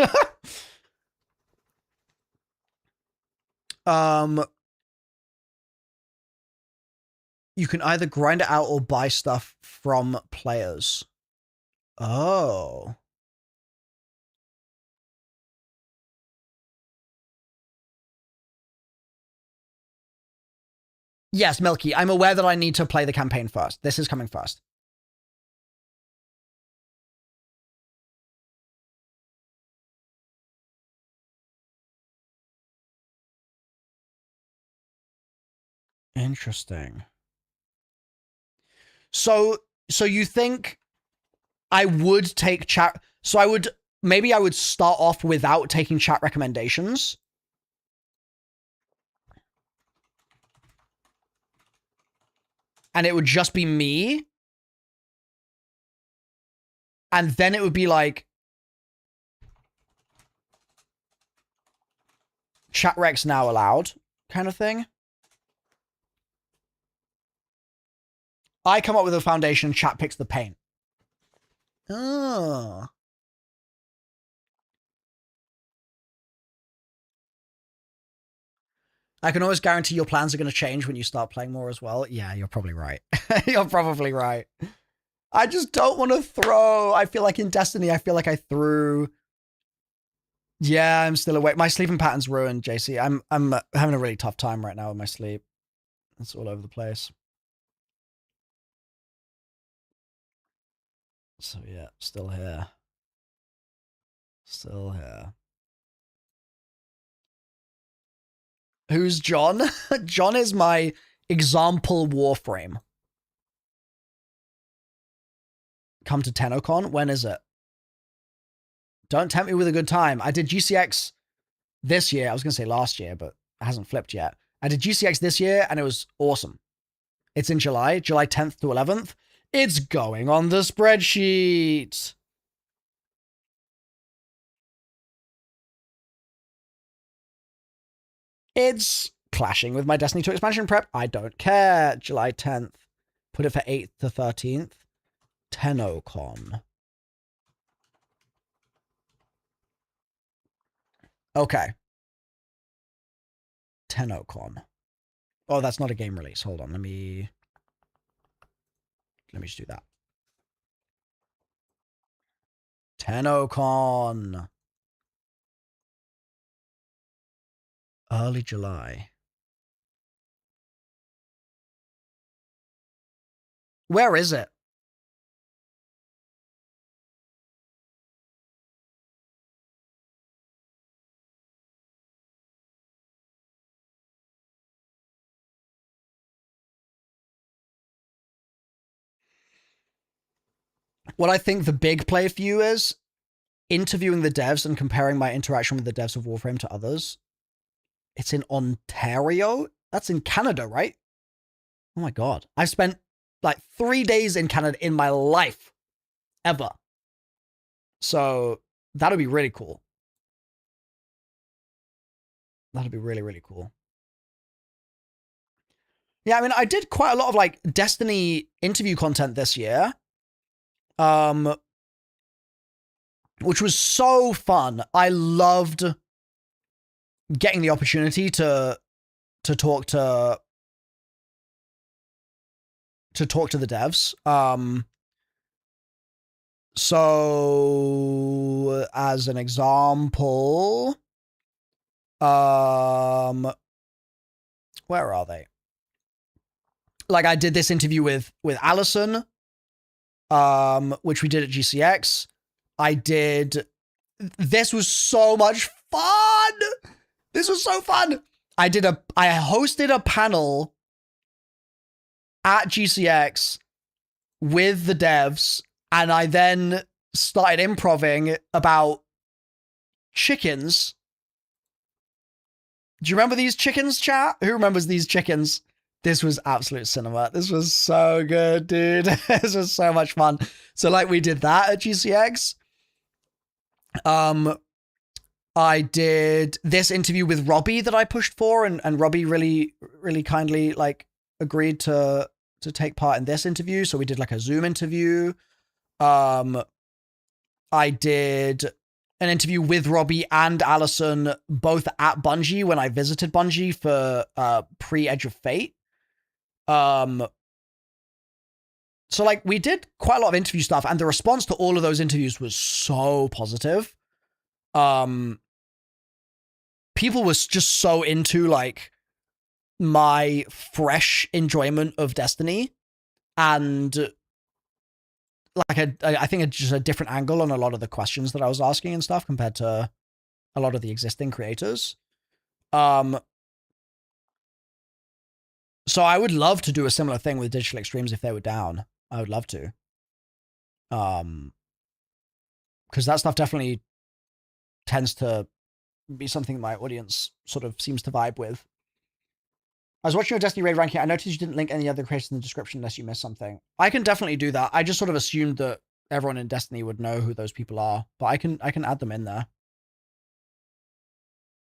You can either grind it out or buy stuff from players. Oh. Yes, Milky, I'm aware that I need to play the campaign first. This is coming first. Interesting. So you think I would take chat? So maybe I would start off without taking chat recommendations. And it would just be me. And then it would be like, chat recs now allowed kind of thing. I come up with a foundation, chat picks the paint. Oh. I can always guarantee your plans are going to change when you start playing more as well. Yeah, you're probably right. You're probably right. I just don't want to throw. I feel like in Destiny, I feel like I threw. Yeah, I'm still awake. My sleeping pattern's ruined, JC. I'm having a really tough time right now with my sleep. It's all over the place. So yeah, still here. Still here. Who's John? John is my example Warframe. Come to TennoCon? When is it? Don't tempt me with a good time. I did GCX this year. I was going to say last year, but it hasn't flipped yet. I did GCX this year, and it was awesome. It's in July 10th to 11th. It's going on the spreadsheet. It's clashing with my Destiny 2 expansion prep. I don't care. July 10th. Put it for 8th to 13th. TennoCon. Okay. TennoCon. Oh, that's not a game release. Hold on. Let me just do that. TennoCon. Early July. Where is it? What I think the big play for you is interviewing the devs and comparing my interaction with the devs of Warframe to others. It's in Ontario? That's in Canada, right? Oh my god. I've spent like 3 days in Canada in my life. Ever. So that'll be really cool. That'll be really, really cool. Yeah, I mean, I did quite a lot of like Destiny interview content this year. Which was so fun. I loved getting the opportunity to talk to the devs. So as an example, where are they? Like I did this interview with Allison, which we did at GCX. This was so much fun. This was so fun. I hosted a panel at GCX with the devs, and I then started improvising about chickens. Do you remember these chickens, chat? Who remembers these chickens? This was absolute cinema. This was so good, dude. This was so much fun. So like we did that at GCX. I did this interview with Robbie that I pushed for, and Robbie really, really kindly like agreed to take part in this interview. So we did like a Zoom interview. I did an interview with Robbie and Allison, both at Bungie when I visited Bungie for pre-Edge of Fate. So like we did quite a lot of interview stuff, and the response to all of those interviews was so positive. People was just so into like my fresh enjoyment of Destiny, and like I think it's just a different angle on a lot of the questions that I was asking and stuff compared to a lot of the existing creators. So I would love to do a similar thing with Digital Extremes if they were down. I would love to. Because that stuff definitely tends to be something my audience sort of seems to vibe with. I was watching your Destiny raid ranking. I noticed you didn't link any other creators in the description unless you missed something. I can definitely do that. I just sort of assumed that everyone in Destiny would know who those people are, but I can add them in there.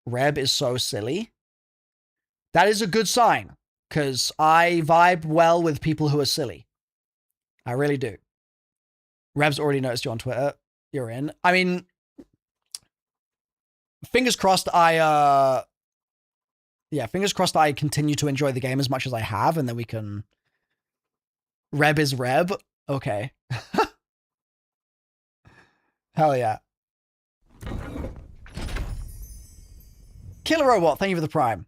Reb is so silly. That is a good sign, because I vibe well with people who are silly. I really do. Reb's already noticed you on Twitter. You're in. I mean, fingers crossed fingers crossed I continue to enjoy the game as much as I have, and then we can... Reb is Reb? Okay. Hell yeah. Killer Robot, thank you for the Prime.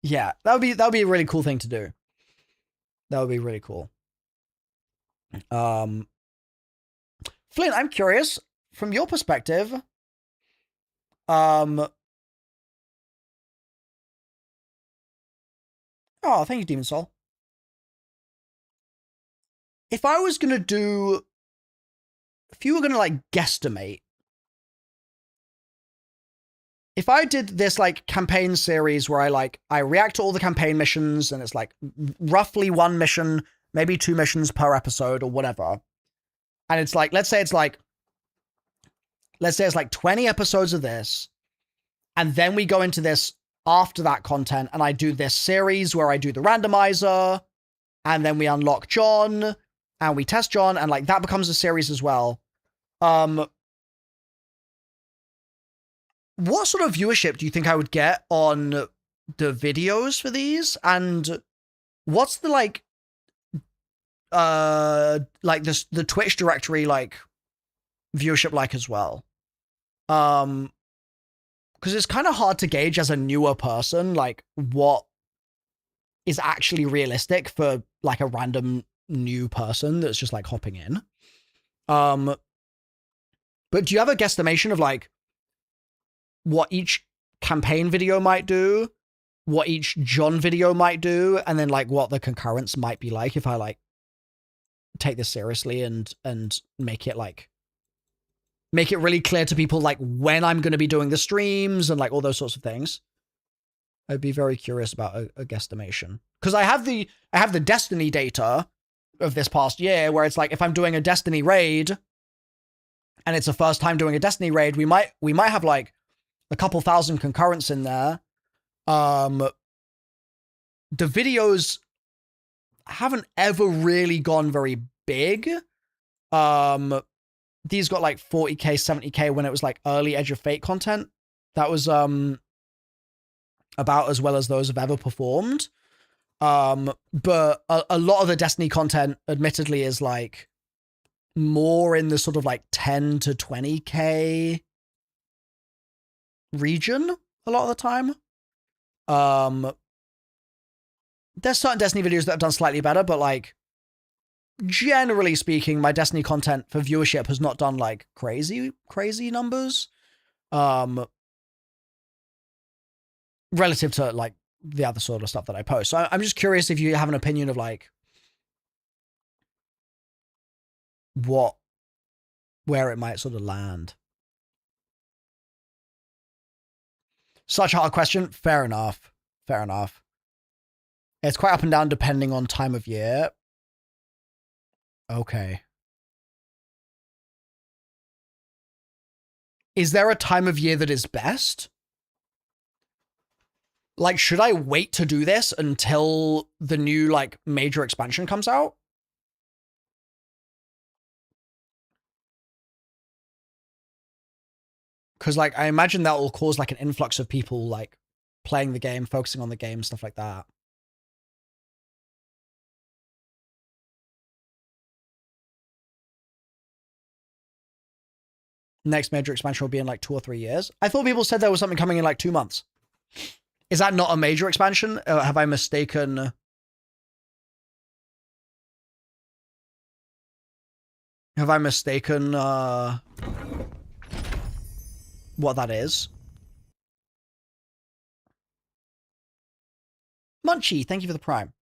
Yeah, that would be a really cool thing to do. That would be really cool. Flint, I'm curious, from your perspective, oh, thank you, Demon Soul. If I was gonna do, if you were gonna like guesstimate, if I did this like campaign series where I react to all the campaign missions, and it's like roughly one mission, maybe 2 missions per episode or whatever, and it's like, let's say it's like 20 episodes of this, and then we go into this after that content, and I do this series where I do the randomizer, and then we unlock John, and we test John, and like that becomes a series as well. What sort of viewership do you think I would get on the videos for these? And what's the the Twitch directory like viewership like as well? Because it's kind of hard to gauge as a newer person like what is actually realistic for like a random new person that's just like hopping in. But do you have a guesstimation of like what each campaign video might do, what each John video might do, and then like what the concurrence might be like if I like take this seriously and make it really clear to people like when I'm going to be doing the streams and like all those sorts of things? I'd be very curious about a guesstimation, because I have the Destiny data of this past year where it's like if I'm doing a Destiny raid and it's a first time doing a Destiny raid, we might have like a couple thousand concurrents in there. The videos haven't ever really gone very big. These got like 40k, 70k when it was like early Edge of Fate content. That was about as well as those have ever performed. But a lot of the Destiny content, admittedly, is like more in the sort of like 10 to 20k region a lot of the time. There's certain Destiny videos that have done slightly better, but like generally speaking, my Destiny content for viewership has not done like crazy numbers. Relative to like the other sort of stuff that I post. So I'm just curious if you have an opinion of like where it might sort of land. Such a hard question. Fair enough. Fair enough. It's quite up and down depending on time of year. Okay. Is there a time of year that is best? Like, should I wait to do this until the new, like, major expansion comes out? Because, like, I imagine that will cause, like, an influx of people, like, playing the game, focusing on the game, stuff like that. Next major expansion will be in, like, 2 or 3 years. I thought people said there was something coming in, like, 2 months. Is that not a major expansion? Have I mistaken? Have I mistaken what that is? Munchie, thank you for the prime.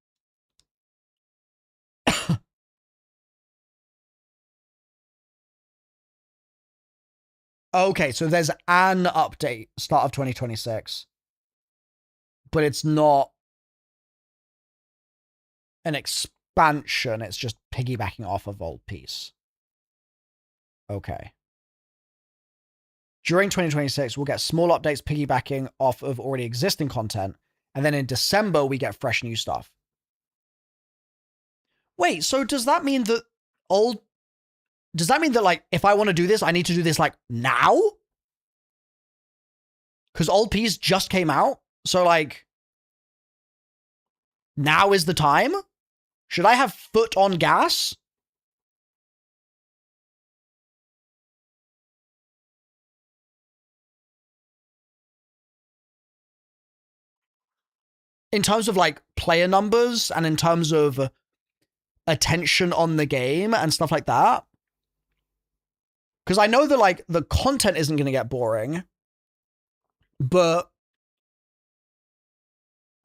Okay, so there's an update, start of 2026. But it's not an expansion, it's just piggybacking off of old piece. Okay. During 2026, we'll get small updates piggybacking off of already existing content, and then in December, we get fresh new stuff. Wait, so does that mean that like, if I want to do this, I need to do this, like, now? Because old piece just came out, so, like, now is the time? Should I have foot on gas? In terms of, like, player numbers and in terms of attention on the game and stuff like that. Because I know that, like, the content isn't going to get boring, but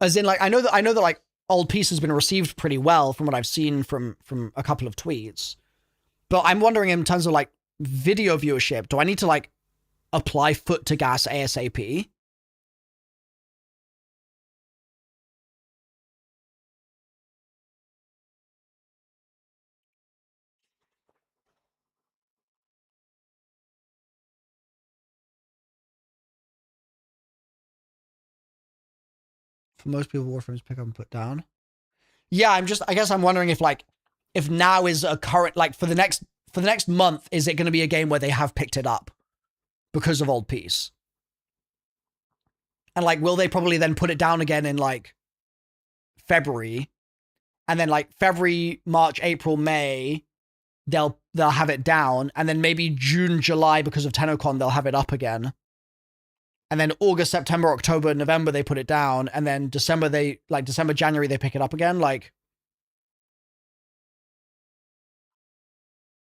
as in, like, I know that like old piece has been received pretty well from what I've seen from a couple of tweets. But I'm wondering in terms of like video viewership, do I need to like apply foot to gas ASAP? For most people, Warframe's pick up and put down. Yeah, I guess I'm wondering if now is a current, like, for the next month, is it going to be a game where they have picked it up because of old piece? And like, will they probably then put it down again in like February, and then like February, March, April, May, they'll have it down, and then maybe June, July, because of TennoCon, they'll have it up again. And then August, September, October, November, they put it down. And then December, January, they pick it up again. Like,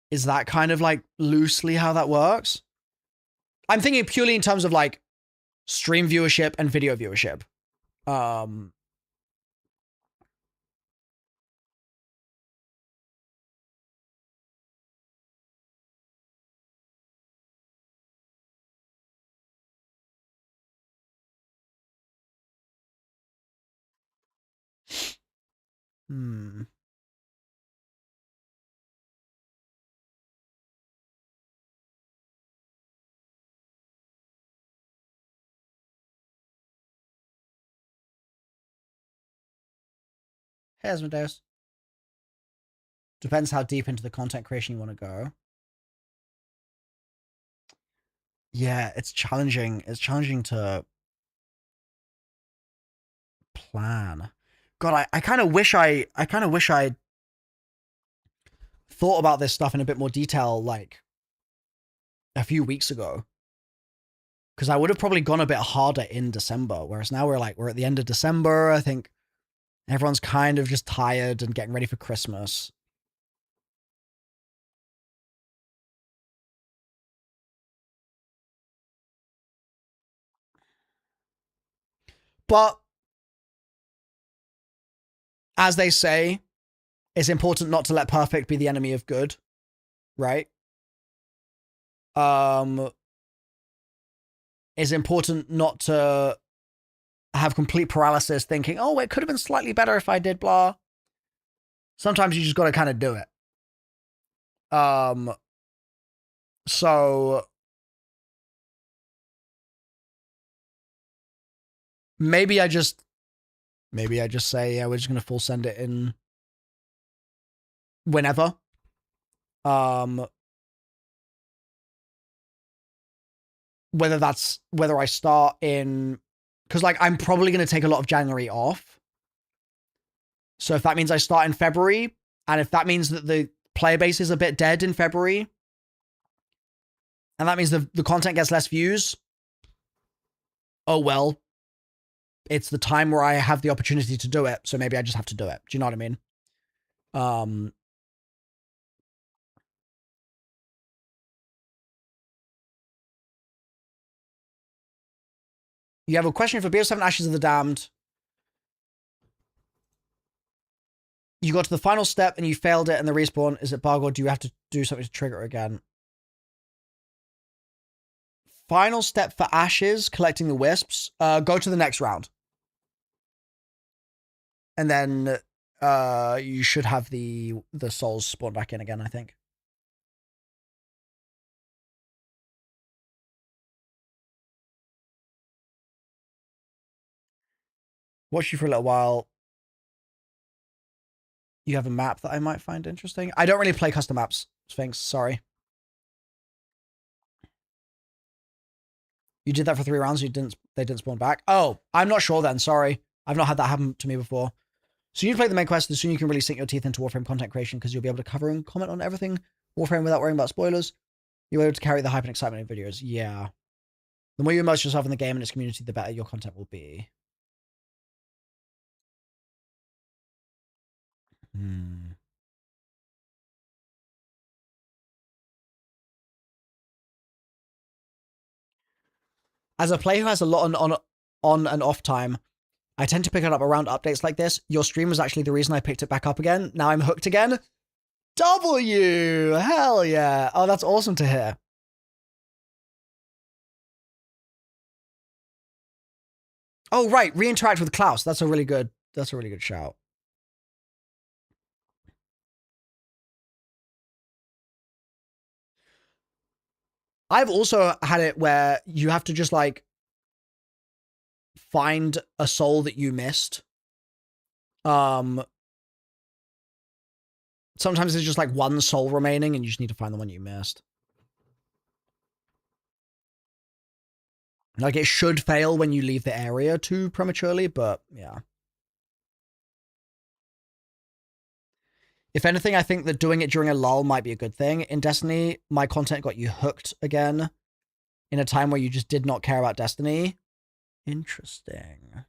is that kind of like loosely how that works? I'm thinking purely in terms of like stream viewership and video viewership. Hey, Asmodeus. Depends how deep into the content creation you want to go. Yeah, it's challenging. It's challenging to plan. God, I kind of wish I thought about this stuff in a bit more detail, like a few weeks ago. Because I would have probably gone a bit harder in December, whereas now we're at the end of December. I think everyone's kind of just tired and getting ready for Christmas. But as they say, it's important not to let perfect be the enemy of good, right? It's important not to have complete paralysis thinking, oh, it could have been slightly better if I did blah. Sometimes you just got to kind of do it. So maybe I just say, yeah, we're just going to full send it in whenever. Whether I start in, because like I'm probably going to take a lot of January off. So if that means I start in February, and if that means that the player base is a bit dead in February, and that means the content gets less views, oh well, it's the time where I have the opportunity to do it, so maybe I just have to do it. Do you know what I mean? You have a question for BO7 Ashes of the Damned. You got to the final step and you failed it and the respawn. Is it bug or do you have to do something to trigger it again? Final step for Ashes, collecting the wisps. Go to the next round. And then you should have the souls spawn back in again, I think. Watch you for a little while. You have a map that I might find interesting. I don't really play custom maps, Sphinx. Sorry. You did that for 3 rounds. They didn't spawn back. Oh, I'm not sure then. Sorry. I've not had that happen to me before. So you play the main quest, the sooner you can really sink your teeth into Warframe content creation because you'll be able to cover and comment on everything Warframe without worrying about spoilers. You'll be able to carry the hype and excitement in videos. Yeah. The more you immerse yourself in the game and its community, the better your content will be. As a player who has a lot on and off time, I tend to pick it up around updates like this. Your stream was actually the reason I picked it back up again. Now I'm hooked again. W! Hell yeah. Oh, that's awesome to hear. Oh, right. Reinteract with Klaus. That's a really good shout. I've also had it where you have to just like find a soul that you missed. Sometimes there's just like one soul remaining and you just need to find the one you missed. Like it should fail when you leave the area too prematurely, but yeah. If anything, I think that doing it during a lull might be a good thing. In Destiny, my content got you hooked again in a time where you just did not care about Destiny. Interesting.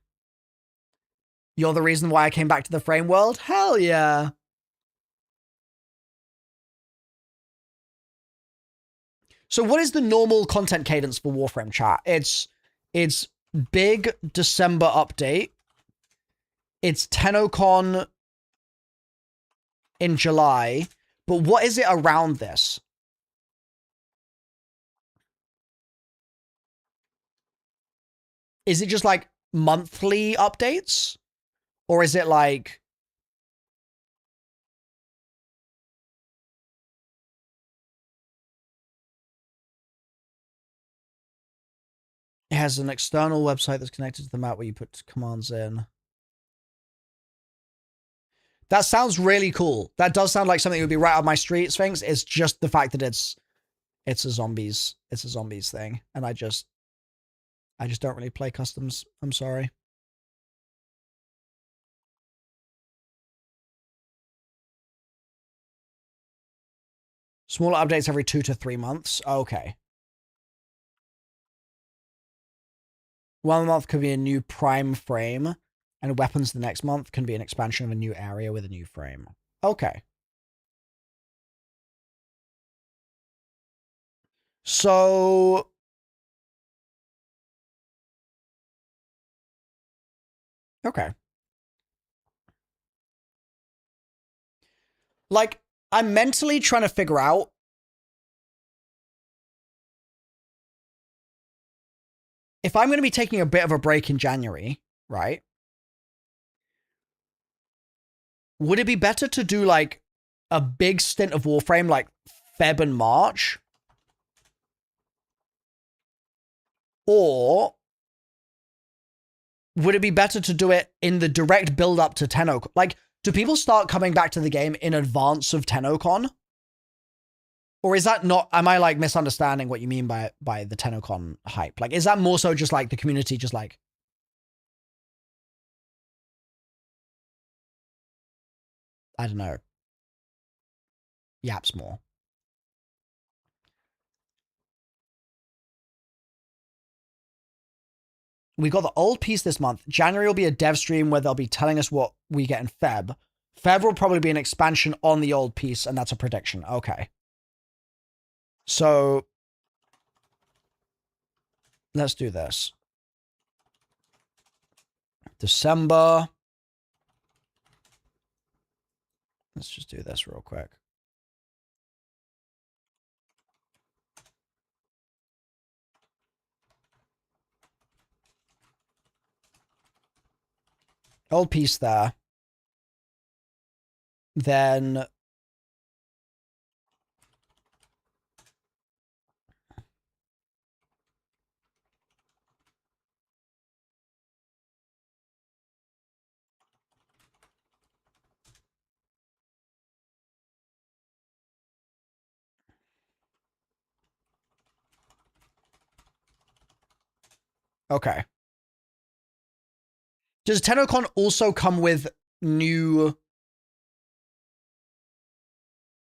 You're the reason why I came back to the frame world? Hell yeah. So what is the normal content cadence for Warframe chat? It's big December update. It's TennoCon in July. But what is it around this? Is it just like monthly updates? Or is it like... It has an external website that's connected to the map where you put commands in. That sounds really cool. That does sound like something that would be right up my street, Sphinx. It's just the fact that it's a zombies thing. And I just don't really play customs. I'm sorry. Smaller updates every 2 to 3 months. Okay. 1 month could be a new prime frame, and weapons the next month can be an expansion of a new area with a new frame. Okay. So... Okay. Like, I'm mentally trying to figure out if I'm going to be taking a bit of a break in January, right? Would it be better to do like a big stint of Warframe like Feb and March? Or would it be better to do it in the direct build up to TennoCon? Like, do people start coming back to the game in advance of TennoCon? Or is that not, am I like misunderstanding what you mean by the TennoCon hype? Like, is that more so just like the community just like, I don't know, yaps more? We got the old piece this month. January will be a dev stream where they'll be telling us what we get in Feb. Feb will probably be an expansion on the old piece, and that's a prediction. Okay. So, let's do this. December. Let's just do this real quick. Old piece there. Then okay. Does TennoCon also come with new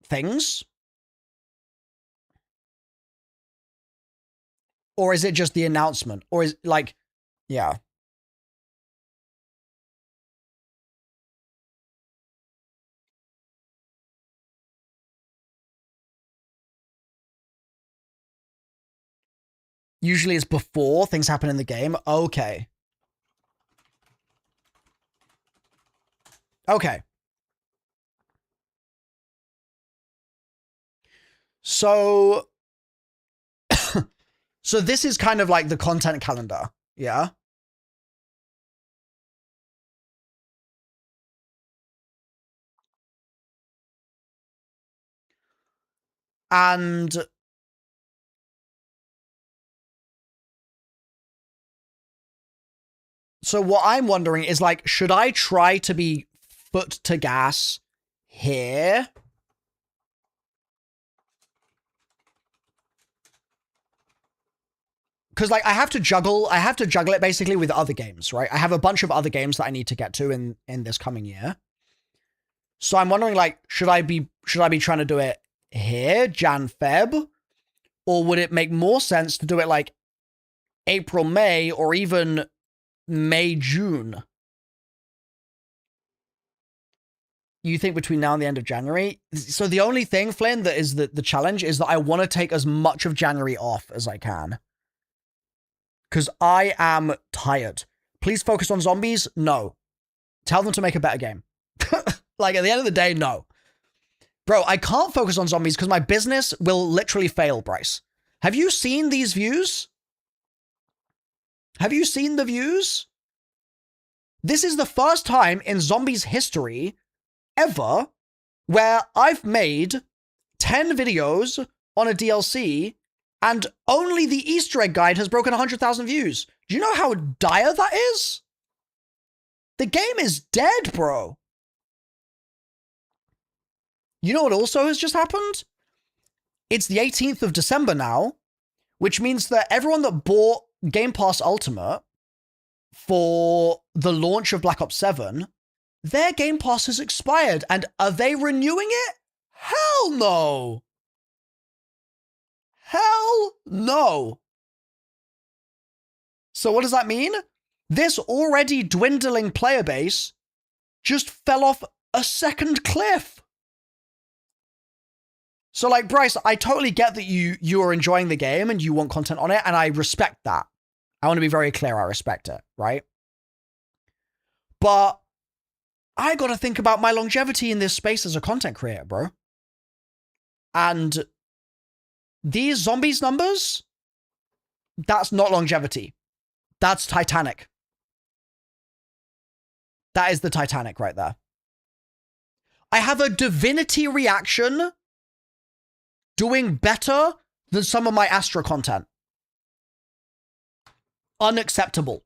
things? Or is it just the announcement? Or is like, yeah. Usually it's before things happen in the game. Okay. Okay. So, so this is kind of like the content calendar. Yeah. And so what I'm wondering is like, should I try to be foot to gas here? Because like I have to juggle it basically with other games, right? I have a bunch of other games that I need to get to in this coming year. So I'm wondering like, should I be trying to do it here, Jan, Feb? Or would it make more sense to do it like April, May, or even May, June? You think between now and the end of January? So the only thing, Flynn, that is the challenge is that I want to take as much of January off as I can. Because I am tired. Please focus on zombies? No. Tell them to make a better game. Like, at the end of the day, no. Bro, I can't focus on zombies because my business will literally fail, Bryce. Have you seen these views? Have you seen the views? This is the first time in zombies history ever where I've made 10 videos on a DLC and only the Easter egg guide has broken 100,000 views. Do you know how dire that is? The game is dead, bro. You know what also has just happened? It's the 18th of December now, which means that everyone that bought Game Pass Ultimate for the launch of Black Ops 7, their Game Pass has expired. And are they renewing it? Hell no. Hell no. So what does that mean? This already dwindling player base just fell off a second cliff. So like, Bryce, I totally get that you are enjoying the game and you want content on it, and I respect that. I want to be very clear, I respect it, right? But I got to think about my longevity in this space as a content creator, bro. And these zombies numbers, that's not longevity. That's Titanic. That is the Titanic right there. I have a divinity reaction doing better than some of my Astra content. Unacceptable.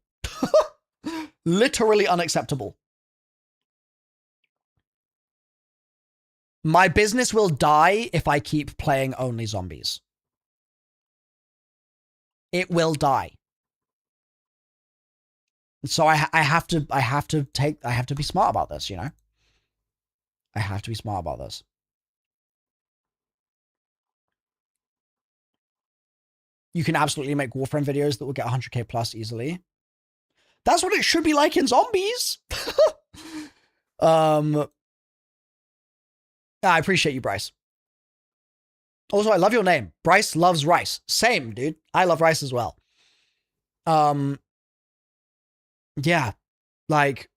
Literally unacceptable. My business will die if I keep playing only zombies. It will die. So I have to be smart about this, you know? I have to be smart about this. You can absolutely make Warframe videos that will get 100k plus easily. That's what it should be like in zombies. I appreciate you, Bryce. Also, I love your name. Bryce loves rice. Same, dude. I love rice as well. Yeah, like,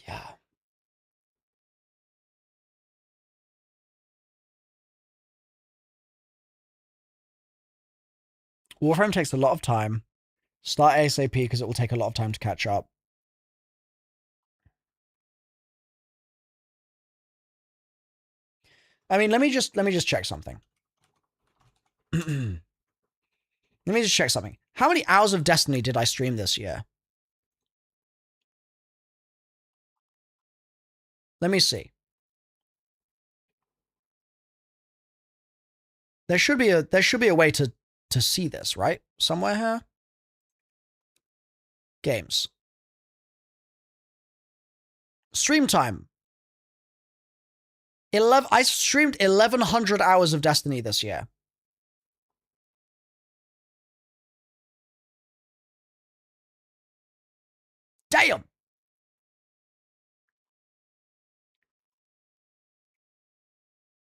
yeah. Warframe takes a lot of time. Start ASAP because it will take a lot of time to catch up. I mean, let me just check something. Let me just check something. How many hours of Destiny did I stream this year? Let me see. There should be a way to see this, right? Somewhere here. Games. Stream time. I streamed 1,100 hours of Destiny this year. Damn.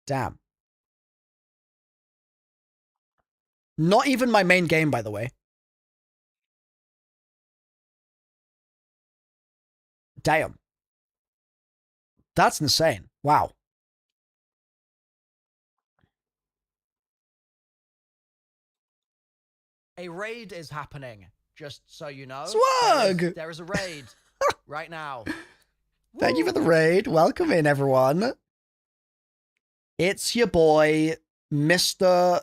Damn. Not even my main game, by the way. Damn. That's insane. Wow. A raid is happening, just so you know. Swag! There is a raid right now. Thank you for the raid. Welcome in, everyone. It's your boy, Mr.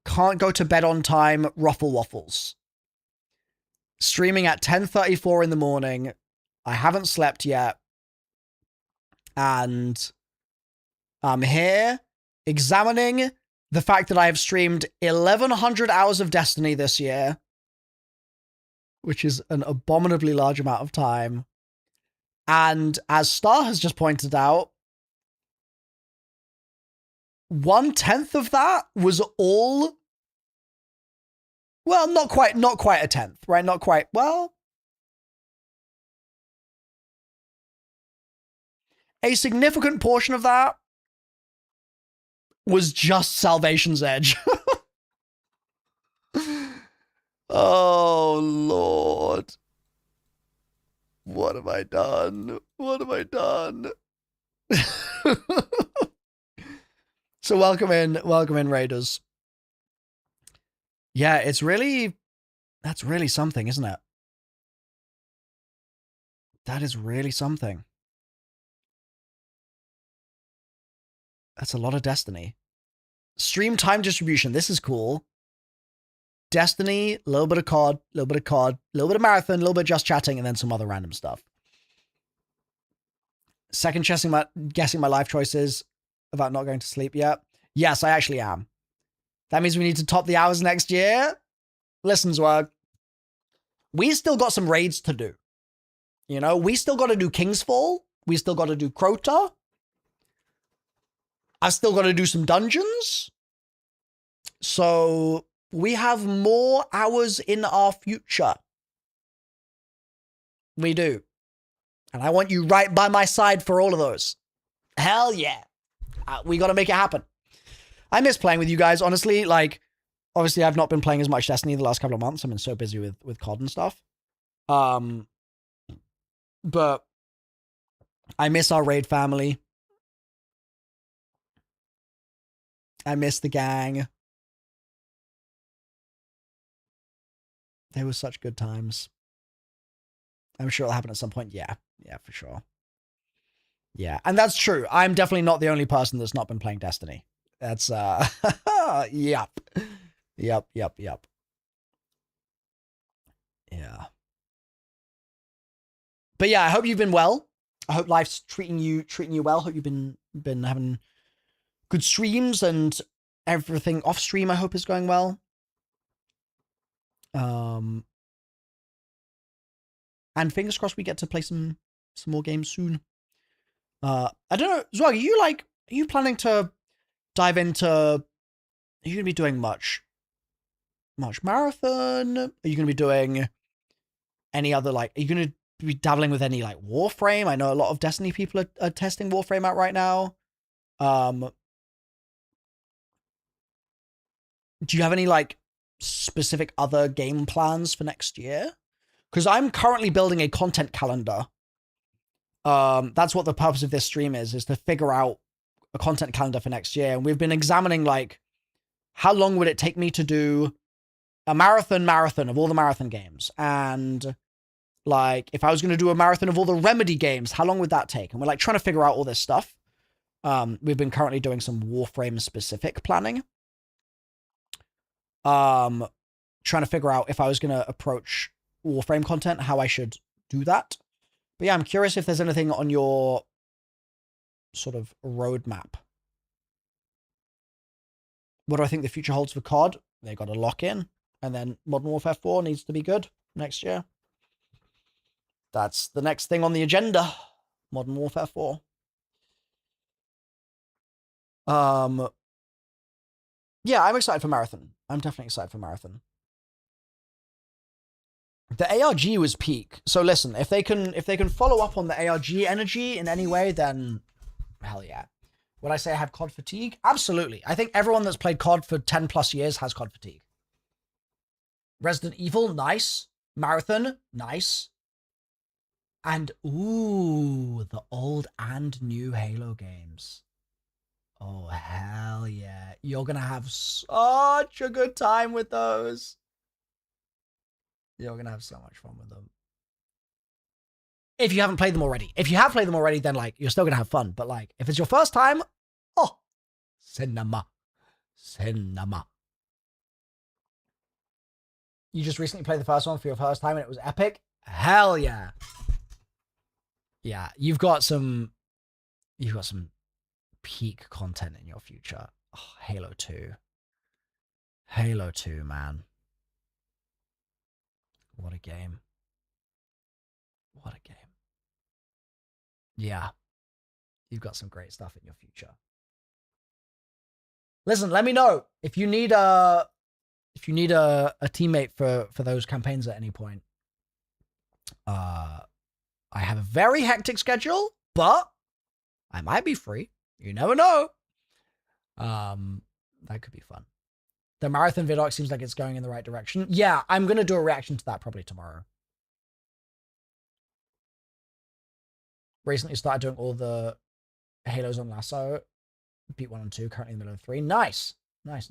Can't Go to Bed on Time, MrRoflWaffles. Streaming at 10:34 in the morning. I haven't slept yet. And I'm here examining the fact that I have streamed 1,100 hours of Destiny this year, which is an abominably large amount of time. And as Star has just pointed out, 1/10 of that was all, well, not quite a 10th, right? Not quite, well, a significant portion of that was just Salvation's Edge. Oh, Lord. What have I done? What have I done? So welcome in, Raiders. Yeah, that's really something, isn't it? That is really something. That's a lot of Destiny. Stream time distribution. This is cool. Destiny, a little bit of COD, a little bit of COD, a little bit of Marathon, a little bit of Just Chatting, and then some other random stuff. Second guessing my life choices about not going to sleep yet. Yes, I actually am. That means we need to top the hours next year. Listen, Zwag. We still got some raids to do. You know, we still got to do Kingsfall. We still got to do Crota. I've still got to do some dungeons. So we have more hours in our future. We do. And I want you right by my side for all of those. Hell yeah. We got to make it happen. I miss playing with you guys, honestly. Like, obviously, I've not been playing as much Destiny the last couple of months. I've been so busy with COD and stuff. But I miss our raid family. I miss the gang. They were such good times. I'm sure it'll happen at some point. Yeah. Yeah, for sure. Yeah, and that's true. I'm definitely not the only person that's not been playing Destiny. That's, yep. Yep. Yeah. But yeah, I hope you've been well. I hope life's treating you well. Hope you've been having good streams and everything off stream. I hope is going well. And fingers crossed we get to play some more games soon. I don't know, Zwag, are you planning to dive into? Are you gonna be doing much marathon? Are you gonna be doing any other, like, are you gonna be dabbling with any, like, Warframe? I know a lot of Destiny people are testing Warframe out right now. Do you have any, like, specific other game plans for next year? Because I'm currently building a content calendar. That's what the purpose of this stream is to figure out a content calendar for next year. And we've been examining, like, how long would it take me to do a marathon of all the marathon games? And, like, if I was going to do a marathon of all the Remedy games, how long would that take? And we're, like, trying to figure out all this stuff. We've been currently doing some Warframe specific planning. Trying to figure out if I was going to approach Warframe content, how I should do that. But yeah, I'm curious if there's anything on your sort of roadmap. What do I think the future holds for COD? They got to lock in. And then Modern Warfare 4 needs to be good next year. That's the next thing on the agenda. Modern Warfare 4. Yeah, I'm excited for Marathon. I'm definitely excited for Marathon. The ARG was peak. So listen, if they can follow up on the ARG energy in any way, then hell yeah. Would I say I have COD fatigue? Absolutely. I think everyone that's played COD for 10 plus years has COD fatigue. Resident Evil, nice. Marathon, nice. And ooh, the old and new Halo games. Oh, hell yeah. You're gonna have such a good time with those. You're going to have so much fun with them. If you haven't played them already. If you have played them already, then, like, you're still going to have fun. But, like, if it's your first time, oh, cinema. You just recently played the first one for your first time and it was epic? Hell yeah. Yeah, you've got some peak content in your future. Oh, Halo 2. Halo 2, man. What a game. What a game. Yeah. You've got some great stuff in your future. Listen, let me know if you need a teammate for those campaigns at any point. I have a very hectic schedule, but I might be free. You never know. That could be fun. The Marathon vidoc seems like it's going in the right direction. Yeah, I'm going to do a reaction to that probably tomorrow. Recently started doing all the Halos on Lasso. Beat 1 and 2, currently in the middle of 3. Nice. Nice.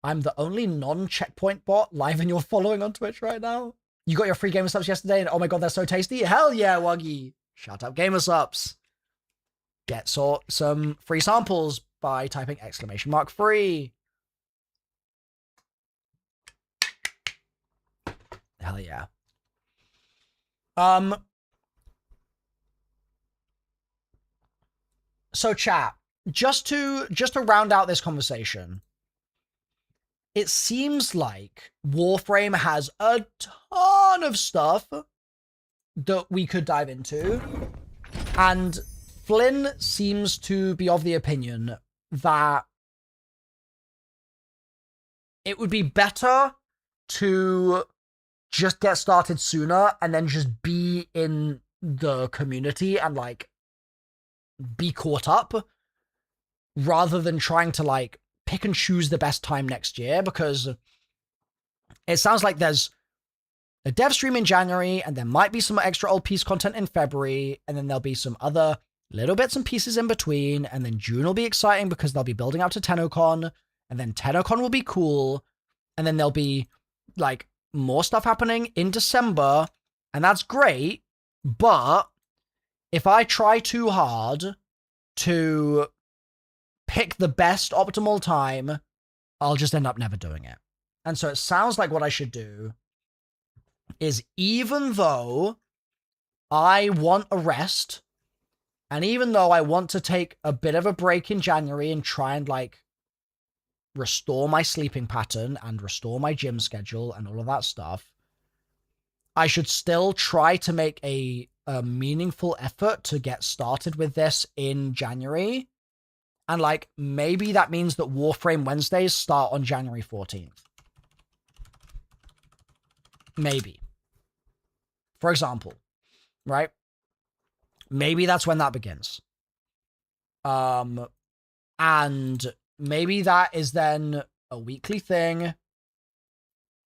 I'm the only non-checkpoint bot live in your following on Twitch right now. You got your free gamer subs yesterday and oh my god, they're so tasty. Hell yeah, Wuggy. Shout out gamer subs. Get some free samples by typing !free. Hell yeah. So chat, just to round out this conversation, it seems like Warframe has a ton of stuff that we could dive into, and Flynn seems to be of the opinion that it would be better to just get started sooner and then just be in the community and like be caught up rather than trying to like pick and choose the best time next year, because it sounds like there's a dev stream in January and there might be some extra old piece content in February, and then there'll be some other little bits and pieces in between, and then June will be exciting because they'll be building up to TennoCon, and then TennoCon will be cool, and then there'll be like more stuff happening in December, and that's great. But if I try too hard to pick the best optimal time, I'll just end up never doing it. And so it sounds like what I should do is, even though I want a rest, and even though I want to take a bit of a break in January and try and like restore my sleeping pattern and restore my gym schedule and all of that stuff, I should still try to make a meaningful effort to get started with this in January. And like, maybe that means that Warframe Wednesdays start on January 14th. Maybe. For example, right? Maybe that's when that begins. And maybe that is then a weekly thing.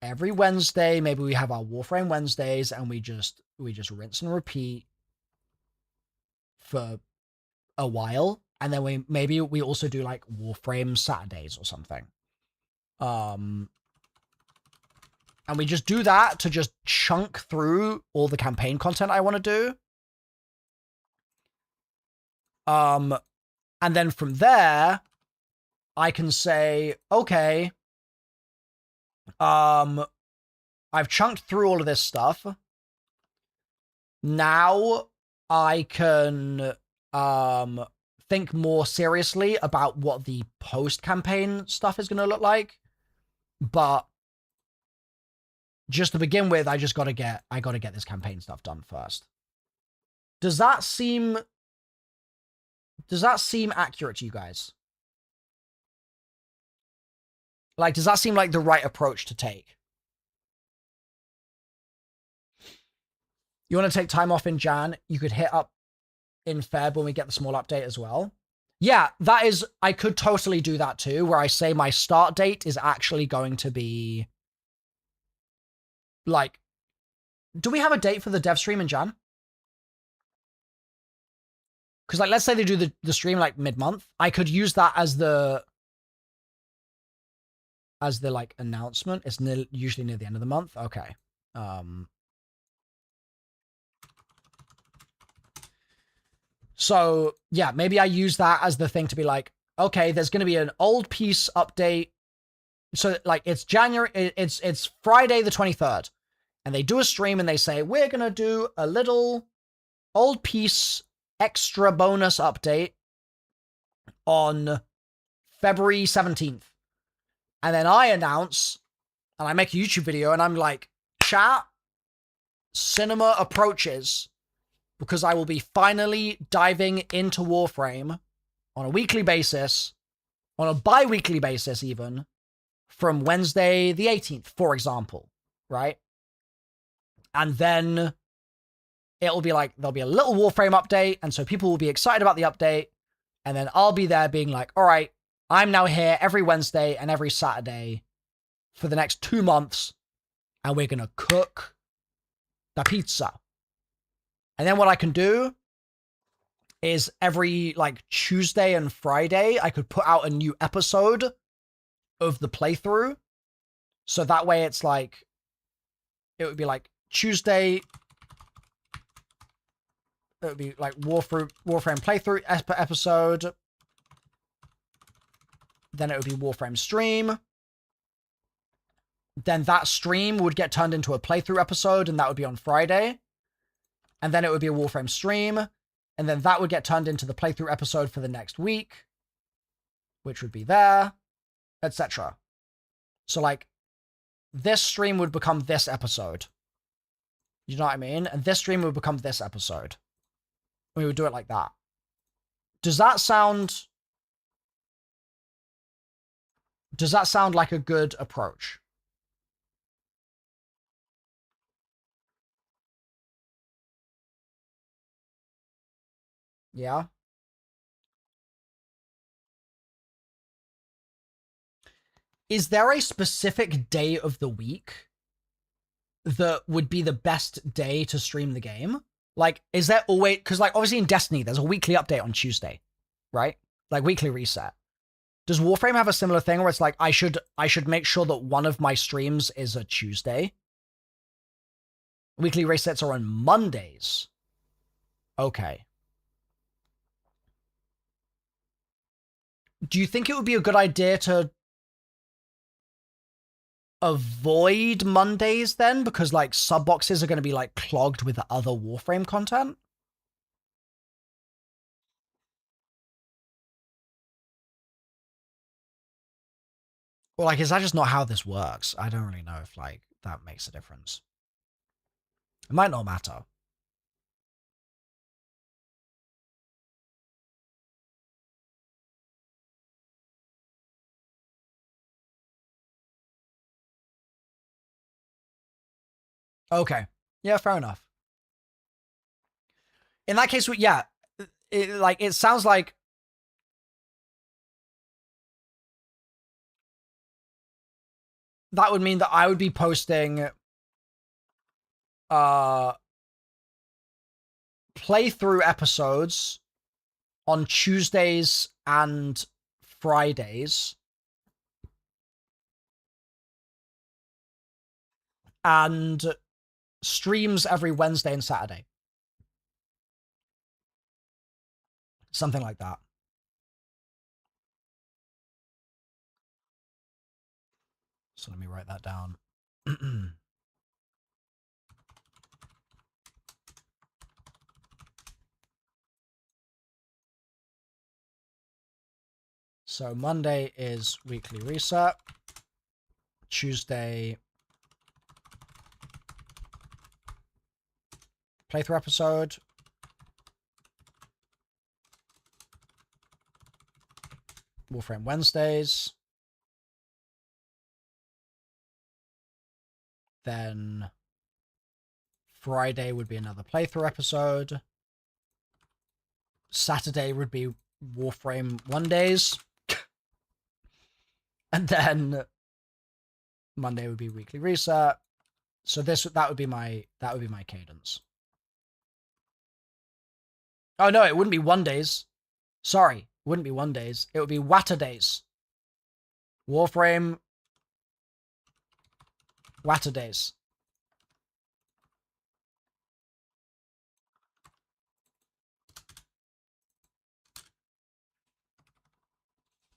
Every Wednesday, maybe we have our Warframe Wednesdays and we just rinse and repeat for a while. And then maybe we also do like Warframe Saturdays or something. And we just do that to just chunk through all the campaign content I want to do. And then from there, I can say, okay, I've chunked through all of this stuff. Now I can think more seriously about what the post-campaign stuff is going to look like. But just to begin with, I gotta get this campaign stuff done first. Does that seem accurate to you guys? Like, does that seem like the right approach to take? You want to take time off in Jan? You could hit up in Feb when we get the small update as well. Yeah, that is, I could totally do that too, where I say my start date is actually going to be like, do we have a date for the dev stream in Jan? Because like, let's say they do the stream like mid-month. I could use that as the like announcement. It's usually near the end of the month. Okay. So yeah, maybe I use that as the thing to be like, okay, there's going to be an old piece update. So like it's it's Friday the 23rd, and they do a stream and they say, we're going to do a little old piece extra bonus update on February 17th. And then I announce, and I make a YouTube video, and I'm like, chat, cinema approaches, because I will be finally diving into Warframe on a weekly basis, on a bi-weekly basis even, from Wednesday the 18th, for example, right? And then it'll be like, there'll be a little Warframe update, and so people will be excited about the update, and then I'll be there being like, all right, I'm now here every Wednesday and every Saturday for the next 2 months, and we're going to cook the pizza. And then what I can do is every like Tuesday and Friday, I could put out a new episode of the playthrough. So that way it's like, it would be like Tuesday, it would be like Warframe playthrough episode. Then it would be Warframe stream. Then that stream would get turned into a playthrough episode, and that would be on Friday. And then it would be a Warframe stream, and then that would get turned into the playthrough episode for the next week, which would be there, etc. So like, this stream would become this episode. You know what I mean? And this stream would become this episode. We would do it like that. Does that sound like a good approach? Yeah. Is there a specific day of the week that would be the best day to stream the game? Like, is there always, because like obviously in Destiny, there's a weekly update on Tuesday, right? Like weekly reset. Does Warframe have a similar thing where it's like, I should make sure that one of my streams is a Tuesday? Weekly resets are on Mondays. Okay. Do you think it would be a good idea to avoid Mondays then? Because like sub boxes are going to be like clogged with other Warframe content? Or like, is that just not how this works? I don't really know if like that makes a difference. It might not matter. Okay. Yeah, fair enough. In that case, yeah, it sounds like that would mean that I would be posting playthrough episodes on Tuesdays and Fridays. And streams every Wednesday and Saturday. Something like that. So let me write that down. So Monday is weekly reset. Tuesday, playthrough episode. Warframe Wednesdays. Then Friday would be another playthrough episode. Saturday would be Warframe 1 days. And then Monday would be weekly reset. So that would be my cadence. Oh no, it wouldn't be 1 days. Sorry, it wouldn't be 1 days. It would be Watter days. Warframe Watter days.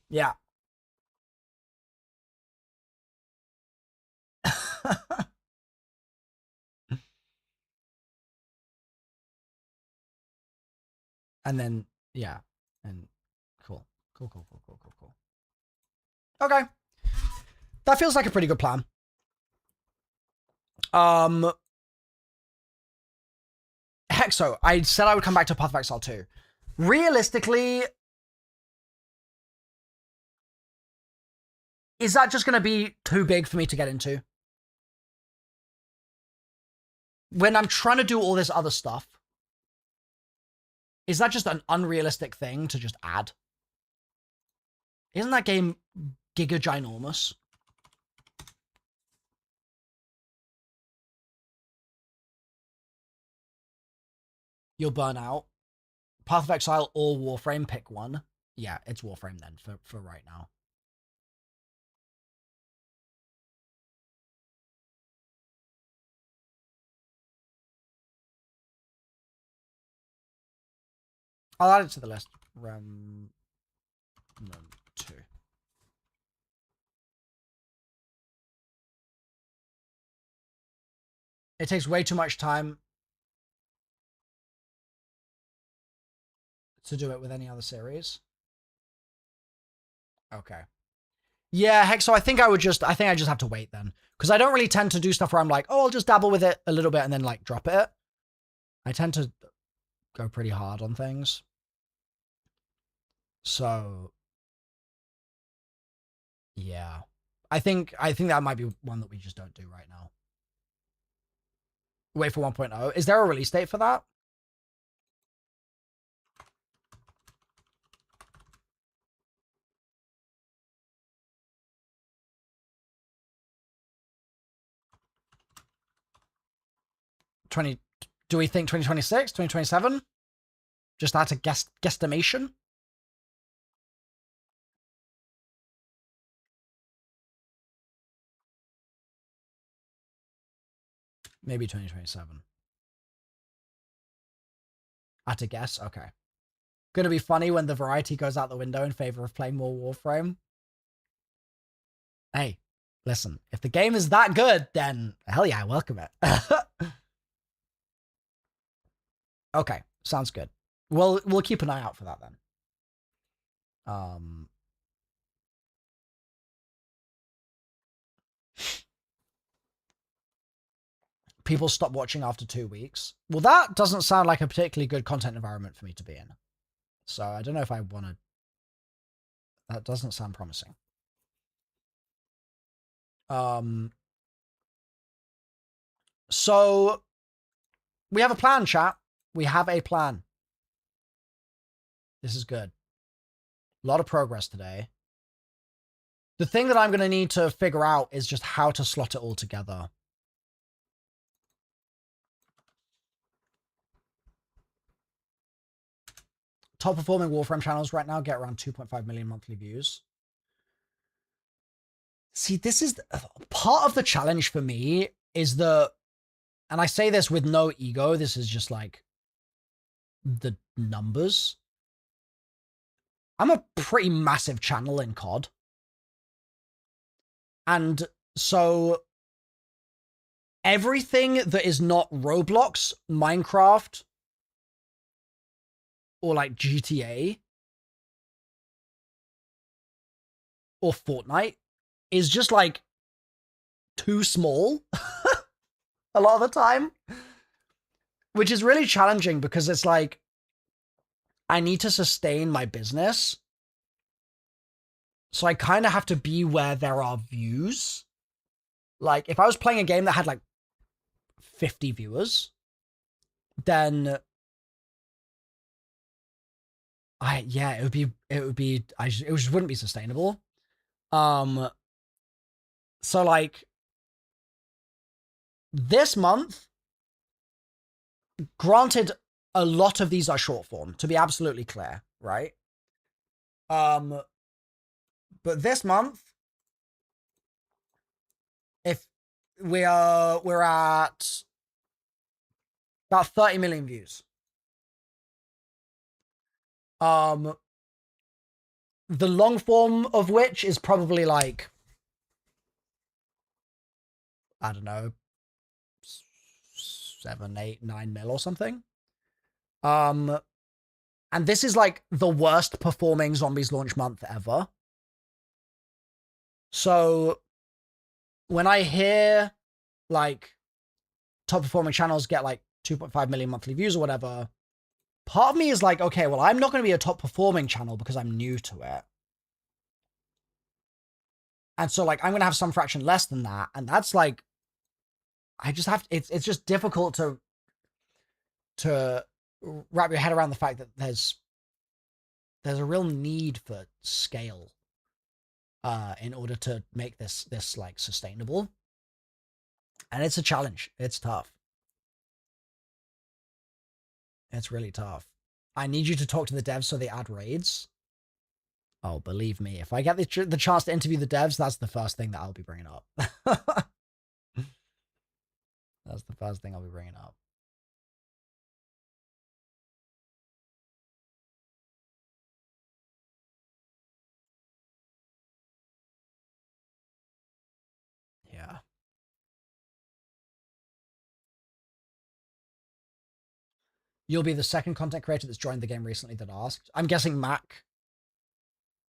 Yeah. And then, yeah. And cool. Cool. Okay. That feels like a pretty good plan. Hexo, I said I would come back to Path of Exile 2. Realistically, is that just going to be too big for me to get into? When I'm trying to do all this other stuff, is that just an unrealistic thing to just add? Isn't that game giga ginormous? You'll burn out. Path of Exile or Warframe, pick one. Yeah, it's Warframe then for right now. I'll add it to the list. Rem 2. It takes way too much time to do it with any other series. Okay. Yeah, Hexo, I think I just have to wait then. Because I don't really tend to do stuff where I'm like, oh, I'll just dabble with it a little bit and then like drop it. I tend to go pretty hard on things. So yeah. I think that might be one that we just don't do right now. Wait for 1.0. Is there a release date for that? Do we think 2026, 2027? Just that's a guesstimation. Maybe 2027. At a guess? Okay. Gonna be funny when the variety goes out the window in favor of playing more Warframe. Hey, listen, if the game is that good, then hell yeah, I welcome it. Okay, sounds good. We'll keep an eye out for that then. People stop watching after 2 weeks. Well, that doesn't sound like a particularly good content environment for me to be in. So I don't know if I want to. That doesn't sound promising. So we have a plan, chat. We have a plan. This is good. A lot of progress today. The thing that I'm going to need to figure out is just how to slot it all together. Top performing Warframe channels right now get around 2.5 million monthly views. See, this is part of the challenge for me is and I say this with no ego, this is just like the numbers. I'm a pretty massive channel in COD. And so everything that is not Roblox, Minecraft, or like GTA, or Fortnite is just like too small a lot of the time, which is really challenging because it's like, I need to sustain my business. So I kind of have to be where there are views. Like if I was playing a game that had like 50 viewers, then it just wouldn't be sustainable. So like this month, granted, a lot of these are short form, to be absolutely clear, right? But this month, if we're at about 30 million views. The long form of which is probably like, I don't know, 7, 8, 9 mil or something. And this is like the worst performing Zombies launch month ever. So when I hear like top performing channels get like 2.5 million monthly views or whatever, part of me is like, okay, well, I'm not going to be a top performing channel because I'm new to it. And so like, I'm going to have some fraction less than that. And that's like, I just have to, it's just difficult to wrap your head around the fact that there's a real need for scale in order to make this like sustainable. And it's a challenge. It's tough. It's really tough. I need you to talk to the devs so they add raids. Oh, believe me, if I get the chance to interview the devs, that's the first thing that I'll be bringing up. That's the first thing I'll be bringing up. Yeah. You'll be the second content creator that's joined the game recently that asked. I'm guessing Mac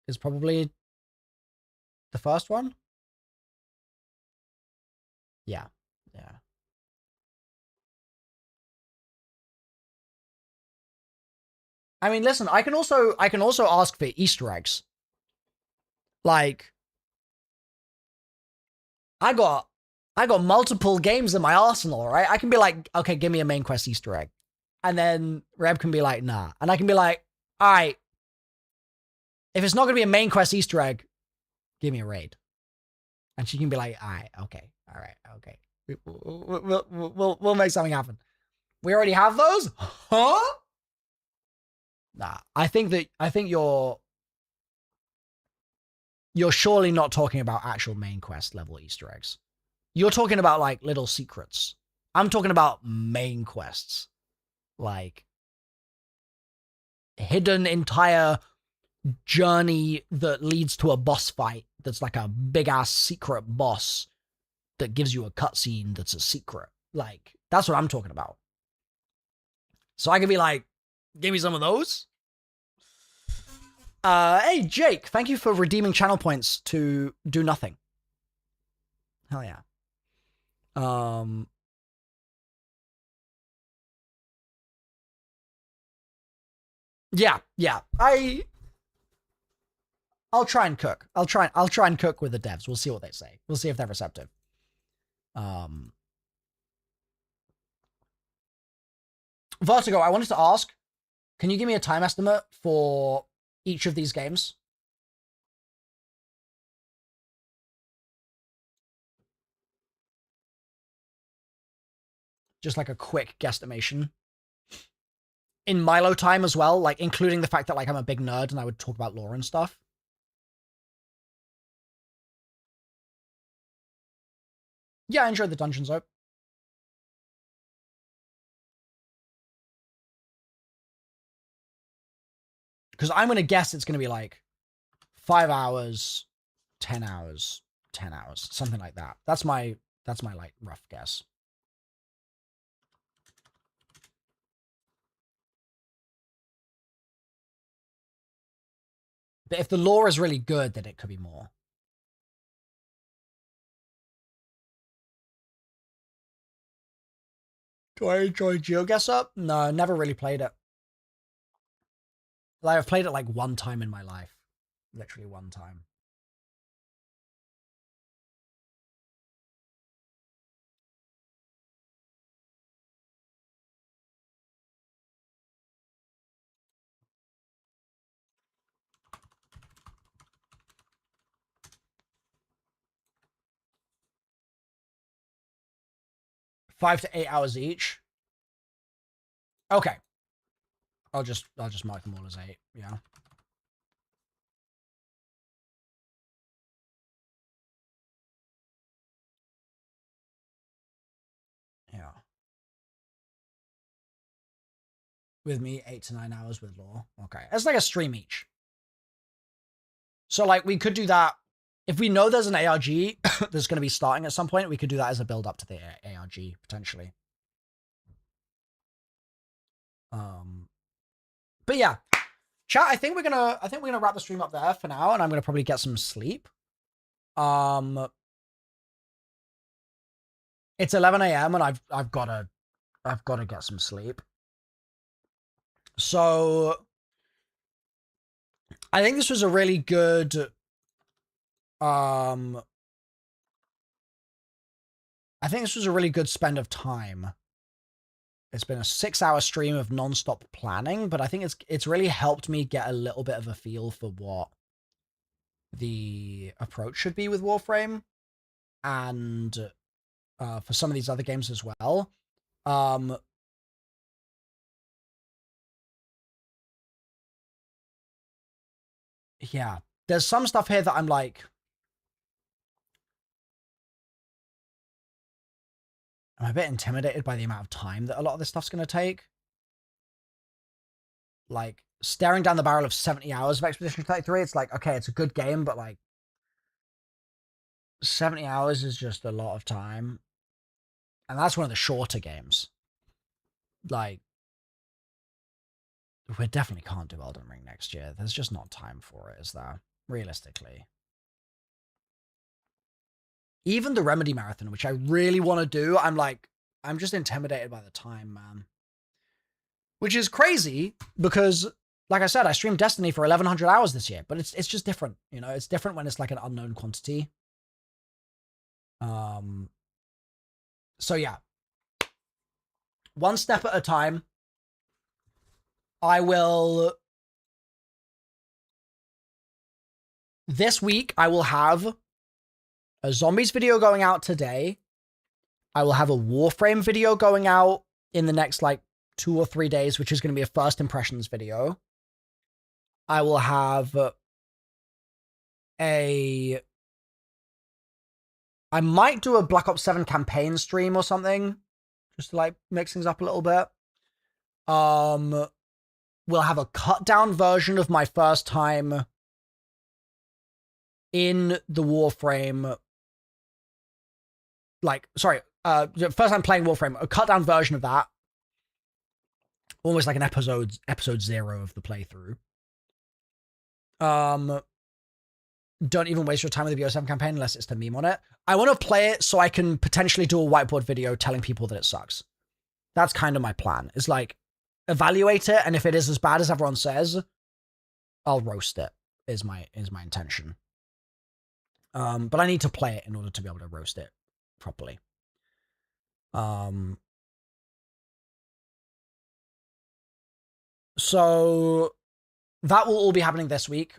is probably the first one. Yeah. Yeah. I mean, listen, I can also ask for Easter eggs. Like, I got multiple games in my arsenal, right? I can be like, okay, give me a main quest Easter egg. And then Reb can be like, nah. And I can be like, all right, if it's not going to be a main quest Easter egg, give me a raid. And she can be like, all right, okay, all right, okay. We'll make something happen. We already have those? Huh? Nah, I think you're surely not talking about actual main quest level Easter eggs. You're talking about like little secrets. I'm talking about main quests. Like hidden entire journey that leads to a boss fight that's like a big ass secret boss that gives you a cutscene that's a secret. Like, that's what I'm talking about. So I could be like, give me some of those. Hey, Jake, thank you for redeeming channel points to do nothing. Hell yeah. Yeah. I'll try and cook. I'll try and cook with the devs. We'll see what they say. We'll see if they're receptive. Vertigo, I wanted to ask, can you give me a time estimate for each of these games? Just like a quick guesstimation. In Milo time as well, like including the fact that like I'm a big nerd and I would talk about lore and stuff. Yeah, I enjoyed the dungeons though. Because I'm going to guess it's going to be like 5 hours, 10 hours, 10 hours, something like that. That's my like rough guess. But if the lore is really good, then it could be more. Do I enjoy GeoGuessr? No, never really played it. Like, I've played it like one time in my life. Literally one time. $5 to 8 hours each. Okay. I'll just mark them all as 8, yeah. Yeah. With me, 8 to 9 hours with lore. Okay. It's like a stream each. So like we could do that. If we know there's an ARG that's going to be starting at some point, we could do that as a build up to the ARG potentially. But yeah, chat, I think we're gonna wrap the stream up there for now, and I'm gonna probably get some sleep. It's 11 a.m. and I've gotta get some sleep. So I think this was a really good I think this was a really good spend of time. It's been a 6-hour stream of non-stop planning, but I think it's really helped me get a little bit of a feel for what the approach should be with Warframe, and for some of these other games as well. Yeah, there's some stuff here that I'm like, I'm a bit intimidated by the amount of time that a lot of this stuff's going to take. Like, staring down the barrel of 70 hours of Expedition 33, it's like, okay, it's a good game, but like, 70 hours is just a lot of time. And that's one of the shorter games. Like, we definitely can't do Elden Ring next year. There's just not time for it, is there? Realistically. Even the Remedy Marathon, which I really want to do, I'm just intimidated by the time, man. Which is crazy, because like I said, I streamed Destiny for 1100 hours this year, but it's just different, you know. It's different when it's like an unknown quantity. So yeah, one step at a time. I will. This week, I will have a zombies video going out today. I will have a Warframe video going out in the next like 2 or 3 days, which is going to be a first impressions video. I will have I might do a Black Ops 7 campaign stream or something, just to like mix things up a little bit. We'll have a cut down version of my first time in the Warframe. Like, sorry, first time playing Warframe, a cut down version of that. Almost like an episode 0 of the playthrough. Don't even waste your time with the BO7 campaign unless it's to meme on it. I want to play it so I can potentially do a whiteboard video telling people that it sucks. That's kind of my plan. It's like, evaluate it, and if it is as bad as everyone says, I'll roast it, is my intention. But I need to play it in order to be able to roast it properly. So that will all be happening this week.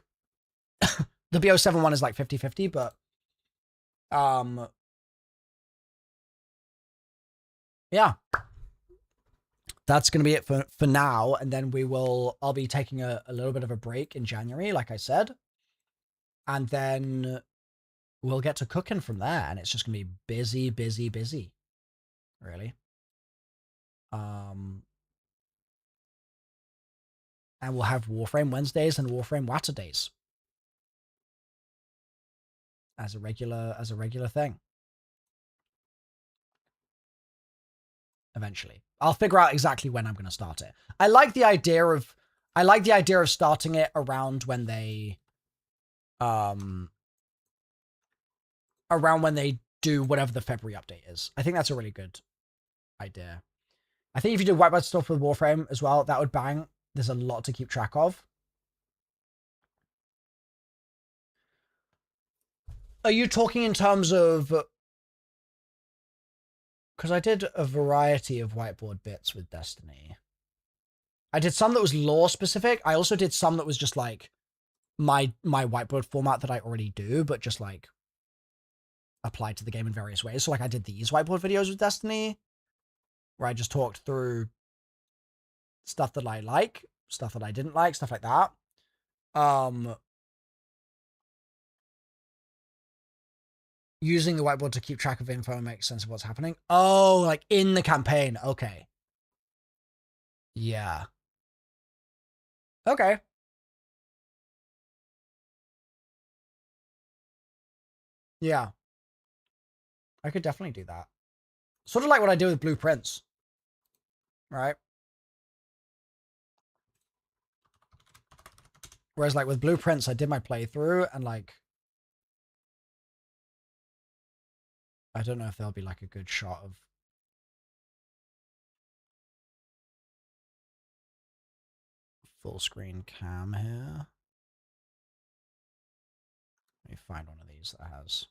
The BO7 one is like 50-50, but yeah. That's going to be it for now, and then I'll be taking a little bit of a break in January, like I said. And then we'll get to cooking from there, and it's just going to be busy, busy, busy. Really. And we'll have Warframe Wednesdays and Warframe Saturdays as a regular thing. Eventually, I'll figure out exactly when I'm going to start it. I like the idea of starting it around when they do whatever the February update is. I think that's a really good idea. I think if you do whiteboard stuff with Warframe as well, that would bang. There's a lot to keep track of. Are you talking in terms of... Because I did a variety of whiteboard bits with Destiny. I did some that was lore specific. I also did some that was just like my whiteboard format that I already do, but just like applied to the game in various ways. So like I did these whiteboard videos with Destiny, where I just talked through stuff that I like, stuff that I didn't like, stuff like that. Using the whiteboard to keep track of info and make sense of what's happening. Oh, like in the campaign. Okay. Yeah. Okay. Yeah. I could definitely do that. Sort of like what I do with blueprints. Right? Whereas like with blueprints, I did my playthrough and like, I don't know if there'll be like a good shot of full screen cam here. Let me find one of these that has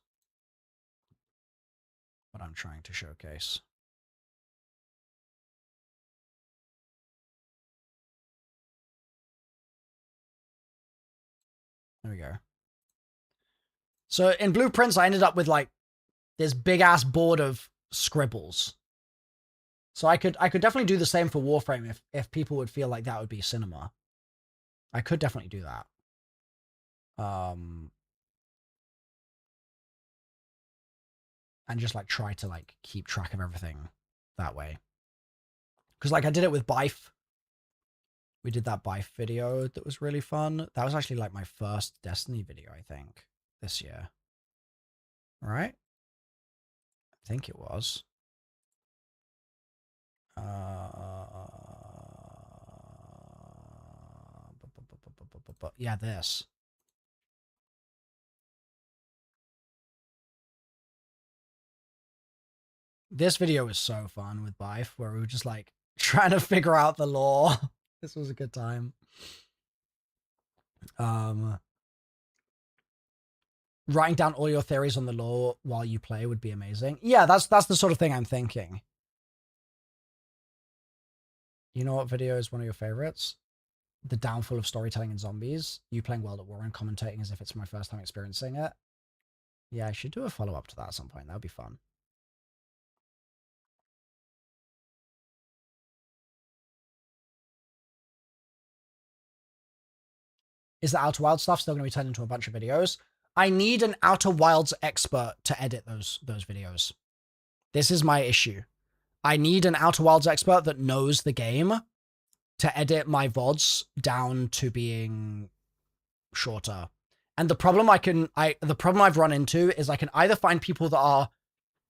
what I'm trying to showcase. There we go. So in blueprints, I ended up with like this big ass board of scribbles. So I could definitely do the same for Warframe if people would feel like that would be cinema. I could definitely do that. And just like try to like keep track of everything that way. Because like I did it with Bife. We did that Bife video that was really fun. That was actually like my first Destiny video, I think, this year. Right? I think it was. Yeah, this. This video was so fun with Bife, where we were just like trying to figure out the lore. This was a good time. Writing down all your theories on the lore while you play would be amazing. Yeah, that's the sort of thing I'm thinking. You know what video is one of your favorites? The downfall of storytelling in zombies. You playing World at War and commentating as if it's my first time experiencing it. Yeah, I should do a follow-up to that at some point. That would be fun. Is the Outer Wilds stuff still going to be turned into a bunch of videos? I need an Outer Wilds expert to edit those videos. This is my issue. I need an Outer Wilds expert that knows the game to edit my VODs down to being shorter. And the problem the problem I've run into is I can either find people that are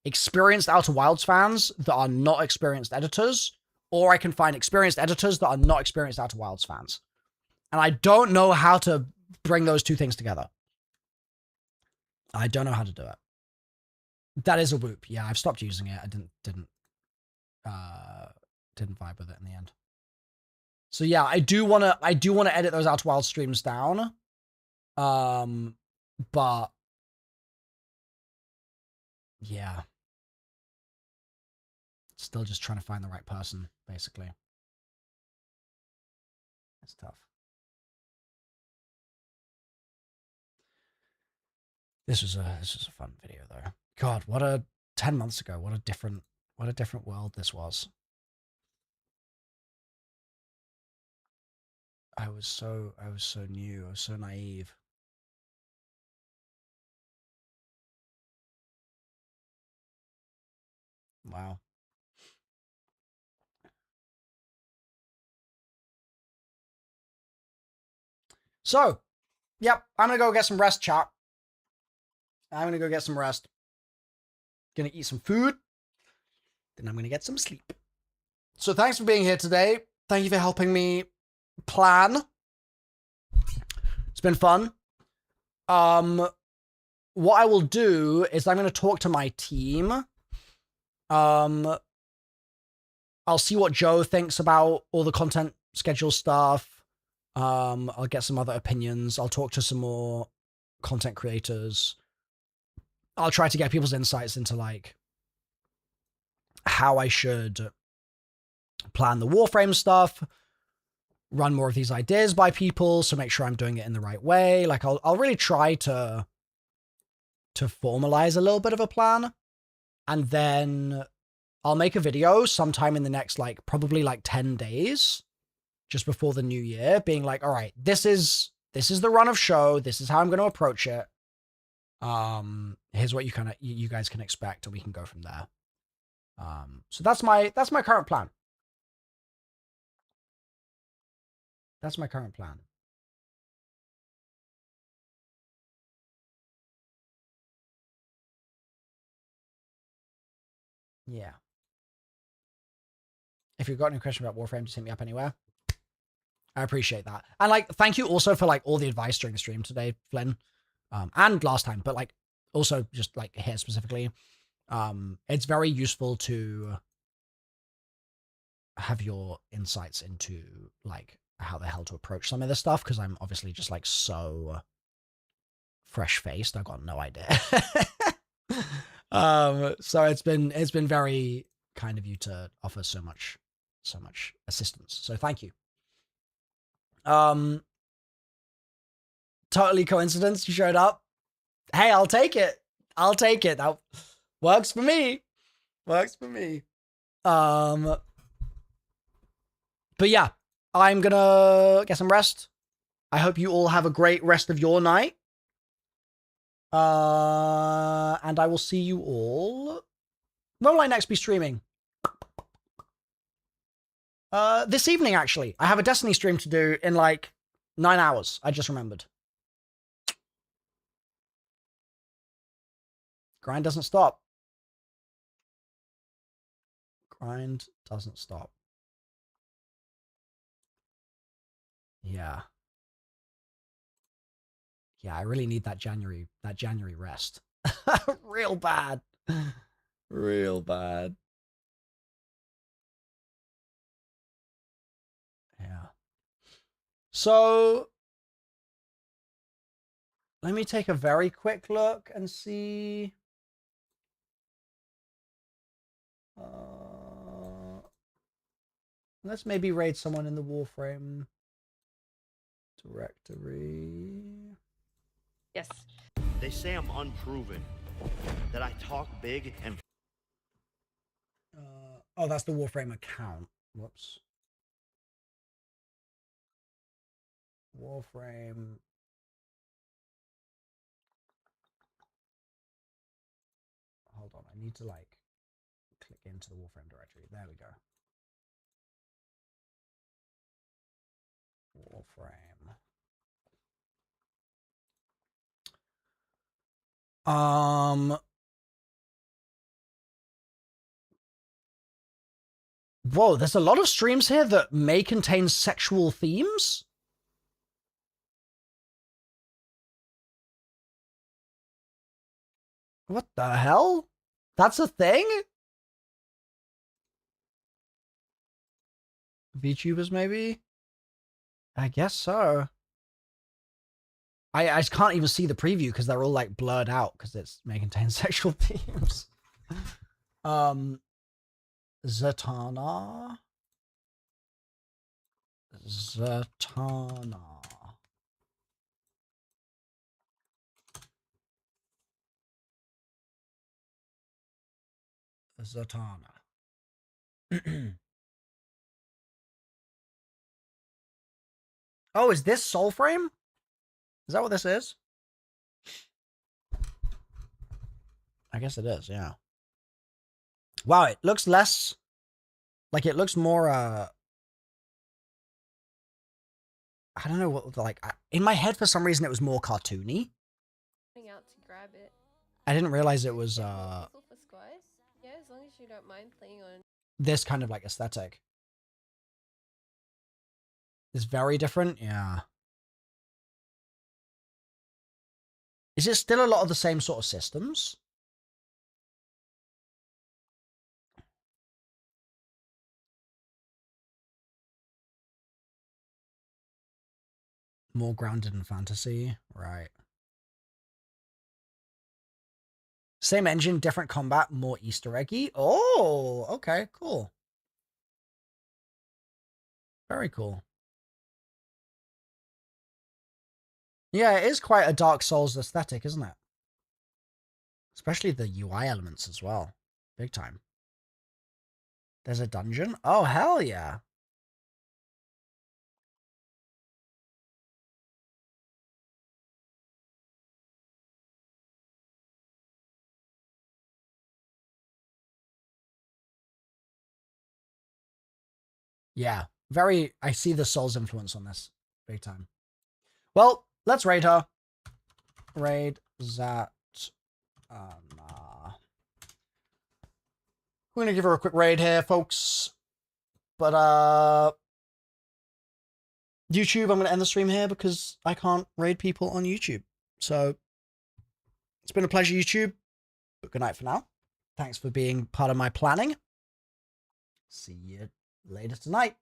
experienced Outer Wilds fans that are not experienced editors, or I can find experienced editors that are not experienced Outer Wilds fans. And I don't know how to bring those two things together. I don't know how to do it. That is a whoop. Yeah, I've stopped using it. I didn't vibe with it in the end. So yeah, I do want to edit those Outer Wilds streams down. But yeah. Still just trying to find the right person, basically. It's tough. This was a fun video though. God, 10 months ago, what a different world this was. I was so new, I was so naive. Wow. So, yep, I'm gonna go get some rest, chat. I'm gonna go get some rest. Gonna eat some food. Then I'm gonna get some sleep. So thanks for being here today. Thank you for helping me plan. It's been fun. What I will do is I'm gonna talk to my team. I'll see what Joe thinks about all the content schedule stuff. I'll get some other opinions. I'll talk to some more content creators. I'll try to get people's insights into like how I should plan the Warframe stuff, run more of these ideas by people, so make sure I'm doing it in the right way. Like I'll really try to formalize a little bit of a plan, and then I'll make a video sometime in the next like probably like 10 days just before the new year, being like, all right, this is the run of show, this is how I'm going to approach it. Here's what you guys can expect, and we can go from there. So that's my current plan. That's my current plan. Yeah. If you've got any question about Warframe, just hit me up anywhere. I appreciate that. And like, thank you also for like all the advice during the stream today, Flynn. And last time, but like also just like here specifically. It's very useful to have your insights into like how the hell to approach some of this stuff, because I'm obviously just like so fresh-faced. I've got no idea. So it's been very kind of you to offer so much assistance. So thank you. Totally coincidence you showed up. Hey, I'll take it. I'll take it. That works for me. Works for me. But yeah, I'm gonna get some rest. I hope you all have a great rest of your night. And I will see you all. When will I next be streaming? This evening, actually. I have a Destiny stream to do in like 9 hours. I just remembered. Grind doesn't stop. Grind doesn't stop. Yeah. Yeah, I really need that January rest. Real bad. Real bad. Yeah. So Let me take a very quick look and see. Let's maybe raid someone in the Warframe directory.
Yes.
They say I'm unproven, that I talk big and...
Oh, that's the Warframe account. Whoops. Warframe. Hold on, I need to like click into the Warframe directory. There we go. Warframe. Whoa, there's a lot of streams here that may contain sexual themes. What the hell? That's a thing? VTubers, maybe? I guess so. I just can't even see the preview because they're all like blurred out because it may contain sexual themes. Zatanna. Zatanna. Zatanna. Oh, is this Soulframe? Is that what this is? I guess it is, yeah. Wow, it looks less... Like, it looks more, I don't know what, like... In my head, for some reason, it was more cartoony.
Out to grab it.
I didn't realize it was,
Yeah, as long as you don't mind playing on...
this kind of, like, aesthetic. It's very different, yeah. Is it still a lot of the same sort of systems? More grounded in fantasy, right. Same engine, different combat, more Easter eggy. Oh, okay, cool. Very cool. Yeah, it is quite a Dark Souls aesthetic, isn't it? Especially the UI elements as well. Big time. There's a dungeon? Oh, hell yeah. Yeah, very, I see the Souls influence on this. Big time. Well, let's raid her. Raid that. We're gonna give her a quick raid here, folks. But, YouTube, I'm gonna end the stream here because I can't raid people on YouTube. So, it's been a pleasure, YouTube. But good night for now. Thanks for being part of my planning. See you later tonight.